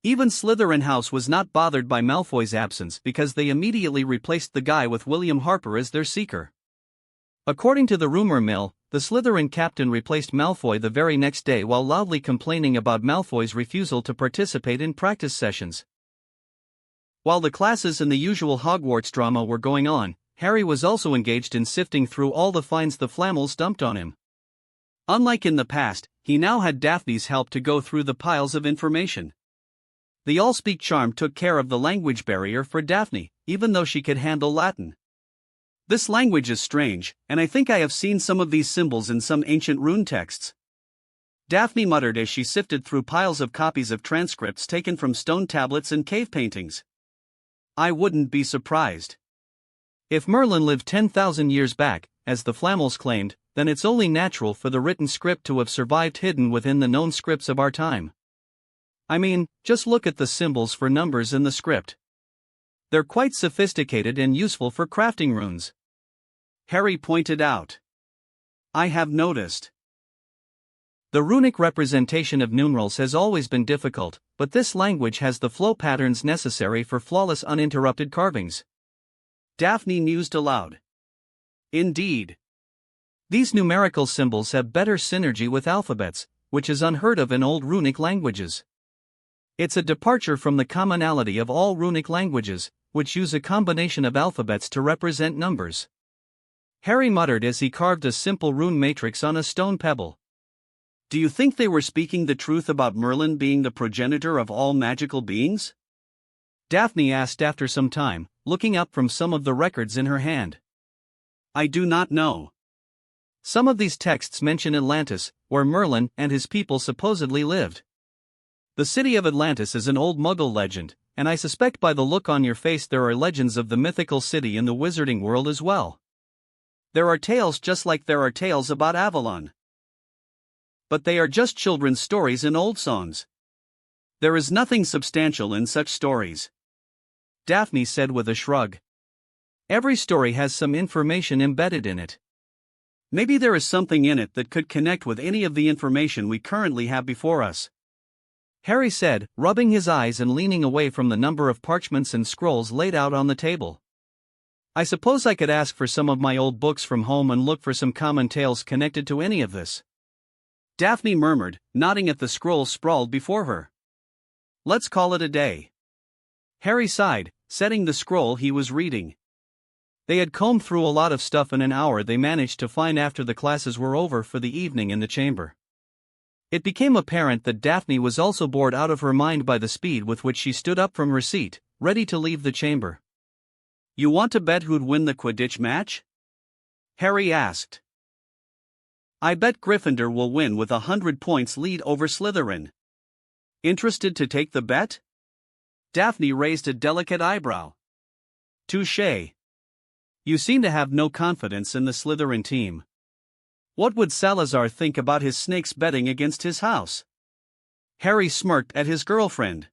B: Even Slytherin House was not bothered by Malfoy's absence because they immediately replaced the guy with William Harper as their seeker. According to the rumor mill, the Slytherin captain replaced Malfoy the very next day while loudly complaining about Malfoy's refusal to participate in practice sessions. While the classes and the usual Hogwarts drama were going on, Harry was also engaged in sifting through all the finds the Flammels dumped on him. Unlike in the past, he now had Daphne's help to go through the piles of information. The Allspeak charm took care of the language barrier for Daphne, even though she could handle Latin. This language is strange, and I think I have seen some of these symbols in some ancient rune texts. Daphne muttered as she sifted through piles of copies of transcripts taken from stone tablets and cave paintings. I wouldn't be surprised. If Merlin lived 10,000 years back, as the Flammels claimed, then it's only natural for the written script to have survived hidden within the known scripts of our time. I mean, just look at the symbols for numbers in the script. They're quite sophisticated and useful for crafting runes. Harry pointed out. I have noticed. The runic representation of numerals has always been difficult, but this language has the flow patterns necessary for flawless uninterrupted carvings. Daphne mused aloud. Indeed. These numerical symbols have better synergy with alphabets, which is unheard of in old runic languages. It's a departure from the commonality of all runic languages, which use a combination of alphabets to represent numbers. Harry muttered as he carved a simple rune matrix on a stone pebble. Do you think they were speaking the truth about Merlin being the progenitor of all magical beings? Daphne asked after some time, looking up from some of the records in her hand. I do not know. Some of these texts mention Atlantis, where Merlin and his people supposedly lived. The city of Atlantis is an old Muggle legend, and I suspect by the look on your face there are legends of the mythical city in the wizarding world as well. There are tales just like there are tales about Avalon. But they are just children's stories and old songs. There is nothing substantial in such stories. Daphne said with a shrug. Every story has some information embedded in it. Maybe there is something in it that could connect with any of the information we currently have before us. Harry said, rubbing his eyes and leaning away from the number of parchments and scrolls laid out on the table. I suppose I could ask for some of my old books from home and look for some common tales connected to any of this. Daphne murmured, nodding at the scroll sprawled before her. Let's call it a day. Harry sighed, setting the scroll he was reading. They had combed through a lot of stuff in an hour they managed to find after the classes were over for the evening in the chamber. It became apparent that Daphne was also bored out of her mind by the speed with which she stood up from her seat, ready to leave the chamber. You want to bet who'd win the Quidditch match? Harry asked. I bet Gryffindor will win with 100 points lead over Slytherin. Interested to take the bet? Daphne raised a delicate eyebrow. Touché. You seem to have no confidence in the Slytherin team. What would Salazar think about his snakes betting against his house? Harry smirked at his girlfriend.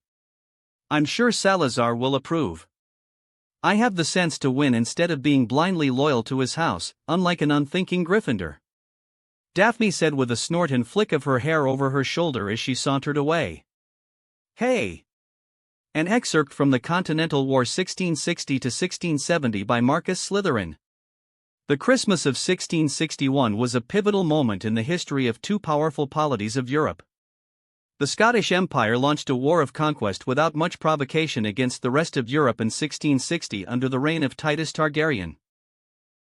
B: I'm sure Salazar will approve. I have the sense to win instead of being blindly loyal to his house, unlike an unthinking Gryffindor. Daphne said with a snort and flick of her hair over her shoulder as she sauntered away. Hey! An excerpt from the Continental War 1660 to 1670 by Marcus Slytherin. The Christmas of 1661 was a pivotal moment in the history of two powerful polities of Europe. The Scottish Empire launched a war of conquest without much provocation against the rest of Europe in 1660 under the reign of Titus Targaryen.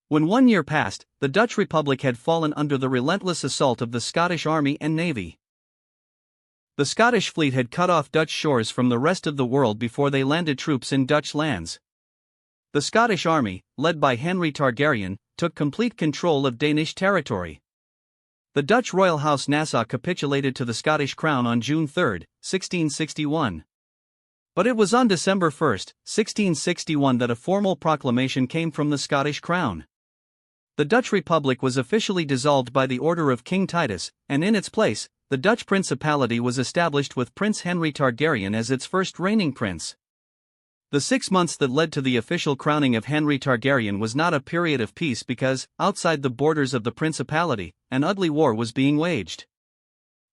B: When 1 year passed, the Dutch Republic had fallen under the relentless assault of the Scottish army and navy. The Scottish fleet had cut off Dutch shores from the rest of the world before they landed troops in Dutch lands. The Scottish army, led by Henry Targaryen, took complete control of Danish territory. The Dutch royal house Nassau capitulated to the Scottish crown on June 3, 1661.
A: But it was on December 1, 1661 that a formal proclamation came from the Scottish crown. The Dutch Republic was officially dissolved by the order of King Titus, and in its place, the Dutch Principality was established with Prince Henry Targaryen as its first reigning prince. The 6 months that led to the official crowning of Henry Targaryen was not a period of peace because, outside the borders of the Principality, an ugly war was being waged.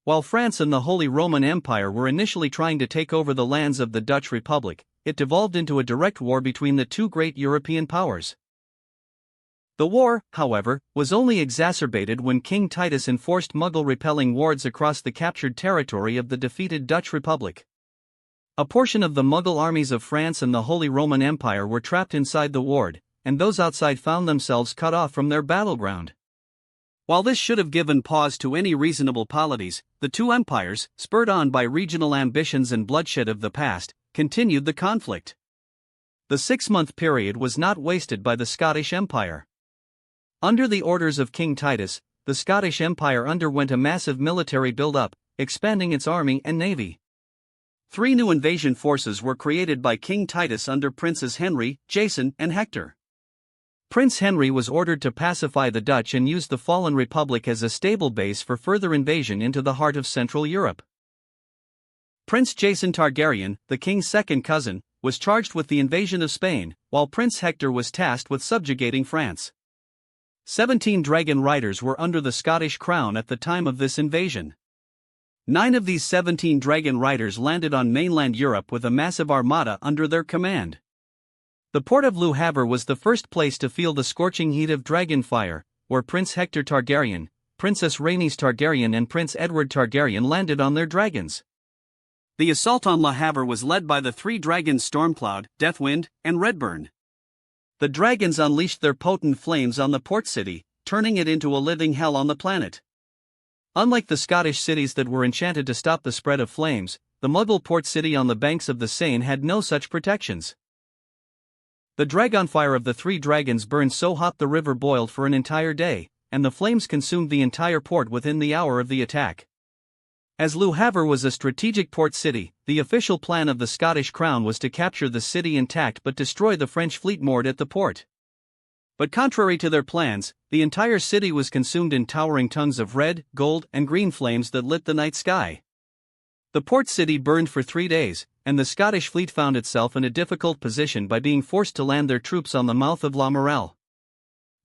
A: While France and the Holy Roman Empire were initially trying to take over the lands of the Dutch Republic, it devolved into a direct war between the two great European powers. The war, however, was only exacerbated when King Titus enforced Muggle-repelling wards across the captured territory of the defeated Dutch Republic. A portion of the Muggle armies of France and the Holy Roman Empire were trapped inside the ward, and those outside found themselves cut off from their battleground. While this should have given pause to any reasonable polities, the two empires, spurred on by regional ambitions and bloodshed of the past, continued the conflict. The 6-month period was not wasted by the Scottish Empire. Under the orders of King Titus, the Scottish Empire underwent a massive military build-up, expanding its army and navy. 3 new invasion forces were created by King Titus under Princes Henry, Jason, and Hector. Prince Henry was ordered to pacify the Dutch and use the fallen republic as a stable base for further invasion into the heart of Central Europe. Prince Jason Targaryen, the king's second cousin, was charged with the invasion of Spain, while Prince Hector was tasked with subjugating France. 17 dragon riders were under the Scottish crown at the time of this invasion. 9 of these 17 dragon riders landed on mainland Europe with a massive armada under their command. The port of Le Havre was the first place to feel the scorching heat of dragon fire, where Prince Hector Targaryen, Princess Rhaenys Targaryen and Prince Edward Targaryen landed on their dragons. The assault on Le Havre was led by the 3 dragons Stormcloud, Deathwind, and Reborn. The dragons unleashed their potent flames on the port city, turning it into a living hell on the planet. Unlike the Scottish cities that were enchanted to stop the spread of flames, the Muggle port city on the banks of the Seine had no such protections. The dragonfire of the 3 dragons burned so hot the river boiled for an entire day, and the flames consumed the entire port within the hour of the attack. As Le Havre was a strategic port city, the official plan of the Scottish crown was to capture the city intact but destroy the French fleet moored at the port. But contrary to their plans, the entire city was consumed in towering tongues of red, gold, and green flames that lit the night sky. The port city burned for 3 days, and the Scottish fleet found itself in a difficult position by being forced to land their troops on the mouth of La Morelle.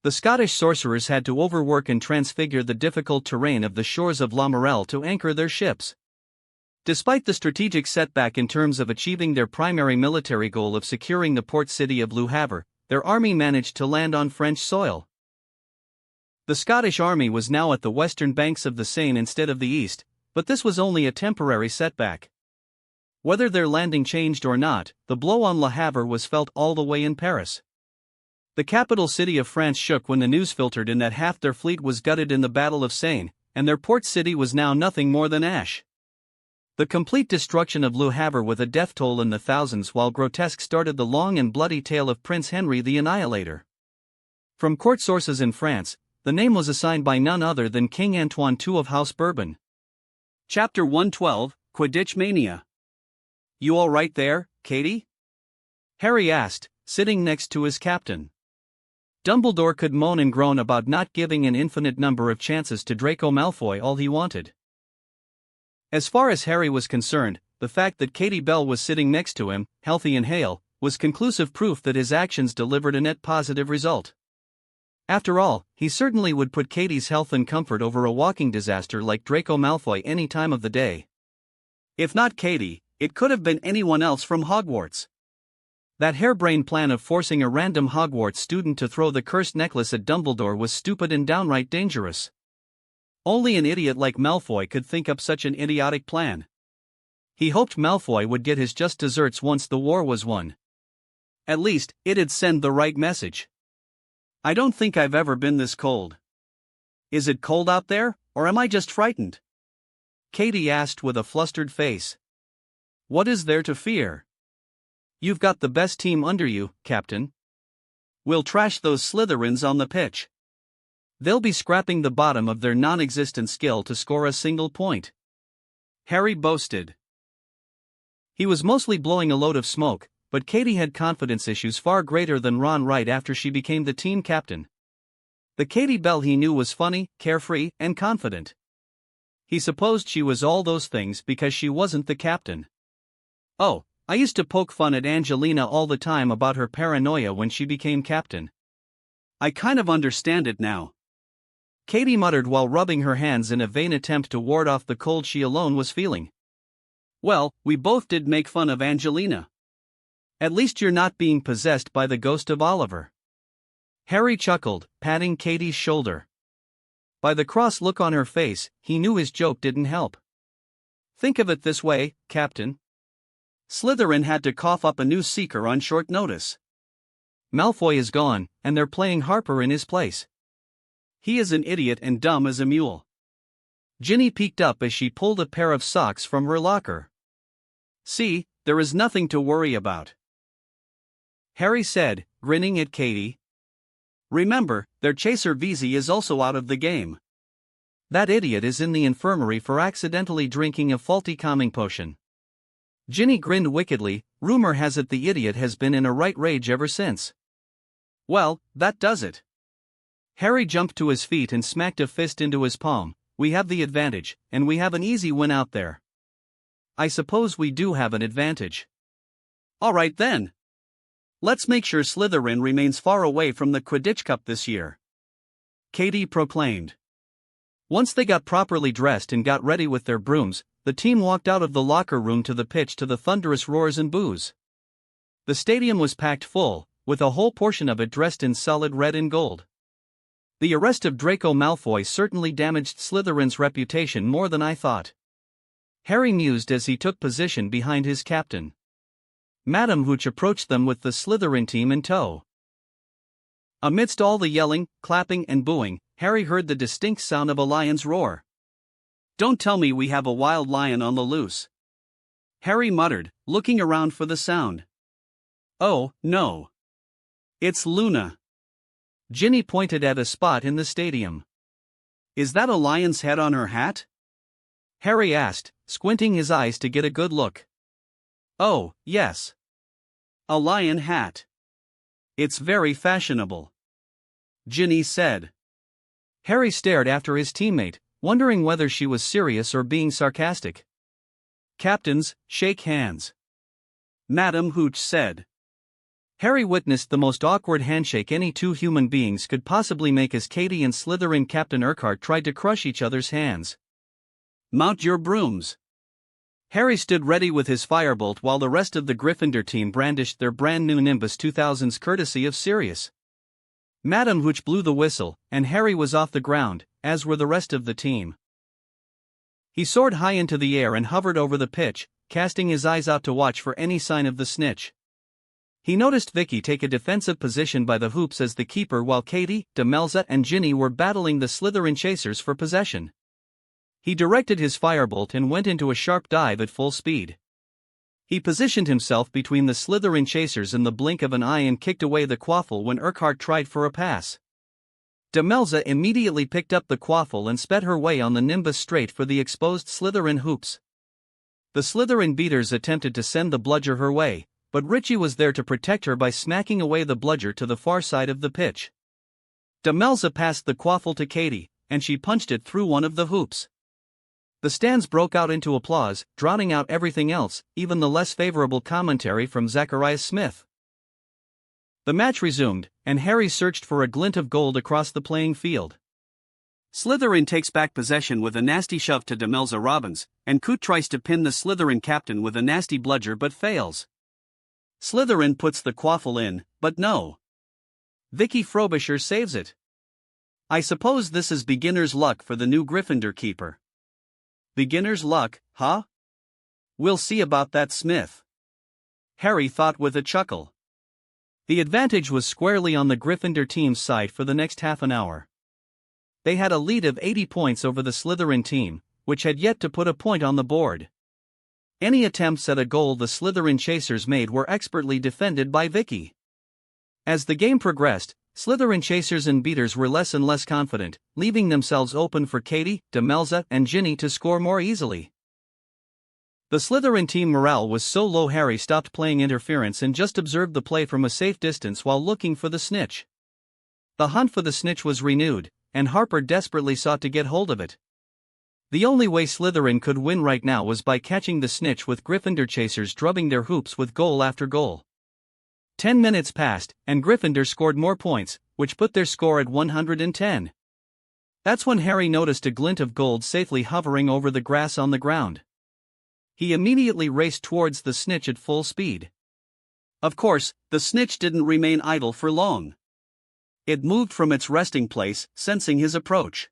A: The Scottish sorcerers had to overwork and transfigure the difficult terrain of the shores of La Morelle to anchor their ships. Despite the strategic setback in terms of achieving their primary military goal of securing the port city of Le Havre, their army managed to land on French soil. The Scottish army was now at the western banks of the Seine instead of the east, but this was only a temporary setback. Whether their landing changed or not, the blow on Le Havre was felt all the way in Paris. The capital city of France shook when the news filtered in that half their fleet was gutted in the Battle of Seine, and their port city was now nothing more than ash. The complete destruction of Le Havre with a death toll in the thousands while grotesque started the long and bloody tale of Prince Henry the Annihilator. From court sources in France, the name was assigned by none other than King Antoine II of House Bourbon. Chapter 112, Quidditch Mania. "You all right there, Katie?" Harry asked, sitting next to his captain. Dumbledore could moan and groan about not giving an infinite number of chances to Draco Malfoy all he wanted. As far as Harry was concerned, the fact that Katie Bell was sitting next to him, healthy and hale, was conclusive proof that his actions delivered a net positive result. After all, he certainly would put Katie's health and comfort over a walking disaster like Draco Malfoy any time of the day. If not Katie, it could have been anyone else from Hogwarts. That harebrained plan of forcing a random Hogwarts student to throw the cursed necklace at Dumbledore was stupid and downright dangerous. Only an idiot like Malfoy could think up such an idiotic plan. He hoped Malfoy would get his just desserts once the war was won. At least, it'd send the right message. "I don't think I've ever been this cold. Is it cold out there, or am I just frightened?" Katie asked with a flustered face. "What is there to fear? You've got the best team under you, Captain. We'll trash those Slytherins on the pitch. They'll be scrapping the bottom of their non-existent skill to score a single point," Harry boasted. He was mostly blowing a load of smoke, but Katie had confidence issues far greater than Ron right after she became the team captain. The Katie Bell he knew was funny, carefree, and confident. He supposed she was all those things because she wasn't the captain. Oh, I used to poke fun at Angelina all the time about her paranoia when she became captain.
B: I kind of understand it now.
A: Katie muttered while rubbing her hands in a vain attempt to ward off the cold she alone was feeling.
B: Well, we both did make fun of Angelina.
A: At least you're not being possessed by the ghost of Oliver. Harry chuckled, patting Katie's shoulder. By the cross look on her face, he knew his joke didn't help. Think of it this way, Captain.
B: Slytherin had to cough up a new seeker on short notice.
A: Malfoy is gone, and they're playing Harper in his place.
B: He is an idiot and dumb as a mule.
A: Ginny peeked up as she pulled a pair of socks from her locker.
B: See, there is nothing to worry about,
A: Harry said, grinning at Katie.
B: Remember, their chaser Veezy is also out of the game.
A: That idiot is in the infirmary for accidentally drinking a faulty calming potion. Ginny grinned wickedly. Rumor has it the idiot has been in a right rage ever since.
B: Well, that does it.
A: Harry jumped to his feet and smacked a fist into his palm. We have the advantage, and we have an easy win out there. I suppose we do have an advantage.
B: All right then. Let's make sure Slytherin remains far away from the Quidditch Cup this year,
A: Katie proclaimed. Once they got properly dressed and got ready with their brooms, the team walked out of the locker room to the pitch to the thunderous roars and boos. The stadium was packed full, with a whole portion of it dressed in solid red and gold. The arrest of Draco Malfoy certainly damaged Slytherin's reputation more than I thought, Harry mused as he took position behind his captain. Madame Hooch approached them with the Slytherin team in tow. Amidst all the yelling, clapping and booing, Harry heard the distinct sound of a lion's roar.
B: Don't tell me we have a wild lion on the loose, Harry muttered, looking around for the sound. Oh, no. It's Luna.
A: Ginny pointed at a spot in the stadium.
B: Is that a lion's head on her hat?
A: Harry asked, squinting his eyes to get a good look.
B: Oh, yes. A lion hat. It's very fashionable, Ginny said.
A: Harry stared after his teammate, wondering whether she was serious or being sarcastic.
B: Captains, shake hands, Madame Hooch said.
A: Harry witnessed the most awkward handshake any two human beings could possibly make as Katie and Slytherin Captain Urquhart tried to crush each other's hands.
B: Mount your brooms.
A: Harry stood ready with his firebolt while the rest of the Gryffindor team brandished their brand new Nimbus 2000s courtesy of Sirius. Madame Hooch blew the whistle, and Harry was off the ground, as were the rest of the team. He soared high into the air and hovered over the pitch, casting his eyes out to watch for any sign of the snitch. He noticed Vicky take a defensive position by the hoops as the keeper while Katie, Demelza and Ginny were battling the Slytherin chasers for possession. He directed his firebolt and went into a sharp dive at full speed. He positioned himself between the Slytherin chasers in the blink of an eye and kicked away the quaffle when Urquhart tried for a pass. Demelza immediately picked up the quaffle and sped her way on the Nimbus straight for the exposed Slytherin hoops. The Slytherin beaters attempted to send the bludger her way, but Richie was there to protect her by smacking away the bludger to the far side of the pitch. Demelza passed the quaffle to Katie, and she punched it through one of the hoops. The stands broke out into applause, drowning out everything else, even the less favorable commentary from Zacharias Smith. The match resumed, and Harry searched for a glint of gold across the playing field.
B: Slytherin takes back possession with a nasty shove to Demelza Robbins, and Coot tries to pin the Slytherin captain with a nasty bludger but fails. Slytherin puts the quaffle in, but no.
A: Vicky Frobisher saves it.
B: I suppose this is beginner's luck for the new Gryffindor keeper. Beginner's luck, huh? We'll see about that, Smith, Harry thought with a chuckle.
A: The advantage was squarely on the Gryffindor team's side for the next half an hour. They had a lead of 80 points over the Slytherin team, which had yet to put a point on the board. Any attempts at a goal the Slytherin chasers made were expertly defended by Vicky. As the game progressed, Slytherin chasers and beaters were less and less confident, leaving themselves open for Katie, Demelza and Ginny to score more easily. The Slytherin team morale was so low Harry stopped playing interference and just observed the play from a safe distance while looking for the snitch. The hunt for the snitch was renewed, and Harper desperately sought to get hold of it. The only way Slytherin could win right now was by catching the snitch, with Gryffindor chasers drubbing their hoops with goal after goal. 10 minutes passed, and Gryffindor scored more points, which put their score at 110. That's when Harry noticed a glint of gold safely hovering over the grass on the ground. He immediately raced towards the snitch at full speed.
B: Of course, the snitch didn't remain idle for long. It moved from its resting place, sensing his approach.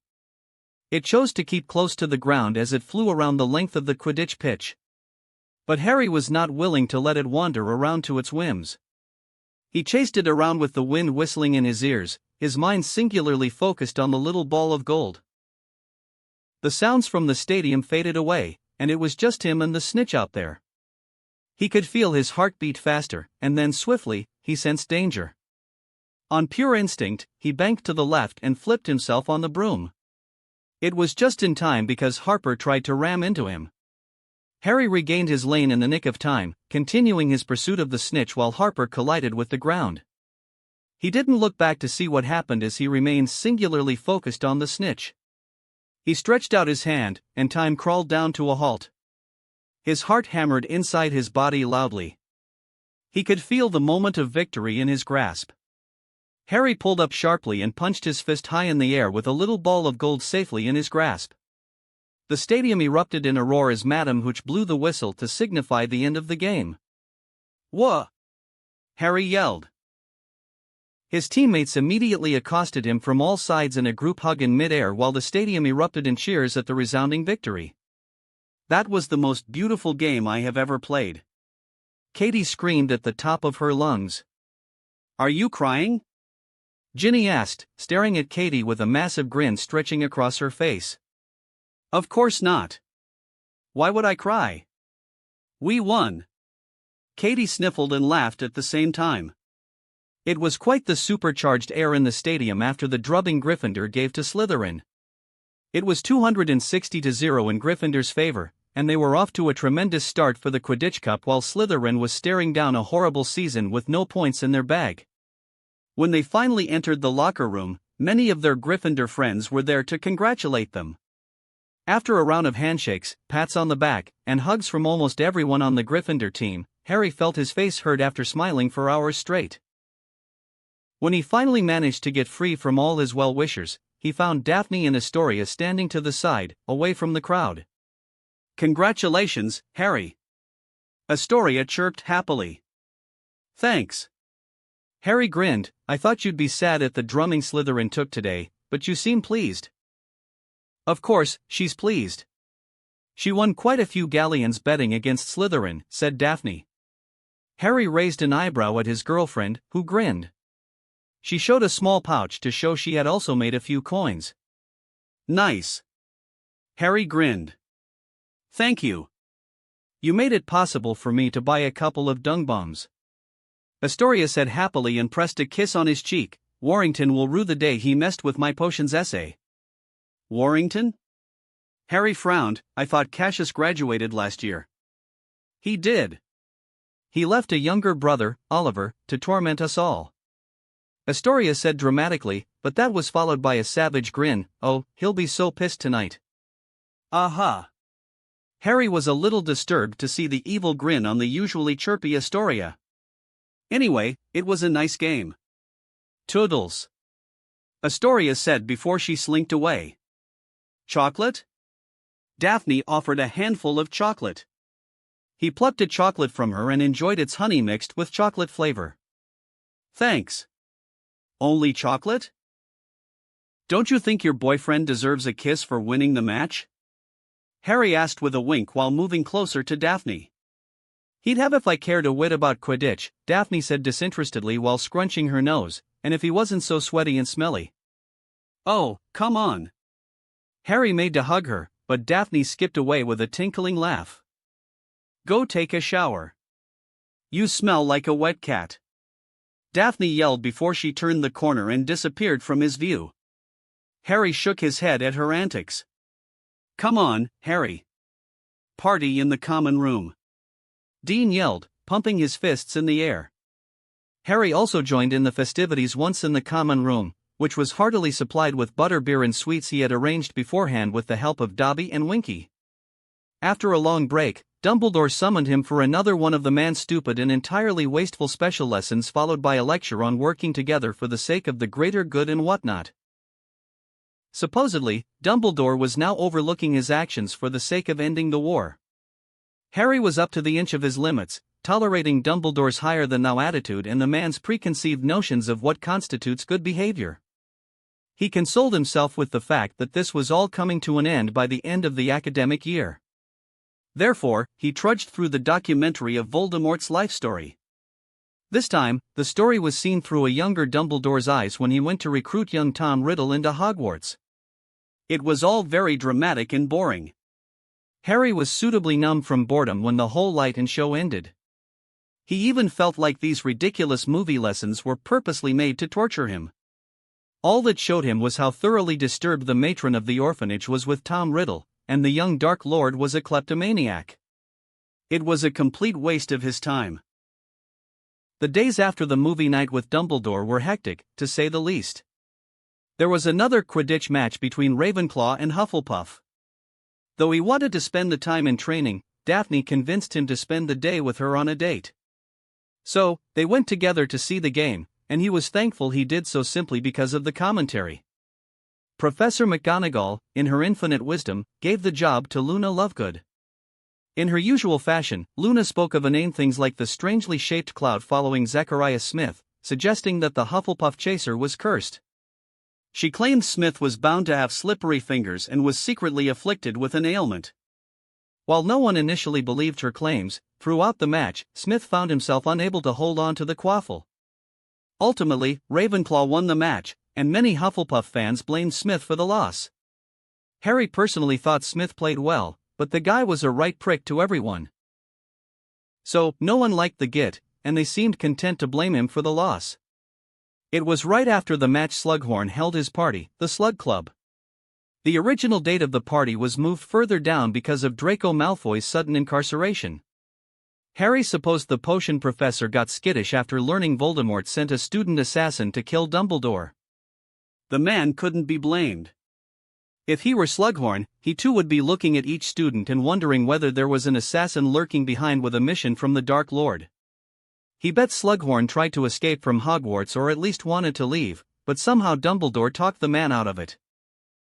A: It chose to keep close to the ground as it flew around the length of the Quidditch pitch. But Harry was not willing to let it wander around to its whims. He chased it around with the wind whistling in his ears, his mind singularly focused on the little ball of gold. The sounds from the stadium faded away, and it was just him and the snitch out there. He could feel his heart beat faster, and then swiftly, he sensed danger. On pure instinct, he banked to the left and flipped himself on the broom. It was just in time because Harper tried to ram into him. Harry regained his lane in the nick of time, continuing his pursuit of the snitch while Harper collided with the ground. He didn't look back to see what happened as he remained singularly focused on the snitch. He stretched out his hand, and time crawled down to a halt. His heart hammered inside his body loudly. He could feel the moment of victory in his grasp. Harry pulled up sharply and punched his fist high in the air with a little ball of gold safely in his grasp. The stadium erupted in a roar as Madame Hooch blew the whistle to signify the end of the game.
B: "Wha!"
A: Harry yelled. His teammates immediately accosted him from all sides in a group hug in mid-air while the stadium erupted in cheers at the resounding victory.
B: "That was the most beautiful game I have ever played,"
A: Katie screamed at the top of her lungs.
B: "Are you crying?"
A: Ginny asked, staring at Katie with a massive grin stretching across her face.
B: "Of course not. Why would I cry? We won." Katie sniffled and laughed at the same time.
A: It was quite the supercharged air in the stadium after the drubbing Gryffindor gave to Slytherin. It was 260-0 in Gryffindor's favor, and they were off to a tremendous start for the Quidditch Cup while Slytherin was staring down a horrible season with no points in their bag. When they finally entered the locker room, many of their Gryffindor friends were there to congratulate them. After a round of handshakes, pats on the back, and hugs from almost everyone on the Gryffindor team, Harry felt his face hurt after smiling for hours straight. When he finally managed to get free from all his well-wishers, he found Daphne and Astoria standing to the side, away from the crowd.
B: "Congratulations, Harry," Astoria chirped happily. "Thanks."
A: Harry grinned. "I thought you'd be sad at the drumming Slytherin took today, but you seem pleased." "Of course, she's pleased. She won quite a few galleons betting against Slytherin," said Daphne. Harry raised an eyebrow at his girlfriend, who grinned. She showed a small pouch to show she had also made a few coins.
B: "Nice." Harry grinned. "Thank you.
A: You made it possible for me to buy a couple of dung bombs," Astoria said happily and pressed a kiss on his cheek. "Warrington will rue the day he messed with my potions essay."
B: "Warrington?" Harry frowned. "I thought Cassius graduated last year."
A: "He did. He left a younger brother, Oliver, to torment us all," Astoria said dramatically, but that was followed by a savage grin. "Oh, he'll be so pissed tonight."
B: "Aha."
A: Harry was a little disturbed to see the evil grin on the usually chirpy Astoria.
B: "Anyway, it was a nice game."
A: "Toodles,"
B: Astoria said before she slinked away. "Chocolate?" Daphne offered a handful of chocolate.
A: He plucked a chocolate from her and enjoyed its honey mixed with chocolate flavor.
B: "Thanks. Only chocolate? Don't you think your boyfriend deserves a kiss for winning the match?" Harry asked with a wink while moving closer to Daphne.
A: "He'd have if I cared a whit about Quidditch," Daphne said disinterestedly while scrunching her nose, "and if he wasn't so sweaty and smelly."
B: "Oh, come on."
A: Harry made to hug her, but Daphne skipped away with a tinkling laugh.
B: "Go take a shower. You smell like a wet cat," Daphne yelled before she turned the corner and disappeared from his view. Harry shook his head at her antics. "Come on, Harry. Party in the common room.
A: Dean yelled, pumping his fists in the air. Harry also joined in the festivities once in the common room, which was heartily supplied with butterbeer and sweets he had arranged beforehand with the help of Dobby and Winky. After a long break, Dumbledore summoned him for another one of the man's stupid and entirely wasteful special lessons, followed by a lecture on working together for the sake of the greater good and whatnot. Supposedly, Dumbledore was now overlooking his actions for the sake of ending the war. Harry was up to the inch of his limits, tolerating Dumbledore's higher-than-thou attitude and the man's preconceived notions of what constitutes good behavior. He consoled himself with the fact that this was all coming to an end by the end of the academic year. Therefore, he trudged through the documentary of Voldemort's life story. This time, the story was seen through a younger Dumbledore's eyes when he went to recruit young Tom Riddle into Hogwarts. It was all very dramatic and boring. Harry was suitably numb from boredom when the whole light and show ended. He even felt like these ridiculous movie lessons were purposely made to torture him. All that showed him was how thoroughly disturbed the matron of the orphanage was with Tom Riddle, and the young Dark Lord was a kleptomaniac. It was a complete waste of his time. The days after the movie night with Dumbledore were hectic, to say the least. There was another Quidditch match between Ravenclaw and Hufflepuff. Though he wanted to spend the time in training, Daphne convinced him to spend the day with her on a date. So, they went together to see the game, and he was thankful he did so simply because of the commentary. Professor McGonagall, in her infinite wisdom, gave the job to Luna Lovegood. In her usual fashion, Luna spoke of inane things like the strangely shaped cloud following Zachariah Smith, suggesting that the Hufflepuff chaser was cursed. She claimed Smith was bound to have slippery fingers and was secretly afflicted with an ailment. While no one initially believed her claims, throughout the match, Smith found himself unable to hold on to the quaffle. Ultimately, Ravenclaw won the match, and many Hufflepuff fans blamed Smith for the loss. Harry personally thought Smith played well, but the guy was a right prick to everyone. So, no one liked the git, and they seemed content to blame him for the loss. It was right after the match Slughorn held his party, the Slug Club. The original date of the party was moved further down because of Draco Malfoy's sudden incarceration. Harry supposed the potion professor got skittish after learning Voldemort sent a student assassin to kill Dumbledore. The man couldn't be blamed. If he were Slughorn, he too would be looking at each student and wondering whether there was an assassin lurking behind with a mission from the Dark Lord. He bet Slughorn tried to escape from Hogwarts or at least wanted to leave, but somehow Dumbledore talked the man out of it.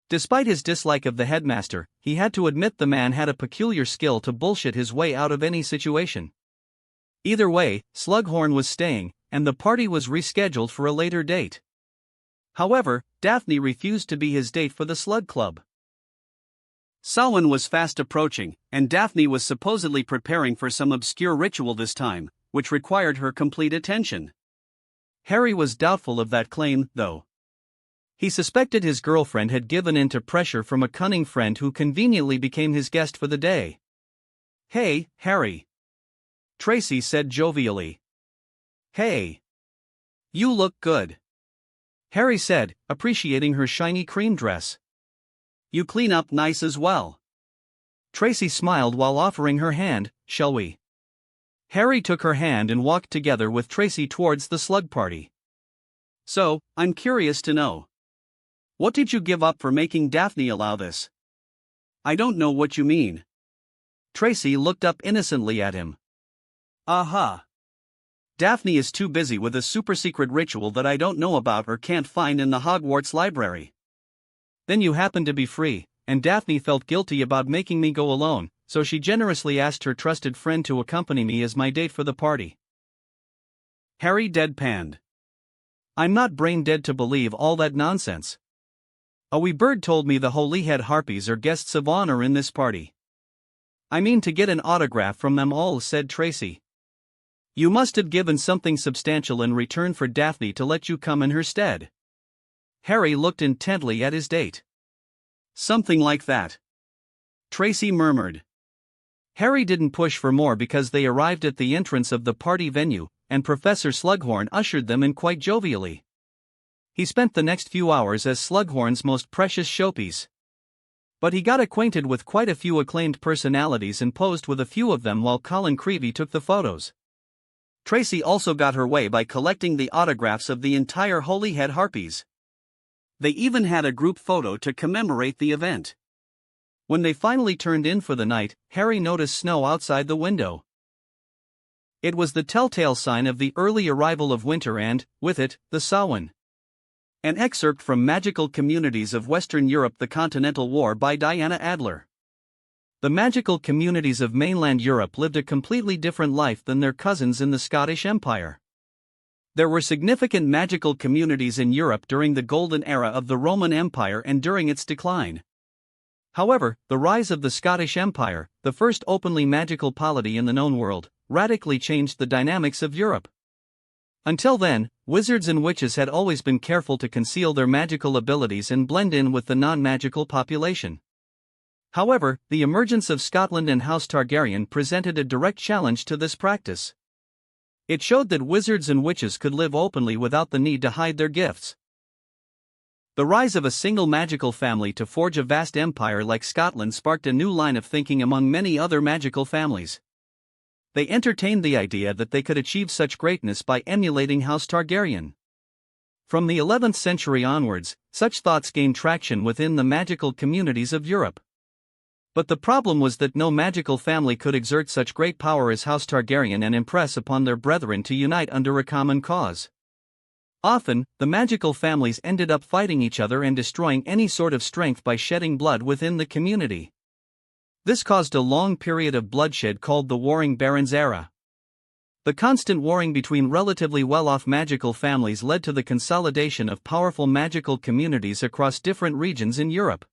A: Despite his dislike of the headmaster, he had to admit the man had a peculiar skill to bullshit his way out of any situation. Either way, Slughorn was staying, and the party was rescheduled for a later date. However, Daphne refused to be his date for the Slug Club. Samhain was fast approaching, and Daphne was supposedly preparing for some obscure ritual this time, which required her complete attention. Harry was doubtful of that claim, though. He suspected his girlfriend had given in to pressure from a cunning friend who conveniently became his guest for the day. "Hey, Harry," Tracy said jovially. "Hey. You look good," Harry said, appreciating her shiny cream dress. "You clean up nice as well." Tracy smiled while offering her hand. "Shall we?" Harry took her hand and walked together with Tracy towards the slug party. "So, I'm curious to know. What did you give up for making Daphne allow this?" "I don't know what you mean." Tracy looked up innocently at him. "Aha. Daphne is too busy with a super-secret ritual that I don't know about or can't find in the Hogwarts library." "Then you happened to be free, and Daphne felt guilty about making me go alone, so she generously asked her trusted friend to accompany me as my date for the party." Harry deadpanned. "I'm not brain-dead to believe all that nonsense. A wee bird told me the Holyhead Harpies are guests of honor in this party." "I mean to get an autograph from them all," said Tracy. "You must have given something substantial in return for Daphne to let you come in her stead." Harry looked intently at his date. "Something like that," Tracy murmured. Harry didn't push for more because they arrived at the entrance of the party venue, and Professor Slughorn ushered them in quite jovially. He spent the next few hours as Slughorn's most precious showpiece. But he got acquainted with quite a few acclaimed personalities and posed with a few of them while Colin Creevey took the photos. Tracy also got her way by collecting the autographs of the entire Holyhead Harpies. They even had a group photo to commemorate the event. When they finally turned in for the night, Harry noticed snow outside the window. It was the telltale sign of the early arrival of winter and, with it, the Samhain. An excerpt from Magical Communities of Western Europe: The Continental War by Diana Adler. The magical communities of mainland Europe lived a completely different life than their cousins in the Scottish Empire. There were significant magical communities in Europe during the golden era of the Roman Empire and during its decline. However, the rise of the Scottish Empire, the first openly magical polity in the known world, radically changed the dynamics of Europe. Until then, wizards and witches had always been careful to conceal their magical abilities and blend in with the non-magical population. However, the emergence of Scotland and House Targaryen presented a direct challenge to this practice. It showed that wizards and witches could live openly without the need to hide their gifts. The rise of a single magical family to forge a vast empire like Scotland sparked a new line of thinking among many other magical families. They entertained the idea that they could achieve such greatness by emulating House Targaryen. From the 11th century onwards, such thoughts gained traction within the magical communities of Europe. But the problem was that no magical family could exert such great power as House Targaryen and impress upon their brethren to unite under a common cause. Often, the magical families ended up fighting each other and destroying any sort of strength by shedding blood within the community. This caused a long period of bloodshed called the Warring Barons era. The constant warring between relatively well-off magical families led to the consolidation of powerful magical communities across different regions in Europe.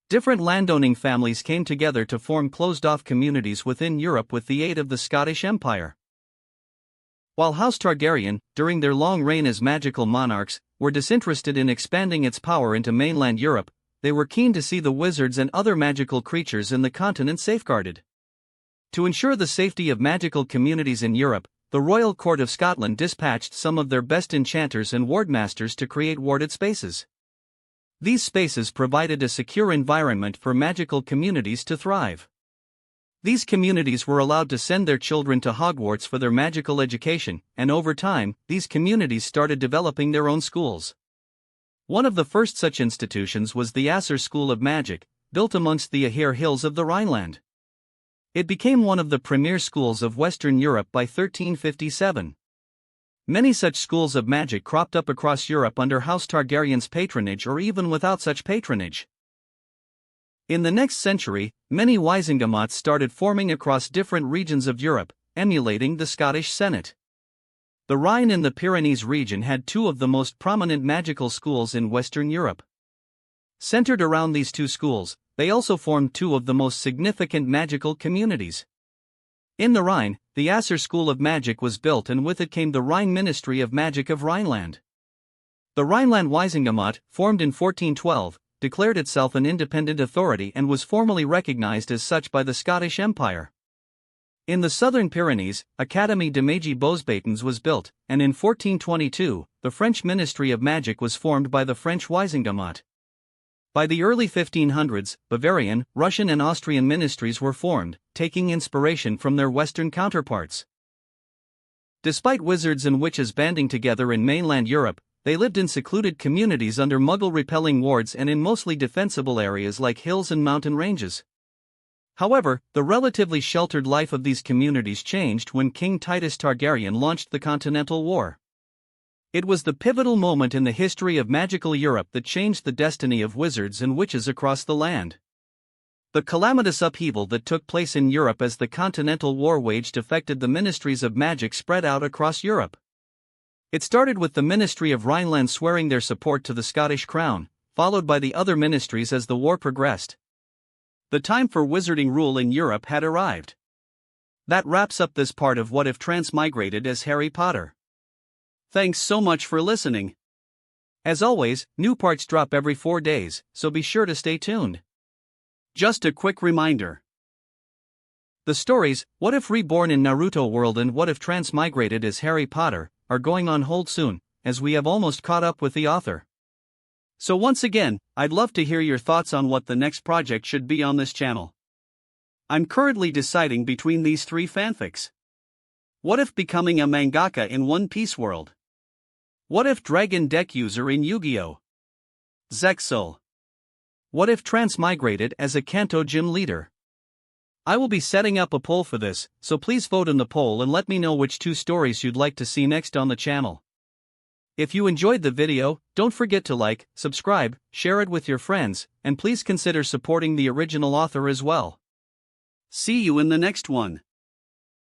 A: Different landowning families came together to form closed-off communities within Europe with the aid of the Scottish Empire. While House Targaryen, during their long reign as magical monarchs, were disinterested in expanding its power into mainland Europe, they were keen to see the wizards and other magical creatures in the continent safeguarded. To ensure the safety of magical communities in Europe, the Royal Court of Scotland dispatched some of their best enchanters and wardmasters to create warded spaces. These spaces provided a secure environment for magical communities to thrive. These communities were allowed to send their children to Hogwarts for their magical education, and over time, these communities started developing their own schools. One of the first such institutions was the Asser School of Magic, built amongst the Ahir Hills of the Rhineland. It became one of the premier schools of Western Europe by 1357. Many such schools of magic cropped up across Europe under House Targaryen's patronage or even without such patronage. In the next century, many Wisingamots started forming across different regions of Europe, emulating the Scottish Senate. The Rhine and the Pyrenees region had two of the most prominent magical schools in Western Europe. Centered around these two schools, they also formed two of the most significant magical communities. In the Rhine, the Asser School of Magic was built, and with it came the Rhine Ministry of Magic of Rhineland. The Rhineland Wisingamot, formed in 1412, declared itself an independent authority and was formally recognized as such by the Scottish Empire. In the southern Pyrenees, Académie de Magie Beauxbatons was built, and in 1422, the French Ministry of Magic was formed by the French Wisingamot. By the early 1500s, Bavarian, Russian and Austrian ministries were formed, taking inspiration from their Western counterparts. Despite wizards and witches banding together in mainland Europe, they lived in secluded communities under Muggle-repelling wards and in mostly defensible areas like hills and mountain ranges. However, the relatively sheltered life of these communities changed when King Titus Targaryen launched the Continental War. It was the pivotal moment in the history of magical Europe that changed the destiny of wizards and witches across the land. The calamitous upheaval that took place in Europe as the Continental War waged affected the ministries of magic spread out across Europe. It started with the Ministry of Rhineland swearing their support to the Scottish crown, followed by the other ministries as the war progressed. The time for wizarding rule in Europe had arrived. That wraps up this part of What If Transmigrated as Harry Potter. Thanks so much for listening. As always, new parts drop every 4 days, so be sure to stay tuned. Just a quick reminder. The stories, What If Reborn in Naruto World and What If Transmigrated as Harry Potter, are going on hold soon, as we have almost caught up with the author. So once again, I'd love to hear your thoughts on what the next project should be on this channel. I'm currently deciding between these 3 fanfics. What if becoming a mangaka in One Piece world? What if Dragon Deck user in Yu-Gi-Oh! Zexal? What if Transmigrated as a Kanto gym leader? I will be setting up a poll for this, so please vote in the poll and let me know which 2 stories you'd like to see next on the channel. If you enjoyed the video, don't forget to like, subscribe, share it with your friends, and please consider supporting the original author as well. See you in the next one.